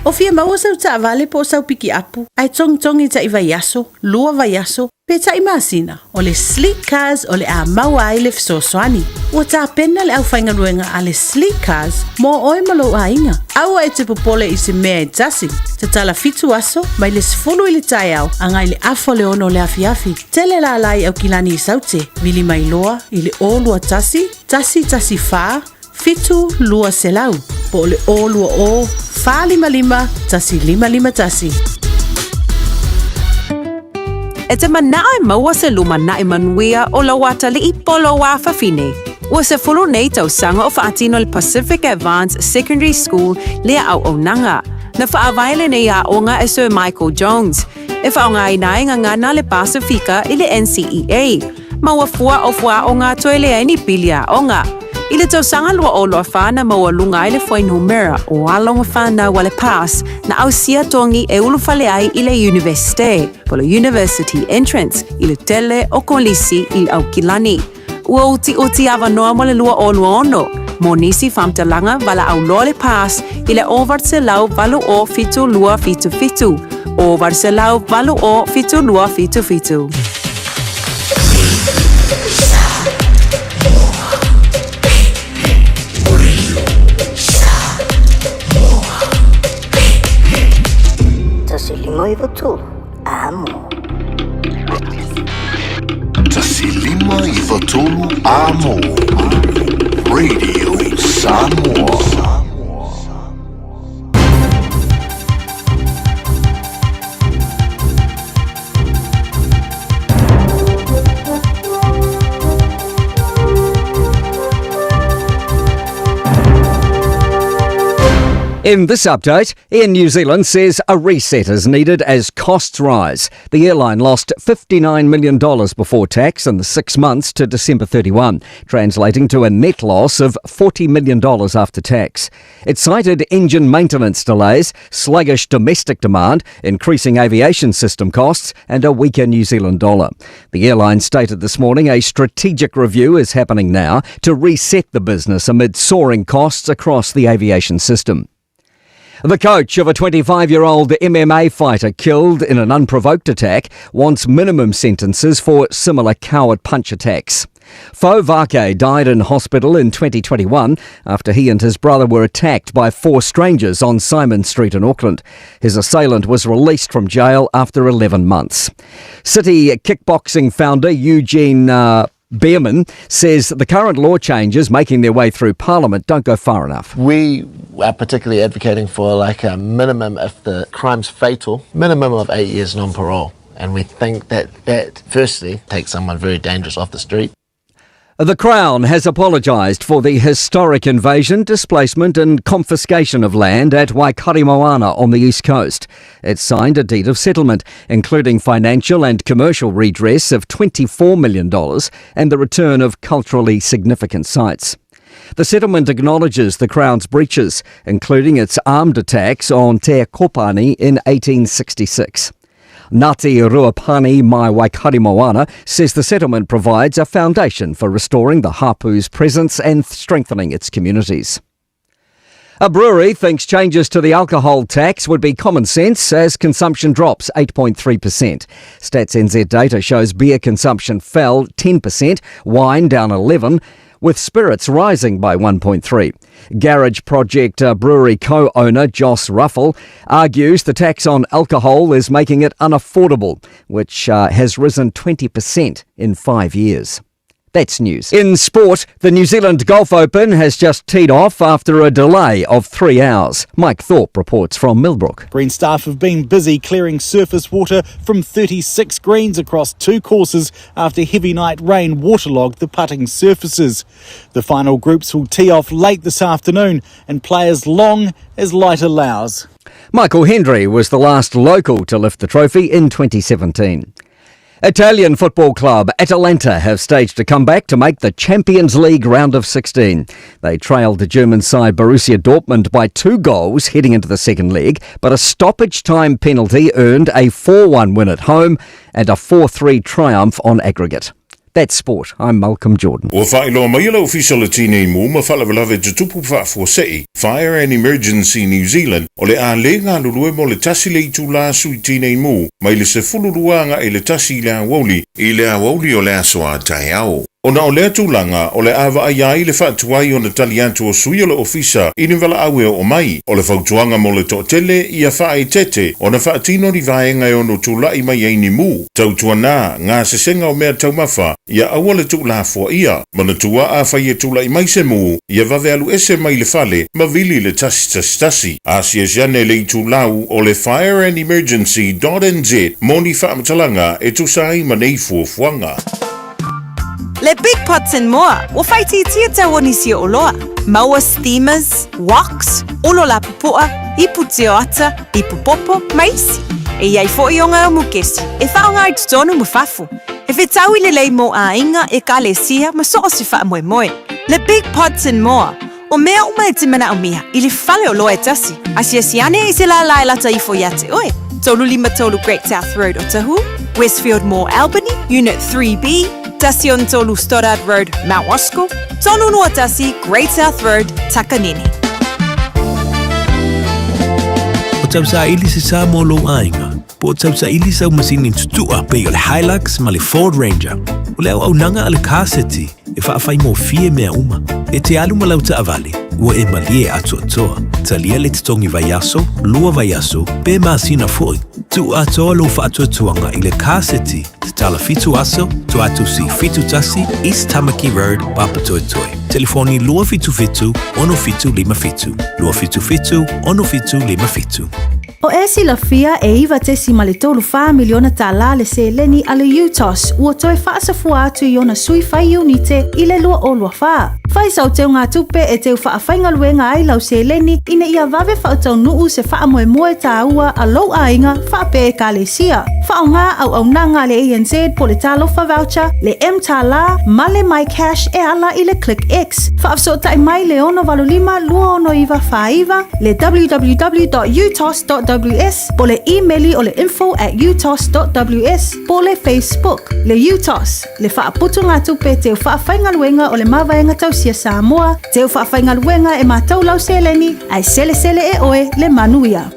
O fia maua sau ta vale po sau piki apu. Ai tongi ta iwa yaso, lua va yaso. Pe ta imasina. O le sleek cars o le a maua ai le fsoswani. Ua ta pena le au whainga ruenga a le sleek cars mo oe malo a inga. Aua e te popole I se mea e tasi. Te tala fitu aso, mai le sfulu I le Taeao, angai le afo le ono le afiafi. Tele la lai au kilani I saute. Vili mai loa, I le o lua tasi fa, fitu lua selau. Po le o lua o, fa 5 tasi 5 tasi. E te manae maua se luma nae manuia o la wata li I polo wa fafine. Ua se fulu nei tau sanga o faatino le Pacific Advanced Secondary School lea au o nanga. Na faavaile nei a onga e Sir Michael Jones. E faonga I nae ngana le Pasifika I le NCEA. Maua fua o ngā toe lea ni pilia onga. I le tau sanga lua o loa whana maua lunga I le whainumera o alonga whana wale pass na au sia tongi e ulufale ai I le universite. Polo university entrance I le tele o kolisi I au kilani. Ua uti ava noa mo le lua o lua ono. Mo nisi whamtalanga wala au loa le pass I le ovart se lau valu o fitu lua fitu. Ovart se lau valu o fitu lua fitu. Noivo tu, amo. Tasilima Ivatolu Amo Radio Samoa. In this update, Air New Zealand says a reset is needed as costs rise. The airline lost $59 million before tax in the 6 months to December 31, translating to a net loss of $40 million after tax. It cited engine maintenance delays, sluggish domestic demand, increasing aviation system costs, and a weaker New Zealand dollar. The airline stated this morning a strategic review is happening now to reset the business amid soaring costs across the aviation system. The coach of a 25-year-old MMA fighter killed in an unprovoked attack wants minimum sentences for similar coward punch attacks. Fo Vake died in hospital in 2021 after he and his brother were attacked by 4 strangers on Simon Street in Auckland. His assailant was released from jail after 11 months. City kickboxing founder Eugene Beerman says the current law changes making their way through Parliament don't go far enough. We are particularly advocating for like a minimum, if the crime's fatal, minimum of 8 years non-parole. And we think that firstly takes someone very dangerous off the street. The Crown has apologised for the historic invasion, displacement and confiscation of land at Waikaremoana on the east coast. It signed a deed of settlement, including financial and commercial redress of $24 million and the return of culturally significant sites. The settlement acknowledges the Crown's breaches, including its armed attacks on Te Kopani in 1866. Ngāti Ruapani Mai Waikaremoana says the settlement provides a foundation for restoring the Hapu's presence and strengthening its communities. A brewery thinks changes to the alcohol tax would be common sense as consumption drops 8.3%. Stats NZ data shows beer consumption fell 10%, wine down 11%, with spirits rising by 1.3%. Garage Project brewery co-owner Joss Ruffle argues the tax on alcohol is making it unaffordable, which has risen 20% in 5 years. That's news. In sport, the New Zealand Golf Open has just teed off after a delay of 3 hours. Mike Thorpe reports from Millbrook. Green staff have been busy clearing surface water from 36 greens across 2 courses after heavy night rain waterlogged the putting surfaces. The final groups will tee off late this afternoon and play as long as light allows. Michael Hendry was the last local to lift the trophy in 2017. Italian football club Atalanta have staged a comeback to make the Champions League round of 16. They trailed the German side Borussia Dortmund by 2 goals heading into the second leg, but a stoppage time penalty earned a 4-1 win at home and a 4-3 triumph on aggregate. That's sport. I'm Malcolm Jordan. O whaeloa mai ala official tine mu ma whalawalawe tutupu whaafosei, Fire and Emergency New Zealand, o le a le ngā lulue mo le tasi le itu la sui tine mu, mai le se fuluruanga e le tasi le awoli, i le awoli o le asoa Taeao. Ona o lea tūlanga, o le awa ai ai le whaatuai o na taliantu o sui o le ofisa i ni wala awe o mai, o le whautuanga mo le tōtele i a whae tete, o na whaatino ni vaenga o no tūlai mai ei ni mu, tautua nā, ngā sesenga o mea taumawha, i a awa le tūlafua ia, mana tua a whai e tūlai mai se mu, i a vave alu ese mai le whale, ma vili le tasi. Asia jane le i tūlau o le Fire and Emergency.nz, moni whaamatalanga e tūsai ma nei fuafuanga. Le Big Pots and More, o whaiti tia tau onisi o loa. Maua steamers, woks, olo la pupua, ipu teo ata, ipu popo, maisi. E iai fo i o ngā mukesi, e whao ngā i tutonu mu whafu. E whetau i le lei mo a inga e ka le sia ma soo si wha moe moe. Le Big Pots and More, o mea uma e timana o miha, i le whale o loa e tasi. Asia siane i se la lai lata i fo iate oe. Tolu lima tolu Great South Road o Tahu, Westfield Mall Albany, Unit 3B, Tasi on Tolu Stoddard Road, Mount Roscoe, Tolu Noa Tasi, Great South Road, Takanini. O tau sa ili se sa mo lo ainga, po o tau sa ili sa umasini tutua pe o le Hilux ma le Ford Ranger, o le au nanga ale kaseti, e whaafai mo fie mea uma, e te alu ma lau ta avale, ua e malie atu atoa, talia le te tongi vaiaso, lua vaiaso, pe maasina foi, tu atoa lo whaatu atuanga i le kaseti, te tala fitu aso, tu atu si fitu tasi, East Tamaki Road, Papatoetoe. Telefoni lua fitu fitu, ono fitu lima fitu, lua fitu fitu, ono fitu lima fitu. O e silafia e iwa tesi ma le tolu wha miliona tala le se leni ale UTOS ua toe whaasafua atu i ona sui whai unite i le lua o lua wha. Whai sau teo ngā tupe e teo wha whainga luenga ai lau se leni ina ia vave wha tau nuu se wha moe moe tā ua a lau ainga wha pe e ka le sia. Wha o ngā au nanga le ANZ po le talofa voucher, le M tala, ma le My Cash e ala i le Click X. Wha afso tai mai le ono valolima lua ono iwa wha iwa, le www.utos.ws, po le emaili o le info@utos.ws, po le Facebook, le UTOS, le whaaputu ngā tupe teo whaawhainga luenga o le mawaenga tausia Samoa, teo whaawhainga luenga e mātou lau seleni, ai sele e oe le manuia.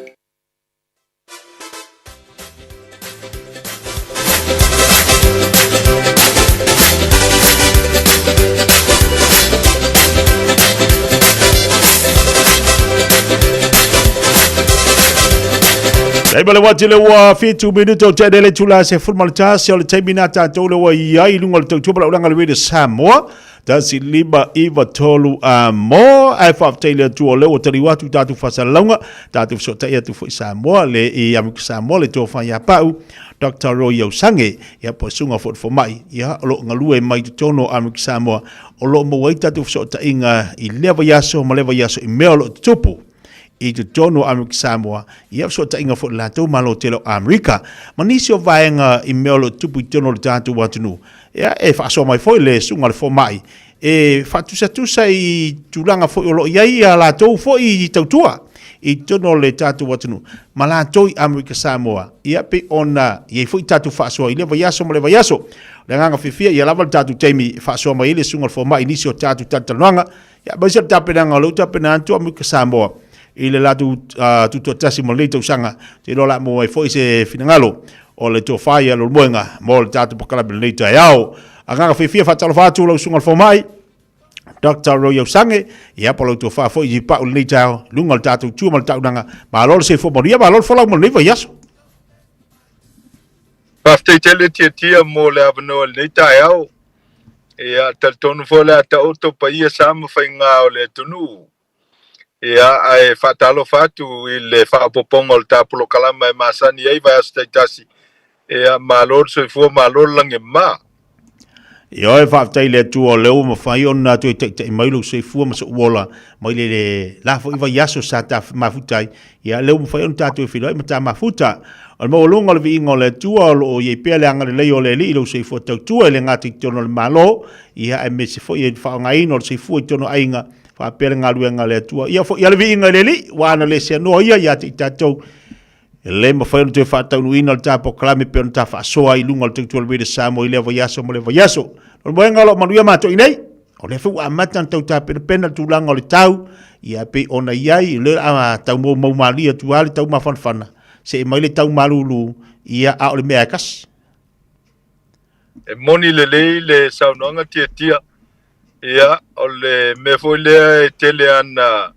Dai bale wati le wa fitu minuto te dele tula se full maltas yo le taimina ta tole wa ia lunga le tu bala ulanga le Samoa ta si liba iva tolu a mo ai fa tele tu ole o tali watu tatu fasalonga tatu so ta tu fo Samoa le i am Samoa le to fa ya pau Dr. Royo Sange ya po sunga fo mai ya lo ngalue mai tono am Samoa o lo mo wai tatu so ta inga I leva yaso ma leva yaso I melo tupu I te tono Amerika Samoa ia so ta inga fo la tau malo telo Amerika manisi o vaenga I meolo tupu I tono le tatu watunu ia e fa so mai foi le sunga le fo mai e fa tusa I tulanga fo lo ia la tau fo I tautua I tono le tatu watunu ma la tau Amerika Samoa ia pe ona ia fo I tatu fa so I le vayaso ma le vayaso le nganga Fiafia ia lava tatu taimi fa so mai le sunga le fo mai nisi o tatu tatalanga ia ba se tapenanga lo tapenanga tu Amerika Samoa I le latu tuto tasi mo le tausanga te lola mo e foi se finangalo o le to faia lo moenga mo le tatu pakala le Taeao anga Fiafia fa talo fatu lo sungal fo mai Dr. Royo Sange ia polo to fa foi pa le Taeao lungal tatu tu mal taunanga ma lo se fo moria ma lo fo la mo le vayaso Pafte tele tia mo le abno le Taeao ia tal tonu fo le ta auto pa ia sam fa nga o le tunu ia ai fatalo fatu I le fapopongo le tapulo kalama e masani ai vai astaitasi ia malor so fu malor lange ma Ia e whaatai le tu o leo ma whai ona tu te mailu se fua ma so uola mai le la fo iwa yaso sa ta mafutai ia leo ma whai ona tatu e whiloi ma ta mafuta o mo longa le vi ingo le tu o ye pe le anga le leo le li lo se fua tau tu le ngati tono le malo ia e me se fo ye fa nga ino se fua tono ainga fa pele nga luenga le tu ia fo ia le vi inga le li wana le se no ia te tatou le ma fa te fa tau ino le tapo klame pe on ta fa so ai lunga le tu le Samoa I le vayaso mo le vayaso o mo ngalo manuia mato inei o le fu amata tau ta pena tu langa o le tau ia pe ona iai le a tau mo malia tu ale tau mafanfana se mai le tau malulu ia a o le mea kas e moni le saunanga tia ia o le me foi le tele ana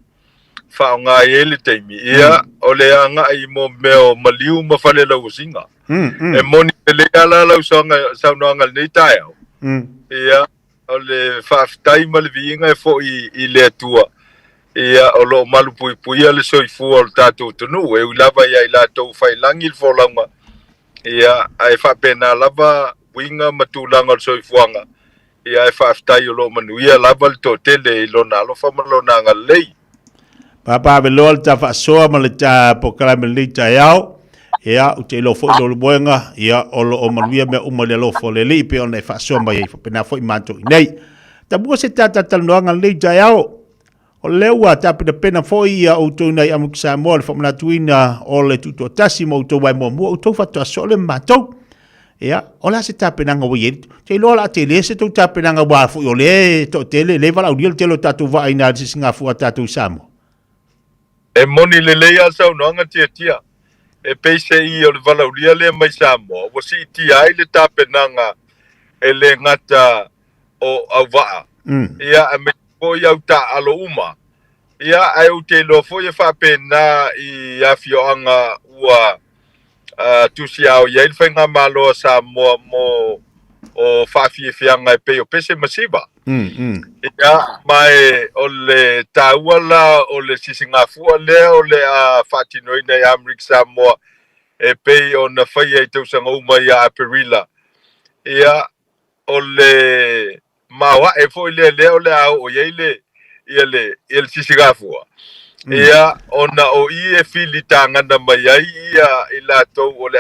fa nga ele taimi ia o le anga I mo meo maliu ma fale la usinga e moni le ala la saunanga le Taeao ia o le faafetai ma le viiga e foʻi I le atua ia o loo malu puipuia le soifua o le tatou tunuu e ui lava ia I latou failagi I le folauga ia ae faapena lava uiga ma tulaga o le soifuaga ia e faafetai o loo manuia lava le totele I lona alofa ma lona agalelei papaveloa le tafaasoa ma le tapokalame le Taeao ia o te lo fo lo boenga ia o lo o manuia me uma le lo fo le li pe ona fa so mai fa pena fo manto nei ta bua se tata tal noanga le Taeao o le wa ta pena fo ia o to nei am Samoa fo na tuina o le tuto tasi mo to wai mo o to fa to so le mato ia o la se ta pena ngo ye te lo la te le se to ta pena ngo wa fo yo le to tele le vala o le te lo tatu va ina se singa fu tatu Samoa e moni le leia sa noanga tia e peise I o le valaulia le mai Samoa o si ti ai le tapenanga e le ngata o auwaa ia a me po ia uta alo uma ia ai o te lo fo ia fa pena I afioanga ua tusi au ia il fenga malo Samoa mo o Fiafia e pe o pese masiva ia mai o le tauala o le sisingafua le o le fatinoina I Amerika Samoa e pei o na whaia I tausanga uma ia a perila ia o le mawa e fo le o le au o yeile ia le sisingafua ia o na o I e fili tangana mai ai ia I latou o le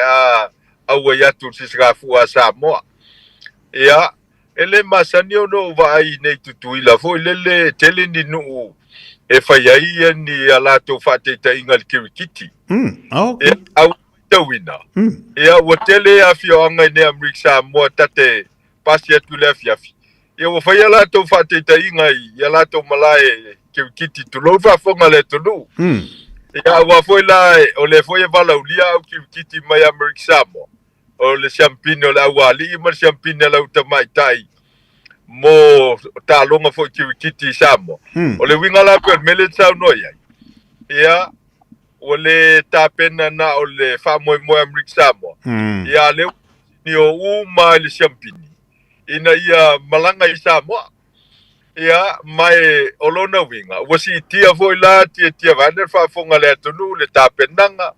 au ai atu sisingafua Samoa ia ele masani o no vai nei tutuila fo le tele ni no e fai ai ni ala to fate ta ingal kirikiti okay au tawina ia o tele afio anga ne Amerika Samoa tate pasi atu le Fiafia ia o fai ala to fate ta ingai ia la to malae kirikiti to lo fa fonga le to no ia wa foi la o le foi vala ulia au kirikiti mai Amerika Samoa o le champino la wali ma champino la utamai tai mo ta longa fo kirikiti Samoa o le winga la pe mele tsau no ia o le tapena na o le whamoemoe Amerika Samoa. Ia leo ni o uma le siampini. Ina ia malanga I Samoa. Ia mai olona winga. Wasi tia foi la tia vane whafonga le atunu le tapenanga.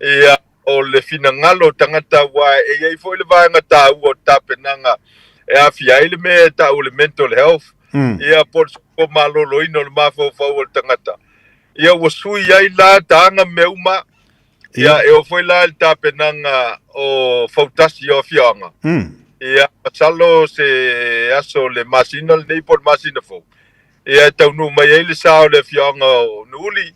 Ia o le finangalo tangata wa e iai foi le vaenga ta ua tapenanga. E a fia ile me ta o le mental health. Ia por ko malolo ino le mafo o tangata. Ia wasui ai la tanga meuma. Ia e o foi la le tapenanga o fautasi o fianga. Ia salo se aso le masina le nei por masina fo. Ia tau nu mai ele sao le fianga o nuli.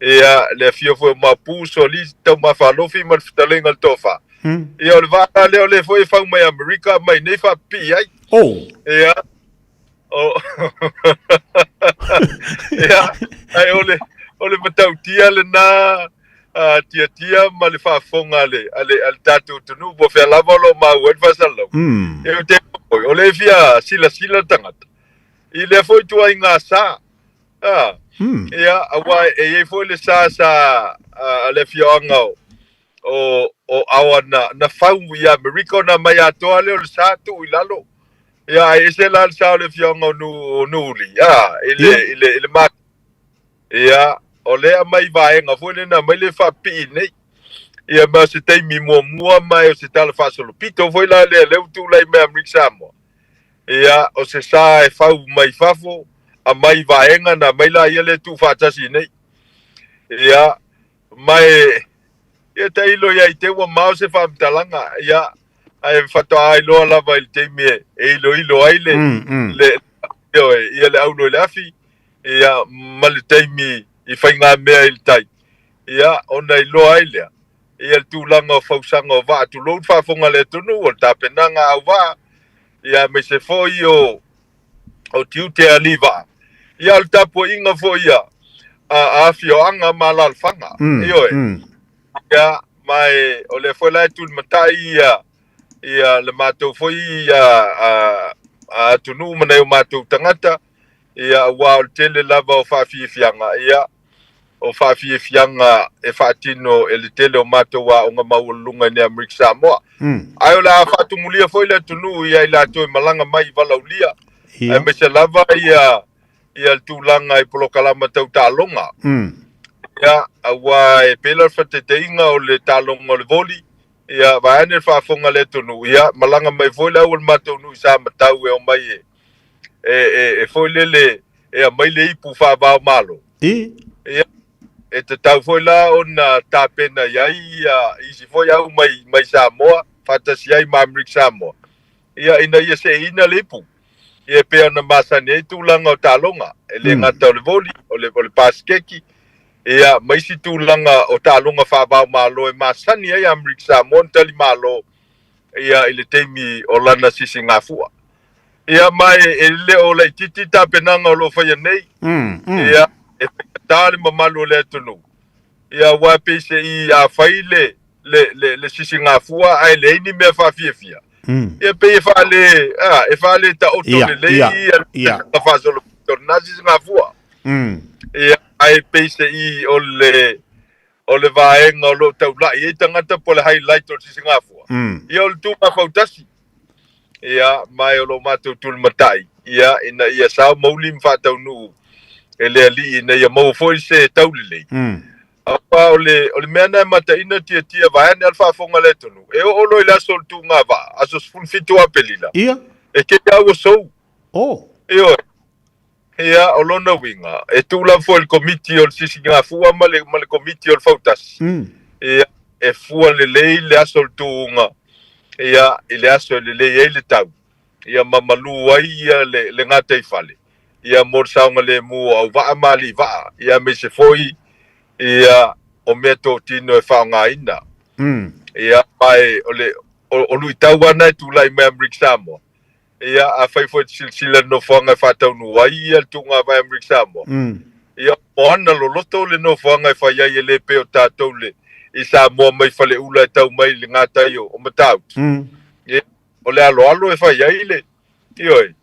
Ia le fio fo mapu so li tau mafalofi mal fitalenga le tofa. Ia le va leo le foi fa mai America mai nei fa pi ai. Ia o ia ai ole matau tia le na tia ma le whaafonga ale tatu tunu po whea lava lo ma uen whasalo. E te o le fia sila tangata. I le foi tua I ngā sā. Ia awa e foi le sā le fia angau o awa na whau I Amerika na mai atoa le o le sā tu I lalo. Ia e se la le sā le fia angau nuli. Ile mak. Ia o lea mai vaenga foi le na mai le whapi nei. Ia ma se teimi mua mai o se tala whasolo pito foi la le tu lai me Amerika Samoa. Ia o se sa e whau mai whafo a mai vaenga na mai la ia le tu whatasi nei. Ia mai ia te ilo ia I te ua mao se whamtalanga. Ia ai whatoa ai loa lava I teimi e ilo ai ia le auno le afi. Ia ma le teimi I whainga mea I le tai. Ia ona I loa ai lea. Ia le tūlanga o whausanga o vaa. Tu lout whafonga le tunu o tapenanga au vaa. Ia me se foi o tiu te aliva. Ia le tapo inga foi a fioanga ma la alfanga. Ia mai o le foi lai tu matai ia le matou foi a tunu mana o matou tangata. Ia wa o tele lava o Fiafia ia o Fiafia e fatino e le tele o matou wa o nga maulunga ni Amerika Samoa. Ai o la fatu mulia foi le tunu ia ila to malanga mai valaulia. E me se lava ia tulanga I polokalama tau talonga. Ia awa e pela fateteinga o le talonga o le voli. Ia vaene whafonga le tunu. Ia malanga mai foi la o le matou nu sa matau e o mai e foi lele e a mai le ipu wha malo. Ia e te tau foi la o na tapena iai isi foi au mai Samoa fatasi ai ma Amerika Samoa. Ia ina ia se ina le ipu. Ia pea na masani e tūlanga o talonga. E le ngata o le voli, o le paskeki. Ia maisi tūlanga o talonga wha malo e masani ai Amerika Samoa tali malo. Ia ile teimi o lana sisi ngā fua. Ia mai e le o le titi tapenanga o lo whaia nei. Ia e whakatari ma malu le tunu. Ia wape se I a whaile le sisi ngā fua ai le ini mea Fiafia. Ia pe e whale ta oto le lei ia whasolo nasi ngā fua. Ia ai pe se I o le vaenga o lo tau lai e tangata po le highlight o sisi ngā fua. Ia o le tūma whautasi. Ia mai o lo matou tul matai. Ia ina ia sao mauli mfatau nu e le ali ina ia mau foi se taulilei. Apa o le mea na mata ina tia vaene alfa fonga le tonu. E o lo ila sol tu ngā va. Aso spun fitu apelila. Ia. E ke ia o sou. Ia. Ia o lona winga. E tu la fo el komiti o sisi ngā fua ma le komiti o fautas. Ia e fua le lei le aso tu ngā. Ia ile aso le le tau. Ia mamalu ai ia le ngata I fale. Ia mor saunga le mu au va mali va. Ia me se foi ia o meto tino e whaonga ina. Ia mai o lui tau ana tu lai me Amerika Samoa. Ia a fai foi silsila no whanga whatau nu ai ia tunga vai Amerika Samoa. Ia moana lo loto le no whanga I whai ai le peo tātou le I Samoa mai whale ula tau mai le ngata i o mataut. O le alo e whai ai le. Ioi.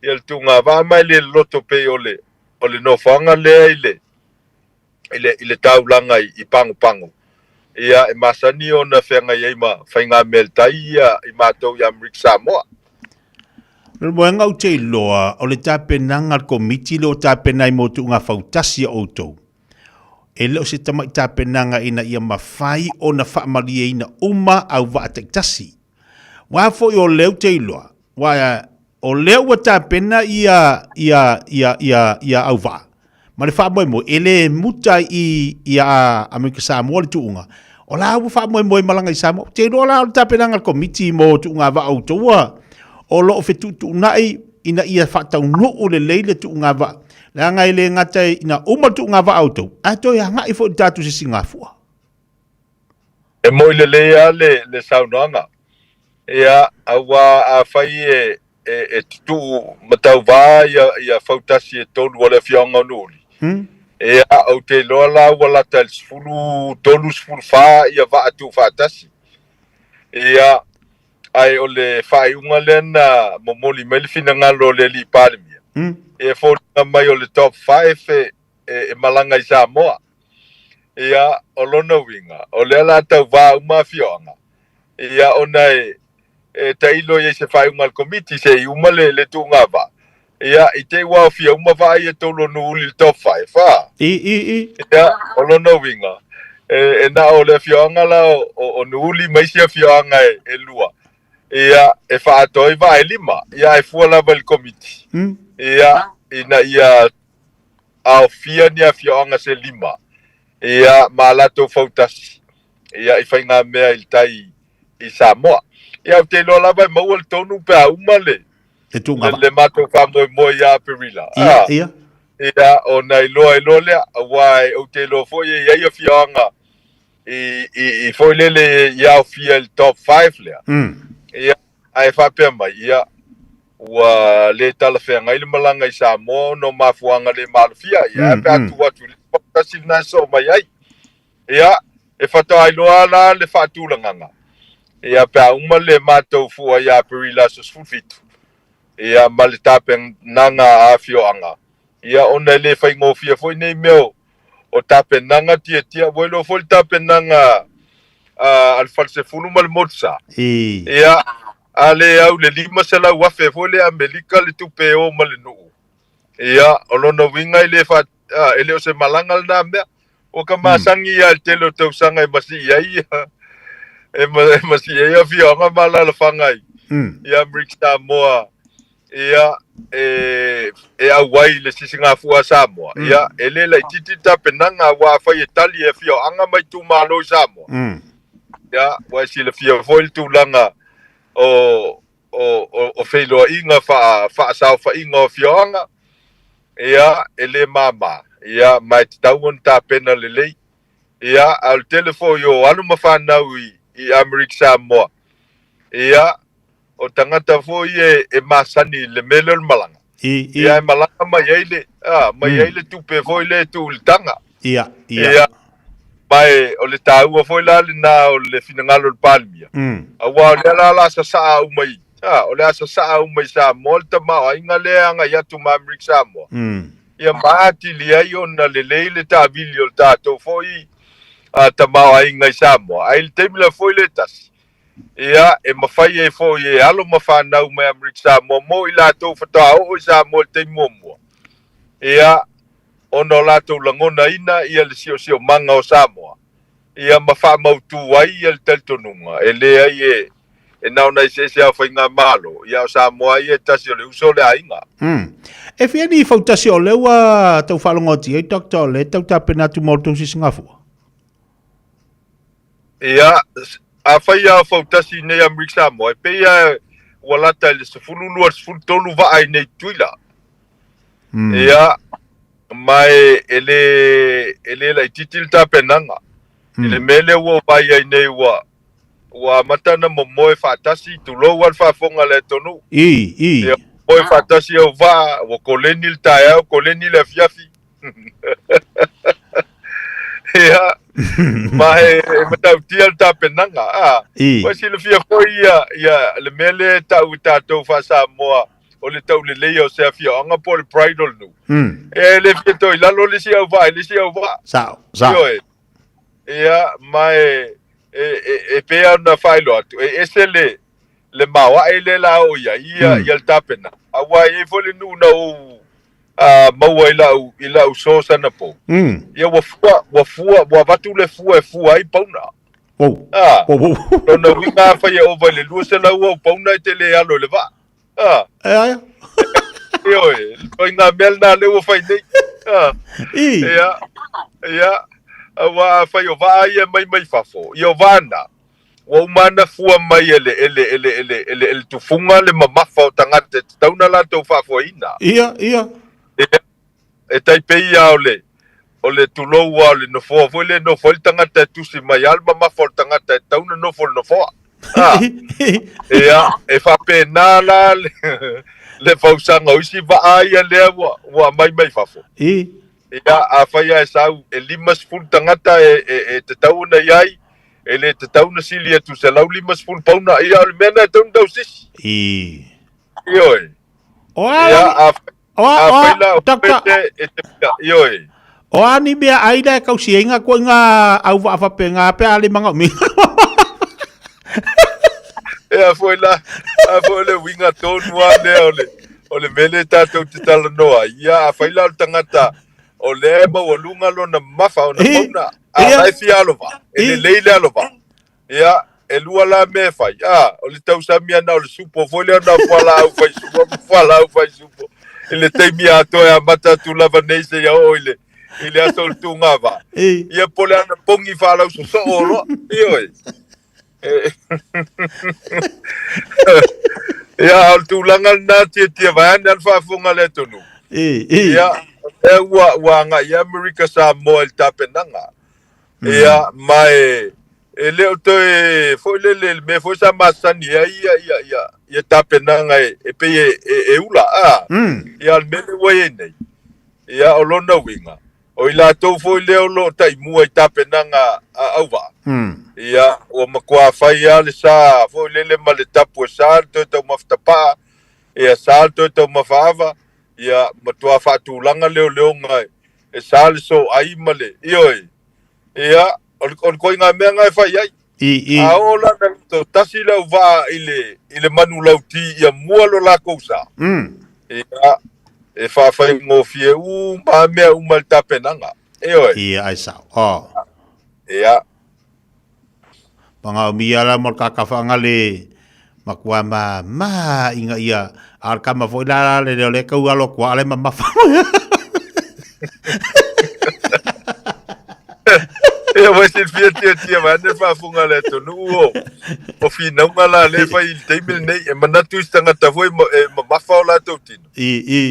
Ia le tunga va mai le loto pe o le no whanga le ai le. ile taulanga I pangu. Ia e masani ona whenga iei ma whainga meltai ia I mātou I Amerika Samoa. Moenga o te loa, o le tāpenanga komiti le o tāpena I motu ngā whautasi o tau. E leo se tama I tāpenanga ina ia mawhai o na whaamari e ina uma au wa atektasi. Wafo I o leo te loa, o leo wa tāpena ia au wa. Ma le whaamoe ele muta ia Amerika Samoa le tuunga. O la au whaamoe malanga I Samoa. Te loa la o tāpenanga komiti mo tuunga wa au taua. O lo fe tu nai ina ia fatau no o le leile tu nga va la nga ile ngata ina uma tu nga va auto ato ya nga ifo tatu se Singapore e mo le le saunanga ia awa a fai e tu matau va ia fautasi e tolu wala fionga nuli ia au te lola wala tal sfulu tolu sfulu fa ia va atu fatasi ia ai o le whaiunga lena momoli melfina ngalo le li parimia. E fōringa mai o le top 5 e malanga I Samoa. Ia o lona winga, o le ala tau wā uma fionga. Ia ona e tailo i se whaiunga al komiti se I uma le tunga wā. Ia I te wā fia uma wā I e tolo nuuli le top 5 wā. Ia o lona winga. E na o le fionga la o nuuli maisia fionga e lua. Ia e whaatoi wa e lima, ia e fuala wal komiti. Ia ina ia au fia ni a fionga se lima. Ia malato fautasi. Ia I whainga mea I tai I Samoa. Ia te lola vai maual tonu pe a umale. Le mato whamoe moe ia perila. Ia o nei loa e lolea, wai o te lo foi ia ia fionga. I foi lele ia au fia il top 5 lea. Ia ai whapea mai ia ua le tala whenga ili malanga I Samoa no mafuanga le malufia ia pe atu atu le whakasi na so mai ai ia e whata ailoa la le whatulanganga ia pe a uma le mātou fua ia perila so sfufitu ia ma le tape nanga a fioanga ia ona le whaingofia foi nei meo o tape nanga tia welo foi tape nanga al falsefulu mal motsa ia ale au le lima sala wafe fo le Amerika le tupe o mal no ia olona winga ile fa ele o se malanga na me o ka masangi al telo te usanga masi ia masi ia fionga mala la fangai ia Amerika Samoa ia e awai le Singapore Samoa ia ele la titi tapenanga wa fa Italy e fio anga mai tu malo Samoa ia wa si le fio foil tu langa o feilo inga fa sa fa inga fionga ia ele mama ia mai tawon ta pena lele ia al telefo yo alu mafana I Amerika Samoa ia o tangata fo e masani le melol malanga ia malanga mai ele tupe fo ile tu tanga ia mai o le tāua foi la le na o le finangalo le palmia. Awa o le la sa umai. O le sa umai sa molta ma inga le anga ia tu ma Amerika Samoa. Ia maati li ai ona le le tāvili o le tātou foi ta ma inga I Samoa. Ai le temila foi le tas. Ia e mawhai e foi e alo mawhanau mai Amerika Samoa mo I lātou whata o I Samoa le teimo mua. Ia ono lato langona ina ia le sio manga o Samoa ia mafa mautu ai ia le teltonunga ele ai e nauna I se a whainga malo ia o Samoa ia tasi o le uso le ainga e fia ni fautasi o leua tau whalongoti e doktor le tau tapena tu morto si Singapore ia a whaia fautasi nei Amerika Samoa e peia walata le sefululua sefulutolu va ai nei tuila ia mai ele la titil ta penanga ele mele wo vai ai nei wa matana mo fatasi tu lo wal fa fonga le tonu mo fatasi o va wo kolenil Taeao kolenil Fiafia ia mai matau tial ta penanga wa si le fia foi ia le mele ta uta to fa Samoa o le tau le leia o se afia anga po le bridal nu. Mm. E le fia toi lalo le si au vai, le si au va. Sao. Ia mai e pea na failo atu. E ese le mawa e le la o ia le tapena. Awa e fole nu na o maua i lau so sana po. Ia wa vatu le fua e fua ai pauna. Lona winga fai ova le lua se lau au pauna i te le alo le va. Ioe, oi ngā mel nā leo fai nei. Ia, awa fai o vaa ia mai fafo. Ia o vana. Wa umana fua mai ele tufunga le mamafa o tangata. Tauna la tau fafo ina. Ia. E taipei au o le tulou au le nofoa. Foi le nofoa le tangata tusi mai al mamafa o tangata. Tauna nofoa. Ia, e fape nā la le fausanga usi va ia lea wa mai fafo. Ia a faia e sau e limas ful tangata e te tauna iai e le te tauna sili atu se lau limas ful pauna ia le mena e tauna tau sisi. Ioe. Ia a faila o pete e te pia. Ioe. O ani mea aida e kausienga ko ngā au waafape ngā pe ale manga mi. Ea foi le winga tonu ane o le mele tātou te tala noa. Ia a faila o tangata o le mawalunga lo na mafa o na mauna. A laifi alova. E le leile alova. Ia e lua la me fai. O le tau samia na o le supo. Foi le ana fuala au fai supo. E le teimi atoe a mata tu lava neise ia o ile asol tu ngava. Ia pole ana pongi fala uso so oro. Ioi. Ia al tulanga na tia vai al fafunga le tonu. Ia wa nga ia America Samoa el tapenanga. Ia mai ele o te foi le me foi sa masani ia tapenanga e pe e ula ia al mele we nei. Ia o lona winga. O ila tau foi leo lo tai mua i tapenanga auwa. Ia o makua fai ale sa foi lele male tapu sa to tau maftapa ia sa to tau mafava ia matua fatulanga leo ngai e sa le so ai male ioi ia on koi nga me ngai fai ai a ola na to tasi lau va ile manu lauti ia mua lo la kousa ia e fa fai ngo fie ma me mal tapenanga ioi ia ai sa ia panga mia la mor kakafanga le makua ma inga ia ar kama foi la le kau alo kwa le mama fa e vai ser tia vai ne fa funga le to nu o fina ngala le fa il temil nei e manatu stanga ta foi mama fa la to tin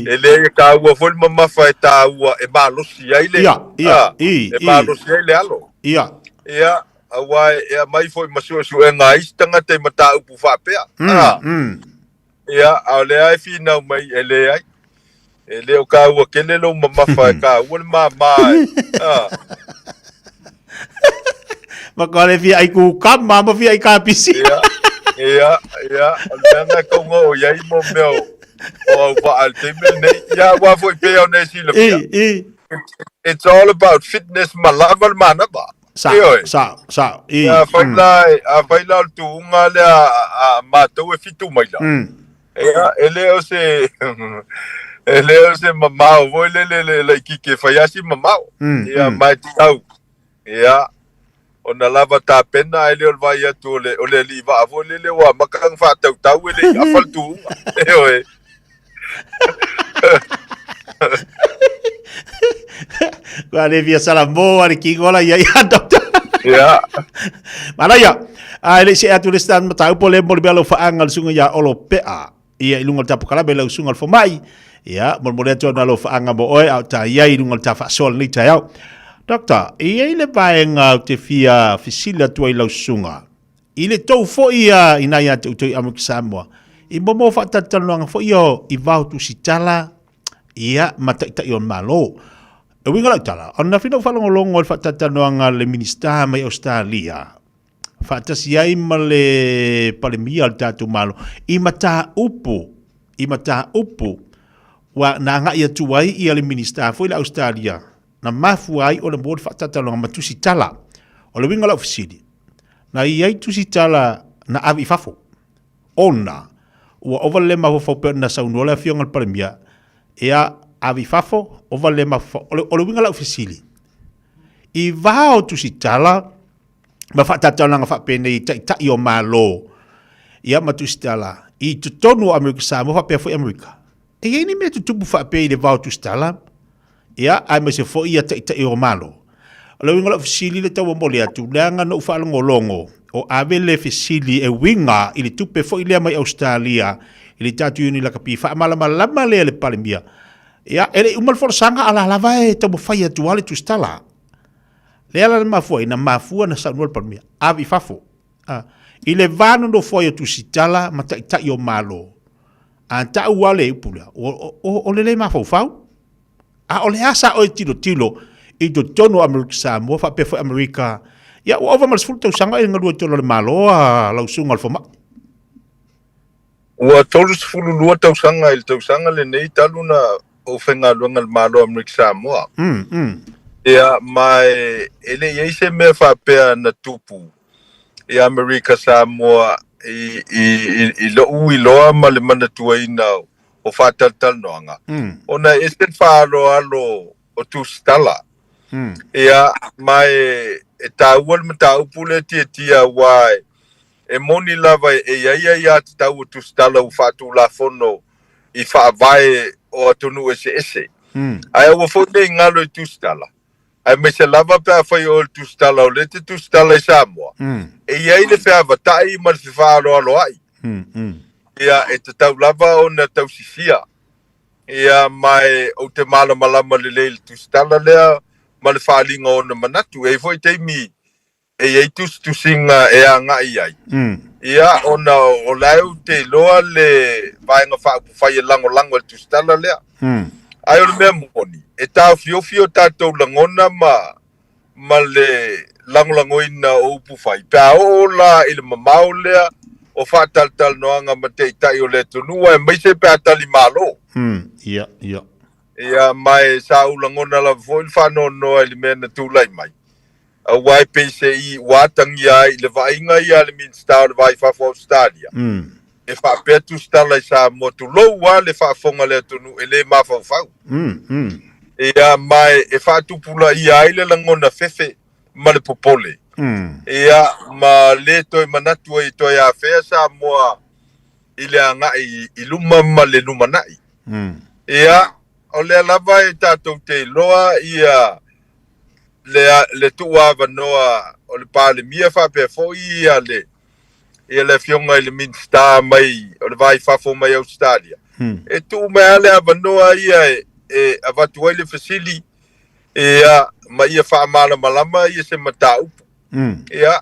ele ka wa foi mama fa ta wa e ba lo si ai le e ba lo si ai le alo ia awa e mai foi masu e ngai stanga te mata upu fa pe ia ale ai fina mai ele o ka wa kele lo mama fa ka wa mama makale fi ai ku kam mama fi ai ka pisi ia ana ko ngo ia I mo meu o va al temel nei ia wa foi pe o nei si le it's all about fitness malaval manaba sa ia faila tu nga le a matou e fitu mai la ia ele o se mamau voi le kike faiasi mamau ia mai tau ia ona lava ta pena ele o vai atu o le liva avo le wa makang fa tau ele afal tu oi Vale, via salamo ari kingola ia doctor. Ya. Malaya. Ele se atu le stand matau pole mo belo fa angal sunga ya olo pea. Ia ilungal tapu kala belo sungal fo mai. Ya, mo atu na lo fa anga mo oi au ta ia ilungal ta fa sol ni Taeao. Doctor, ia ile baenga te fia fisila tu ai lau sunga. Ile tau fo ia ina ia tu amuk Samoa. I mo fa tatalanga fo io I vau tu sitala ia mata on malo. E winga la tala. Ona fina fa longo fa tatalanga le minista mai Australia. Fa tasi ai male palemia al tatu malo. I mata upu i mata upu wa na nga ia tuai i ale minista foi la Australia na mafu ai o le board whatatalonga matusi tala o le winga la ofisiri na i ai tusi tala na avi fafo ona ua ovale ma fo pe na saunola fionga le palemia ia avi fafo ovale ma o le winga la ofisiri i vao tusi tala ma whatatalonga whapene i tai o malo ia matusi tala i tutonu Amerika Samoa whapea foi Amerika e ia ni mea tutupu whape i le vao tusi tala ia ai me se fo ia tai o malo o le winga la ofisiri le tau mole atu leanga no whaalongolongo o ave le fisili e winga i le tupe fo i lea mai Australia i le tatu uni la kapi wha malama lea le palemia ia ele umal forsanga ala lava e tamo whai atu ale tustala lea la mafua ina mafua na sa nual palemia avi fafo i le vano no fo i atu sitala ma tai o malo a ta uale upula o le mafau fau o le asa o tilo i do tono Amerika Samoa fa pe fo Amerika ia o ova mas fulta usanga e ngalua tolo le malo a lausunga al foma ua tolu sefulu lua tausanga i le tausanga lenei taluna o fengaluega le malo Amerika Samoa ia mae ele iai se mea faapea na tupu i Amerika Samoa i lo'u iloa ma le manatuaina o fa'atalatalanoaga ona e se fa'aloalo o tusitala ia mai e tāua le mataupu le tiatia wae e moni lava e iaia ia te tau tusitala u fa'atulafono i fa'avae o atonu ese ae ua foi nei ngalo i tusitala ae me se lava pe afai o le tusitala o le te tusitala i Samoa e iai le feavata'i ma le fefa'aloaloa'i ia e te tau lava ona tausisia ia mai o te malamalama lelei le tusitala lea ma le whalinga o na manatu e foi teimi e ei tusinga e angai ai ia ona o lau te loa le vaenga whaupufai e lango le tusitala lea ai o le mea moni e tau fiofio tātou langona ma le langolangoina o upufai pea o la i le mamau lea o whaataltalanoanga ma te itai o le tonua e maise pea tali malo ia ia mai sa ulangona la foi whanono le mena tūlai mai. A wai peise i watangi ai le vainga ia le minsta le vai fa Australia. E fa petu stala i sa motu lo wa le fa fonga le tonu e le ma fa fa. Ia mai e fa tupula ia ile langona fefe ma le popole. Ia ma le toi manatu i toi a fea sa moa ile anga i luma ma le luma nai. Ia o le lava e tātou te loa ia le tua vanoa o le pāle mia whape fo ia le fionga i le minsta mai o le vai fafo mai Australia. E tu mea le vanoa ia e avatu ai le fasili ia ma ia wha malama ia se mata upu. Ia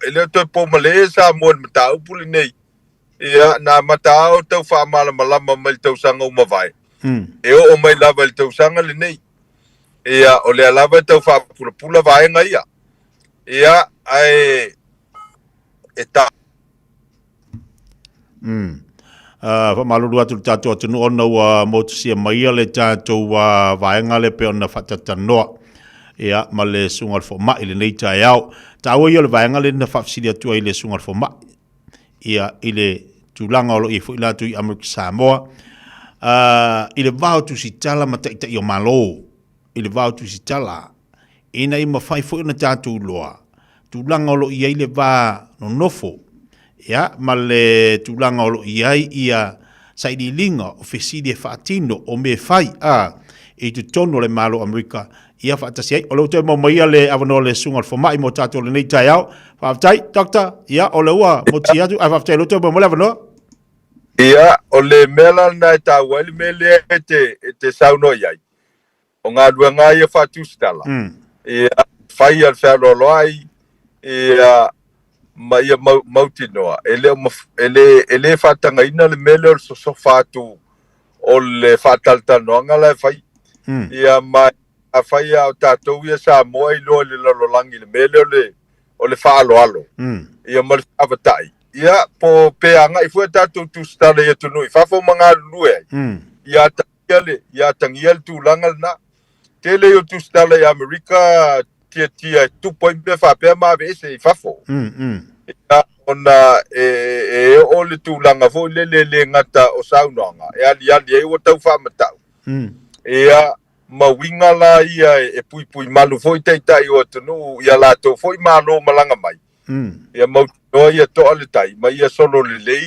ele toi po male sa mo le mata upu le nei. Ia na matao tau wha malama mai tau sanga umawai. E o mai lava le tau sanga le nei. Ia o le lava tau wha pula vaenga ia. Ia ai e ta. Fa maluru atu tātou atunu ona ua motusia maia le tātou vaenga le pe ona whatatanoa. Ia ma le sunga alfo mai le nei Taeao. Tāua ia le vaenga le na whafsiri atua i le sunga alfo mai. Ia i le tūlanga olo i fu ila tu i Amerika Samoa. I le vau tu si tala ma taita i o malo. I le vau tu si tala. Ina i mawhai fu ina tātou loa. Tūlanga olo i ai le vā no nofo. Ia, ma le tūlanga olo i ai ia saidi linga o fesidi e whaatino o me whai i tu tono le malo Amerika. Ia whaatasi ai. O leo te mo maia le avanoa le sunga alfo mai mo tātou le nei Taeao. Whaafitai, dokta, ia o le ua mo tiatu. Ai whaafitai lo te mo le avanoa. Ia, o le mela na ta wali mele te sauno iai. O ngā duanga ia whaatustala. Ia, whai al whalo ai, ia, ma ia mautinoa. Ele whaatanga ina le mele o so whaatu o le whaataltanoanga lai whai. Ia, ma a whai au tātou ia Samoa i loa le lalolangi le mele o le whaaloalo. Ia, ma le whaavatai. ia po peanga I fu tatu tu stale ia tunu I fafo mga lue ia tangiel tu langal na tele yo tu stale ia Amerika tia 2.5 pe ma be se I fafo ia ona ole tu langa fo le ngata o saunanga ali e o tau fa matau ia mawinga la ia e pui malu foi tai o tunu ia la to foi malo malanga mai ia mau no ia to ale tai mai ia solo le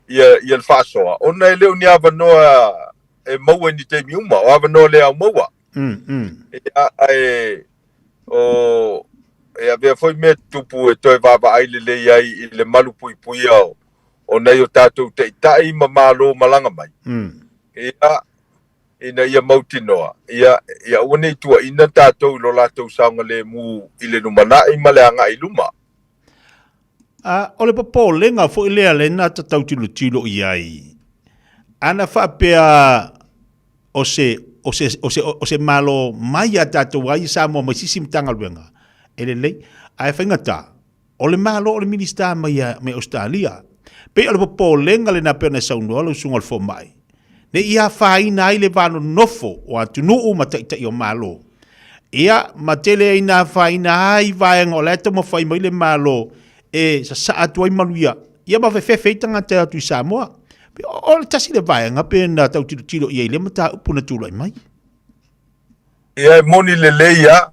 ia fasoa ona ele uni ava no e mau ni te miuma o ava no le au maua ia o ia be foi me tupu e toi vava ai le ai le malu pui ao ona ia tatu te tai malo malanga mai ia ina ia mautinoa ia une tua ina tatou lo latou saunga le mu ile numana I male anga I luma ole popo lenga fo ile le na tatau tilo iai ana fa pea o se malo mai tatou ai Samoa mai sisim tanga luenga ele le ai fingata ole malo ole minista mai Australia pe ole popo lenga le na pena sauno lo sungal fo mai ne ia faina ai le vano nofo o atunu ma tai o malo ia matele ina faina ai vaenga o le tomo fai mai le malo e sa atu ai maluia ia ma fe tanga te atu Samoa o le tasi le vaenga pe na tau tilo ia le mata upuna tulu ai mai ia moni le leia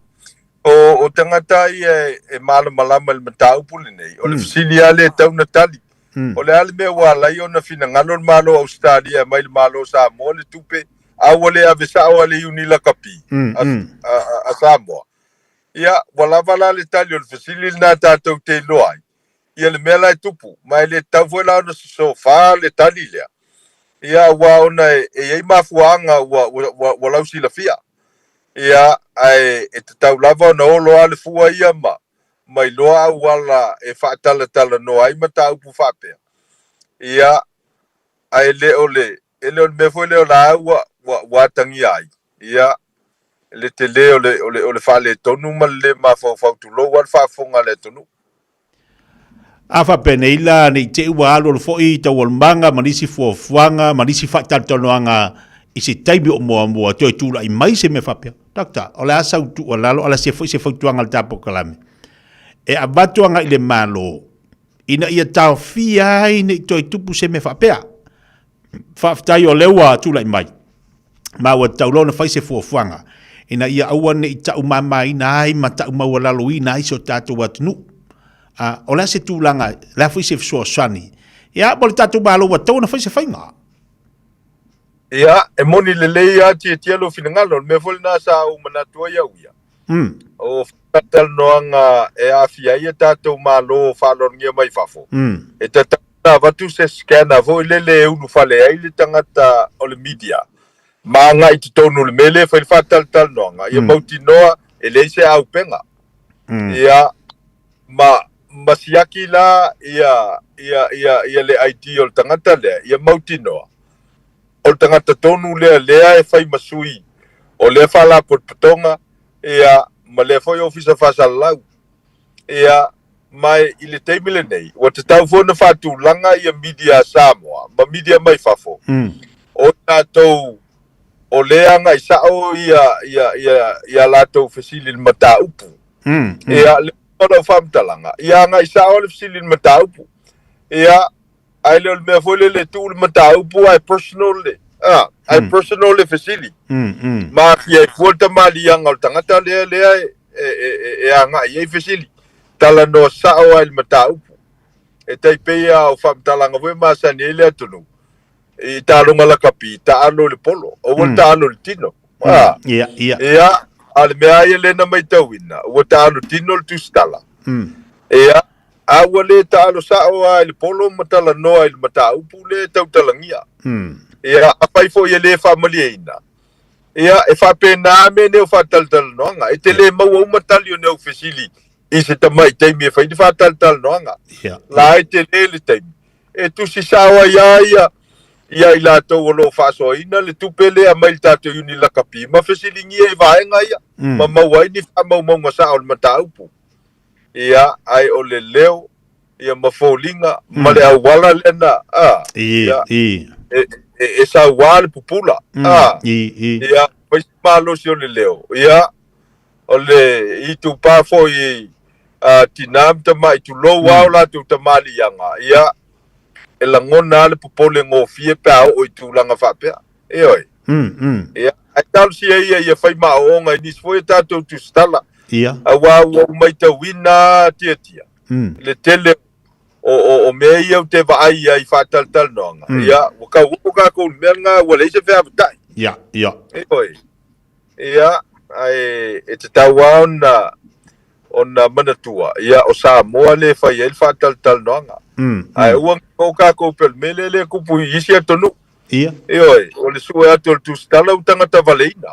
o tangata ia e malo malama le mata upule nei o le fisilia le tau na tali o le ale mea wala I ona fina ngalo le malo Australia mai le malo Samoa le tupe awale avesa awale unila kapi a Samoa ia wala le tali o le fasili na tatou te loai ia le mea lai tupu mai le tau fuela ona sofa le tali lea ia wa ona e ei mafuanga wa lausi la fia ia e te tau lava ona olo ale fua ia mai loa wala e whaatala no ai mata upu whapea. Ia, ai leo ele me foi leo la watangi ai. Ia, le te leo le whale tonu ma le ma whautu lo wal whafonga le tonu. Afa peneila ni te ua alo le foi ta walmanga manisi fuanga manisi whaatatonoanga I se taimi o mua toi tula I mai se me whapea. Takta, o le asa utu o lalo ala se foi se whautuanga le tapo kalame. E abatuanga I le malo ina ia tau fia ai ni toi tupu se me whapea whaftai o lewa tula I mai ma ua taulona whai se fuafuanga ina ia aua ni tau mama ina ai ma tau maua lalo ina ai so tātou atunu o la se tūlanga la whai se fsua swani ia mo le tātou malo wa tauna whai se whainga ia e moni le leia tia lo finangalo me fol na sa o manatua ia uia o fatal noanga e afia ia tātou malo whalongia mai fafo. E tatana watu se skana vo lele unu fale ai le tangata o le media. Maanga I te tonu le mele whai fatal noanga. Ia mauti noa e leise au penga. Ia masiaki la ia le IT o le tangata lea. Ia mauti noa. O le tangata tonu lea e whai masui. O lea whala potpotonga. Ia ma le foi ofisa fasalau ia mai I le teimile nei wa te tau fona fatulanga ia media Samoa ma media mai fafo o tātou o leanga I sao ia latou fasili mata upu ia le ona famtalanga ia nga I sao le fasili mata upu ia ai le me foi le tu mata upu ai personal le ai personal le fasili ma fia fuata mali anga tangata le e anga I fasili tala no sao ai mata upu e tai peia o famtalanga we ma sani ele atunu I talunga la kapi ta alo le polo o ta alo le tino ia ale mea ele na mai tawina o ta alo tino le tustala ia awale ta alo sao ai le polo matala no ai mata upu le tautalangia ia apai fo ia le family ina ia e fa pena me ne fa tal noanga e tele mau matali ne ofisili I se tamai te me fa fa tal noanga la e tele le te e tu si sawa ia I la to lo fa so ina le tupele a mai tato uni la kapi ma fasili ngi e va nga ia ma wai ni fa mau nga sa o mata upu ia ai o le leo ia mafolinga ma le awala lena ia e sa wale pupula ia pai malo si o le leo ia o le i tu pa fo i tinam tama i tu lo wao la tu tamali yanga ia e la ngona le popole ngofie pa o i tu langa fapea e oi ia ai tal si ia fai maonga ni foi tato tu stala ia awa mai ta wina tia le tele o me ia te vai ai fatal nonga ia o ka ko menga o le se fa tai ia e oi ia ai e te tawa ona manatua ia o Samoa le fai el fatal nonga ai o ka ko pel mele le ku pu isi atonu ia e oi o le sua atol tu stala utanga ta valeina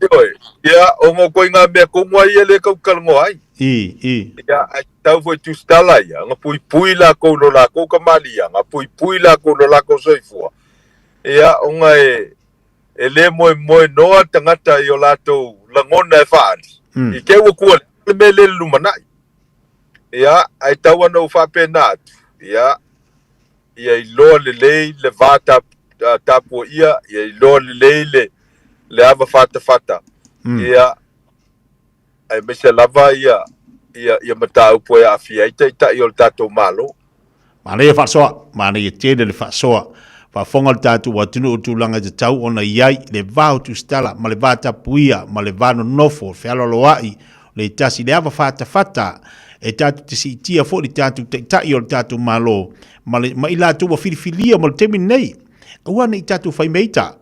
e oi ia o ngo ko nga me ko mo ia le ko kalngo ai ia ai tau foi tu stala ia nga pui la ko lo la ko kamalia nga pui la ko lo la ko soifua ia o nga e le mo no tangata i o lato langona e faali i ke o ko me le lumanai ia ai tau ana o fa pena ia i lo le vata tapu ia i lo le ava fata ia ai me se lava ia mata upo ia afia ita i o tato malo mana ia fasoa mana ia tene le fasoa fa fonga tatu wa tunu utulanga te tau ona iai le vau tu stala ma le vata puia ma le vano nofo fe alo loai le tasi le ava fata e tatu te si tia fo li tatu te tai o tatu malo ma ila tu wa filifilia ma le temi nei ua nei tatu fai meita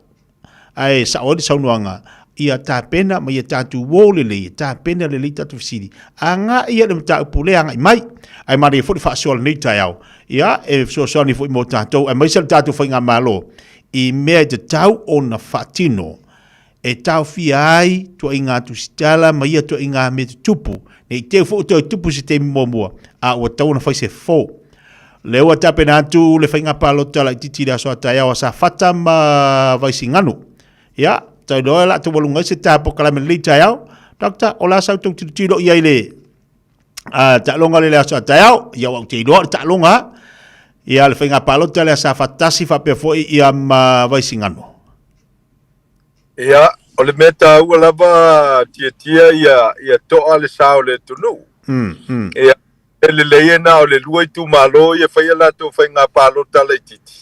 ai sa odi saunuanga ia ta pena ma ia tatu wole le ta pena le tatu fisili anga ia le mta upule anga mai ai mari fo fa so nei Taeao ia e so ni fo mo tatu ai mai se tatu fai nga malo i me te tau ona fatino e tau fi ai to inga tu stala ma ia to inga me tupu nei te fo to tupu se te mo a o tau na fai se fo le o ta pena tu le fai nga palo tala titira so Taeao sa fata ma vai singano ia tai doa la tu bolunga se tapo kala me li Taeao dokta ola sa tu tiro ia ile ta longa le sa Taeao ia wa te do ta longa ia le finga palo tele sa fatasi fa pe foi ia ma vai singano ia o le meta u lava tia ia to ale sa le tunu ia ele leena o le luai tu malo ia fai la tu finga palo tele titi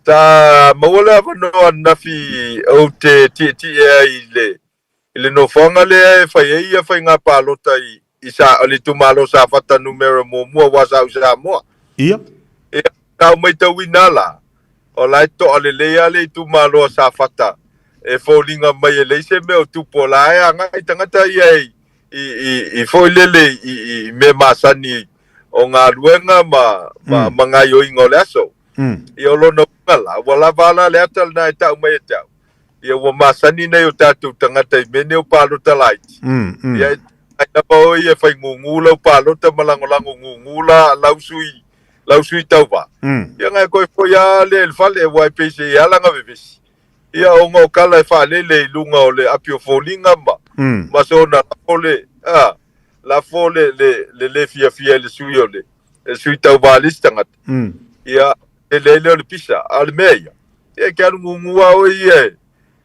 ta mawala no nafi o te ile no fonga le fai nga palota isa ali tu malo sa fata numero mo wasa usa mo ia ka mai ta winala o lai to ale tu malo sa fata e folinga mai le se me o tu pola nga tangata i foi lele i me masani o nga luenga ma nga yo ingoleso i o lono ngala wala vala le atal na ta mai ta ia wa masani nei o tatu tangata i mene o palo talai ia ai na po ia fai ngungula o palo ta malangolango ngungula lausui tauva ia ngai ko ia le fale wa pese ia langa vevesi ia o ngo kala fa le lunga o le apio folinga ma so na ole la fole le fiafia le suio le sui tauva listanga ia le pisa al meia e quero ngua o ie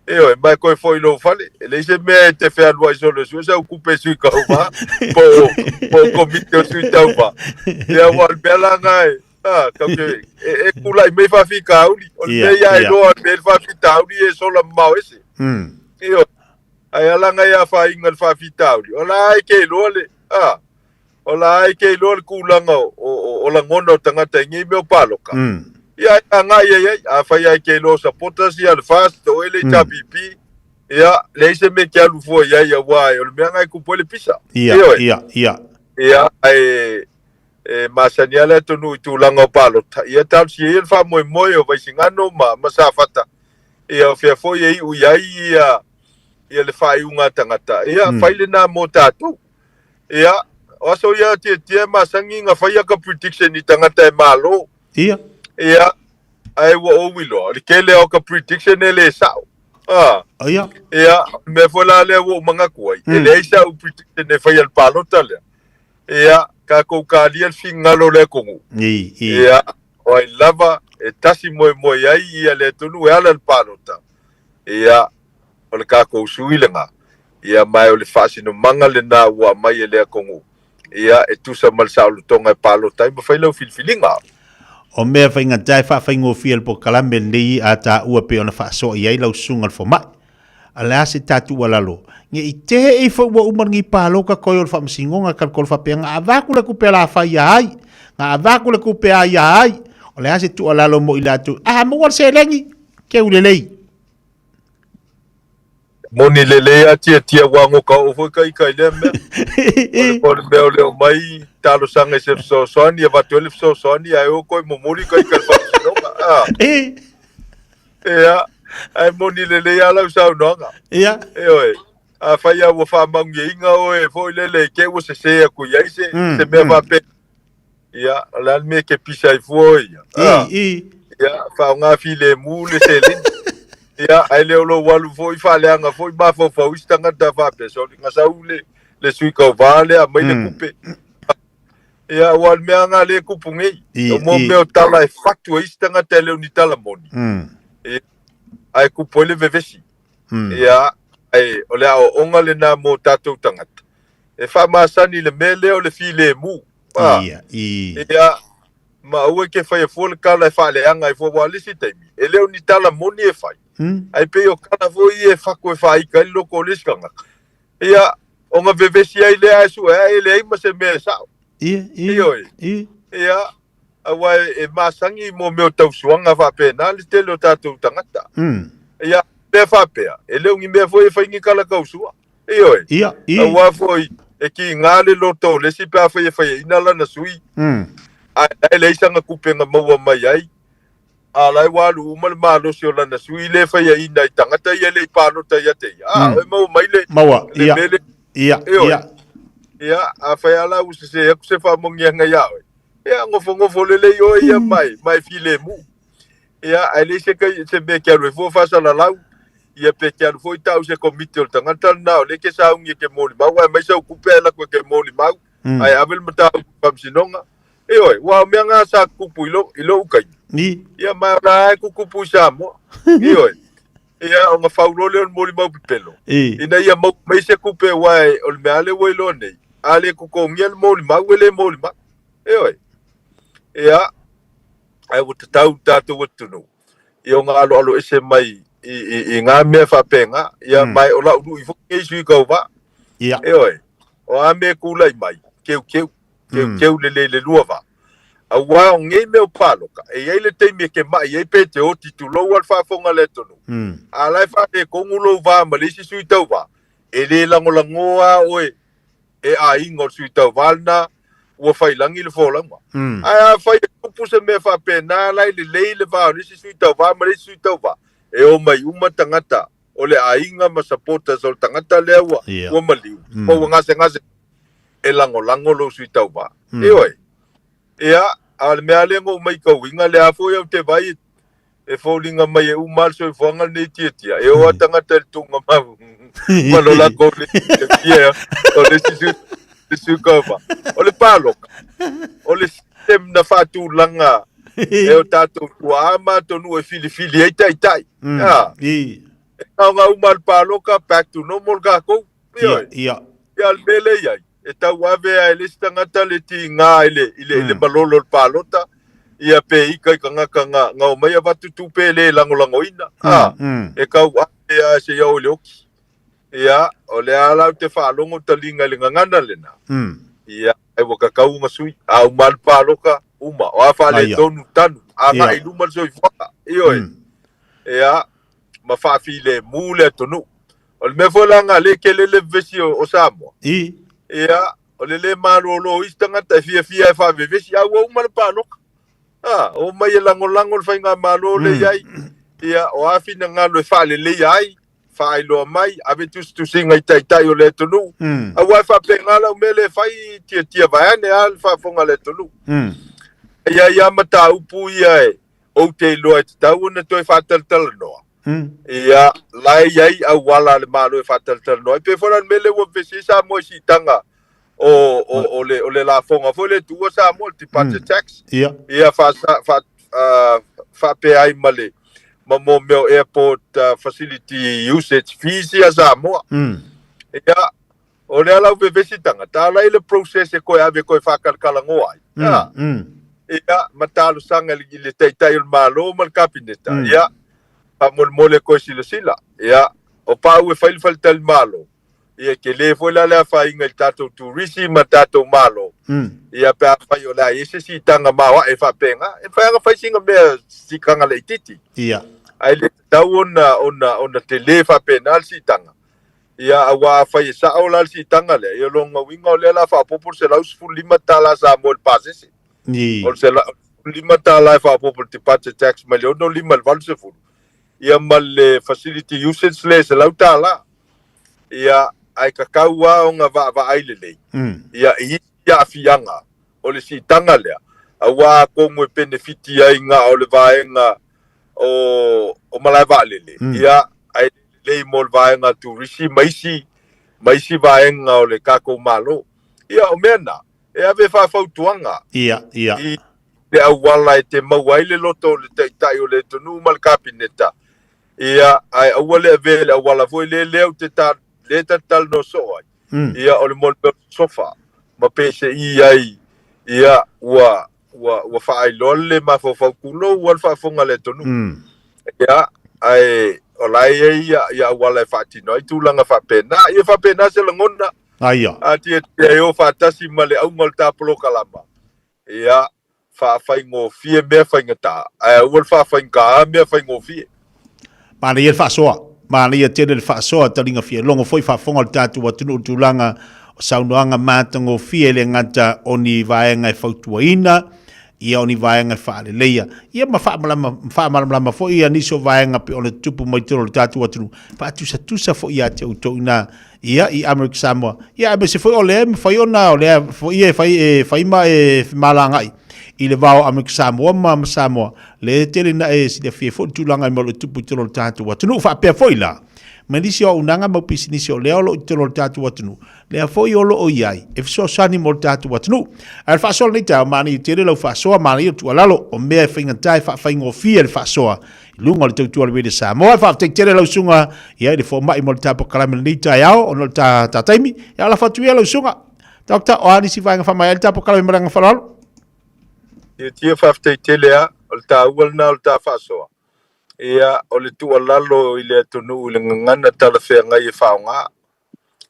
e mai ko foi lo fale le se me te fe alwa solo so sa ocupe sui kauva po komite sui tauva ia wal bela ngai ka ke e kula me fa fica uli o me ia lo me fa fica uli e solo mau ese io ai ala ngai a fa ingal fa fica uli ola ke lo le ola ke lo kulanga o la ngono tangata ngi me paloka ia nga ia a fa ia ke lo sapota si al fast o ele chapipi ia le se me ke alu fo ia wa o me nga ku pole pisa ia e masaniala to nu tu langa palo ia tal si el fa mo o vai singano ma sa fata ia fe fo ia u ia le fa unga tangata ia fa ile na motatu ia oso ia te masangi nga fa ia ka prediction ni tangata e malo ia ai wo o wilo le kele o ka prediction ele sao ia me fola le wo manga koi ele sa o prediction ne fa il palo tale ia ka ko ka lia fingalo le kongu ia o ai lava e tasi moe moe ai ia le tonu e ala le palota ia o le ka ko suilenga ia mai o le fasino manga le na ua mai e le kongu ia e tusa mal saulu tonga e palota i mawhailau filfilinga o mea whainga tai whaingo fiel po kalame nei a ta ua pe ona whaaso i ai lau sunga fo mai. A lea se tatu walalo. Nge i te e wha ua umangi pāloka koi o le whaamasingonga kal kol whapea ngā avakule kupe la whai ai. Ngā avakule kupe ai ai. O lea se tu walalo mo i latu. Mua se lengi. Ke ulelei. Moni lele a tia wango ka o foi kai le me. O le mea o leo mai talo sanga se so soni e vatu ele so soni ai o koi momori kai whaamasingonga. Ia. Ai moni lele ala usau nonga. Ia. Oi. A fai a wa mangi inga o e foi lele ke o se ku ia se me va pe. Ia, la me ke pisa i foi. Ia, fa nga file mu le selin. Ia, ai le lo walu foi fa le anga foi ba fo fo istanga da va pe so nga saule le sui ko vale a mai le kupe. Ia, wal me anga le kupungi. O mo me o tala e fatu istanga tele ni tala moni. Ai kupo le vevesi. Ia, ai o le o onga le na mo tatou tangata. E fa masani le mele o le file mu. Ia, ma ue ke fai e fo le kala e fa le anga e fo walisi taimi. E leo ni tala moni e fai. Ai pe o kala fo i e fako e fai ka i loko liskanga. Ia, onga vevesi ai le asu e le ima se me sao. Ia, awa e masangi mo me o tau suanga fa pena le tele o tatou tangata. Ia, pe fa pea. E leo ngi me fo e fai ngi kala kausua. Ia, awa fo i e ki ngale loto le si pa fai e fai ina lana sui. Ai le isanga kupenga maua mai ai. Alai walu umal malo si o lana sui le fai e ina i tangata i le i pano ta ia te. E maua mai le. Maua, ia. Ia, a fai ala usi se eku se wha mongi anga iawe. Ia, ngofo lele i o ia mai file mu. Ia, ai le se kai se me kia rui fo fasa la lau. Ia pe kia rui fo i tau se komite o tangata nao. Le ke sa ungi ke moli mau. Ai mai sa ukupela koe ke moli mau. Ai avel mata pamsinonga. Oi, wa me nga sa kupu ilo ukai. Ia ma ra kupu sa mo. Oi. Ia o nga faulole on moli mau pipelo. Ina ia mo mai se kupe wai o me ale wai lo nei. Ale ku ko ngiel moli mau ele moli ma. Oi. Ia ai wo tau tatu wotunu. Ia nga alo ese mai i nga me fa penga. Ia mai o la u i fo ke sui ko va. Ia. Oi. O ame kulai mai. Keu le luava. A wao ngei meo paloka. E ei le teimi ke mai, ei pe te oti tu lau al whafonga le tonu. A lai wha e kongulo wa malisi sui tau wa. E le langoa oe. E a ingo sui tau walna. Ua whailangi le wholangwa. A whai e kupu se me wha pena lai le lei le wa. Nisi sui tau wa, malisi sui tau wa. E o mai uma tangata. O le a inga ma sapota so tangata lea ua. Ua maliu. O ngase. E lango lo sui tau wa. E oi. Ia, al mea lengo mai kauinga le afo iau te vai. E faulinga mai e umal so i whanga nei tia. E o atangata le tunga mau. Malola kou le tia. O le sisu kauwa. O le paloka. O le sistem na whatu langa. E o tatou tuama tonu e fili e tai. Ia. E nga umal paloka back to normal ka kou. Ia. Ia al mele iai. E tau ave a ele stangata le ti ngā ile malolo palota. Ia pe ika i kanga ngau mai a watu tupe le lango ina. E kau ave a se iau le oki. Ia, o le alau te whaalongo talinga le ngangana le na. Ia, e waka kau ngasui. A umal paloka uma. O a whale tonu tanu. A ngā ilumal soi whaka. Ia, ma whaafi le mule tonu. O le mewholanga le kelele vesi o Samoa. Ia, o le marolo istangata Fiafia e whawewesi au au mana pāloka. O mai e lango le whainga marolo iai. Ia, o awhina ngalo e whale le iai. Whailoa mai, ave tusinga i tai o le tonu. Au ai whapengala o mele whai tia vaiane al whafonga le tonu. Ia mata upu ia e. O te loa te tau na toi whataltala noa. Ia, lai iai au wala le malo e whataltala noa. Pe whana mele wa vesi sa mo si tanga. o le la fonga fo le tua sa mo ti pate tax ia fa pe ai male ma mo meu airport facility usage fees ia sa mo ia o le ala ve visitanga ta la ile process e ko ave ko fa kalkala ngoai ia matalo sanga le tai o malo mal kabineta ia pa mole ko sila ia o pa u fail tal malo ia ke le foi la fa inga tato turisi matato malo ia pa fa yo la ese si tanga mawa e fa penga e fa nga fa singa me si kanga le titi ia ai le tau ona tele fa penal si tanga ia awa fa isa o la si tanga le yo longa winga le la fa popor se la usful lima tala sa mol pasesi ni o se la lima tala fa popor ti pate tax malio no lima val se fu ia mal facility usage le se la tala ia ai kakaua o nga va ai lele ia fianga o le si tanga le awa ko mo benefiti ai nga o le vaenga o malai va lele ia ai le mol vaenga tu risi maisi vaenga o le kako malo ia o mena e ave fa tuanga ia le awala te mawai le loto le tai o le tonu mal kabineta ia ai awale ave awala foi le o te ta le tal no so ai ia o le mol sofa ma pese ai ia wa fa ai lolle ma fo kulo wa fa fonga le tonu ia ai o lai ia wala fa tino i tulanga fa pena se langona aia ati e o fa tasi male au mal ta polo kalama ia fa ngo fie me fa ngata ai o fa nga me fa ngo fie ma le fa soa ma le te le fa soa talinga fie longo foi fa fonga tatu wa tulanga saunoanga matango fie le ngata oni vaenga fautuaina ia oni vaenga fa le leia ia ma fa malama fo ia niso vaenga pe ole tupu mai tolo tatu watu fa tusa fo ia te utona ia I America Samoa ia me se fo ole me fa ona ole fo ia fa ima malangai I le vao America Samoa ma Samoa le tele na si de fie fo tulanga mo le tupu tolo tatu watu fa pe fo ila ma nisi o unanga mau pisi nisi o leo lo i tolo tatu watunu. Lea foi o lo o iai. E fiso sani mo tatu watunu. Al fasoa ni tau mani I tere lau fasoa mani I tua lalo o mea whaingatai whaingofia le fasoa. Lunga le tau tua le wede Samoa. Whaftek tere lau sunga iai le fo mai mo le tapo kalamina ni Taeao o no ta taimi. Ia la fatuia lau sunga. Dokta o ani si whainga whamai le tapo kalamina maranga whalalo. Ia tia whaftek tere a o le ta ual na o le ta fasoa. Ia o le tua lalo I le atunu le ngana tala whea ngai e whaonga.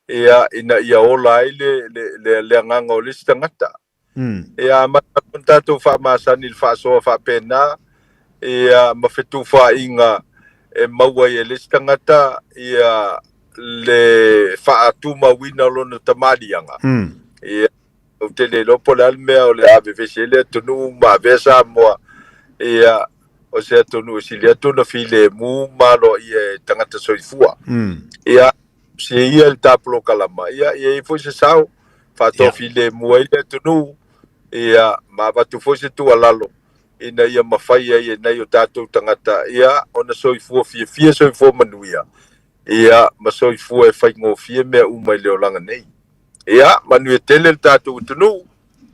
Ia ina ia ola ai le nganga o le stangata. Ia matapuntato whamasani le whasoa whapena. Ia mawhetu whainga e maua I le stangata. Ia le whaatuma wina lona tamarianga. Ia o te le lopo le almea o le ave vesele atunu ma vesa moa. Ia o se atonu silia tona file mu malo I tangata soifua. Ia se ia le taplo kalama. Ia foi se sao fato file mu ia atonu. Ia ma vatu foi se tu alalo. Ina ia mafai ia na yo tato tangata. Ia ona soifua fie soifua manuia. Ia ma soifua e fai ngofie mea umai leo langa nei. Ia manuia tele le tato atonu.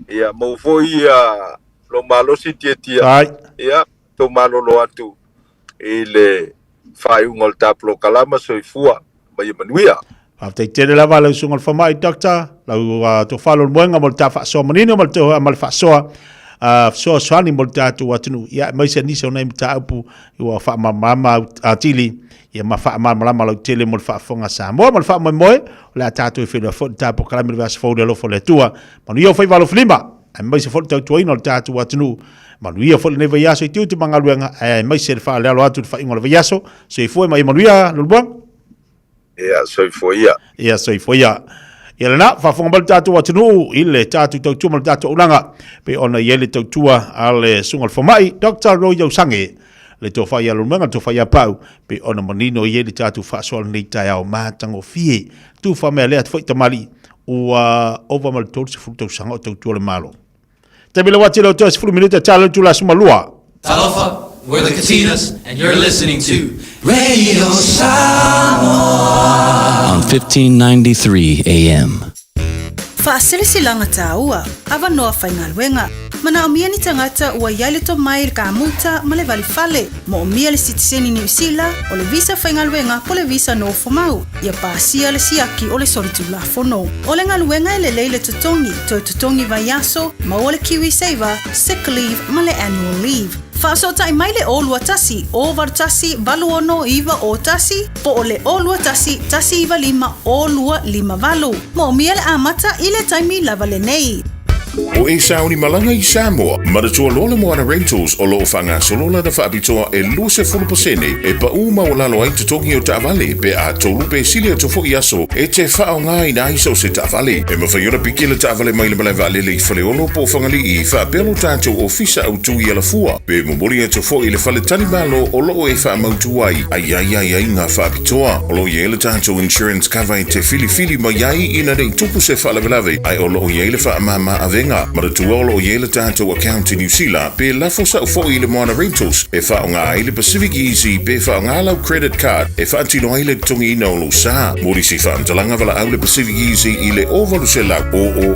Ia mau foi lo malo si tia. Ia to malolo atu I le whai ungol taplo kalama soifua mai manuia. Te tere lava lau sungal whamai, Dokta, lau to whalo muenga mo le ta whaasoa manino mo le whaasoa soa soani mo le tātu atunu. Ia mai se nisa o nei mta upu I wa whaamamama atili. Ia ma whaamamama lau tele mo le whaafonga Samoa, mo le whaamoemoe, o le tātu I whina whot tāpo kalami le vasa whaude lofo le tua. Manu ia whai walo whilima, ai mai se whot tau tuaina o le tātu atunu. Manuia fo le nei vaiaso I tiu te mangaluenga mai se le wha lealo atu le wha ingola vaiaso so I fua mai manuia luluang Ia so I fua ia Ia so I fua ia Ia lana whafonga mali tātua atunu I le tātu tautua mali tātua ulanga pe ona I ele tautua a le sungal whamai Dr. Roy Yausange le tō whai alunanga tō whai apau pe ona manino I ele tātu whaasoala nei Taeao mātango fie tu whamea lea te tamali ua ova mali tōru se furu tausanga o tautua le malo Te bila wati lo toa 10 minuta talo tu la sumalua. Talofa, we're the Katinas, and you're listening to Radio Samoa on 1593 AM. Faasililanga Taeao, avanoa whaingaluenga. Mana omia ni tangata ua yaile to mai ka muta ma le valifale. Mo omia le sitiseni ni usila o le visa whaingaluenga po le visa no fomau. Ia paasia le siaki o le soritulafono. O le ngaluenga le leile tutongi vaiaso, ma o le kiwi saver, sick leave ma le annual leave. Whaasota i mai le olua tasi, o vartasi, valuono iwa o tasi, po o le olua tasi, tasi iwa lima, olua lima valu. Mo omia le amata i le taimi lava le nei. O e sauni malanga i Samoa, maratua loa moana rentals o loo whanga solola na whaapitoa e luse fulu pasene e pa uma o lalo ai tutongi o Taavale pe a tolu pe silia tofo i aso e te whao ngā i nā iso se Taavale. E mawhaiora pikile Taavale mai le malai vaalele i whaleolo po whangali i whaapelo tātou o fisa au tui ala fua pe mumori e tofo i le whale tani malo o loo e wha mautu ai ai ngā whaapitoa o loo iele tātou insurance cover i te fili mai ai ina rei tupu se whalavelave ai o loo iele wha mama ave maratua o iele tātou account i New Zealand pe lafo sa ufo i le moana rentals e whao ngā i le Pacific Easy pe whao ngā lau credit card e whaantino ai le tongi ina o lo sa mori si whaantalanga wala au le Pacific Easy i le ovalu se lau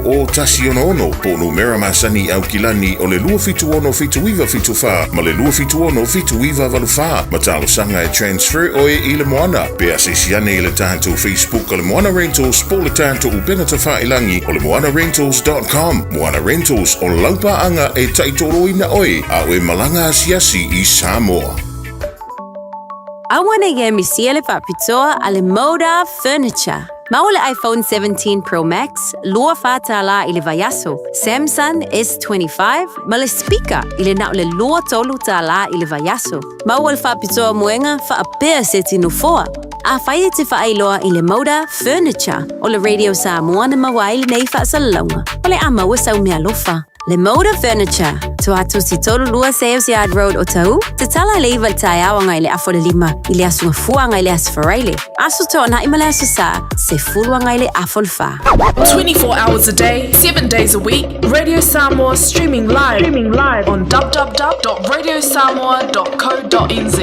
o tasi ono po no mera masani au kilani o le lua fitu ono fitu iwa fitu wha ma le lua fitu ono fitu iwa valu wha ma talo sanga e transfer o e i le moana pe asesiane i le tātou Facebook o le moana rentals po le tātou upenata whailangi o le moanarentals.com Moana Rentals o laupa anga e taitoro ina oi a oe malanga asiasi i Samoa. Awana ye misiele whapitoa ale Moda Furniture. Mau le iPhone 17 Pro Max, lua whātala i le vaiaso, Samsung S25, ma le speaker i le nau le lua tolu tāla i le vaiaso. Mau le whapitoa muenga whaapea seti no foa. A whaia te whaailoa i le Moda Furniture o le Radio Samoa na mawai le nei whaasalalaunga o le ama wasau mea lofa. Le Moda Furniture, tuatu si tolu lua Sales Yard Road o tau, te tala le iwa Taeao ngai le afo le lima, i le asunga fua ngai le asfaraile. Asu tōna i male asu sa, se fulua ngai le afo le wha. 24 hours a day, 7 days a week, Radio Samoa streaming live on www.radiosamoa.co.nz.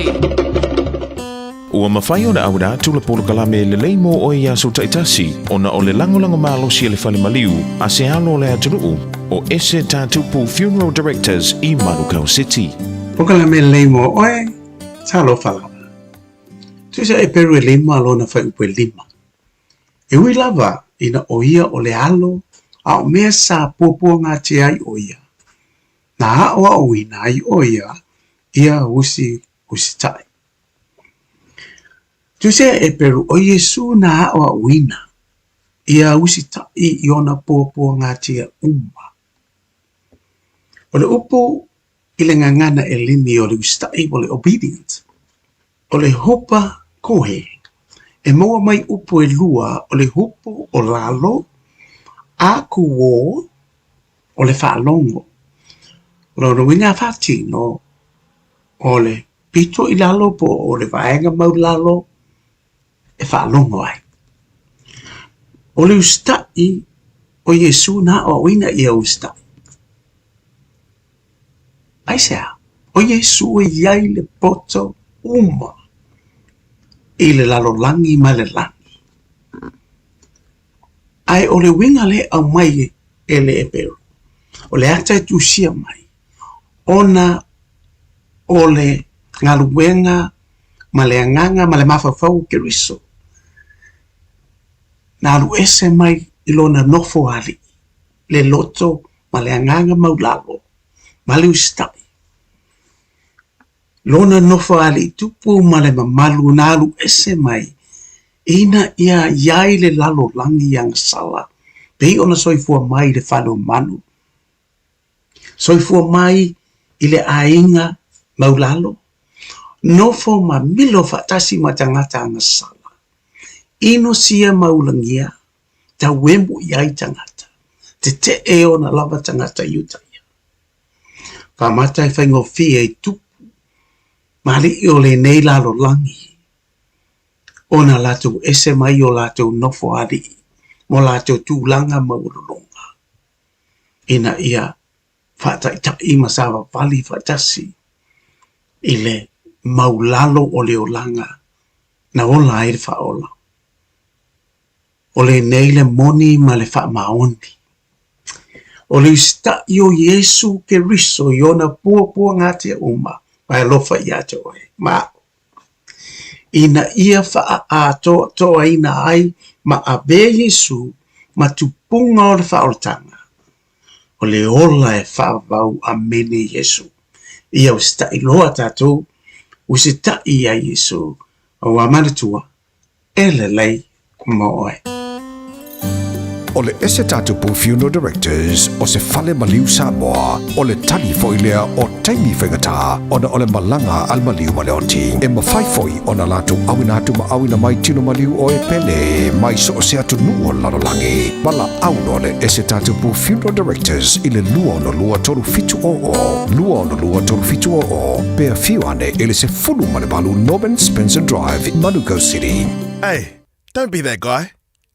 Ua mawhai o na aura tula polo kalame le leimo o ia so taitasi o na o le langolango malo si le whale maliu a se alo le aturuu o ese tātupu Funeral Directors i Malu City. O kalame le leimo oe, talo whala. Tuisa e peru e leimo alo na whai upe lima. E ui lava ina o ia o le alo a o mea sa pōpua ngā te ai o ia. Na haoa o ina ai o ia usi tai. Tuise e peru o Yesu na haoa uina, ia usita i ona pōpua ngā tia umma. O le upo i le ngangana e lini o le usita i o le obedient, o le hopa kohe, e maua mai upo e lua o le hopo o lalo, a kuo o le whaalongo. O le winga whatino o le pito i lalo po o le vaenga mau lalo, e whaalongo ai. O le ustai o Yesu na o wina i a ustai. Ai sea, o Yesu e iai le poto uma i le lalo langi ma le langi. Ai o le winga le au mai e le e peru. O le ata e tusia mai. Ona o le ngaluenga ma le anganga ma le mawhawhau ke riso. Na alu ese mai i lona nofo ali, le loto ma le anganga maulalo, ma le ustai. Lona nofo ali tupu ma le mamalu na alu ese mai, ina ia iai le lalo langi yang sala, pei ona soifua mai le whano manu. Soifua mai i le ainga maulalo, nofo ma milo fatasi ma tangata anga sala. Ino sia maulangia, ta wembu iai tangata, te e ona lava tangata yutaya. Whamata e whaingo fia i tupu, mali i o le nei lalo langi. Ona latou ese mai o latou nofo ali, mo latou tūlanga maurolonga. Ina ia whataitai masawa vali whatasi, i le maulalo o le olanga, na ola e whaola. O le nei le moni ma le wha maoni. O le sta o Yesu ke riso i ona pua ngā te uma. Pai alofa i ate oe. Ma ina ia wha a toa ina ai ma a be Yesu ma tupunga o le wha ortanga. O le ola e wha vau a mene Yesu. Ia o sta i loa tātou. O se ta i a Yesu. O a manatua. E le lei kuma oe. O le ese tatu pu funeral directors o se fale maliu Samoa o le tali foilea o taimi whengata ona o le malanga al maliu maleoti e mawhaifoi o na latu awina atu ma awina mai tino maliu o e pele mai so o se atu nuo lanolangi mala auno le ese tatu pu funeral directors i le lua ono lua toru fitu o pea fiuane ele se fulu manebalu Norman Spencer Drive in Malu City. Hey, don't be that guy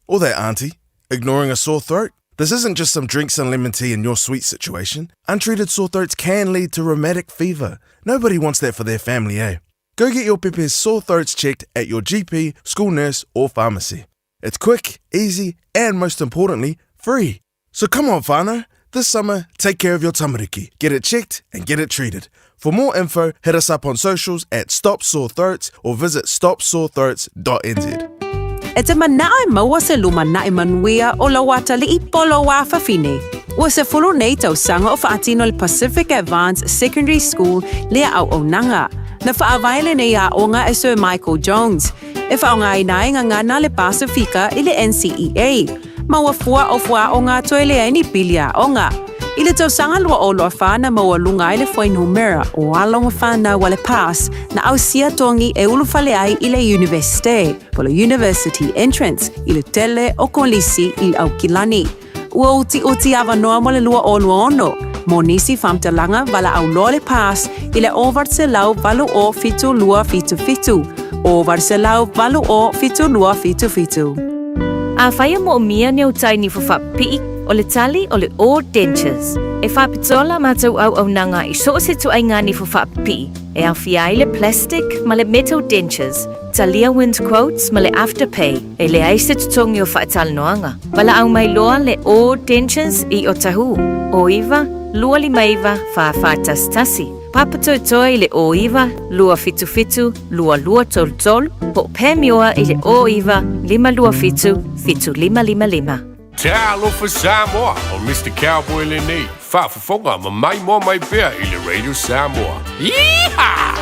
or that auntie ignoring a sore throat. This isn't just some drinks and lemon tea in your sweet situation. Untreated sore throats can lead to rheumatic fever. Nobody wants that for their family, eh? Go get your Pepe's sore throats checked at your GP, school nurse, or pharmacy. It's quick, easy, and most importantly, free. So come on, whānau. This summer, take care of your tamariki. Get it checked and get it treated. For more info, hit us up on socials at Stop Sore Throats or visit stopsorethroats.nz. E te manae maua se luma nae manuia o la wata li I polo wa fafine. Ua se fulu nei tau sanga o whaatino le Pacific Advanced Secondary School lea au o nanga. Na whaawaile nei a onga e Sir Michael Jones. E whaonga i nae ngana le Pacifica I le NCEA. Maua fua o fua o ngā toe lea ni pilia onga. I le tau sanga lua o loa whana maua lunga I le whain humera o alonga whana wale pass na au sia tongi e ulufale ai I le universite, po le university entrance, I le tele o kolisi I au kilani. Ua uti ava noa mo le lua o lua ono. Mo nisi whamtalanga wala au loa le pass I le ovart se lau valu o fitu lua fitu fitu. Ovart se lau valu o fitu lua fitu fitu. A whaia mo mia neu tai ni whawhapi o le tali o le All Dentures. E whapitola mātou au nanga I so se tu ai ngani whawhapi. E au whiai le plastic ma le metal dentures. Talia wins quotes ma le afterpay. E le aise tutongi o whaatal noanga. Wala au mai loa le All Dentures I o tahu. O iwa, lua li maiva, whaafatas tasi. Papato toi le o iwa, lua fitu fitu, lua tol tol. Po pēmioa I le o iwa, lima lua fitu, fitu lima lima lima. Taeao for Samoa o Mr. Cowboy Lenny. Whaafafonga ma mai mo mai pēr I le Radio Samoa. Yeehaw!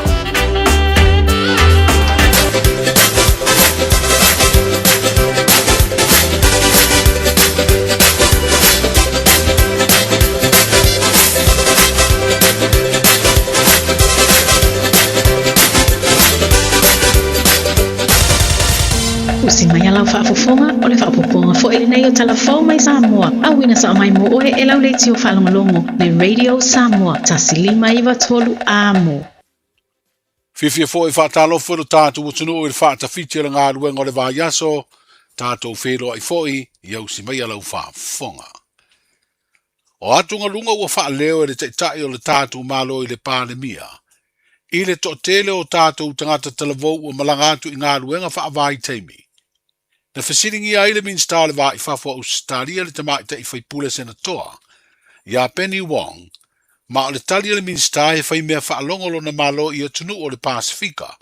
O se mai ala whaafofonga o le whaapoponga fo ele nei o talafou mai Samoa. Awina sa mai mo oe e lau leiti o whalongolongo le Radio Samoa. Tasilima iwa tolu amo. Fiafia fo e whaatalofo no tātou o tunu o le whaatawhiti ala ngā ruenga o le vāiaso. Tātou whero ai foi I au si mai ala whaafonga. O atunga lunga ua whaaleo e le teitai o le tātou malo I le pālemia. I le tele o tātou tangata talavou o malangatu I ngā ruenga whaavai teimi. Na whasiringi ai le minsta le wā I whawha o staria le tamai te I whaipule senatoa. Ia Penny Wong, ma o le talia le minsta e whai mea whaalongolo na malo I atunu o le Pasifika,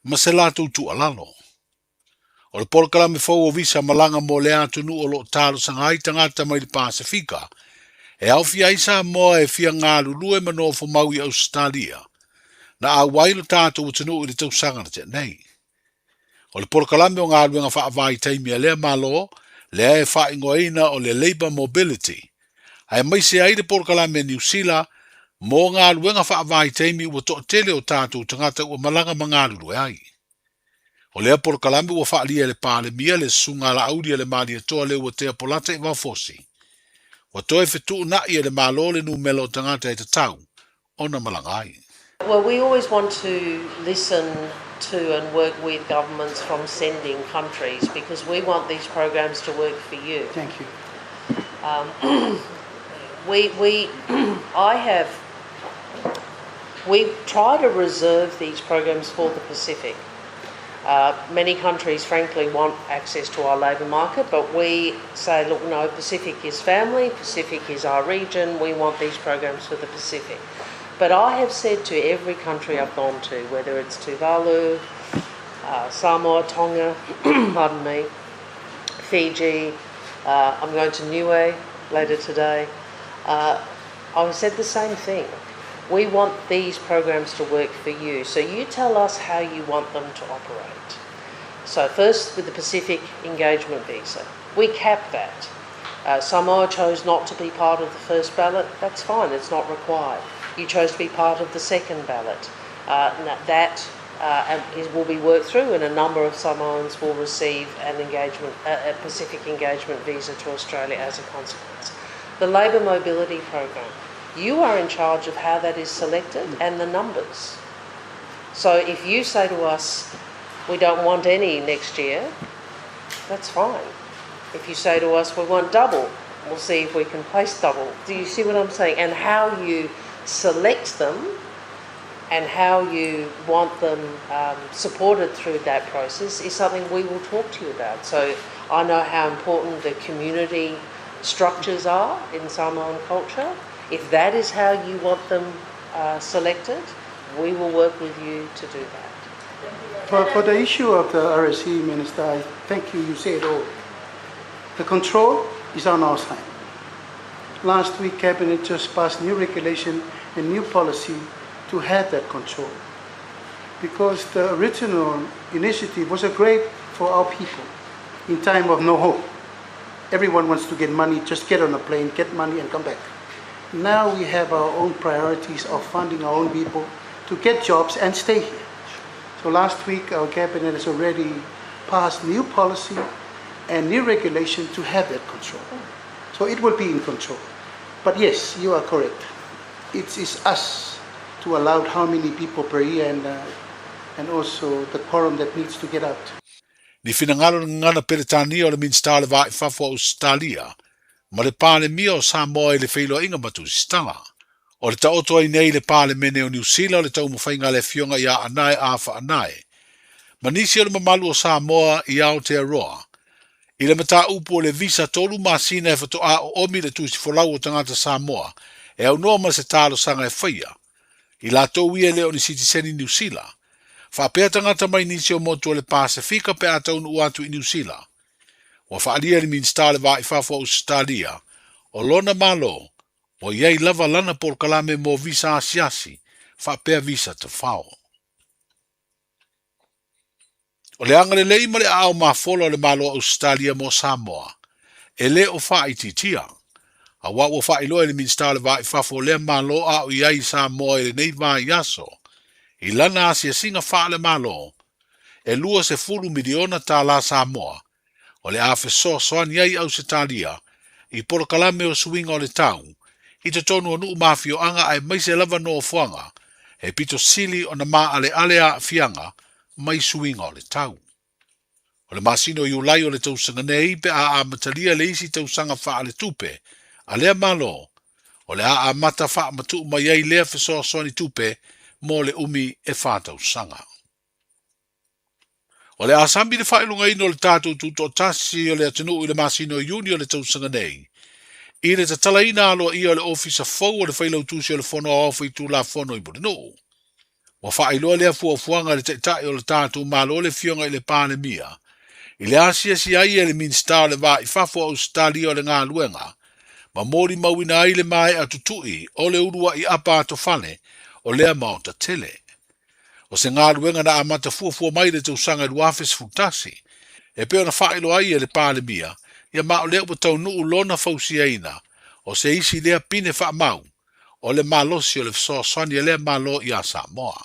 ma se lātou tu alalo. O le polkala me fau o visa malanga mo le atunu o lo tālo sangai tangata mai le Pasifika, e au fia isa moa e fia ngā lulu e mano fo mau I Australia, na a wailo tātou o tunu o le tausanga na te nei. O le porokalame o ngā luenga whaavai taimi a lea malo, lea e whaingoina o le Labour Mobility. Ai mai se ai le porokalame New Zealand, mō ngā luenga whaavai taimi ua toa tele o tātou tangata ua malanga mga lulu ai. O lea porokalame ua whaalia le pālemia le sunga la auria le malia toa le ua tea polata I wafosi. Ua toe whetu na ia le malo le numelo o tangata e te tau, ona malanga ai. Well, we always want to listen to and work with governments from sending countries because we want these programs to work for you. Thank you. We try to reserve these programs for the Pacific. Many countries, frankly, want access to our labour market, but we say, look, no, Pacific is family, Pacific is our region, we want these programs for the Pacific. But I have said to every country I've gone to, whether it's Tuvalu, Samoa, Tonga, pardon me, Fiji, I'm going to Niue later today, I've said the same thing. We want these programs to work for you, so you tell us how you want them to operate. So first with the Pacific Engagement Visa, we cap that. Samoa chose not to be part of the first ballot, that's fine, it's not required. You chose to be part of the second ballot. That will be worked through, and a number of Samoans will receive a Pacific Engagement Visa to Australia as a consequence. The Labour Mobility Program, you are in charge of how that is selected and the numbers. So if you say to us, we don't want any next year, that's fine. If you say to us, we want double, we'll see if we can place double. Do you see what I'm saying? And how you select them and how you want them supported through that process is something we will talk to you about. So I know how important the community structures are in Samoan culture. If that is how you want them selected, we will work with you to do that. For the issue of the RSC, Minister, I thank you said all. The control is on our side. Last week, Cabinet just passed new regulation and new policy to have that control. Because the original initiative was a great for our people in time of no hope. Everyone wants to get money, just get on a plane, get money and come back. Now we have our own priorities of funding our own people to get jobs and stay here. So last week our Cabinet has already passed new policy and new regulation to have that control. So it will be in control. But yes, you are correct. It is us to allow how many people per year and also the quorum that needs to get out. Ni finangalo ngana Peretania o le minsta le vai fafo Australia, ma le pale mia o Samoa i le feilo inga matu stala. O le taoto ai nei le pale mene o New Zealand le tau mawhainga le fionga ia anai afa anai. Ma nisi o le mamalu o Samoa i Aotearoa. I le mata upu o le visa tolu masina e fato a o omi le tusi folau o tangata Samoa e au noa ma se talo sanga e whaia. I la tau ia leo ni sitiseni New Zealand. Whapea tangata mai nisi o motu o le Pasifika pe a taunu uatu i New Zealand. Wa whaalia ni minsta le vai fafo Australia o lona malo o iei lava lana por kalame mo visa asiasi whapea visa te whao. O le anga le lei ma le ao mafolo le malo Australia mo Samoa e le o wha ititia. A wa o wha iloa le minsta le vai fafo le malo a o iei Samoa e le nei vai yaso. I lana asia singa wha le malo e lua se fulu miliona ta la Samoa o le afe so soan iei au se talia i poro kalame o suinga o le tau i te tonu o nuu mafio anga ai maise lava no fuanga e pito sili o na maa ale alea fianga mai suinga o le tau. O le masino i ulai o le tausanga nei pe a matalia le isi tausanga wha ale tupe a lea malo o le a mata wha matu mai ei lea fesoa soani tupe mo le umi e wha tausanga. O le asambi le whailunga ino le tātou tuto tasi o le atenu i le masino i uni o le tausanga nei. I le tatalaina aloa ia o le ofisa fau o le whailau tusi o le whono a ofa i tū la whono i bure no. Wa whailoa lea fuafuanga le teitai o le tātou malo le fionga i le pāle mia. I le asia si ai e le minsta o le wā i whafo Australia o le ngā luenga. Ma mori mauina ai le mai a tutui o le urua i apa ato whane o lea maota tele. O se ngā luenga na amata fuafua mai le tausanga i luafes futasi. E peo na whailo ai e le pāle mia, ia mao leo tau nuu lona fausiaina, o se isi lea pine wha mau, o le malosi o le fsosani e lea malo i a Samoa.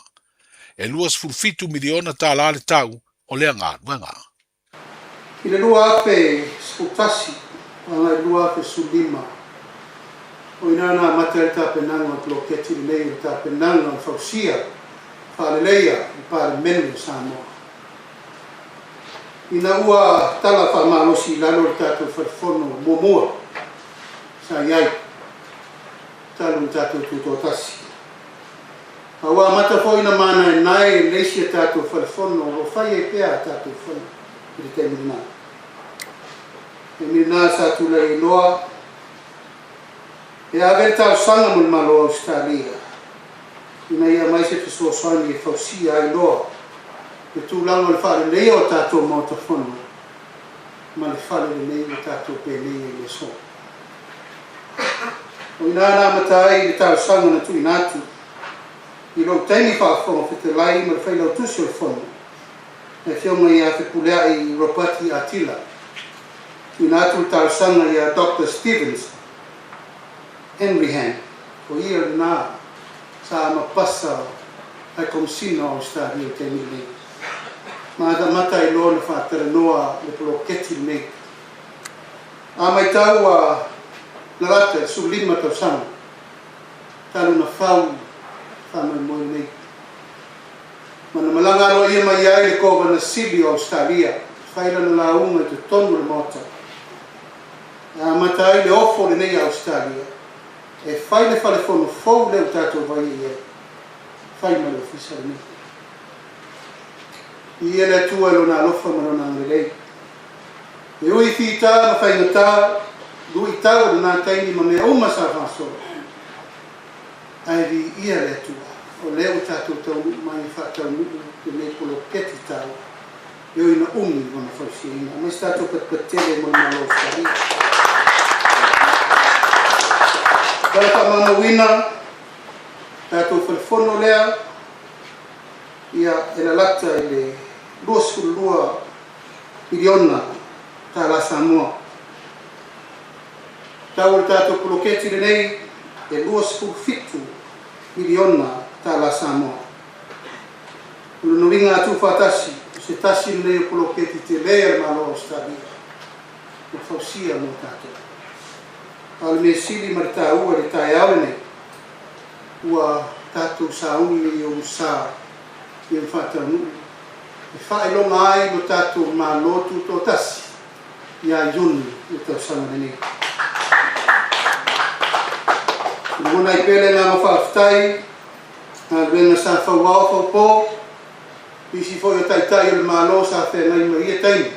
E luas fulfitu miliona tā la le tau o lea ngā luenga. I le lua ape futasi, anga i lua ape sulima, o inana mata le tāpenanga o bloketi le nei o tāpenanga o fausia, Paleleia i pare menu Samoa. Ina ua tala wha malosi lalo le tātou whaifono momua sa iai talu tātou tutotasi. Awa mata fo ina mana nai leisi tatu falfono o fai e pea tatu fono i te mirina. E mirina sa tu le iloa e ave tau sanga mun malo Australia. Ina ia mai se fisua swani e fausia ai loa. E tu lango le fare leo tatu mota fono. Ma le fare leo tatu pe leo le so. O ina na matai le tau sanga na tu inatu. I lo taimi whaafonga white lai ma le whailau tusi o le whono. E whionga i a whipulea i Ropati Atila. I nātu tausanga i a Dr. Stevens, Henry Hand. O ia le nā, sa mapasa ai komsina o stadi o te mili. Ma da mata i lo na whaatara noa le polo keti me. A mai tau a narata su lima tausanga. Talu na whau Tama mo nei. Mana malanga ro ia mai ai le kova na Sili Australia. Whaira na launga te tonu le mota. A matai le ofo le nei Australia. E whaile whale whono fau leo tātou vai e. Whaima le ofisa le nei. Ia le tua lo na lofa marona ngerei. E ui whita na whaina tā. Lui tau na taini ma mea uma sa whasoa. Ai vi ia le tua. O leo tātou tau mai whātau nuku te me kolo keti tau. Eo ina umi wana whausia. Mai tātou patele mo na lo stari. Kala ka mama wina, tātou whalfono lea, ia e la lata i le 2 miliona tā la Samoa. Tau le tātou kolo keti le nei, e 2 miliona tā la Samoa. Ulu nuinga atu whatasi, se tasi le polo keti te lea malo Australia. O whausia mo tātou. Al me sili mar tāua le Taeao nei. Ua tātou saungi i o sā i o whatau nui. E whaelonga ai mo tātou mālotu tō tasi. Ia yuni i tau sanga nei. Mona i pele nga mawhaafitai, nga renga sa whauao whaupō, isi fo i taitai o le mālo sa whenai ma ia taimi.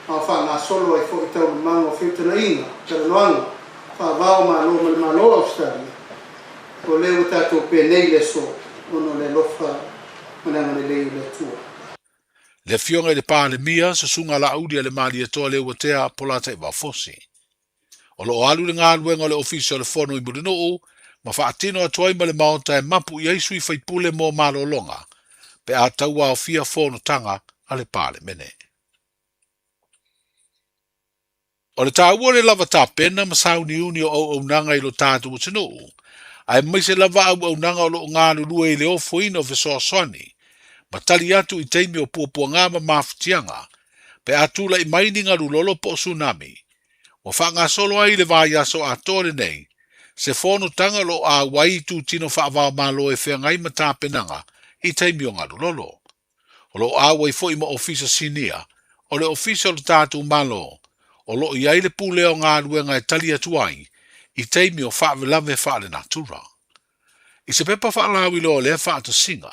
A wha ngā solo ai fo i tau le mango whiutana inga, tala noanga, wha vao mālo ma le mālo Australia. O leo tātou pēnei le so, ono le lofa, mananga le leo le tua. Le fionga i le pāle mia, sa sunga la audia le mali e toa leo watea polata i wafosi. O lo alu le ngā luenga le ofisi o le whono i Murinoo, ma whaatino atuai ma le maonta e mapu i aisu i whaipule mō malo longa, pe a taua o fia whono tanga a le pāle mene. O le tāua le lava tā pena ma sauni uni o au nanga i lo tātu o Murinoo, ai mai se lava au nanga o lo ngā lulua i le ofo ina o Fesoa Swani, ma tali atu i teimi o puapua ngā ma mawhitianga, pe a tula i maininga lulolo po tsunami, o whanga solo ai le vāiaso a tōre nei, se whono tanga lo a wai tu tino whaavao malo e whengai ma tāpenanga i teimi o ngaru lolo. O lo a wai fo ima ofisa sinia, o le ofisa lo tātu malo, o lo i aile pule o ngā ruenga e tali atuai, i teimi o whaavelame whaale natura. I se pepa whaalawi lo le whaata singa,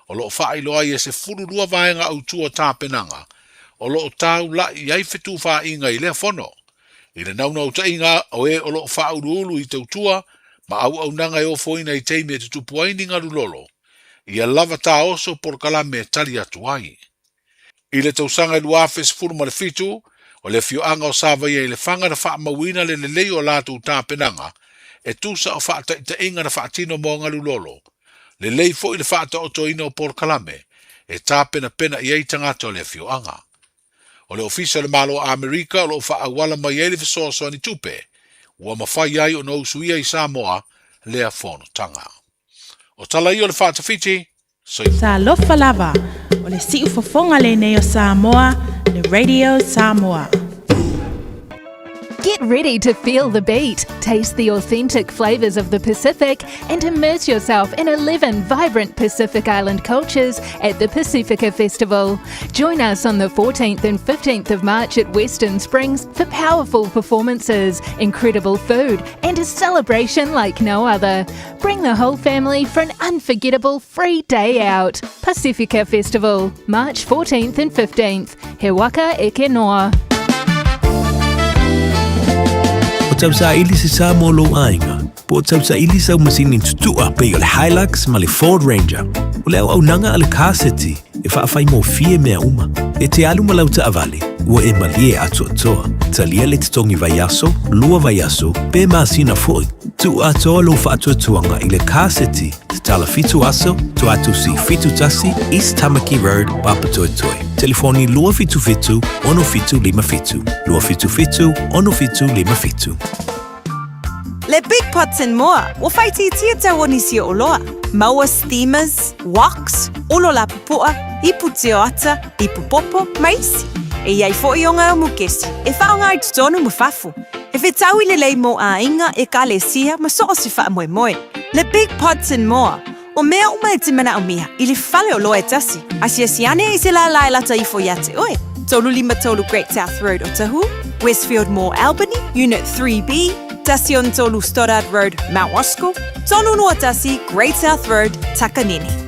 o lo whaailoa i e se fururua vaenga au tua tāpenanga, o lo tau la i ai whetu wha inga i lea whono. I le naunau ta inga o e o lo whaurulu i tautua, ma au nanga e o foina i teime te tupuaini ngaru lolo. I a lava tā oso por kalame tali atuai. I le tausanga i luafes furuma le fitu, o le fioanga o sāva i le whanga na wha mawina le lei o lātu tā penanga, e tūsa o wha ta inga na wha tino mō ngaru lolo. Le lei fo i le wha ta oto ina o por kalame, e tā pena i eitangata o le fioanga. O le ofisa le malo a Amerika o lo whaawala mai ele Fesoa Swani tupe, ua mawhai ai o no usuia i Samoa lea whono tanga. O tala i o le whaatawhiti, Sa lofa lava, o le siu fofonga le nei o Samoa, le Radio Samoa. Get ready to feel the beat, taste the authentic flavours of the Pacific, and immerse yourself in 11 vibrant Pacific Island cultures at the Pacifica Festival. Join us on the 14th and 15th of March at Western Springs for powerful performances, incredible food, and a celebration like no other. Bring the whole family for an unforgettable free day out. Pacifica Festival, March 14th and 15th. He waka eke noa. O tau sa ili se Samoa lo ainga. Po o tau sa ili sa masini tutua pe o le Hilux ma le Ford Ranger. O le au nanga ale kaseti e whaafai mo fie mea uma. E te alu malau ta avale, ua e malie atu atoa. Talia le titongi vaiaso, lua vaiaso, pe maasina foi. Tu atoa lo whaatu atuanga i le kaseti te tala fitu aso, tu atu si fitu tasi, East Tamaki Road, Papatoe Toi. Telefoni lua fitu fitu, ono fitu lima fitu. Lua fitu fitu, ono fitu lima fitu. Le Big Pots and More, ua whaiti tia tau nisi o loa. Maua steamers, woks, olo la pupua, ipu teo ata, ipu popo, maisi. E iai fo i o ngā mukesi, e whao ngā i tutonu mufafu. E whi tau i le lei mo a inga e ka le sia ma soo si wha moe moe. Le Big Pots and More, o mea uma e timana o miha, i le whale o loa e tasi. Asia siane i se la lai lata i fo iate oe. Tolu lima tolu Great South Road o Tahu, Westfield Mall Albany, Unit 3B, Tasi on tolu Stoddard Road, Mount Roscoe, tonu noa tasi Great South Road, Takanini.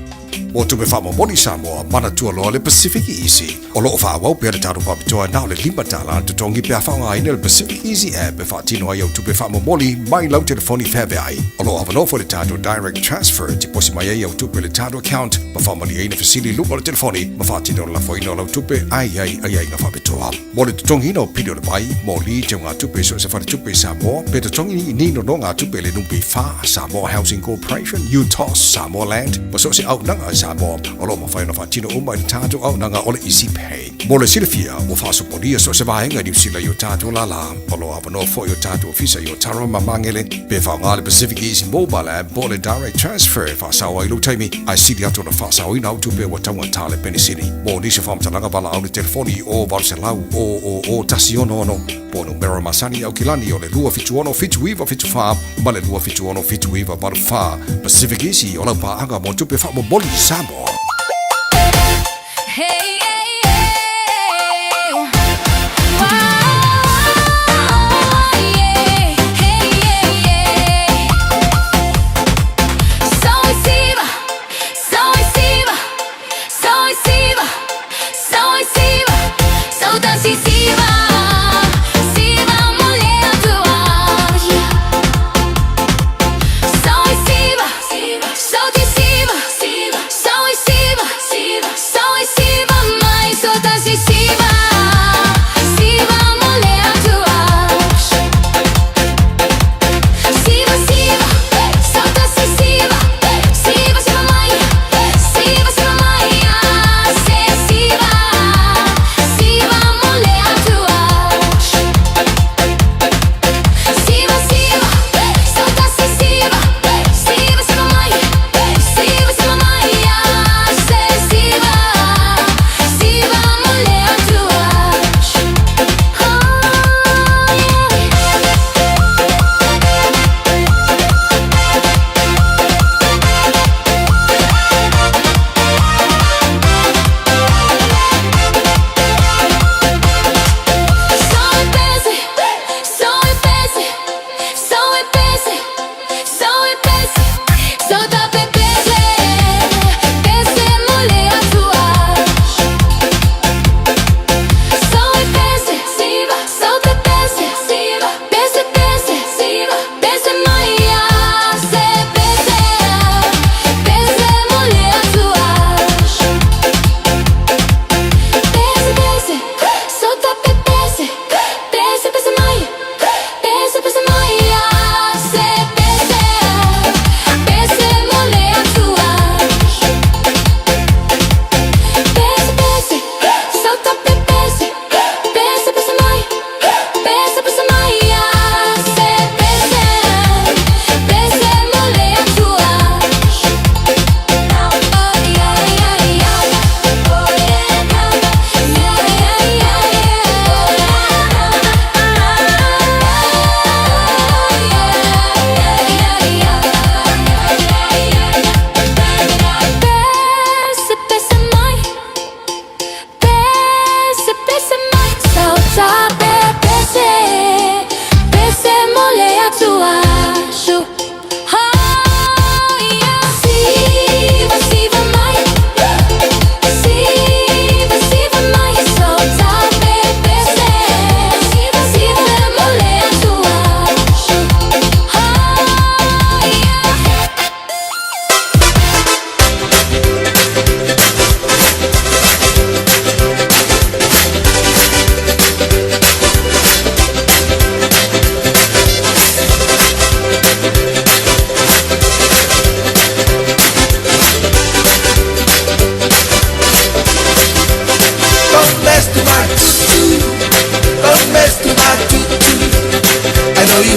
O tupe whamomoni Samoa, mana tua loa le Pacific Easy. O loo whaawau pia le tāru papitoa nao le lima tala tu tongi pia whaunga ina le Pacific Easy app e whaatino ai au tupe whamomoni mai lau telefoni FEB ai. O loo hawanofo le tāru direct transfer ti posi mai ai au tupe le tāru account ma whamali ai na fasili lupa le telefoni ma whaatino la whaino lau tupe ai na whapitoa. Mo le tutongi ino pidio le pai, mo li te ngā tupe so se whare tupe Samoa, pe tutongi nino no ngā tupe le numpi wha Samoa Housing Corporation, UTOS, Samoa Land, ma so se au nanga Samoa, o lo ma whaino whaatino umai le tātu au nanga o le Easy Pay. Mo le Fiafia, o whaasoponia so se wahenga ni usila i o tātu la la, o lo awano fo i o tātu ofisa i o tara mamangele, pe whaunga le Pacific Easy Mobile app, mo le direct transfer, whaasawa i lo taimi, ai siri atu na whaasawa ina au tupe wa taunga tāle penisini. Mo nisi whaamtalanga wala au le telefoni o Barcelau, o tasi ono, po numero masani au kilani o le lua fitu ono fitu iwa fitu wha, ma le lua fitu ono fitu iwa baru wha, Pacific Easy o lau paanga mo tupe wha mo boli Samoa. So deceiver, so deceiver, so deceiver,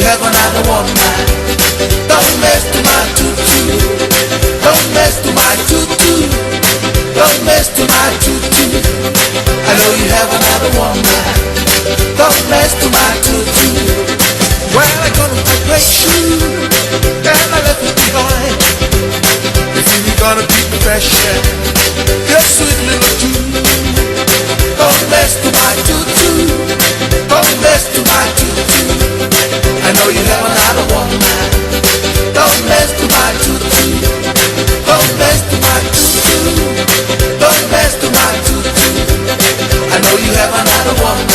you have another woman. Don't mess to my tutu. Don't mess to my tutu. Don't mess to my tutu. I know you have another woman. Don't mess to my tutu. Well, I got my great shoe, and I left it behind. You think you're gonna beat me fresh, yeah? You're sweet little too. Don't mess to my tutu. Don't mess to my tutu. I know you have another woman. Don't mess to my tutu. Don't mess to my tutu. Don't mess to my tutu. I know you have another woman.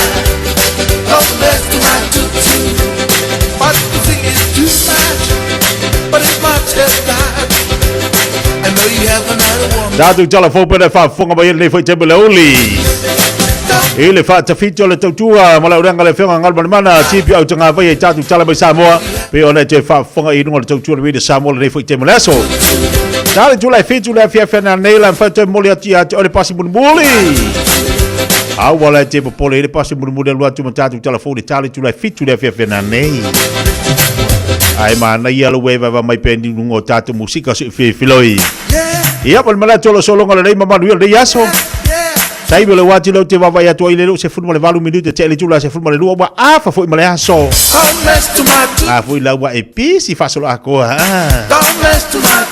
Don't mess to my tutu. But the thing is too much. But it's much as that. I know you have another woman. Datu telefon pada fonga bayar le foi tebe leuli. Ele fa tafito le tautua mala uranga le fenga ngal mana tipi au tanga vai tatu tala mai Samoa pe ona te fa fonga i ngol tautua le Samoa le foi tebe leso. Dale July fitu le Fiafia na nela fa te moli ati ole pasi bunbuli. Au wala te popole le pasi bunbuli le watu tatu telefon tale July fitu le Fiafia na nei. Ai mana ia le weva mai pendi ngo tatu musika se filoi. Ia pal mala tolo solo ngala le mama le yaso. Sai bele wati lo te vava ya to ile lo se fu le valu minute te le tula se fu le lo ba afa fo male aso. Ah fo la wa epi si fa solo ako ha.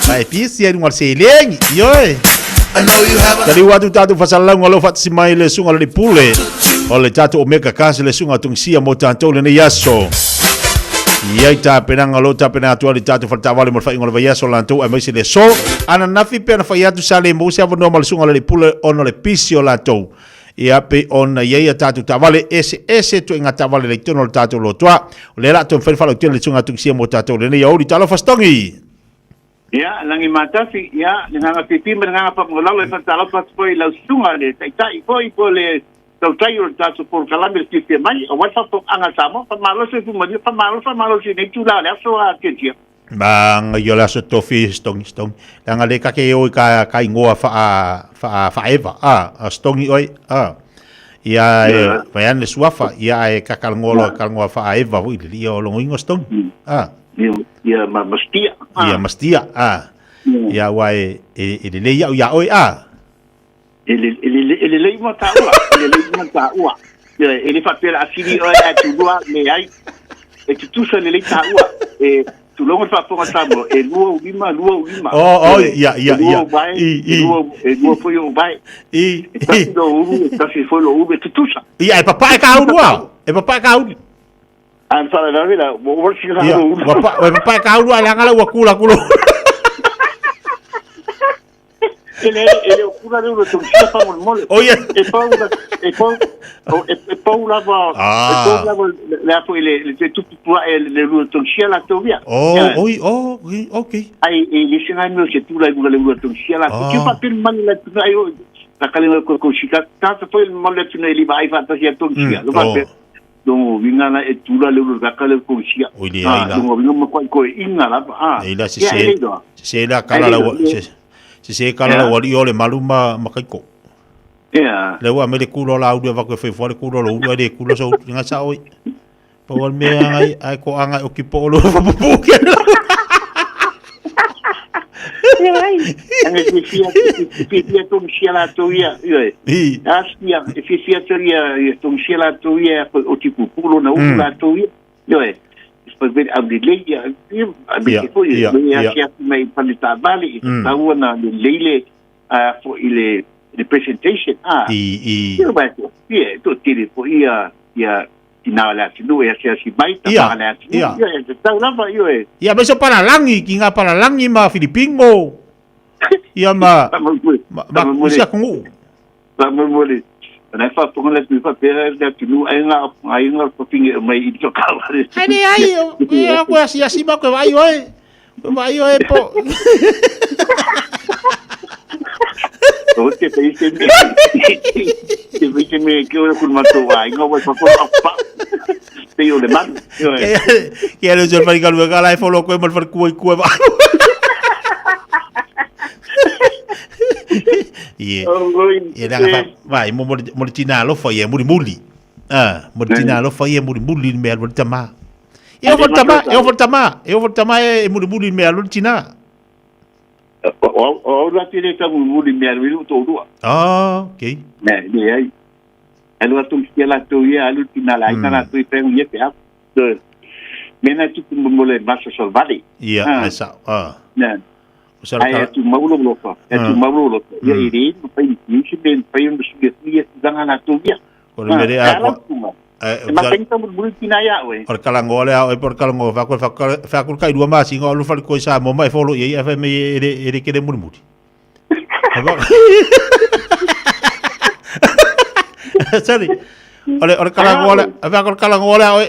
Ba epi si ai ngol se leng yoi. Tadi watu tatu fa sala ngolo fa si mai le sunga le pule. O le tatu o meka kasi le sunga tungsia mo tanto le yaso. Ia ta penanga lo ta pena tua di tatu fa tawale mo fa ingol va yaso lanto ai mai se le so ana nafi pena fa yatu sale mo se ava no mal sunga le pule ono le pisio lanto ia pe ona ia tatu tawale ese tu inga tawale le tono tatu lo tua le la to fa lo tele sunga tu sia mo tatu le ia ori talo fastongi ia langi matafi ia nga pipi nga pa mo la le fa talo pa foi la sunga le tai foi le tau tai o tatu por kalame ke mai o wasa po anga samo pa malo se fu mali pa malo se ne tu la so a ke tia bang yo la so tofi stong langa le ka ke o ka ingoa fa eva stongi oi ia vayan le suafa ia e ka kalngoa fa eva wi li o longo ingo stong ia mastia ia wai e le ia oi ele lei mata ua ele fa pela asili o tu doa me ai e tu se le lei ta ua e tu longo fa po masamo e lua ulima ia lua foi o vai tá se foi lo ube tu sa ia e papa ka u an fala na vida o si ka u papa ka u ala ngala wa kula ele cura de lo tonsia pa mole oye e paula va le apo le tu tua le lo tonsia la tovia okay ai e singa no se tu la lo tonsia la tu pa pil man la tu ai la kale ko shika ta foi mole tu ne li vai fa ta sia tonsia lo va do vinga na e tu la lo ka kale ko shika do vinga ko inga la ila se la kala la se kala la wali ole maluma makaiko le wa me le kulo la audio va ko fe fo le kulo lo u le kulo so nga sa oi pa wal me ai ko anga o ki polo pu ke anga fia to msiala to ia asia fia to ia to msiala to ia o tipo pulo na u la to ia per abdileia mai palita vale taua na leile for ile the presentation to tiri po ia tinala tinu ia si baita mana ia tau lava ia beso para langi kinga para langi ma Filipino ia ma usia kungu mole na fa po le tu fa pera da tu ai nga po pinge mai i to ka ai ia ko asi ba ko vai oi po o te te me que o con mato ai nga wa fa pa te yo le man que lo yo para que luego la follow ko mal far ku va ia vai mo tina lo foi muri mo tina lo foi muri me al tama Eu voltama e muri me alun tina. O la tine ka muri me alun to do. Ah, okay. Ne ai. Elu atu la to ia alun tina la ina tu pe ye pe ap. Mena tu mole basso salvali. Ia, esa. Ne. Ai tu maulo lofa. Tu maulo lofa. Ia iri, pai ni ben pai un suge danga na tu ia. Ko mere a ma tenta muri tina ia we. Or kalango le a por kalango fa ko kai dua masi ngo lu fa ko sa mo mai folo ia fa me ere ke de muri. Sorry. Ole kalango le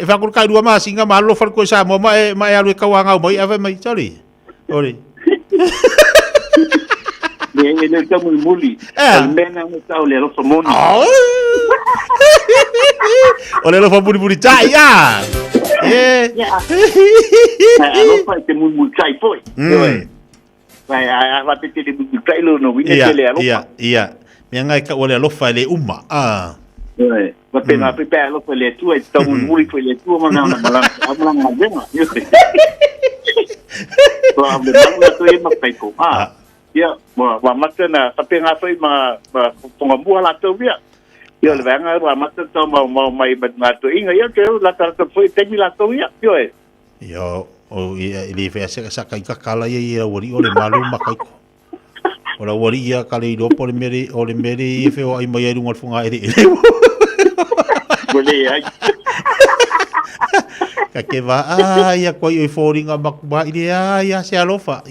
fa ko kai dua masi nga malo fa ko sa mo mai alu ka wanga mo ia fa mai sorry. Ore. Ele está muy muli. Mena no está o lero famoni. O lero famoni chai ya. Lo fai te muy chai foi. Vai a te te muy chai lo no vine te le alo. Ia. Me ngai ka o lero fai le uma. Va pena pe lo fai le tu e sta muy muli foi le tu ma na ma venga. Wa me ma to e ma pai ko. Ya, wa mata na tapi ngapai ma pengabua la tu dia. Ya le vanga wa mata to mau mai bat ngatu inga ya ke la tar to foi temi la tu ya. Yo e. Yo o ile fe sa kai ka kala ye wori o le malu makai ko. Ora wori ya kale do por meri o le meri fe o ai mai ngol funga ere. Boleh ai. Ka va ya ko i foringa makba ile ya se alofa.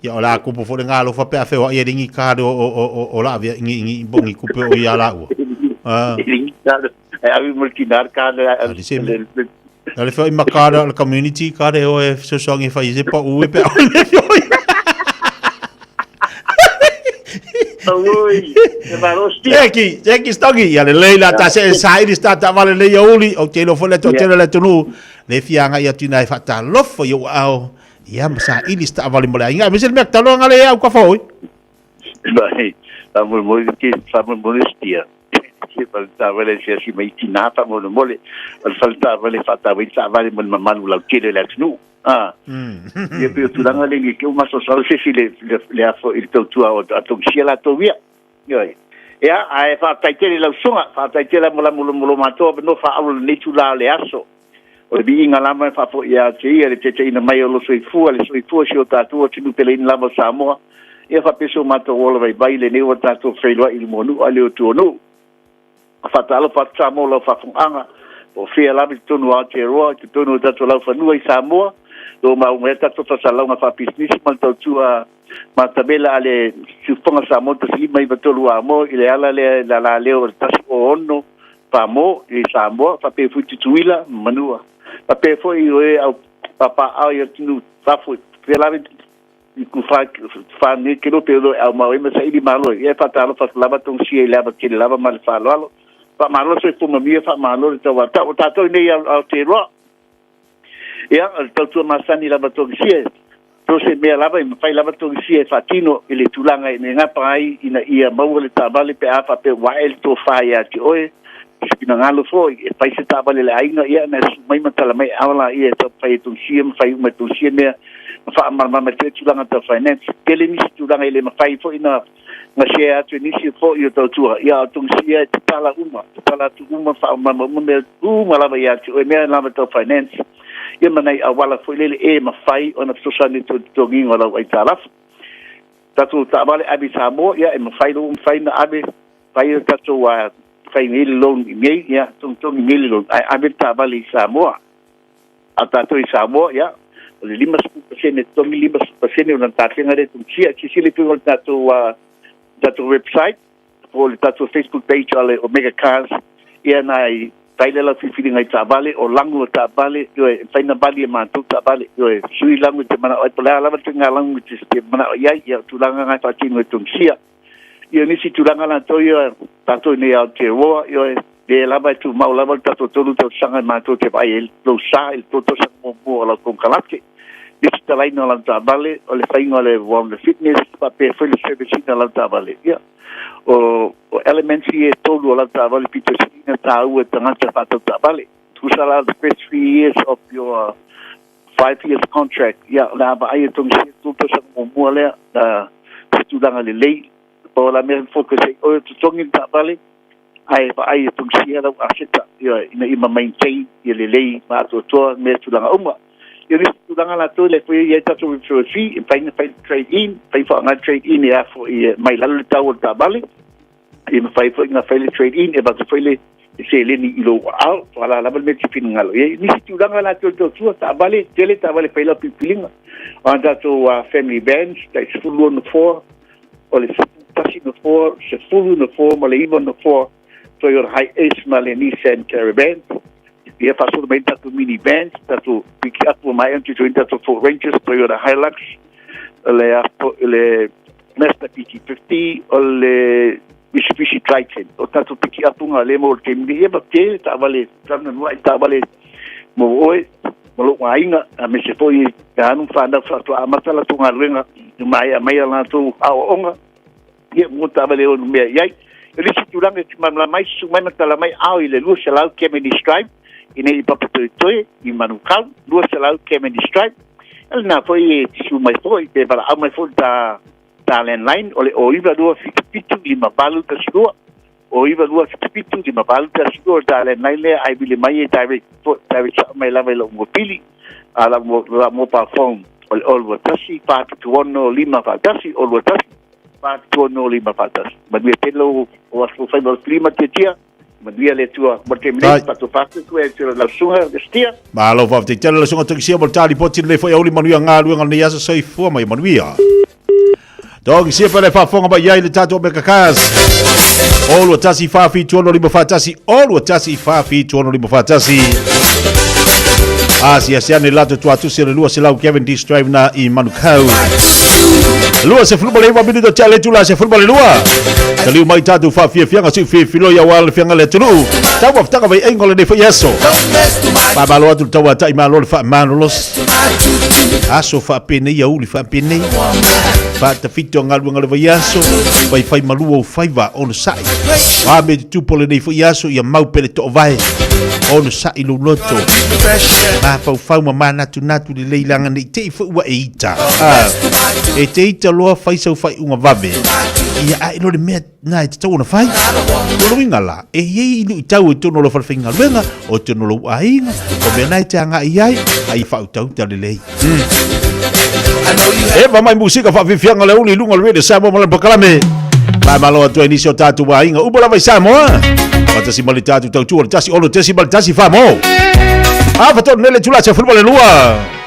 Ya ola ku po fo nga lo fa pe a fe o ia ringi ka o la via ngi bongi ku pe o ia la o. Ringi ka ai multinar ka ale fe i makara la community ka de o so songi fa ise pa u pe. Oi, Jackie stogi ya le leila ta se sai di sta ta vale le yoli o ke lo fo le to le tunu le fianga ya tina fa ta lo fo yo au. Ya masa ini sta avali mulai inga misal mek talo ngale au ka foi bai amul mo ki famul monistia ki falta vale si mai tinata mo mole falta vale fata vale mon manu la ke le tnu ye pe tu danga le ki o maso so se le afo il to tu a to xiela to via yo ya ai fa taitele la songa fa taitele mo la mo mato no fa au le tu la le aso o bi inga lama fa fo ia te ina mai o lo soifua si o tātua tinu pele ina lama Samoa ia fa peso mato ola vai baile ne o tātua whailua ili monu a leo tuonu fa talo fa Samoa lau fa funganga o fia lama tonu a te roa te tonu tātua lau whanua i Samoa do maunga tātua whasalaunga fa pisnisi man tātua ma tabela ale siufonga Samoa ta silima i vatolu a mo ile ala le la leo tasi o ono pa mo i Samoa fa pe futi tuila manua pape foi au papa au ia tinu tafu pelave ku fa ni que no pelo au mau me sai di malo ia fatalo fa lava tong si lava que lava mal falo pa malo se fuma mia fa malo to wa ta to ni au te ro ia to tu masani lava tong si to se me lava me fai lava tong si fatino ile tulanga ni ngapa ai ina ia mau le tabale pe afa pe wa el to fa ia ti oe kina ngalo foi e pai se tabale le ainga ia na mai matala mai awala ia to pai tu sim fai uma tu sim me fa marma me te tulanga to finance kele ni tulanga ile ma fai foi na na share tu ni si foi yo to tu ia tu sia tala tu uma fa marma me uma la ia tu me la to finance ia manai awala foi le e ma fai ona sosani to gingo la ai tala tatu tabale abi Samoa ia e ma fai na abi fai tatu wa fai milon ngai ya tung milon ai abita bali Samoa atato i Samoa ya le 5% to 5% una tatenga de tung sia ci le pingo tato website o le tato Facebook page ale Omega Cars ia nai taile la fifili ngai tabale o langu tabale yo fai na bali ma tu tabale yo sui langu te mana o pala la tinga langu te mana ya tulanga ngai fa tingo tung sia ia nisi tulanga na toia tato ne au te roa yo de lava tu mau lava tato tolu te sanga ma to te vai el lo sa el toto sa mo la con calate nisi talai no la tabale o le fai ngole warm the fitness pa pe foi le service na la tabale ia o elements e tolu la tabale pito sina ta u tanga ta tato tabale who's allowed the first 3 years of your 5 years contract. Yeah, na ba ay itong tuto sa mumula na studang alilay. Paula may focus ay tutungin ta bali. Ay ba ay itong siya daw asita. Ina i-maintain ililay matuto may studang uma. Yung studang ala to le foi yeta to fee pain trade in, pay for nga trade in ya for may lalo tawag ta bali. Pay for nga fail trade in e ba to fail sele ni ilo out wala laban met pin ngalo ye ni studang ala to ta bali tele ta bali fail pipiling anda to family bands that's full on the floor or it's touching the floor it's full on the floor male even the floor to your high ace male Nissan caravan ye paso de to mini bands to pick up my entry to into for Rangers to your Hilux le Mazda PT50 or le Mitsubishi Triton o tato piki apunga le mo te mi e ba te ta vale tana no ta vale mo oi mo lo ainga a me se foi ka anu fa fa to amata la tunga renga mai la tu a onga ye mo ta vale o me yai ele si turanga ti mamla mai su mai mata la mai au ile lu se la ke me ni stripe ine i papa to i manukal lu se la ke me ni stripe el na foi su mai foi te para a mai foi ta talent line o iba dua fitu di mabalu tersebut o iba dua fitu di mabalu tersebut talent line le ai bili mai direct mai la mo pili ala mo pa phone all what tasi pa to no lima pa tasi all what tasi pa to no lima pa tasi madwe pelo o aso fai do clima tia madwe le tua porque me pa to pa to e la sunga de stia malo va te tele la sunga te sia voltali poti le foi oli manuia ngalu ngal ne yasa sai fu mai manuia Dog sia pale fa fonga ba yai le tato me kakas. Olu tasi fa fi tuono libo fa tasi. Olu tasi fa fi tuono libo fa tasi. Asia siane lato tua tu se lua se lau Kevin D Strive na I Manukau. Lua se fulba le wa bidu tele tu la se fulba le lua. Taliu mai tatu fa Fiafia nga su filo ya wal fianga le tulu. Tawa ftaka vai engole de fa yeso. Baba lo atu tawa tai ma lo fa manolos. Aso fa pene ya uli fa pene. Fa ta fito ngalu ngale vayaso vai fai malu o faiva on sai wa me tu pole nei vayaso ia mau pele to vai on sai lo loto ma fa ma natu le leilanga nei te fu wa eita e te ita lo fai so fai unha vave ia ai lo me na te tau na fai lo ngala e ye lu tau to no lo fa finga venga o to no lo ainga o me nai te anga ai fa tau ta le lei Eva mai musika fa fianga le uli lunga le Samoa mala bakalame. Ba malo to inisio tatu wa inga ubala vai Samoa. Pata si mali tatu tau tu tasi olo tesi bal tasi fa mo. Ava to nele tula cha futbol le lua.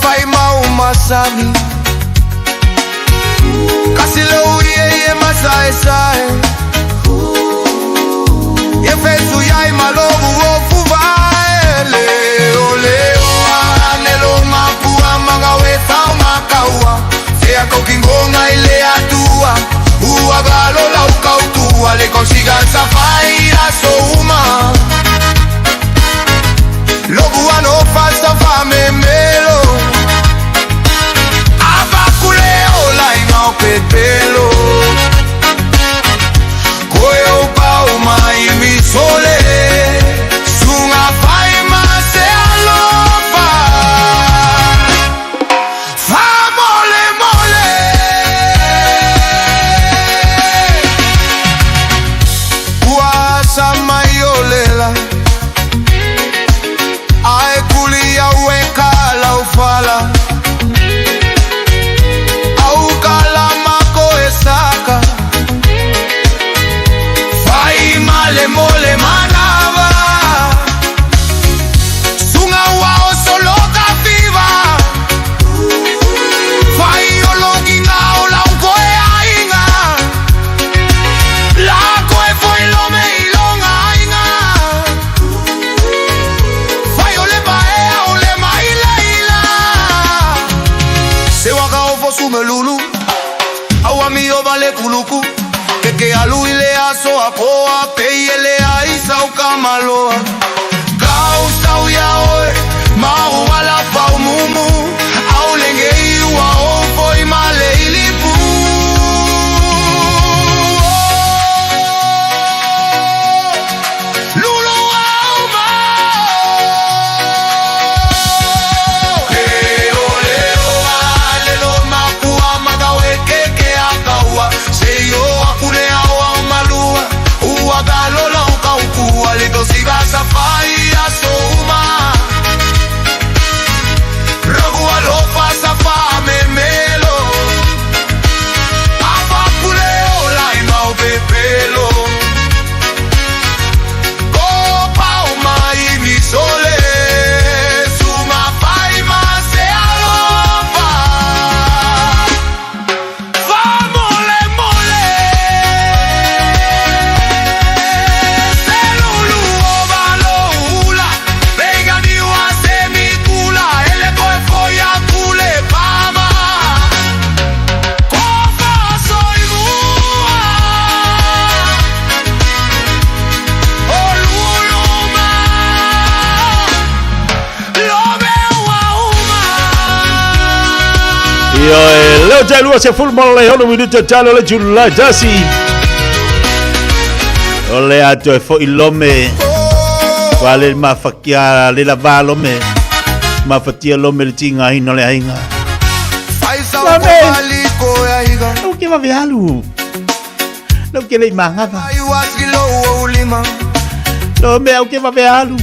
Fai mau masami kasi lo ye masai sai ye fesu yai malobu o fuvaele ole o anelo mapua magawe sao makaua sea kokingonga ile atua uagalo la ukautua le consiga safai asoma lobu ano falsa fame melo pelo koyo pa mai mi sole sunga fai ma se alopa fa mole mole wa sama yole melulu Awa mi ovale kuluku Keke alu ile aso apoa Peyele aisa ukamaloa Kau stau ya oe Mahu wala pau mumu Au lenge iwa ofo imale ilipu Lulo auma Leo leo alelo makua magawe keke akaua Seyo akune awa malua Ua galola ukaukua Lito siga safari ya souma Ragua lopa safa memelo Papa puleo laima upepelo Copa umai mi sole Suma faima se alopa Va mole mole Selulu ovalo ula Venga ni wa semicula Ele koe foia kule pama Kofa soy mua Oluluma Lo veo auma Io leo già lui si fulmo le hono minuto giallo le giulla jasi. Ole ato e fo ilome. Quale il mafacchia le lavalo me. Mafatia lome le tinga hino le ainga. Faisa Lame. ukobaliko ya higa Lo che va vialu. Lo che lei mangava. Iwasilo ulima Lo me au che va vialu.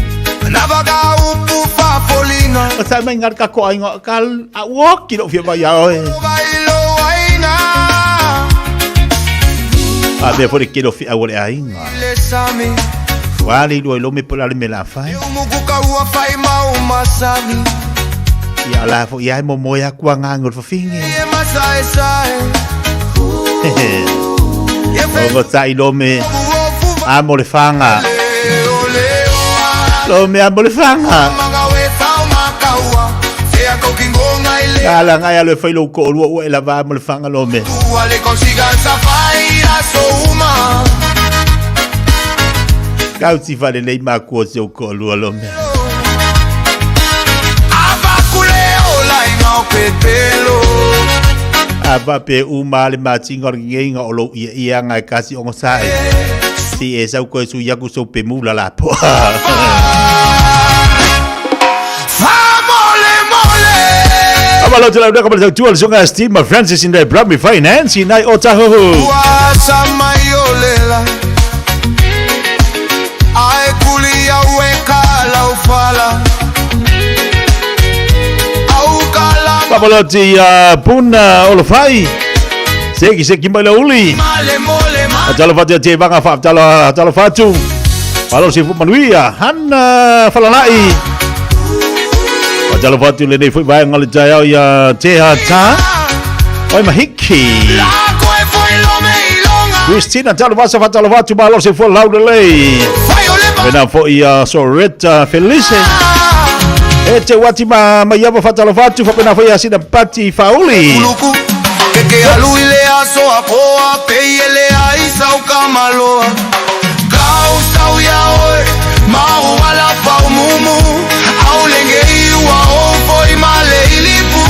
Navaga upu fa folina Sa mai ngar ka ko ainga kal a woki lo fia vai oe. Bailo aina A be for que lo fia ole ainga. Le sami Wali lo me pola me la fai. Umuguka ua fai mau masami Ya la fo ya mo moya kwa ngangol fo finge. Ye masai sai O sai lo me amo le fanga. Lo me amo le fanga. Magawe fau makaua Sea kokingonga ile Kala ngai lo fai lo ko lo e la va amo le fanga lo me. Tua le consigan safai a souma Kau si fa le ma ko se o ko lo me. Abakuleo la inga pepelo Aba pe uma le matinga ngenga o lo ia ngai kasi o sai. Si e sa ko su ya ku so pe mula la po. Abalo tela udah kabel jual sungai Steve my Francis in the Brammy Finance nai otaho. Wasa mayolela Ai kulia weka la ufala Au kala Babaloti puna olofai. Seki mbala uli. male mole ma Atalo fatu te banga fa atalo fatu. Palo si fu manuia hanna falalai. Atalo fatu le nei fu vai ngale Taeao ya te hata. Oi mahiki. Ako e foi lome ilonga Christina atalo fatu palo si fu laudele. Bena fo ia soreta felice. Ete wati ma yaba fatalo fatu fa bena fo ia sina pati fauli. Uluku Keke alu ile aso apoa Peyele aisa ukamaloa Kau stau ya oe Mahu wala pau mumu Au lenge iwa ofo imale ilipu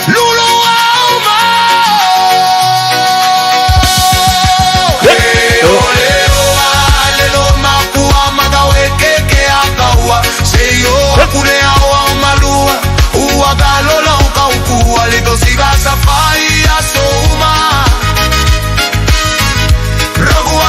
Lulo auma Leo leo alelo makua magawe keke akaua Seyo akune awa malua Ua galola ukaukua Lito siga safari ya souma Ragua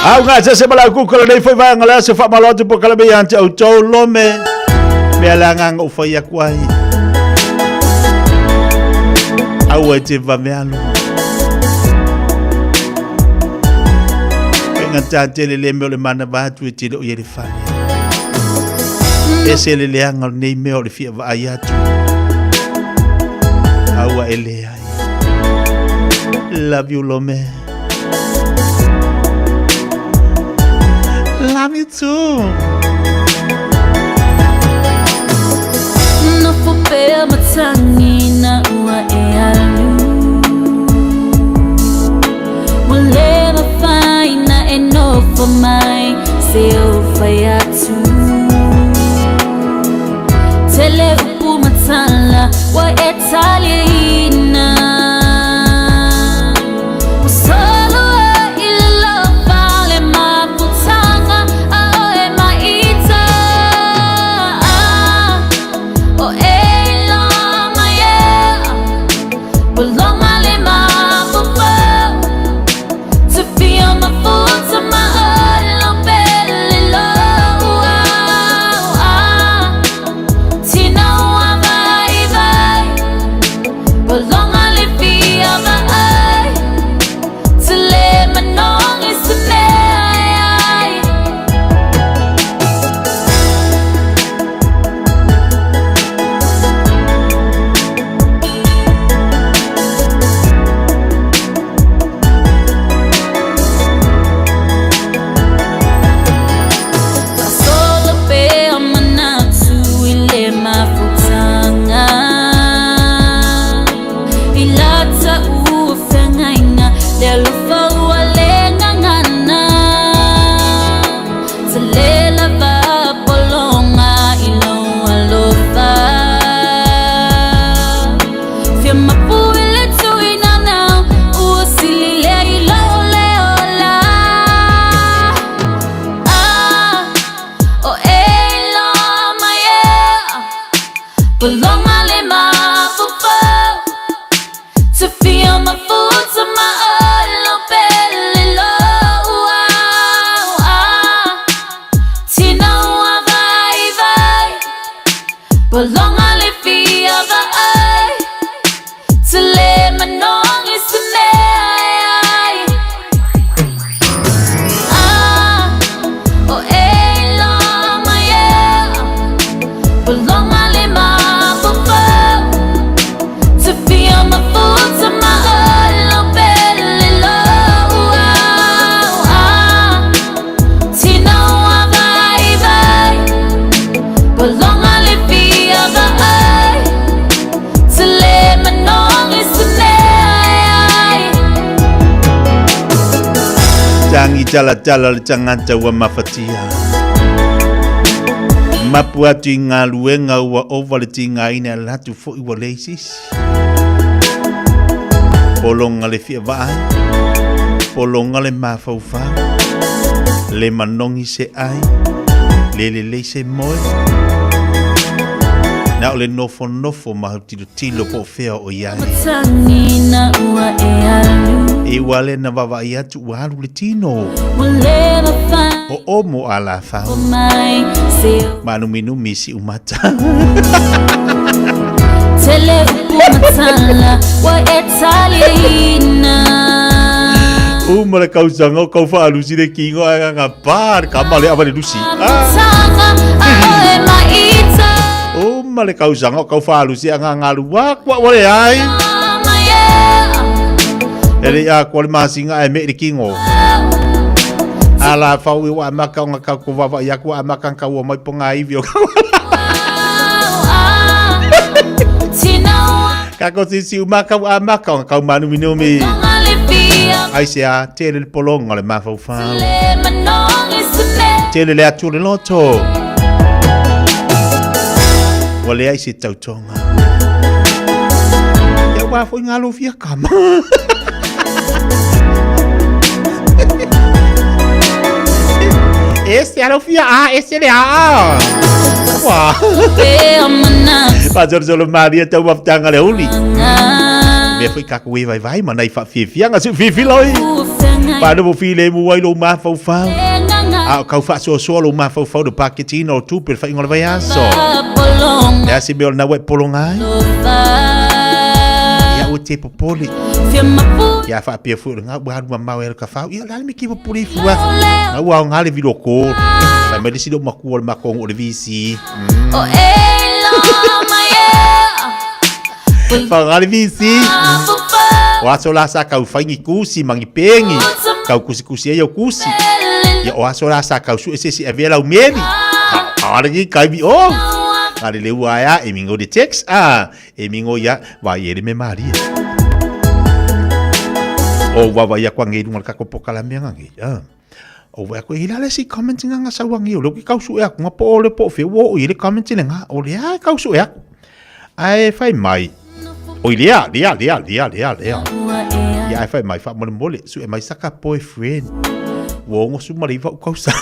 Au nga se mala ku kala nei foi vai ngala se fa malo tu kala be yan au tau lome. Me ala nga o foi akwai. Au te va me alo. Nga tante le me le mana ba tu ti o ye le fa. Ese le le nga nei me o le fia va ayatu. Au ele ai. Love you lome. Love you too. No fupea matangi na ua e alu. We'll never find na enough for my Fiafia too. Tele upu matala wa Italiana. Jala le tangata wa mafatia. Mapua tinga luenga wa over le tinga ina latu fo i waleisis. Polonga le fia vai. Polonga le mafaufa. Le manongi se ai. Le se moe. Na ole nofo mahutilo tilo po fea o iai. Matangina ua e alu. E wale na wawa i atu ualu le tino. O omo ala fau. Manuminu misi umata. Tele upu matala wa Italiana. Umale kau sanga kau fa alusi de kingo nga par kamale avale lusi. Umale kau sanga kau fa alusi nga ngalu wa wale ai. Ele ya kwal masinga e me kingo. Ala fau wa maka nga ka ko va ya ko amaka ka wa mai ponga ivio. Kako si umaka wa amaka ka manu minumi. Ai sia tele polonga le mafau fa. Tele le atu le loto. Wale ai si tautonga. Ya wa fo ngalo fia kama. Esse era o Fia, esse ele Wah. Pajar Solo Maria tahu apa tanggal uli. me foi ka ko vai ma nai fa Fiafia nga su Fifi loi pa no file mu wai lo ma fa a kau fa so lo ma fa do paketina o tu per fa ngol vai aso ya si me na we polonga ya o te popoli ya fa pe fu nga ba ma ma el ka fa ya la me ki popoli fu nga wa nga le video call fa me disi do ma ku ma ko o de visi fa nga le visi wa so la sa kau fa ngi kusi mangi pengi kau kusi ya kusi ya o so la sa kau su ese si avela o meni ara ni kai bi o ale le wa ya e mingo de text e mingo ya va yere me maria o wa ya kwa ngi ngal ka ko pokala me ngi o wa ko hilale si commenting nga sa wangi o lo ki kau su ya nga po le po fe wo ile commenting nga o le ya kau su ya ai fai mai o dia ya fai mai fa mo mole su e mai saka boyfriend wo ngo su mari va kau sa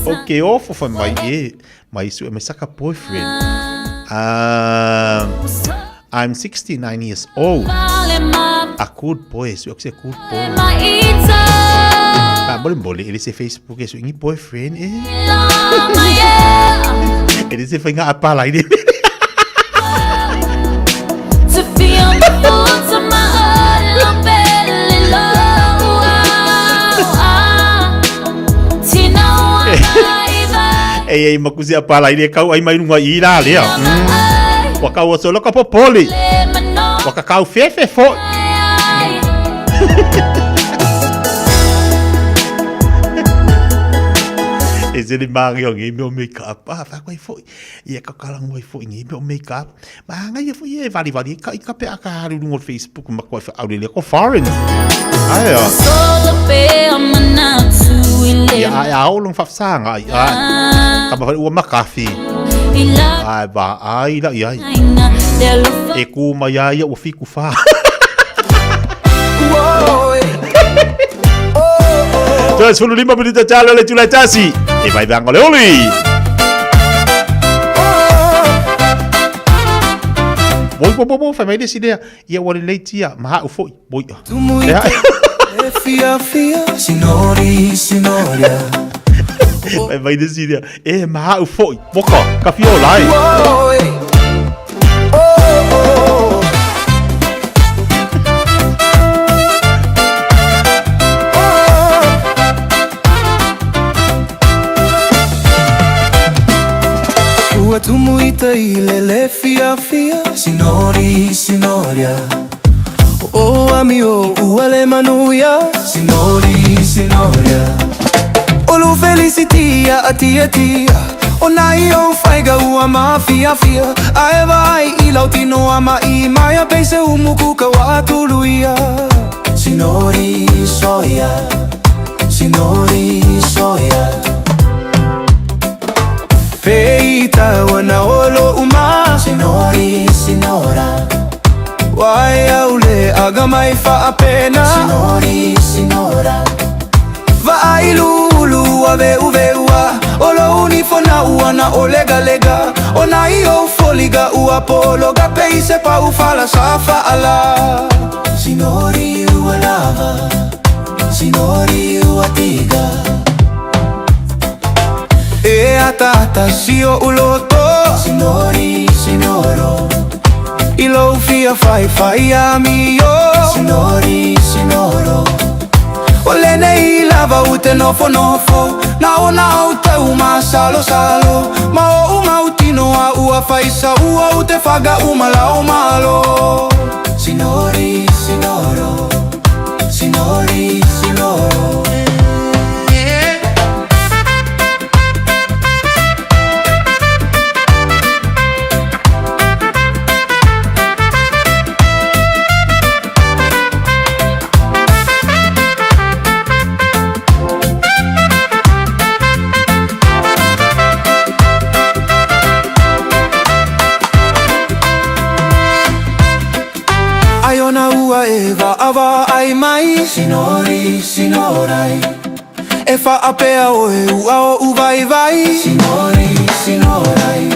okay off of my my su e mai saka boyfriend I'm 69 years old a good boy su e good boy boleh ele se Facebook su ingi boyfriend ele se fanga apa lah ini makuzi apa lah ini kau ai mai nunga ira le wa kau so loka popoli wa kau fefe fo Jadi Mario ngi me make up fa ko fo ia ka kalang mo fo ngi me make up ma nga ia fo ia vali ka pe aka haru no Facebook ma ko fa audio ko foreign ayo ya au long fa sanga ka ba u ma kafi ai ba ai la ia e ku ma ya o fi ku fa Just 5 menit calo le chula chasi. E vai bang ole oli. Boy, fa mai desi dia. Ia wale leitia, ma u foi. Boy. Fiafia, sinoria. Vai desi dia. Ma u foi. Boka, kafiola ai. Tumuita ilele fiafia sinoria o amio uale manuia sinoria olu felicitia atia onai o faiga ua fiafia aevai ilautino ama I maya pese umukuka watuluia sinori soia Feita wana olo uma Sinora Waya ule agamai fa apena Sinora Va ilulu ave uveua Olo unifona uana olega Ona iyo foliga uapologa Peise pa ufala safa ala Sinori ualava Sinori uatiga E atata sio uloto Sinoro Ilo fia fai amio Sinoro Olene ilava ute nofo Na ona ute uma salo Ma o uma utino a ua faisa ua ute faga uma lao malo Sinoro Ayona ua eva ava ai mai Sinorai E fa apea o e ua o uvai vai. Sinori, sinorai.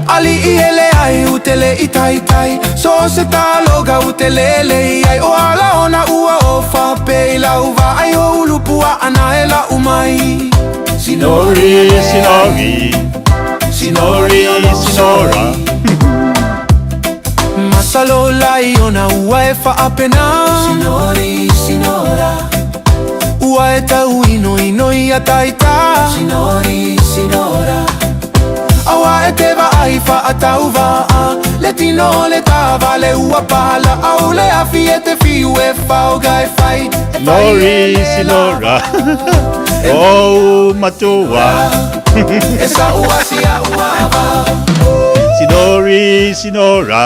Ali I ele ai utele I tai tai. So se taloga utele le ai. O ala ona ua o fa pe la uva ai o ulupua ana e la umai. Sinori, sinori. Sinori, sinora. Masalola I ona ua e fa apena. Sinori, sinora. Ua e tau ino I a taita. Sinori, sinora. Awa e te va ai fa a tau va a. Le tino le tava le ua pala. Au le afi e te fiu e fa o gai fai. Sinori, sinora. Oh, matua. Esa ua si a ua va. Sinori, sinora.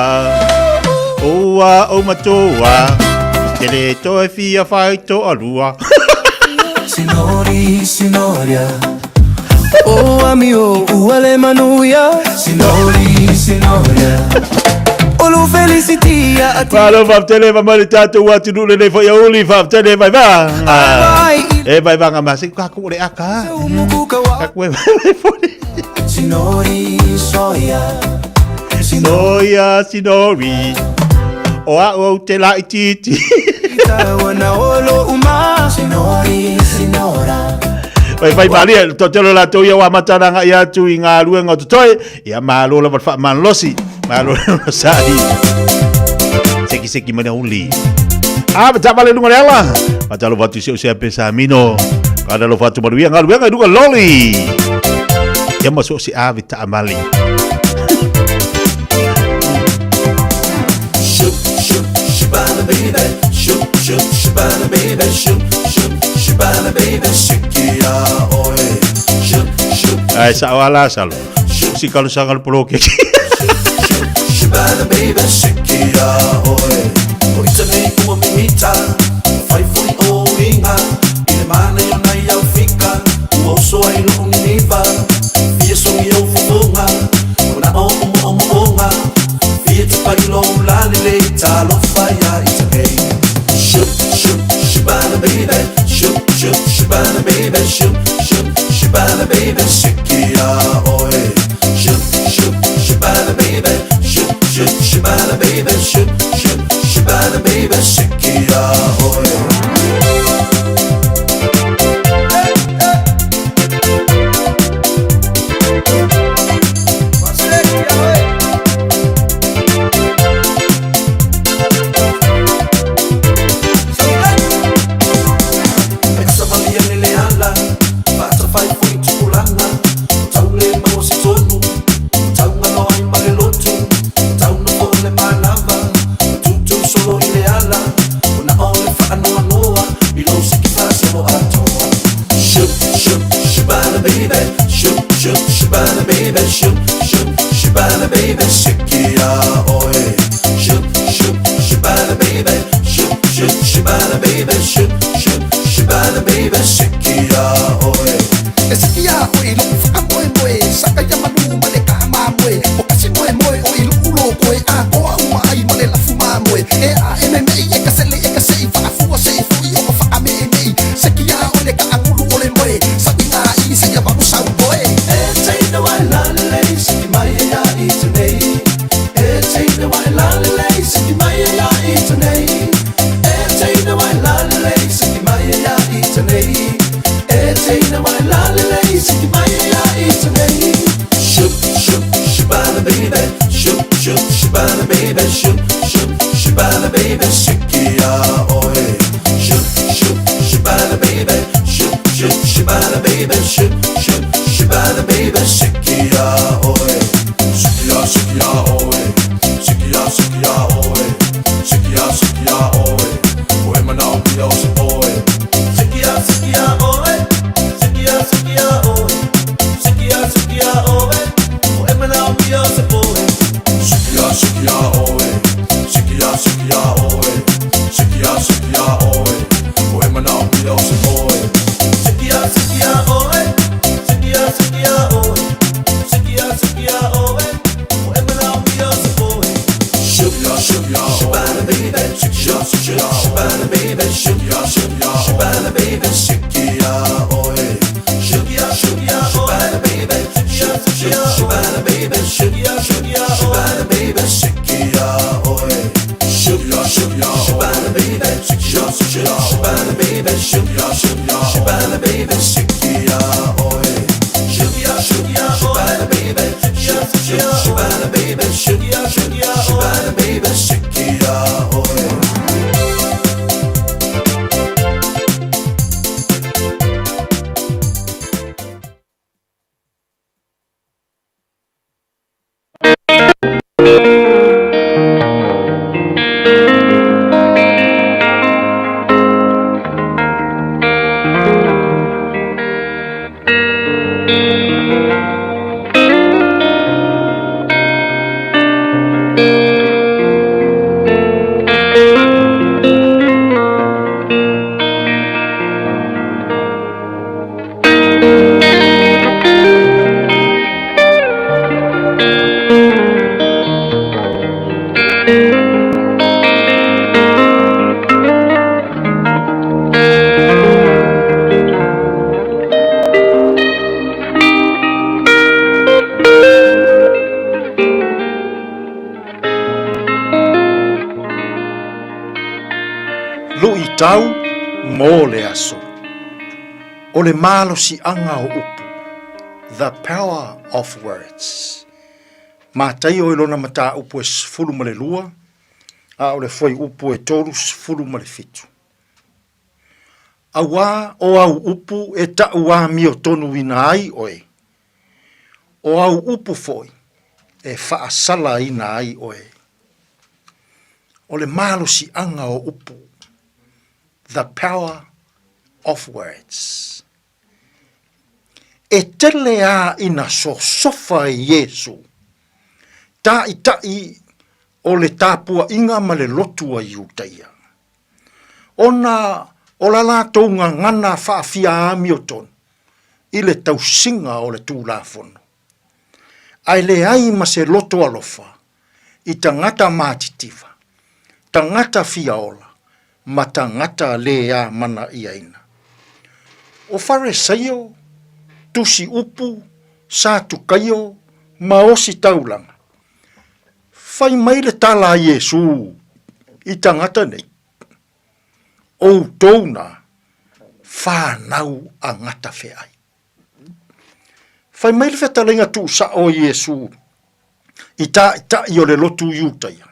Oa o matua. Tele to e fia fai to alua. Sinori, sinoria. Oh, amigo, uale manuia. Sinori, sinoria. Olu felicitia. Malo va tele va mali tato wa tu le fa ya uli va tele vai va. E vai va ngama se ka ku le aka. Ka ku vai fori. Sinori, soia. Soia, sinori. O a o te la ititi. Wana olo uma. Sinori, sinora. Vai Maria, to telo la to ia wa mataranga ia tu I ngā ruenga to toi. Ia malo la fa manlosi. Malo la sai. Seki mana uli. Bata vale lunga ela. Bata lo vatu se pesa mino. Kada lo vatu maruia ngā ruenga dunga loli. Ia masuk si avita amali. Shoop, shoop, shibana baby. Shoop, shoop, shibana baby. Shoop, shoop, shibana baby. Shikia oe. Shoop, shoop. Ai sa wala salo. Si kalau sangal pulo ke. Shibana baby. Shikia oe. O itame ua mimita. Fai fui o inga. Ile mana yo na yau fika. Ua uso ai lo univa. Fie songi o fufunga. Ona o onga. Fie tupai lo ulani le italo faya itame. Shoop, shoop, shibana baby. Shoop, shoop, shibana baby. Shoop, shoop, shibana baby. Shikia oe. Shoop, shoop, shibana baby. Shoop, shoop, shibana baby. Shoop, shoop, shibana baby. Shikia oe. Shibana baby, shake ya, shake ya, shibana baby, shake ya, oh. baby, shake it off, Shabana baby, shake it off, Shabana baby, shake it off, oi. Shake it off, Shabana baby, Shabana baby, shake it off, Shabana baby, shake it off, oi. Tau mo le aso. O le malo si anga o upu. The power of words. Mātai o ilona mata upu e fulu ma le lua. A o le foi upu e toru fulu ma le fitu. Awa o au upu e ta ua mi o tonu ina ai oe. O au upu foi e whaasala ina ai oe. O le malo si anga o upu. The power of words. E tele a ina so sofa e Yesu. Ta o le tapua inga ma le lotua iutaia. Ona o la la tounga ngana Fiafia ami o ton. I le tausinga o le tūlafono. Ai le ai ma se loto alofa. I tangata mātitiva. Tangata fiaola. Matangata lea mana iaina. O Farisaio, tusi upu, sa tukaio, maosi taulanga. Fai mai le tala Yesu, i tangata nei. O touna, whanau a ngata feai. Fai mai le fetalenga tu sa o Yesu, i ta i o le lotu iutaia.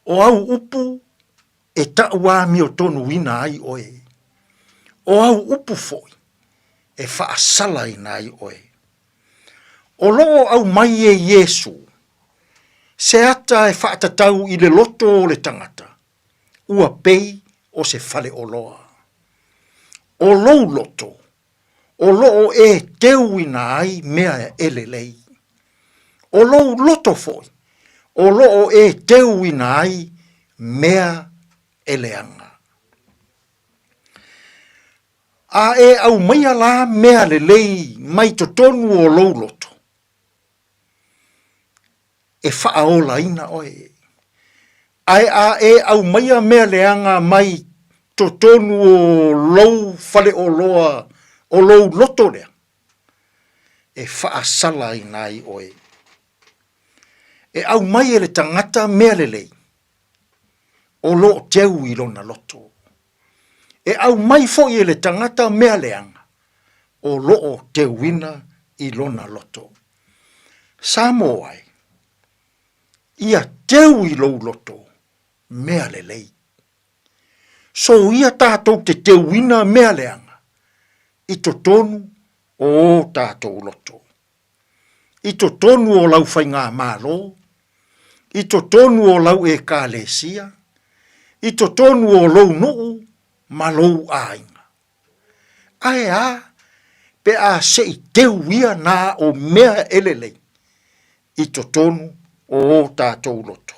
O au upu, e taua mi o tonu wina ai oe. O au upu foi, e whaasala ina ai oe. O loo au mai e Yesu, se ata e whaatatau i le loto o le tangata, ua pei o se fale o loa. O lou loto, o loo e teu ina ai mea elelei. O lou loto foi, o loo e teu ina ai mea eleanga. A e au mai ala mea lelei mai to tonu o lou loto. E whaaola ina oe. Ai a e au mai a mea leanga mai to tonu o lou fale o loa o lou loto lea. E whaasala ina ai oe. E au mai e le tangata mea lelei. O lo teu i lona loto. E au mai fo i le tangata mea leanga. O lo teuina i lona loto. Samoa ai. Ia teu i lou loto. Mea lelei. So ia tātou te teuina mea leanga. I to tonu o tātou loto. I to tonu o lau whainga mālo. I to tonu o lau e kālesia. I to tonu o lou nuu, ma lou ainga. Ai a, pe a se i teu ia nā o mea elelei. I to tonu o tātou loto.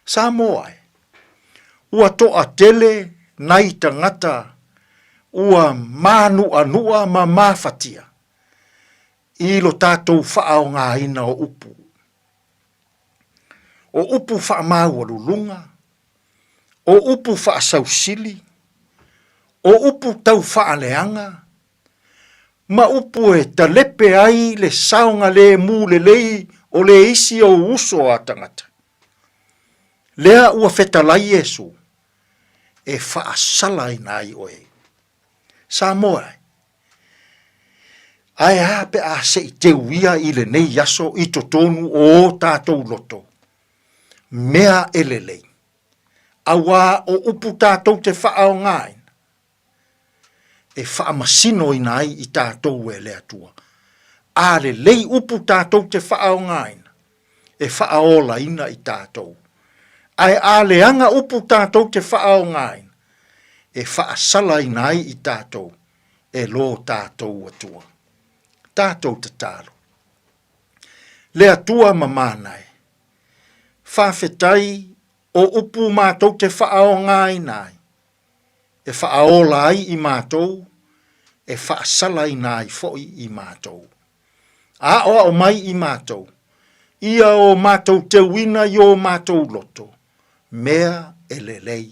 Samoa e, ua toa tele nai tangata, ua mānua nua ma māwhatia. I lo tātou whaao ngā ina o upu. O upu wha māua lulunga, o upu wha sausili, o upu tau wha leanga, ma upu e talepe ai le saunga le mu le lei o le isi o uso a tangata. Lea ua fetalai Yesu, e whaasala i nai oe. Samoa, ai hape a se i te uia i le nei yaso i to tonu o tātou loto. Mea elelei. Awa o upu tātou te whaao ngai. E whaamasino i nai i tātou e lea tua. A le lei upu tātou te whaao ngai. E whaaola ina i tātou. Ai a le anga upu tātou te whaao ngai. E whaasala i nai i tātou. E lo tātou atua. Tātou te tālo. Lea tua mamanai. Whawhetai o upu mātou te whaao ngai nai. E whaaola ai i mātou. E whaasala i nai foi i mātou. A oa o mai i mātou. Ia o mātou te wina i o mātou loto. Mea e lelei.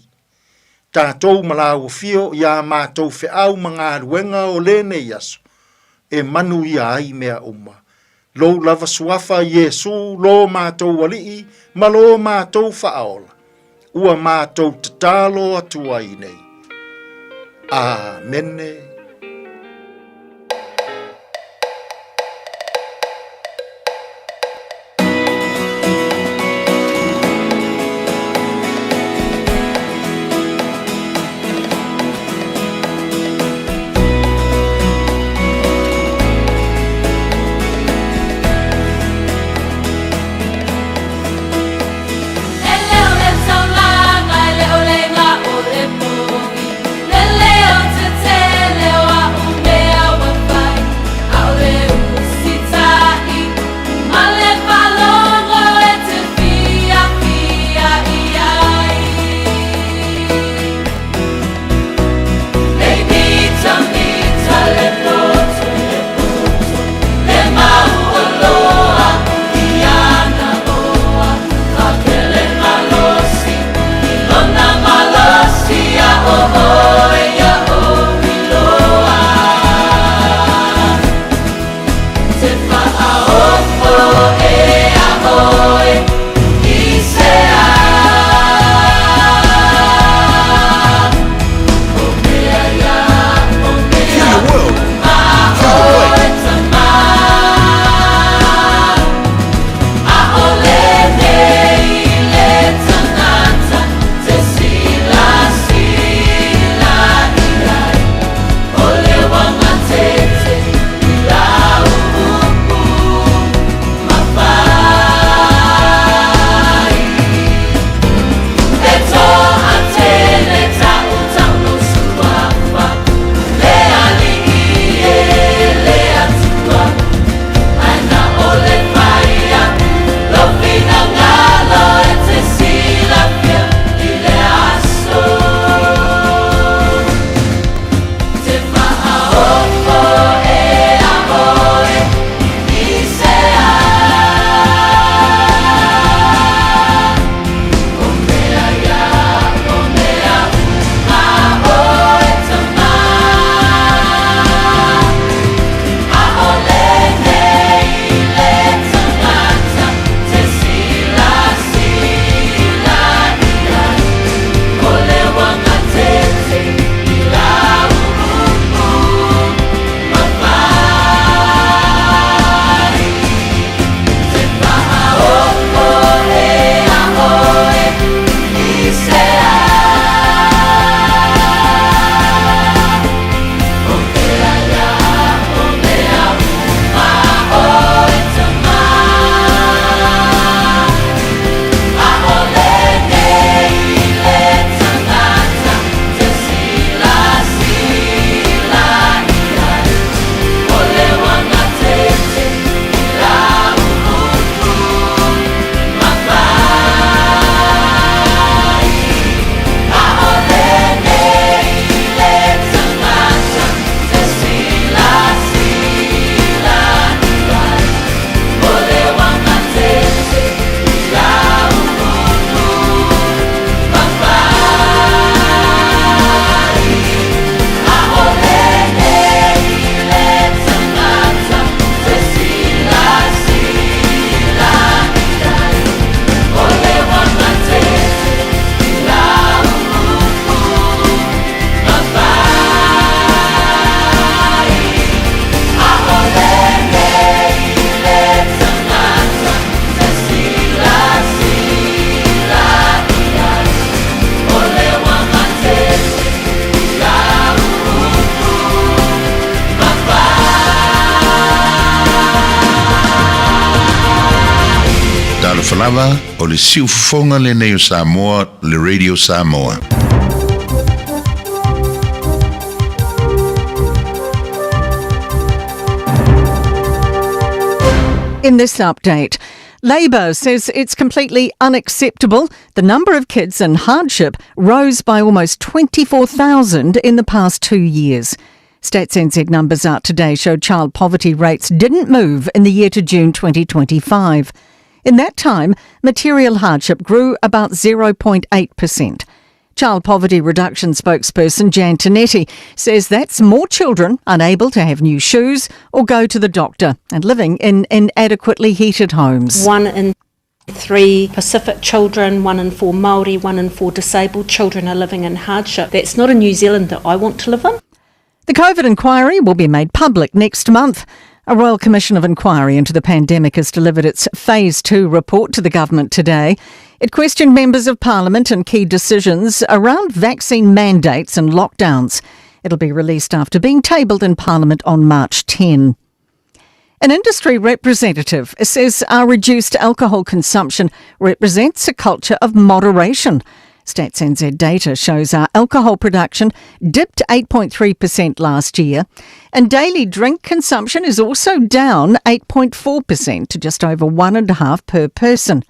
Tātou malau fio ia mātou whiau mga ruenga o lene yaso. E manu ia ai mea uma. Lo lava suafa Yesu, lo mātou walii, ma lo mātou whaola. Ua mātou te tālo atua i nei. Amene. Lele o te tele lava o le siufonga le neo Samoa, le Radio Samoa. In this update, Labour says it's completely unacceptable. The number of kids in hardship rose by almost 24,000 in the past 2 years. Stats NZ numbers out today show child poverty rates didn't move in the year to June 2025. In that time, material hardship grew about 0.8%. Child Poverty Reduction spokesperson Jan Tinetti says that's more children unable to have new shoes or go to the doctor and living in inadequately heated homes. 1 in 3 Pacific children, 1 in 4 Māori, 1 in 4 disabled children are living in hardship. That's not a New Zealand that I want to live in. The COVID inquiry will be made public next month. A Royal Commission of Inquiry into the pandemic has delivered its Phase 2 report to the government today. It questioned members of Parliament and key decisions around vaccine mandates and lockdowns. It'll be released after being tabled in Parliament on March 10. An industry representative says our reduced alcohol consumption represents a culture of moderation. Stats NZ data shows our alcohol production dipped 8.3% last year, and daily drink consumption is also down 8.4% to just over 1.5 per person.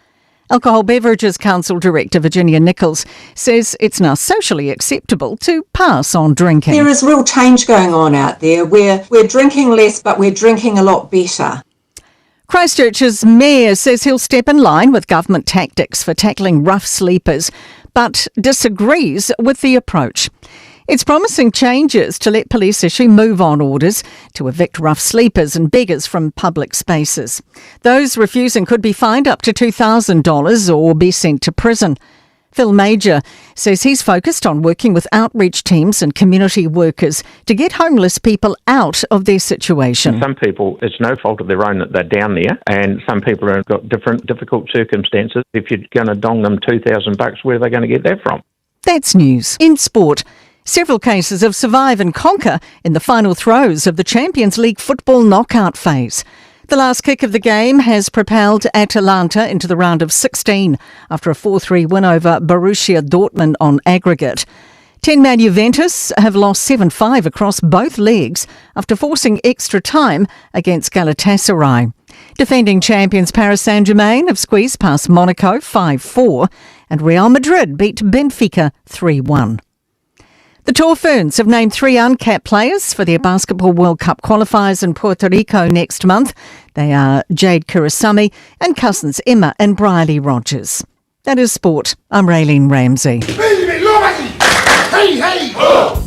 Alcohol Beverages Council Director Virginia Nichols says it's now socially acceptable to pass on drinking. There is real change going on out there where we're drinking less, but we're drinking a lot better. Christchurch's mayor says he'll step in line with government tactics for tackling rough sleepers, but disagrees with the approach. It's promising changes to let police issue move-on orders to evict rough sleepers and beggars from public spaces. Those refusing could be fined up to $2,000 or be sent to prison. Phil Major says he's focused on working with outreach teams and community workers to get homeless people out of their situation. Some people, it's no fault of their own that they're down there, and some people have got different difficult circumstances. If you're going to dong them $2,000, where are they going to get that from? That's news. In sport, several cases of survive and conquer in the final throes of the Champions League football knockout phase. The last kick of the game has propelled Atalanta into the round of 16 after a 4-3 win over Borussia Dortmund on aggregate. 10-man Juventus have lost 7-5 across both legs after forcing extra time against Galatasaray. Defending champions Paris Saint-Germain have squeezed past Monaco 5-4 and Real Madrid beat Benfica 3-1. The Tall Ferns have named 3 uncapped players for their Basketball World Cup qualifiers in Puerto Rico next month. They are Jade Kurasami and cousins Emma and Briley Rogers. That is sport. I'm Raylene Ramsey. Hey, hey! Oh!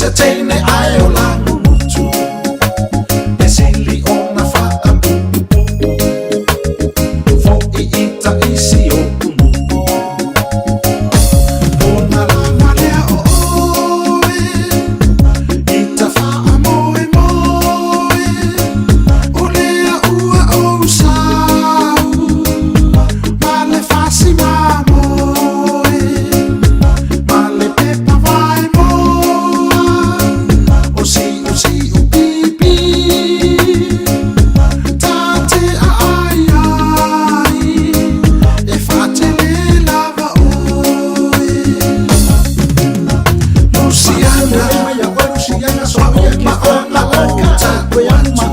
Isa teine ai o langu mutu E sili o na wha Fo I ita isi o kunu O na lama lea o oe Ita wha moe moe O lea ua o sau Ma le fasi ma moe Ma le pepa vai moa O si o pipi Tate a ai ai E fate le lava oe Luciana Luciana soia ma ona ota ma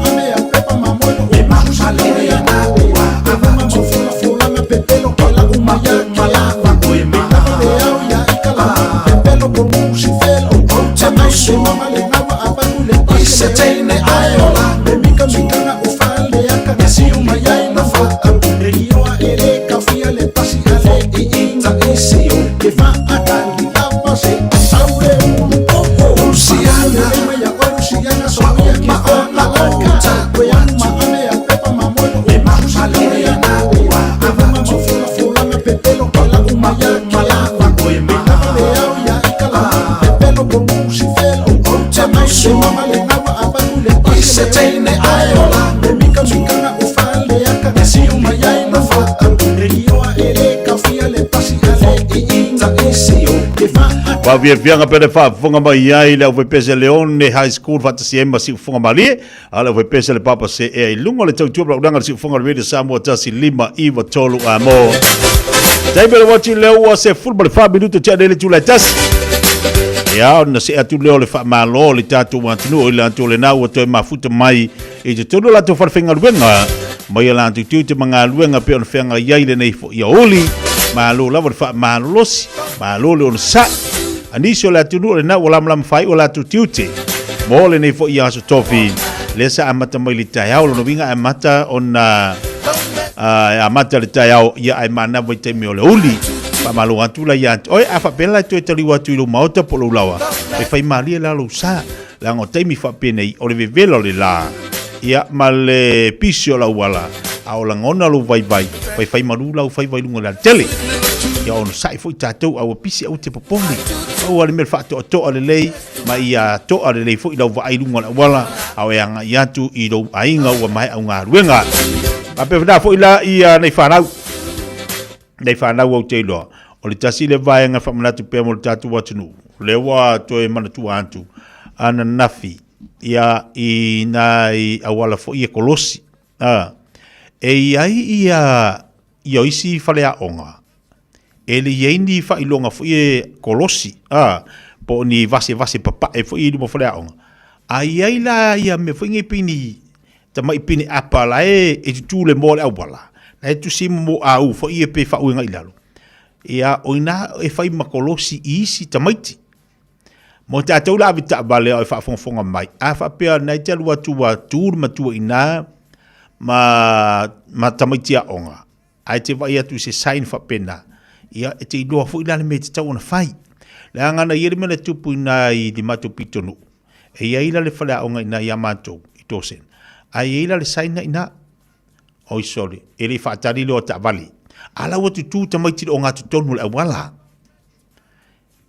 ame a pepa ma mono e ma salea na ua ava ma fula fula me pepelo que la uma ya malava oe ma Taeao ya ikala pepelo por musi felo ota mai se mama le ngava ava le isa teine aiola me mika mikana ufale aka ya si uma ya ina fata e ioa ere kafia le pasi ale I ita isi o ke fa akali lava se saure Luciana Luciana soia ma ona ota ma ame a pepa ma mono e ma salea na ua ava ma fula fula me pepelo que la uma ya malava oe ma Taeao ya ikala pepelo por musi felo ota mai se mama le ngava ava le isa teine aiola me mika mikana ufale aka e si uma ya ina fata e ioa ere kafia le pasi ale I ita isi o ke fa Wa vianga pele fa fonga mai ai le o pese Leone High School fa tsi emba si fonga mali ala o pese le papa se e lungo le tau tubra udanga si fonga le Samoa tasi lima iwa tolu amo Taibele wati leo wa se football fa minuto tia dele tula tasi Ya na se atu leo le fa malo le tatu wantinu ile antu le na o to mafuta mai e te tolu la to fa finga luenga mai la antu tu te manga luenga pe on fenga yai le nei fo ya oli malo la fa malosi malo le on sa Anisio la tunu le na wala mlam fai wala tu tiute. Mo le nei fo ia so tofi. Le sa amata mai le Taeao no vinga amata ona amata le Taeao ia ai mana mai te mio le uli. Pa malu atu la ia. Oi afa pela tu tali watu lo mauta po lo lawa. E fai mali la lo sa. La ngo te mi fa penei o le vevelo le la. Ia male pisio la wala. Ao la ngona lo vai vai. Fai malu la fai vai lunga la tele. Ia ono sai foi tatou au pisi au te popoli au ale mel fato to ale lei ma ia to ale lei foi lau vai lunga wala au anga ia tu I do ainga wa mai au nga ruenga pa pe da foi la ia nei fanau au te lo o le tasi le vai nga famana tu pe mo tatu watunu le wa to e mana tu antu ana nafi ia I nai awala foi e kolosi e ia isi falea onga ele yeini fa ilonga fu e kolosi po ni vase papa e fu I mo fole aonga ai la ia me fu ngi pini ta mai pini apa la e tu le mo au bala na tu sim mo au fu e pe fa u ngai lalo ia oina e fa ma kolosi isi ta mai ti mo ta tu la vita bale e fa fonga mai a fa pe na te lu tu ma tu ina ma ta mai ti aonga ai te va ia tu se sign fa pena ia e te iloa fu ilane me te tau ona fai. Le angana iere mele tupu ina I di mato pitonu. E ia ila le fale aonga ina ia mato I tosen. A ia ila le saina ina. Oi sorry. E le whaatari leo ta vali. Ala watu tu tamaiti o ngā tutonu le awala.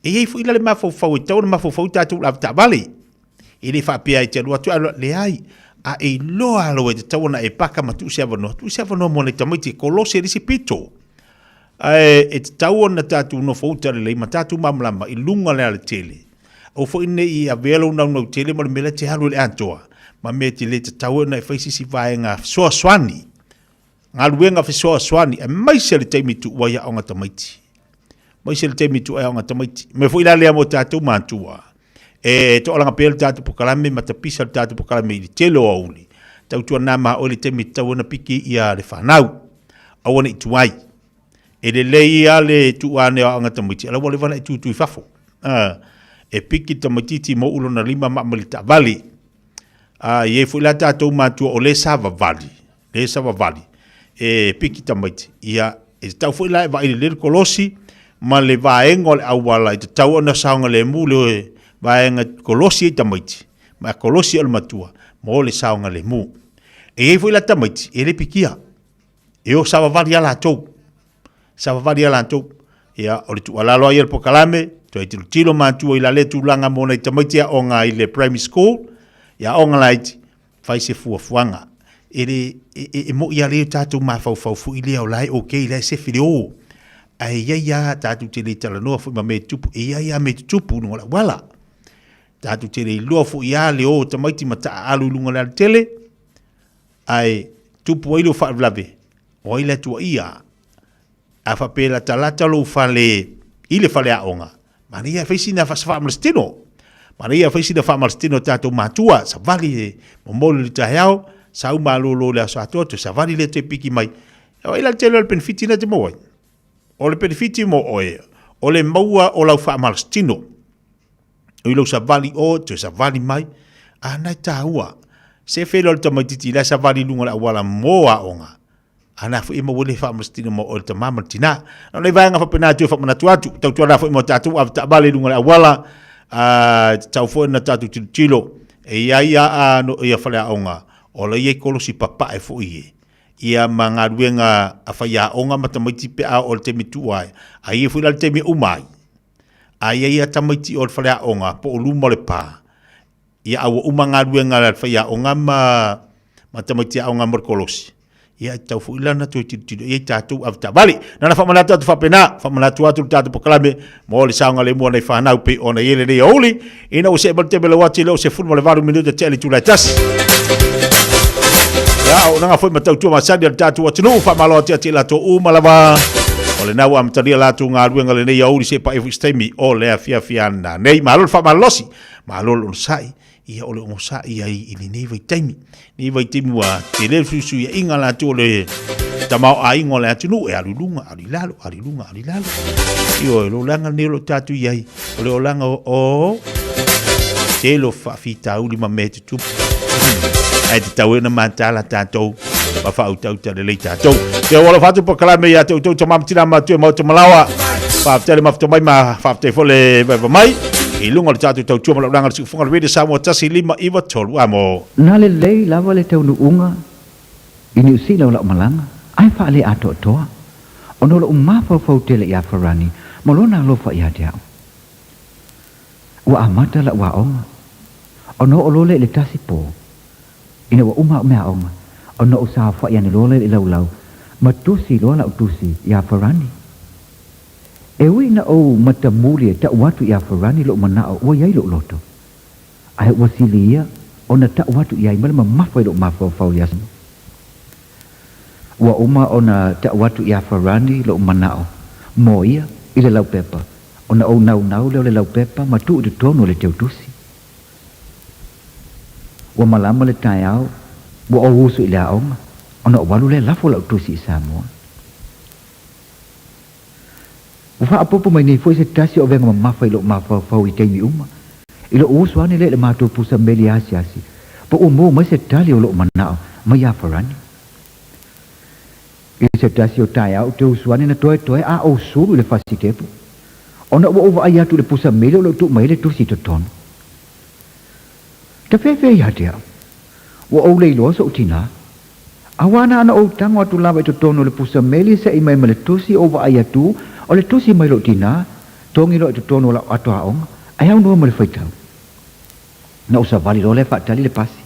E ia fu ila le mafau e tau na mafau tatu la ta vali. E le whaapea I te alua tu alua le ai. A e loa alo e te tau na e paka ma tu se avano. Tu se avano mo le tamaiti kolose e risi pito. E te tau ona tatu no fautare lei ma tatu mamlama I lunga le ale tele. O fo ine I avelo nau tele ma le mele te haru le antoa. Ma me te le te tau ona e faisi si vae ngā soa swani. Ngā luenga fi soa swani. E mai se le teimi tu waia o ngā tamaiti. Mai se le teimi tu waia o ngā tamaiti. Me fo ila lea mo tatu mantua. E to alanga pele tatu pokalame ma tapisa le tatu pokalame I telo a uli. Tau tua nama o le teimi tau ona piki ia le whanau. Awana I tuai. E le lei ale tu ane a ngata miti ala wale wana tu fafo e piki tamatiti mo ulo na lima ma malita vali ye fu la tatou matu o le sava vali e piki tamati ia e tau fu la va ile le kolosi ma le vaengo le awala te tau ona saunga le mule vaenga kolosi e tamaiti ma kolosi o le matua mo le saonga le mu e foi la tamaiti e le pikia e o savavali ala tou ia o le tualalo ai le pokalame to i tilo matua i la le tulanga mo nei tamaiti o nga i le primary school ia o nga laiti fai se fuafuanga e mo ia le tatu mafau fu i le o lai okay le se filio ai ia tatu te le talanoa fu ma me tupu ia me tupu no la wala tatu te le loa fu ia le o tamaiti mata alu lunga le tele ai tupu i lo fa vlave o ile tu ia a fa pela talata lo fale ile fale a onga maria faisina fa fa malstino maria faisina fa malstino tatu matua sa vali mo le Taeao sa Malu le sa toto sa vali le te piki mai o ile tele le benefiti na te mo o le benefiti mo o le maua o lau fa malstino o ilo sa vali o te sa vali mai ana taua se felo le tamatiti la sa vali lunga la wala mo a onga ana fu ima wole fa mastino mo o te mama tina no le vaanga fa pena tu fa mana tu tu ala fu mo tatu av ta bale lunga la wala tau fo na tatu tilo e ia no ia fa la onga o le ye kolosi papa e fo ia manga ruenga a fa ia onga matamiti pe a o te mitu ai fu la te mi umai ai ia tamaiti o fa la onga po lu mo le pa ia au umanga ruenga la fa ia onga matamiti a onga mo kolosi ia tau fu ilana tu ia tatu av tabali na fa manatu tu fa pena fa manatu tu tatu poklame mo le saunga le mo nei fa na pe ona yele le oli ina o se balte bele wati le o se fu mo le 20 minuto tele tu la tas ya ona foi matau tu ma sadi tatu wa tunu fa malo ti la to u malava o le nawa mtaria la tu nga ruenga le nei oli se pa e stemi o le Fiafia na nei malo fa malosi malo lo sai ia ole o sa ia i nei vai taimi wa tele susu ia inga la to le tamau ai ngole atunu e alulunga alilalo io lo langa ne lo tatu ia ole o langa o telo fa fita uli ma mete tu ai te tau na mantala tatou pa fa utau tele le tatou te wala fatu po kala me ia te tu tamam tina ma tu ma tu malawa pa tele ma mai ma fa te fole mai e lunga le tatu tau tuma la langa funga le Samoa tasi lima iwa tolu amo na le lei lava le tau nuunga ini usila o la malanga ai fa le ato toa ono lo umapa fau tele ia farani molona lo fa ia dia wa amata la wa onga ono o le tasi po ina wa uma mea onga ono usa fa ia ni lo le lau matusi lo la utusi ia farani e wina o matamuli ta watu ia farani lo mana o yai lo loto ai wasilia ona ta watu ia mal mafai lo mafau fau ya wa uma ona ta watu ia farani lo mana o moia ile lau pepa ona o nau le lau pepa matu de tono le teu tusi wa malama le Taeao wa o usu ile aonga ona walu le lafo lau tusi Samoa ufa apopo mai nei foi se tasi o venga mafai lo mafau i teimi uma ilo uswani le mato pusa meli asi po umo mai se tali o lo manao mai a farani i se tasi o Taeao te uswani na toe a o suru le fasitepu ona o ai atu le pusa meli o lo tu mai le tu si toton te fefe ya dia o le lo so tina awana ana o tango atu lava to tono le pusa meli se i mai mele tusi o ai atu o le tusi mai lo tina tongi lo to tono la atu aong ai au no mo le faitau na usa vali lo le fa tali le pasi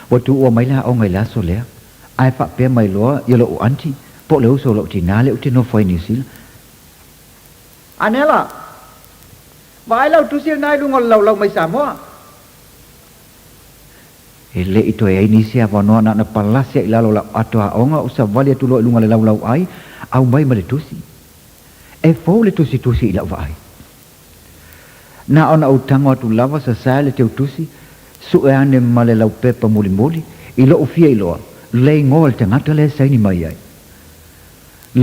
o tu o mai la o ngai la so le ai fa pe mai lo yo lo anti po le uso lo tina le uti no foi ni sil anela vai la tusi nai lu ngol lo mai Samoa ele ito e inisia vano na palasia ilalo la atu aong usa vali tu lo lu ngol lau ai au mai ma le tusi e fo le tusi ila vai na ona o tango tu lava sa sale te tusi su e ane ma le lau pepa muli ilo o fia ilo le ngol te ngata le sai ni mai ai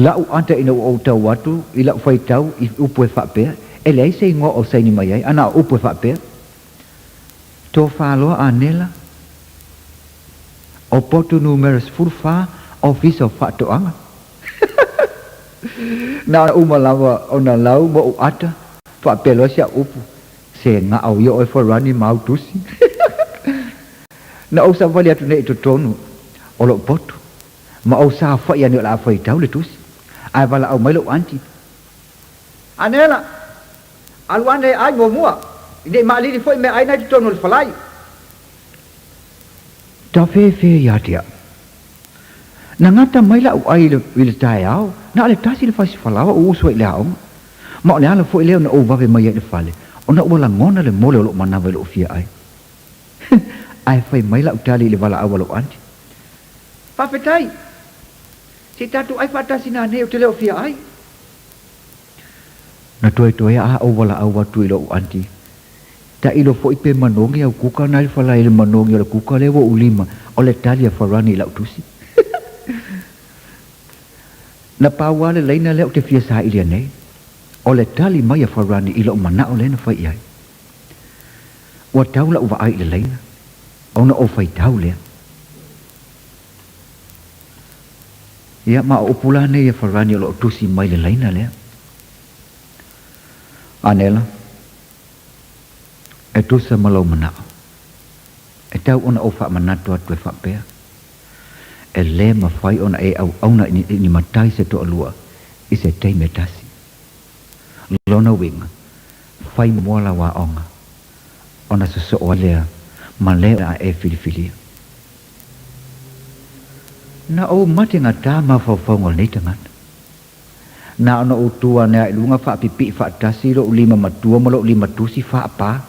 la u anta ina o tau watu ila fai tau i upu e fa pe e le sai ngo o sai ni mai ai ana upu e fa pe to fa lo anela o potu numerous furfa office of fa to anga na uma lava ona lau mo ata fa pelo sia upu Se ngau yo e farani mau tusi. Na o sa vali atu nei to tonu. O lo potu. Ma o sa fa ia ni la fa tau le tusi. Ai vala au mai lo anti. Anela. Alwane ai mo mua. Ide mali di foi me ai na to tonu falai. Ta fe ya dia. Nangata mai la ai le wil Taeao. Na le tasi le fasi falawa o so le au. Ma le ala foi le na o va ve mai le fale. Ona wala ngona le mole lo mana ve lo fia ai. Ai fai mai la utali le vala awalo anti. Fa fetai. Si tatu ai fa tasi na ne o te le fia ai. Na toe a o wala awa tu lo anti. Ta ilo foi pe manongi au kuka na le fala ile manongi le kuka le wo ulima o le talia farani la utusi. Na pawa le leina le o te fia sa ile nei. O le tali mai farani ilo mana o le na fai ai. Wa tau la uwa ai le leina. O na o fai tau le. Ia ma o pula ne ia farani o lo tusi mai le leina le. Anela. E tusa malau mana. E tau ona o fa manatu atu e fa pea. E le ma fai ona e au na ni matai se to alua. I se tei me tasi. Lona winga, fai moala wa onga, ona so olea, ma lea e filifilia. Na o mati ngata ma fawfawngol ni tangan. Na ona o tua nea ilunga fa pipi fa tasi lo lima matua mo lo lima tusi fa apa.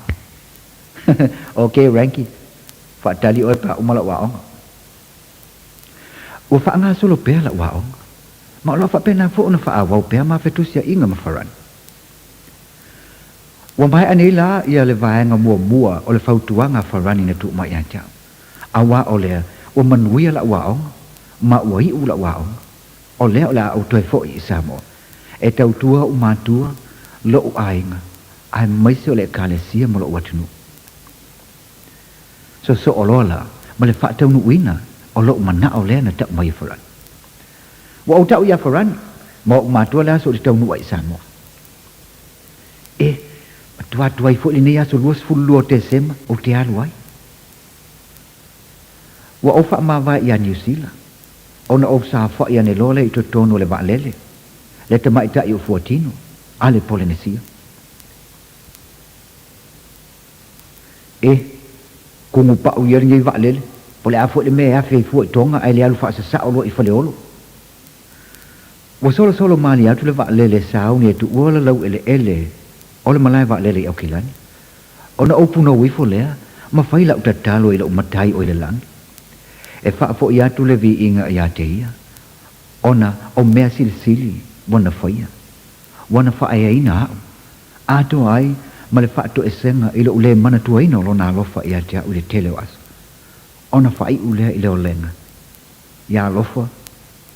Okay, Ranky, fa tali oi pa umala wa onga. O fa nga solo pea la wa onga. Ma lo fa pena fo ona fa awau pea ma fetusia inga ma faran. Wa mai anila ia le vaenga mua o le fautuanga farani na tu mai ata. Awa o le o manuia la wa ma wai u la wa o le o la o toi fo i Samoa. E tau tua o matua lo o ainga. Ai mai se o le kalesia mo lo watunu. So o lola ma le fa tau nu wina o lo mana o le na ta mai farani. Wa o tau ia farani mo matua la so le tau nu ai Samoa. Tuai fo ini ya so luas fulu o te sema o te aluai. Wa o fa ma va ia New Zealand. Ona o sa fa ia ne lole i to tono le va lele. Le te mai ta i o 14 ale Polynesia. Kungu pa u yer ngi va lele. Pole a fo le me a fe fo tonga ai le alu fa sa o lo i fa le olo. Wa solo mali atu le va lele sa o ne tu ola lau ele. O le malai va lele au kilani. Ona opu no wifo lea, ma fai lau tatalo i lau matai o le lang. E faa fo ia tu le vi inga ia te ia. Ona o mea sili, wana faia. Wana faa ia ina au. Ato ai, ma le faa to esenga i lau le mana tu aina lo na alofa ia te au le tele o aso. Ona fai ulea i leo lenga. Ia alofa,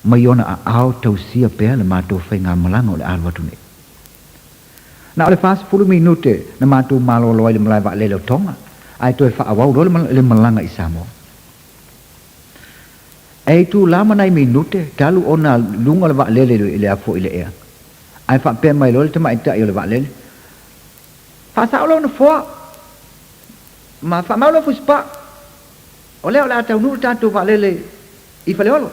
ma iona a ao tau sia pea le mato fai ngā malanga o le alwa tunei. Na ole fast 10 minute na matu malo loi le malai va le tonga ai to fa awau le malanga i Samoa ai tu lama nai minute kalu ona lunga le va le afo ile ea ai fa pe mai lo te mai ta le va le fa sa lo no fo ma fa malo fu spa ole ola ta nu ta tu va le i fa le olo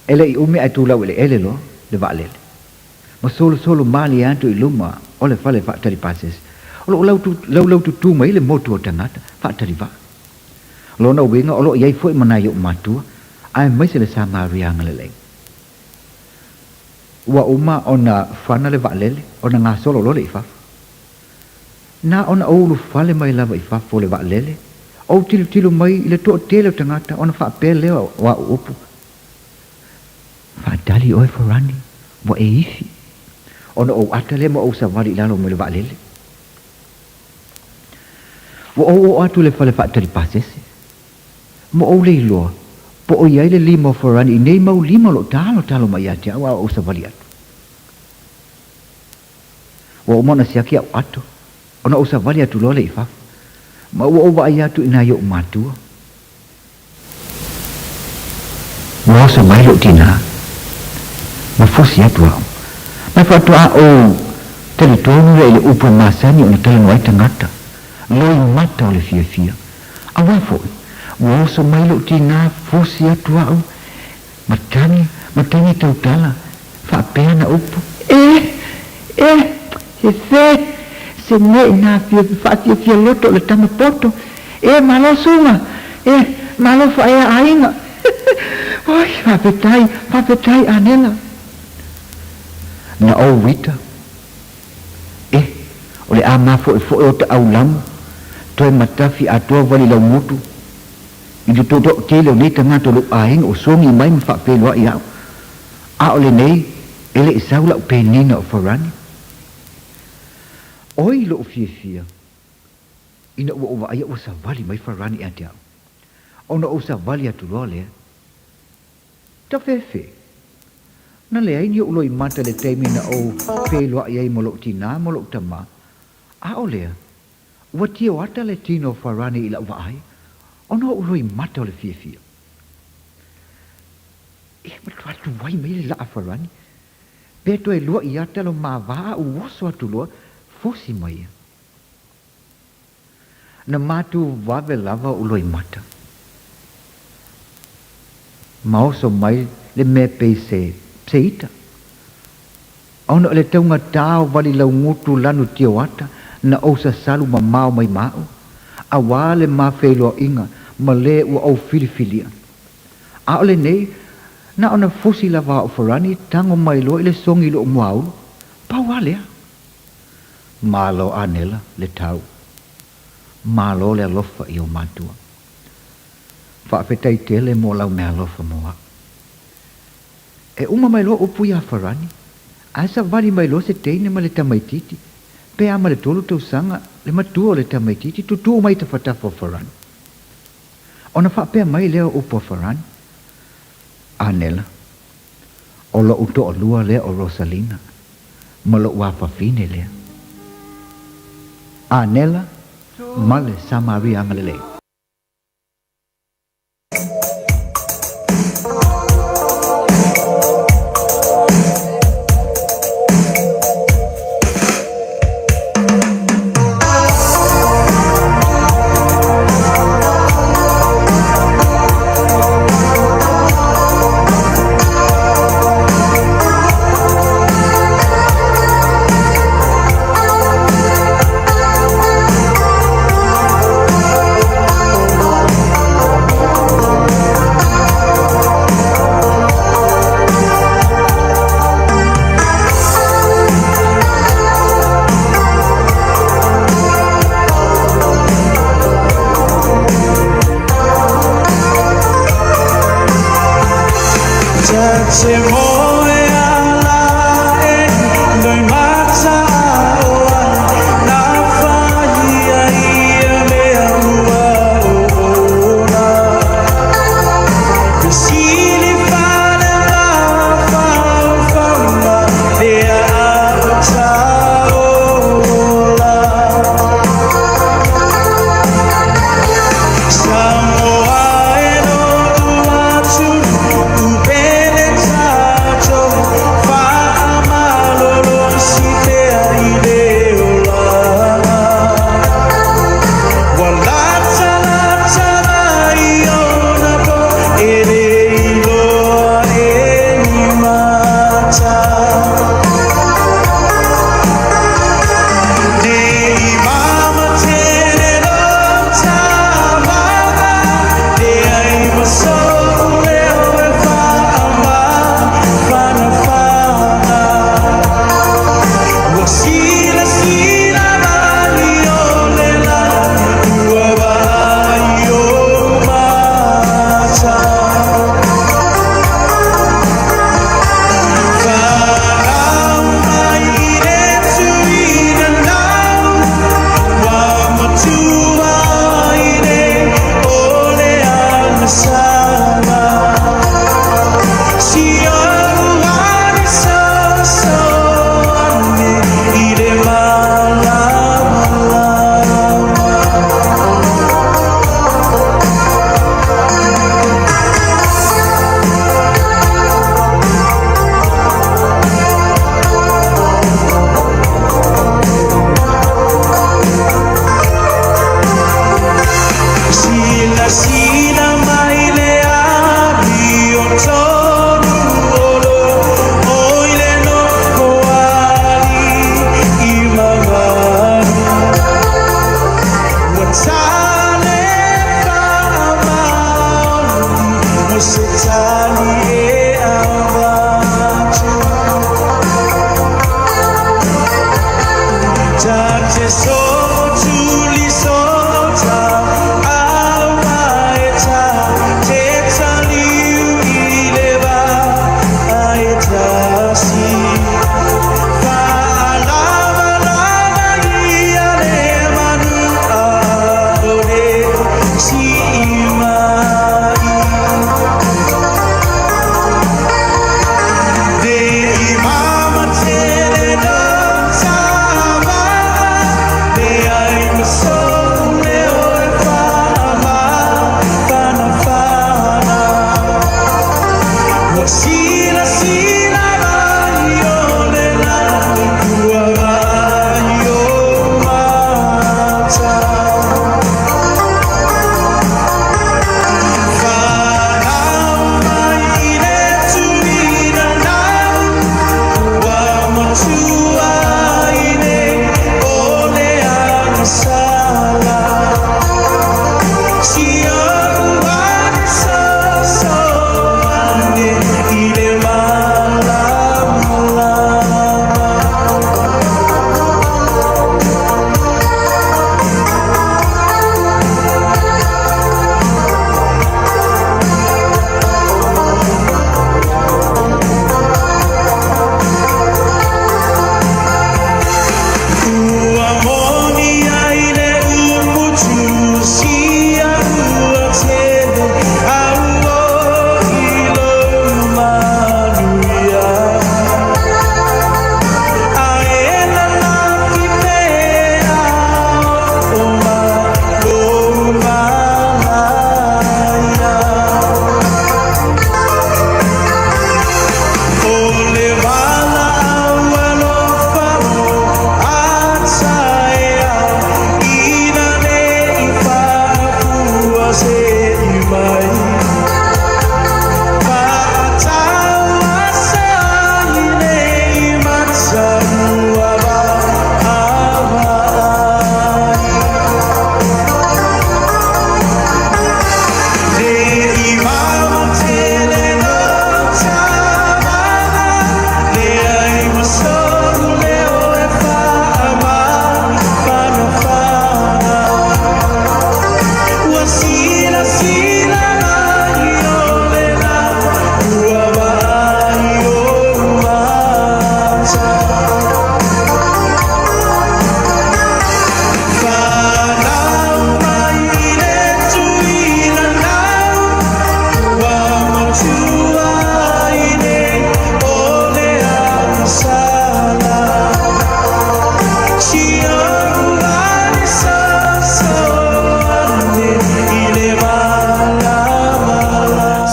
ele i umi ai tu la le lo le va le ma solo mali antu i luma o le fale fa tari pases o lo lau tu mai le motu o tangata fa tari va lo na winga o lo iai foi mana yo matua ai mai se le sama rianga le lei wa uma ona fana le va lele ona nga solo lo le fa na ona o lu fale mai lava i fa fo le va lele o tilu mai le to tele tangata ona fa pele wa upu fa dali oi forani wa e ifi ona o atale mo o savali lalo mo le va lele o atu le fale fa tali pasese mo o le lo po o ia le limo forani nei mau limo lo talo mai ate wa o savali atu o mona siaki atu ona o savali atu lo le ifa ma o va ia tu ina yo matua mo sa mai lo tina ma fosi atu ma fa tu o Tele tonu le upo masani o tele no tangata. Loi mata o le fiafia. Awa foi. Wo so mai lo tina fosi atu au. Matani tautala. Fa pena upo. Se me na fia loto le tama poto. Malo sunga. Malo fa ainga. Oi, fapetai anela. Na o wita. O le ama fo o te au lamu. Toi matafi atua wali lau mutu. I le toto tele o nei tangata lo ainga o songi mai ma whapeloa i au. A o le nei, ele i saula o penina o wharani. Oi lo o fia. Ina ua ova aia o sa wali mai wharani ante au. Ona o sa wali atu loa lea. Ta fefe. Na le aini o loi mata le teimina o peloa i ai molo tina, molo tama. A o lea. Ua tia o ata le tino wharani ila ua ai. Ona o loi mata o le fia. Ma tu wai mai le laa wharani. Beto e lua i ata lo ma waa u waso atu loa. Fosi mai. Na matu wawe lava o loi mata. Maoso mai le me peise seita. Ona le taunga tau wali lau ngutu lanu tiawata na osa salu ma mau mai mau. A wale ma wheloa inga ma le ua au filifilia. A ole nei na ona fosi lava o wharani tango mai lo ile songi lo muau. Pa walea. Malo anela le tau. Malo le alofa i o matua. Whaapetai tele mo lau me alofa moa. E uma mai lo upu ia wharani. Asa wali mai lo se teine ma le tamaititi. Pe ama le tolu tau sanga le matua le tamaititi. Tutu mai ta whatafa wharani. Ona whaapea mai leo upu wharani. Anela. O lo uto o lua lea o Rosalina. Ma lo wafafine lea. Anela. Male Samaria Malele.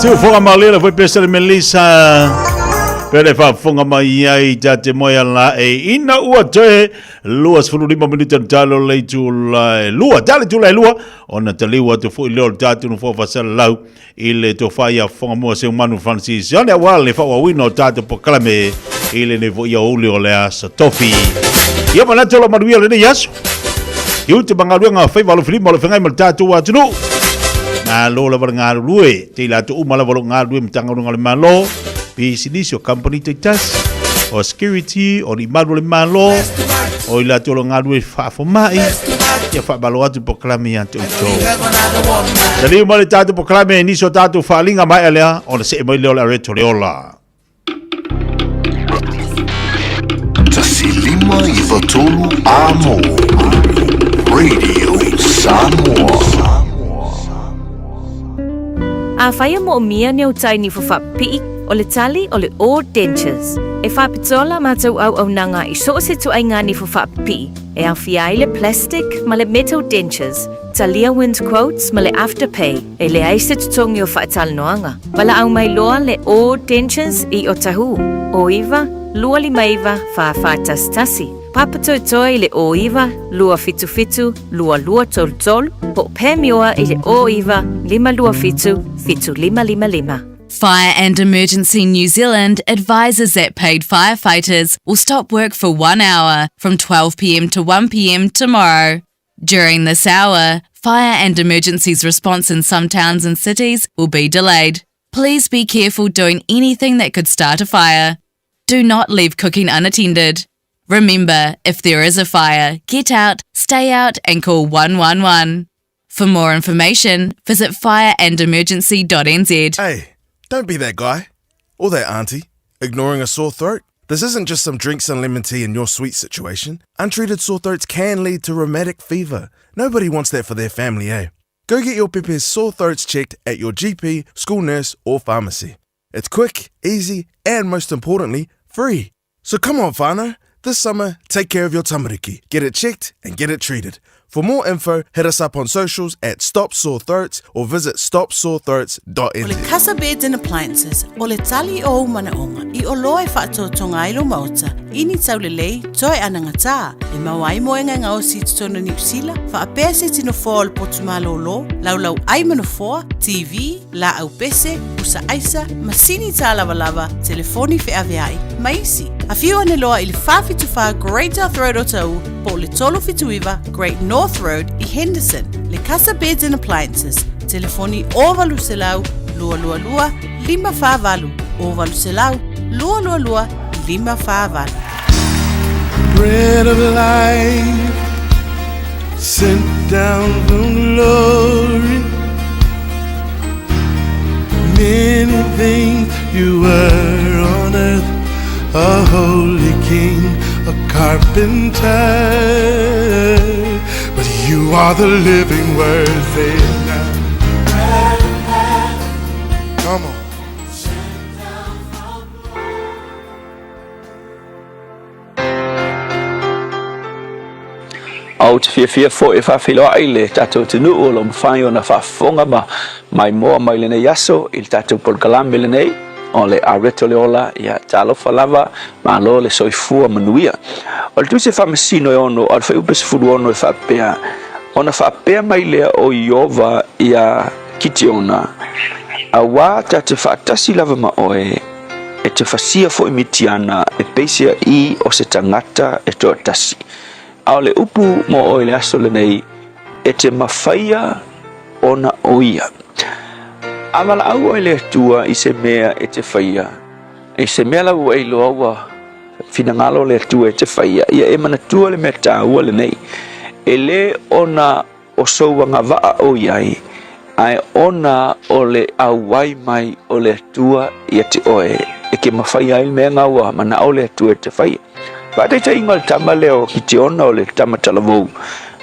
Siu fonga malila foi pesa Melissa. Pere fa fonga mai ai tate moia la e ina ua te luas fulu 5 minuta talo le tu la lua tale tu la lua ona te liwa te foi leo tate no fa sala lau ile to faia fonga mo se manu Francis ona wale fa wa wino tate proclame ile ne vo ia ole ole asa tofi ia mana te lo maruia le yaso iu te bangalu nga fa valo fili mo le fengai mal tate wa tunu na lo la nga lue te la tu mala valo nga lue mtanga ngale malo Pisidisio company te tas o security o ni malu le malo o ila tolo ngalue fa fo mai ya fa balo atu proclame ante uto dali mo le tatu proclame ni so tatu fa linga mai alea o se mo le ola reto le ola Tasilima ivatolu amo Radio Samoa A whaia mo o mia ni au tai ni whawhapi o le tali o le all dentures. E whapitola mātou au nanga i so se tu ainga ni whawhapi e au whiai le plastic ma le metal dentures, talia wind quotes ma le afterpay e le aise tutongi o whaital noanga. Wala au mai loa le all dentures i o tahu. O iwa, lua li maiva whawhaitas tasi. Papato toi le o iwa, lua fitu fitu, lua lua tol tol, po pēmioa i le o iwa, lima lua fitu, fitu lima lima lima. Fire and Emergency New Zealand advises that paid firefighters will stop work for 1 hour from 12 p.m. to 1 p.m. tomorrow. During this hour, fire and emergencies response in some towns and cities will be delayed. Please be careful doing anything that could start a fire. Do not leave cooking unattended. Remember, if there is a fire, get out, stay out and call 111. For more information, visit fireandemergency.nz. Hey, don't be that guy or that auntie ignoring a sore throat. This isn't just some drinks and lemon tea in your sweet situation. Untreated sore throats can lead to rheumatic fever. Nobody wants that for their family, eh? Go get your Pepe's sore throats checked at your GP, school nurse or pharmacy. It's quick, easy and most importantly, free. So come on, whānau. This summer, take care of your tamariki. Get it checked and get it treated. For more info, hit us up on socials at Stop Sore Throats or visit stopsorethroats.nz. O le Casa Beds and Appliances, o le tali o manaonga, I o loa whaatotonga ilo mauta, ini taulelei, toi anangata, e mawai moenga ngao si tutono New Zealand, whaapea se tino fōa le potumalo lo, laulau aimano fōa, TV, la au pese, usa aisa, masini tā lava, telefoni Fiafia, maisi. A whiu ane loa I le whawhituwha Great North Road o tau, po le tolo whituiwa Great North Road I Henderson. Le Casa Beds and Appliances. Telefoni ovalu selau, lua lua lua, lima whāwalu. Ovalu selau, lua lua lua, lima whāwalu. Bread of life sent down from glory. Many things you were on earth. A holy king, a carpenter, but you are the living word. Say it now. Come on. Au te Fiafia fo e whawhilo aile tatou te nuu o lo mwhai o na whafonga mai moa mai lene yaso il tatou polkalame lene o le areto le ola ia talofa lava ma lo le soifua manuia o le tuse whamasino e ono o le whaiupes furu ono e whapea ona whapea mai lea o Iova ia kiti ona a wā te whaatasi lava ma oe e te whasia fo imitiana e peisia I o se tangata e toa tasi a le upu mo oe le aso le nei e te mawhaia ona oia Amala au ai le tua I se mea e te whaia. E se mea lau ai loa ua finangalo le tua e te whaia. Ia e mana tua le mea tāua le nei. E le ona o souanga waa o iai. Ai ona o le awai mai o le tua I te oe. E ke mawhaia il mea ngaua mana o le tua e te whaia. Pate ta inga le tama leo ki te ona o le tama talavou.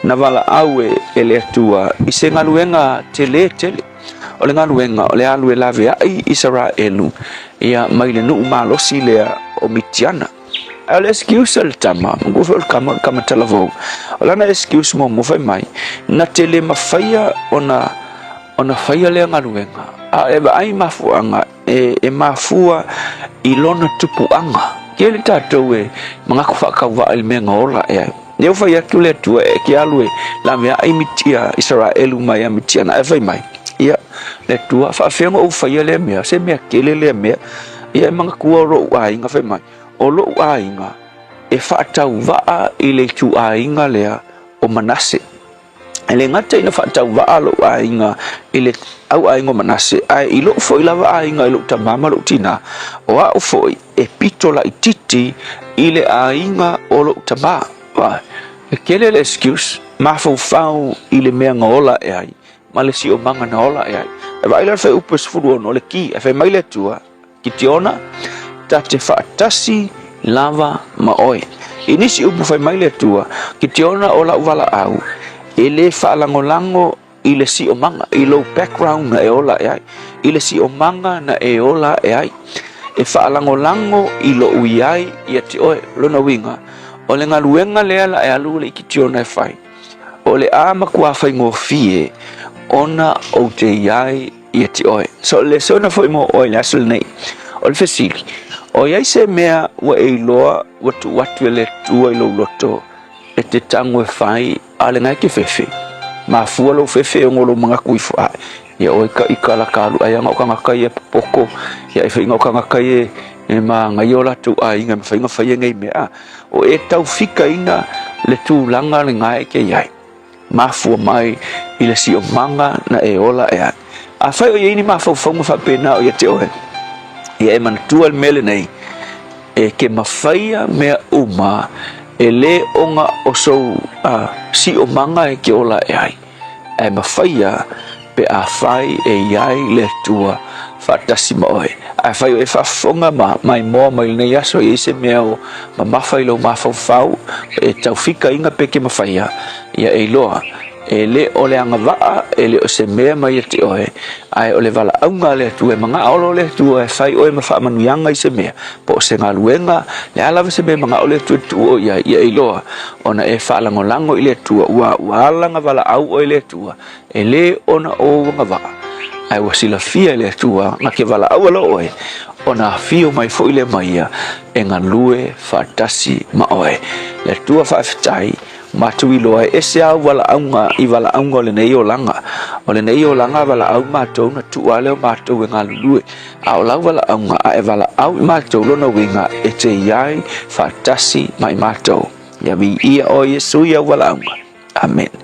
Na wala au e le tua I se ngaluenga te le tele. O le ngaluenga o le alu e lave ai Israelu ia mai le nuu malosi lea o mitiana o le excuse le tama ngufe o le kama talavou o lana excuse mo fai mai na te le mawhaia ona whaia lea ngaluenga e ai mafuanga e mafua ilona tupuanga kele tatou e mga kufakauwa il menga ola e neu fai atu le tua e ki alue la mea ai mitia Israelu mai mitia na e fai mai ia le tua faafenga ou fai le mea se mea kele le mea ia mga kua ro ainga fai mai o lo ainga e faatau vaa i le tu ainga lea o Manase ele ngata ina faatau vaa lo ainga ile au ainga Manase ai ilo foi lava ainga ilo tamama lo tina o au foi e pitola ititi ile ainga o lo tama wa kele le excuse ma fau ile mea ngola e ai male si o manga na ola e ai e vai la fai upes furu no le ki e fai mai le tua kitiona tate faatasi lava ma oi inisi upu fai mai le tua kitiona ola uvala au ele faalangolango ile si o manga i low background na e ola e ai ile si o manga na e ola e ai e faalangolango i lo uiai ia te oe lona winga o le ngaluenga lea la e alu le kitiona e fai o le ama kua fai ngofie ona o te iai ia te oe so le sona foi mo oe le asul nei o le fesili o iai se mea wa e iloa watu le tua i lo loto e te tango e fai ale ngai ke fefe ma fua lo fefe ngolo mga kuifu ai ia o ka ikala kalu ai nga ka ngakai e poko ia e fai nga ka ngakai e ma ngai ola tu ai nga fai nga fai ngai mea o e tau fika ina le tu langa le ngai ke iai ma fua mai i le si o manga na e ola e ai a fai o ini ma fau fau fa pena o ia te oe ia e man tu al mele nei e ke mafaya mea uma ele onga o so si o manga e ke ola e ai e mawhaia pe a whai e iai le tua whatasi moe a whai o e whafonga mai moa mai nei aso i se mea o ma mawhai lo mawhau e tau whika inga pe ke mawhaia ia e loa e le o le anga waa e le o se mea mai e te oe ai o le wala aunga le tua e mga olo le tua e whai oe ma whaamanuianga i se mea po se ngā luenga le alawa se mea mga ole tua tua ia e loa ona e whaalangolango i le tua ua alanga wala au oe le tua e le ona o wanga waa ai wasila fia le tua nga ke wala au alo oe ona fio mai fo i le maia e ngā lue whaatasi ma oe le tua whaafetai matu i loa e se au wala aunga i wala aunga o le nei o langa wala au matou na tu ale o matou e ngā lulue a o lau wala aunga a e wala au i matou lona winga e te iai whaatasi mai matou ia mi ia o Yesu ia wala aunga amen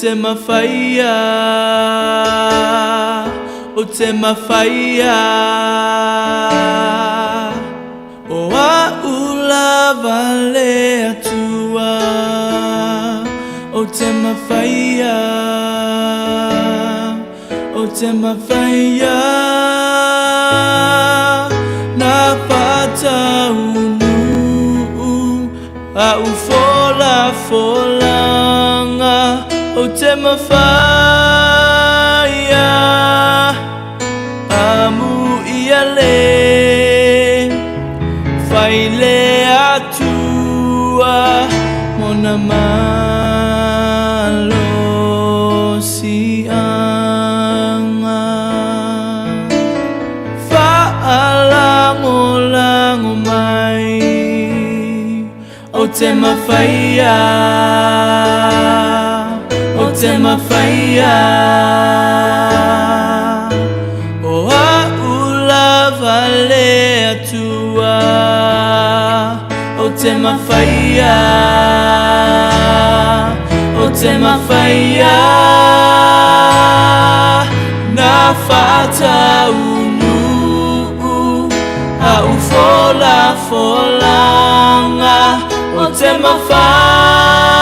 te mawhaia, o te mawhaia. O a ulawa le atua, o te mawhaia, o te mawhaia. Na pata unu, a ufola folanga. O te mawhaia amu ia le whai le atua mona malo si anga whaalango mai o te mawhaia o te mawhaia o a ulawa le atua o te mawhaia na whata unu a ufola folanga o te mawhaia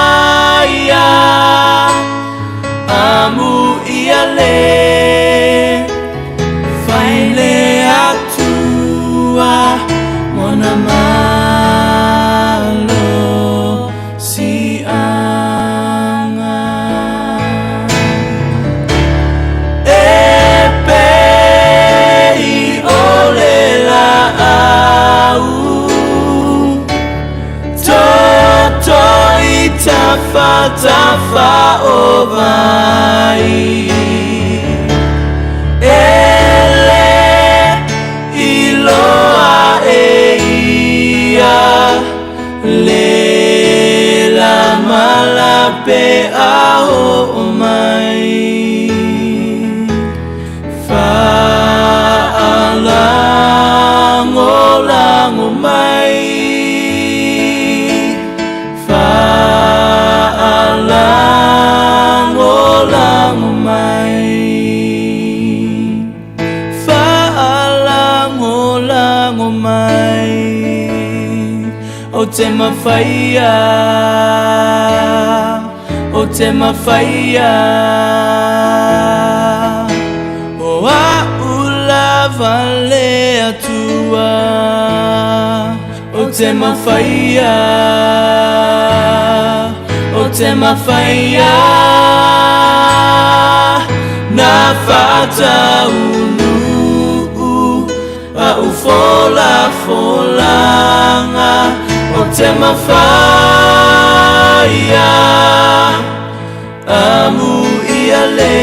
amu ia le whai o te mawhaia, o te mawhaia. O a ulava le atua, o te mawhaia, o te mawhaia. Na fata unu a ufola folanga o te mawhaia amu ia le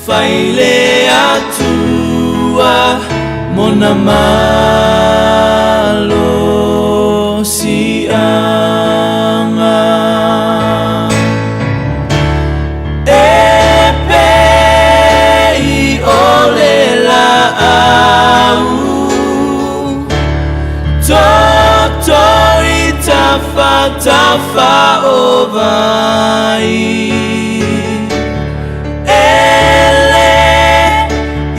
faile atua mona malo si anga. Tafa o vai ele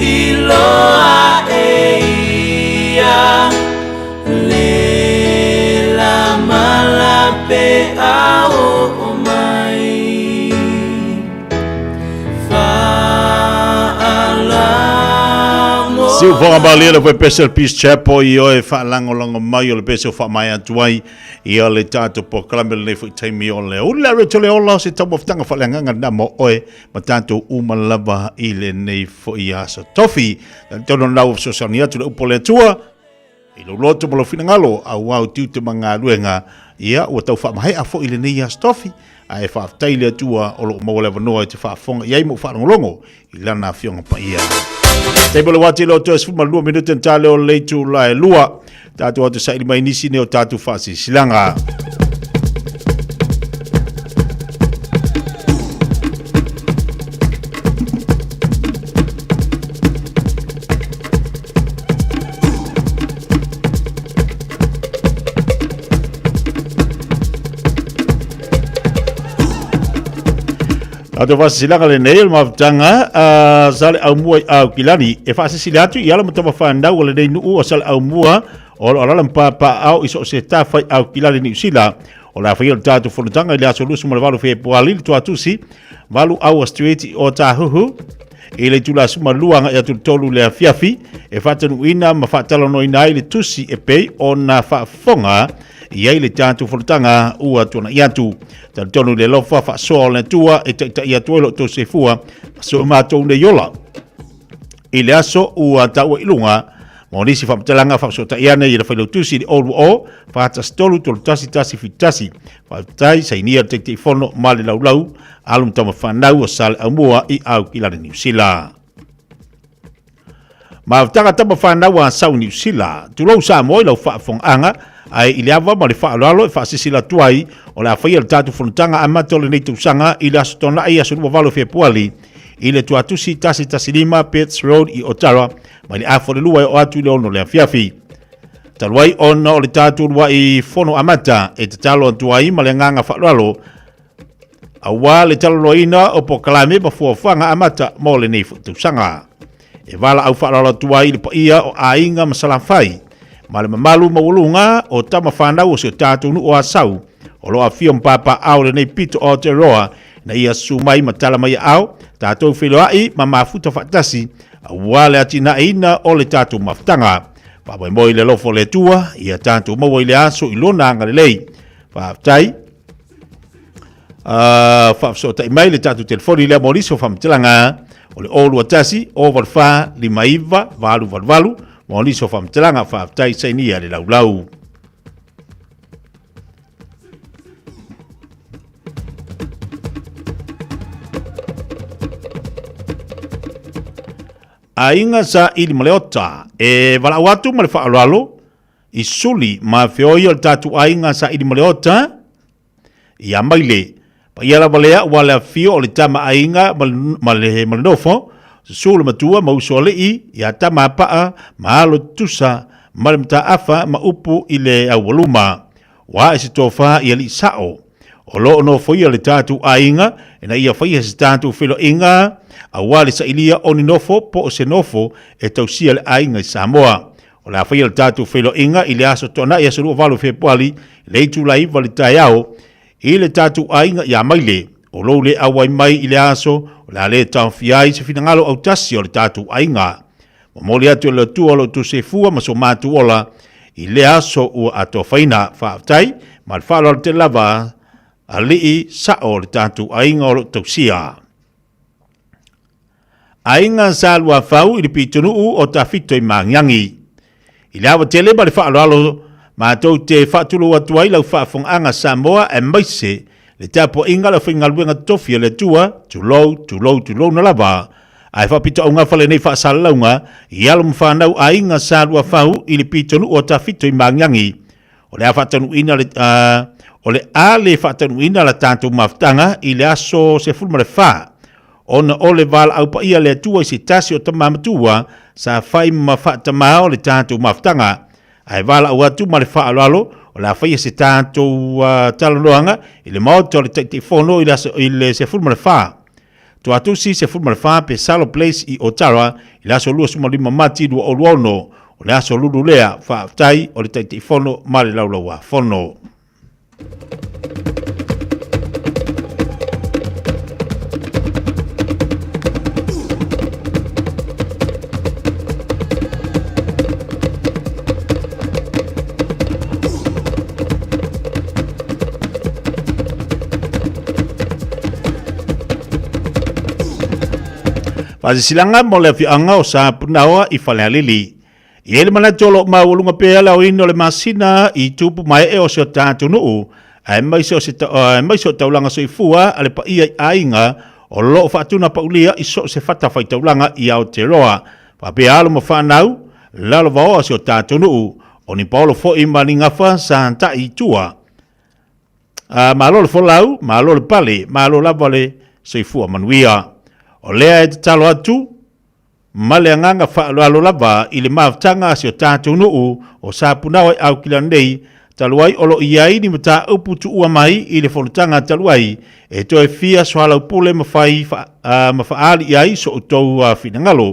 iloa eia le la malape a o mai fa'alamo. Silva Baleira foi Special Peace Chapel i o e whaalango lango mai o le peso wha mai atuai i o le tātou po kalamele nei fui taimi o le o le reto le ola se tau maftanga whalanganga na mo oe ma tātou umalava i le nei fui asa tofi tono nau so sani atu le upo le tua i lo loto mo lo finangalo a wau tiu te mga luenga ia ua tau wha mahai a fo i le nei asa tofi a e wha aftai le atua o lo mo le vanoa te wha fonga iai mo wha longolongo i lana fionga pa ia. Tebole wati lo to esfu malua minuto tale o leitu la e lua. Tatu atu sa ilima inisi ne o tatu fasi silanga. Ado fasi silanga le nei ma tanga sale au mua au kilani e fasi silatu i ala mtama fanda wala nei nu o sale au mua o ala pa au iso se ta fai au kilani ni sila o la fai tatu fo tanga le aso lusu mo valu fe poali to atusi valu au street o ta huhu e le tula suma luanga e tu tolu le fiafi e fatanu ina ma fatalo no ina ile tusi e pei ona fa fonga ia le tatu foltanga ua tona iatu tonu le lofa fa so le tua e ta ia tuelo to se fua so ma to le yola ile aso ua ta ua ilunga monisi fa telanga fa so ta ia ne ile fa lo tusi di old o fa ta stolu to tasi fitasi fa tai sai nia te fono male lau alum tama fa nau sal amua i au kila New Zealand ma tanga tama fa nau a South New Zealand tu lo sa mo lo fa fong anga ai iliava ma le whaalalo e whaasisila tuai o la whaia le tātu whanutanga a matole nei tūsanga i le asotona ai aso nua walo Februari i le tuatusi tasi lima Pets Road i Otara ma le afo le lua e o atu le ono le Fiafia. Taluai ona o le tātu lua i fono amata e te talo antuai ma le nganga whaalalo awa le talo loina o po kalame ma fuafanga amata mo le nei tūsanga. E wala au whaalalo tuai le paia o ainga masalafai ma le mamalu maulunga o tama whanau o se tātou nu o asau o loa fio mpapa au le nei pito o te roa na ia sumai matala mai au tātou whiloai ma mafuta whatasi a wale ati na ina o le tātou maftanga papai moi le lofo le tua ia tātou maua i le aso i lona anga le lei whaftai whafsota i mai le tātou telefoni le amoriso whamtilanga o le olu atasi o valwha lima iwa valu Moni so fam telanga fa tai sai ni ale lau. Ainga sa ili maleota e vala watu male fa alalo i suli ma feoi al tatu ainga sa ili maleota ia maile pa ia la valea wala fio le tama ainga male nofo sulu matua ma usole i ya tama paa malo tusa malimta afa ma upu ile awaluma wa isi tofa i ali sao o lo no foi le tatu ainga ina ia foi se tatu filo inga awali sa ilia oni nofo po se nofo e tausia le ainga i Samoa O la whaia le tātou whailo inga i le aso tona i aso rua walu Februari le Julai wale Taeao i le tātou ainga i a maile o lou le awai mai i le aso o la le tau fiai se finangalo au tasi o le tātou ainga. Mo moli atu le tua lo tu se fua ma so mātu ola i le aso ua ato whaina whaaftai ma le whaalo te lava a lii sa o le tātou ainga o lo tausia. Ainga sa lua whau i le pitunu o ta fito i mangiangi. I le awa tele ma le whaalo mātou te whaatulu atuai lau whaafonga Samoa e maise le tapo inga la whinga luenga tofia le tua tulou na lava. Ai whapito au ngā whale nei whaasalaunga i alum whanau a inga sa lua whau i le pitonu o ta fito i mangiangi. O le a whaatanu ina le o le a le whaatanu ina la tātou maftanga i le aso se fulma le wha. Ona o le vala au pa ia le tua i se tasi o tamamatua sa whai ma whaatamao le tātou maftanga. Ai vala au atu ma le whaalalo o la whaia se tātou talanoanga i le maoto le teifono i le se fulma le wha. Tu atusi se fulma le wha pe Salo Place i Otara i le aso lua sumalima mati lua o luono o le aso lulu lea whaaftai o le teifono ma le laulaua fono. Pasi silanga mo le fianga o sa punawa i whale alili. I ele mana tolo maulunga pea lau ino le masina i tupu mai e o se o tātu nuu. Ai maise o taulanga so i fua ale pa ia ainga o loo whaatuna paulia i so se whata whai taulanga i Aotearoa. Pa pea alo mo whanau, lalo vao se o tātu nuu. O ni paolo fo i mani ngafa sa hanta i tua. Malo le folau, malo le pale, malo la vale so i fua manuia. O lea e te talo atu, ma le anganga whaalo lava i le maafutanga si o tātou nuu o sa punawa au kila nei, taluai olo iai ni mata uputu ua mai i le wholutanga taluai, e toe fia sohalau pule mawhaali iai so utou finangalo.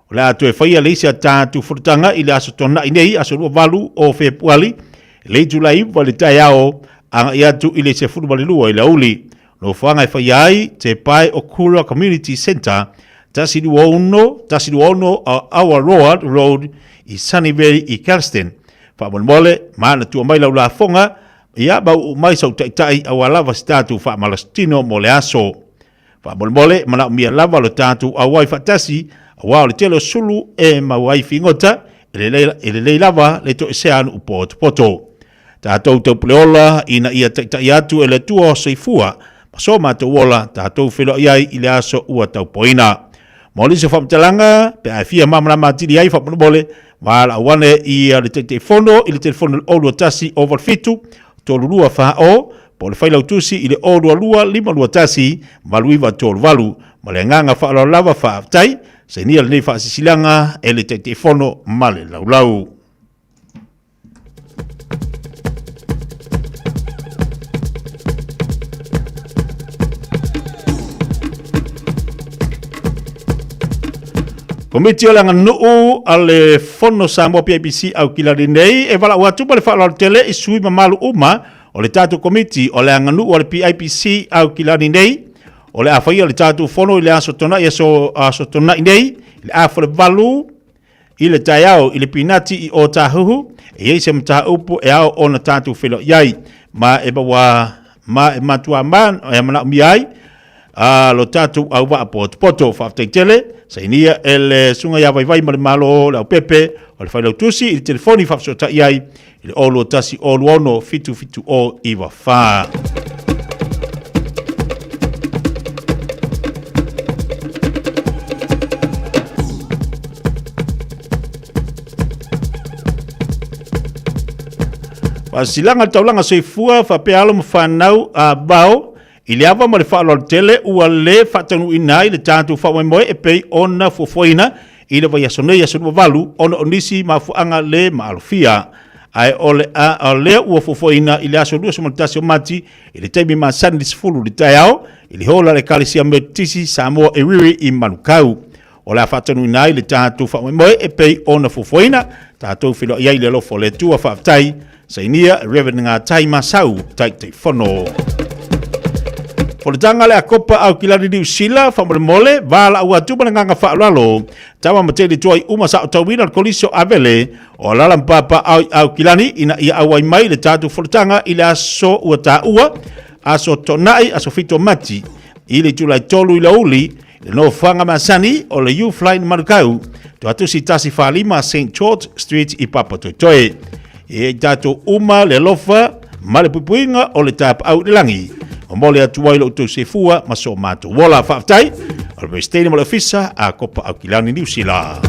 O lea toe whaia leisi a tātou wholutanga i le aso tona i nei aso lua walu o Februari, le Julai wale Taeao, anga i atu i le se fulubali lua i la uli. No whanga e whaiai te pai o Kura Community Centre, tasi duono a Awaroa Road i Sunnyvale i Karsten. Whaamole, maana tua mai lau la whonga, ia bau mai sau taitai a walawa statu whaamalastino mo le aso. Whaamole, mana mia lava lo tatu a wai whatasi, a wao le telo sulu e mawai fingota, ele lei lava le to esean upo poto. Tātou tau pleola ina ia taitai atu ele tua seifua, so mātou wola, tātou whilo iai i le aso ua tau poina. Moli se whamtalanga, pe ai fia mamana mātiri ai whapanobole, wala awane i le telefono, i le telefono olua tasi over fitu, tolu lua wha o, po le whailau tusi i le olua lua, lima lua tasi, maluiva tolu walu, ma le nganga whaalo lava wha aftai, se nia le nei wha sisilanga, e le telefono male laulau. Komiti o langa nuu ale fono Samoa PIPC au kilari nei e wala watu le whala tele i sui ma Malu uma o le tatu komiti o langa nuu o le PIPC au kilari nei o le awhaia le tatu fono i le aso tona i aso tona i nei le afo le valu i le Taeao i le pinati i o tahuhu e ei se mta upu e au o na tatu whilo iai ma e bawa ma e matua man o e mana umiai lo tatu au wa poto whaftai tele sa inia ele sunga ya vai ma le malo le pepe o le whailau tusi i le telefoni whafsota iai i le olo tasi olu ono fitu o iwa wha. Silanga taulanga soifua whapea alo mwhanau a bao I le awa ma le whaalo tele ua le whatanu ina I le tātou whawe moe e pei ona fuafuaina I le vai asonei asonu walu ona onisi ma fuanga le ma alofia. Ai ole a le ua fuafuaina I le aso lua sumaltasi o mati I le teimi ma sani disfulu le Taeao I le hola le kalisia me tisi Samoa e riri I manukau. o la whatanu nai le tātou whamoe e pei ona fufoina, tātou whilo iai le lofo le tua whaftai, sainia Reverend ngā tai masau, tai te whono. O le tanga le a kopa au kilari New Zealand, whamore mole, wala ua tupana nganga whaalalo, tawa materi tuai uma sa o tauwina al kolisio avele, o lalam papa au kilani, ina ia awai mai le tātou wholetanga i le aso ua tā ua, aso tonai, aso fito mati, i le tulai tolu i la uli, le no whanga masani, o le youth line marukau, tu atu si tasi whalima St. George Street i papa toitoe. E tātou uma le lofa, ma le pupuinga o le tāpa au le langi, o mole atu wailo utou se fua maso mātou wola whaftai o le presidente mo le ofisa a kopa au kilani New Zealand.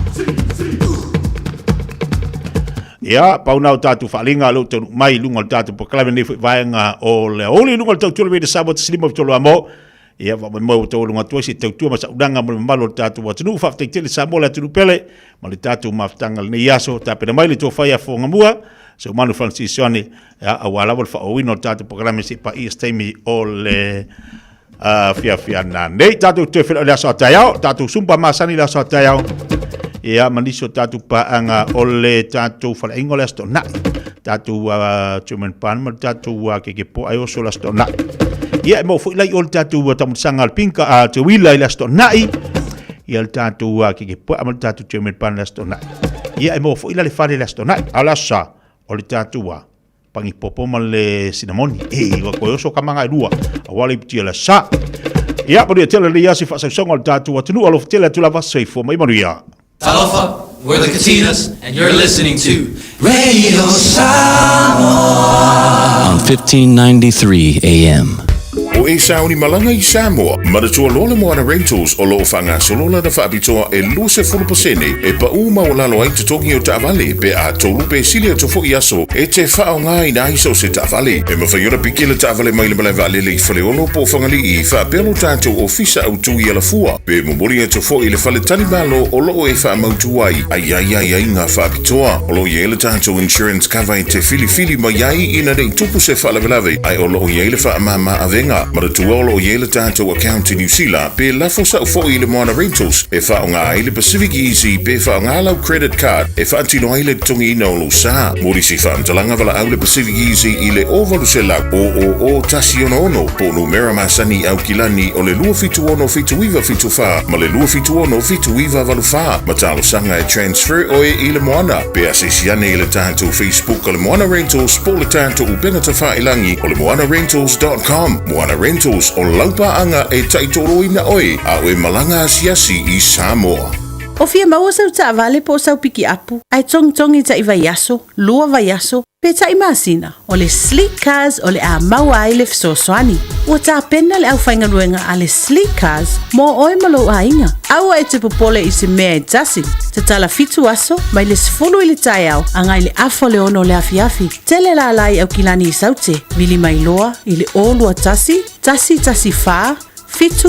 Ia, pauna o tātou whaalinga lo tonu mai lunga o tātou pokalame nei vaenga o le oli lunga o tātou me de Samoa te silima tolo amo. Ia, wa mo tō lunga tua si tau tua masa udanga mo le malo o tātou wa tunu whaftai tele Samoa le tunu pele ma le tātou maftanga le nei aso tāpena mai le tō whaia whongamua. So Manu Francisione a wala wal fa owino tatu programa si pa istemi o le Fiafia na nei tatu te fela le so Taeao tatu sumpa masani la so Taeao ia maniso tatu pa anga o le tatu fala ingole sto na tatu chumen pan ma tatu ke po ayo so la sto na ia mo fu lai ol tatu tamu sangal pinka a te wila la sto na ia le tatu ke po amal tatu chumen pan la sto na ia mo fu ila le fare la sto na ala sa o le tātua, pangi popo ma le sinamoni, wa koe oso kamanga e rua, a wale piti la sa. Ia, pari a tele le iasi whasausonga o le tātua, tunu alof tele tula waseifo, mai manuia. Talofa, we're the Katinas, and you're listening to Radio Samoa on 1593 AM. O e sauni malanga i Samoa, maratua lola moana rentals o loo whanga solola na whaapitoa e luse furupasene e pa uma o lalo ai te toki o Taavale pe a tolu pe silia to fo iaso e te whao ngā i nā iso se Taavale e mawhaiora pikila Taavale mai le malai vaalele i whale ono po whangali i whaapelo tātou ofisa au tui ala fua pe mumuri e to fo i le whale talibalo o loo e wha mautu ai ai ngā whaapitoa o loo i ele tātou insurance cover i te fili mai ai ina rei tupu se whalavelave ai o loo i ele wha mama avenga Maratua o yele tātou account in New Zealand pe lafo sa ufo i le moana rentals e wha o ngā ile Pacific Easy pe wha o ngā lau credit card e wha antino ai le tongi ina o lo sa mori si wha amtalanga wala au le Pacific Easy i le ovalu se lau o tasi ono po numera masani au kilani o le lua fitu ono fitu iwa fitu wha ma le lua fitu ono fitu iwa valu wha ma talo sanga e transfer o e i le moana pe asesiane i le tātou Facebook o le moana rentals po le tātou upena ta wha ilangi o le moanarentals.com Moana Rentals o laupaanga e taitoro ina oe a oe malanga asiasi i Samoa. O fia maua sau Taavale po sau piki apu, ai tongi ta iwa yaso, lua va yaso, pe ta imasina, o le sleek cars o le a maua ai le fisosoani. Ua ta pena le au whaingaruenga a le sleek cars, mo oe malo a inga. Aua e te popole i se mea e tasi, te tala fitu aso, mai le sifulu i le Taeao, angai le afo le ono le a Fiafi. Tele la lai au kilani i saute, vili mai loa, i le olua tasi fa, fitu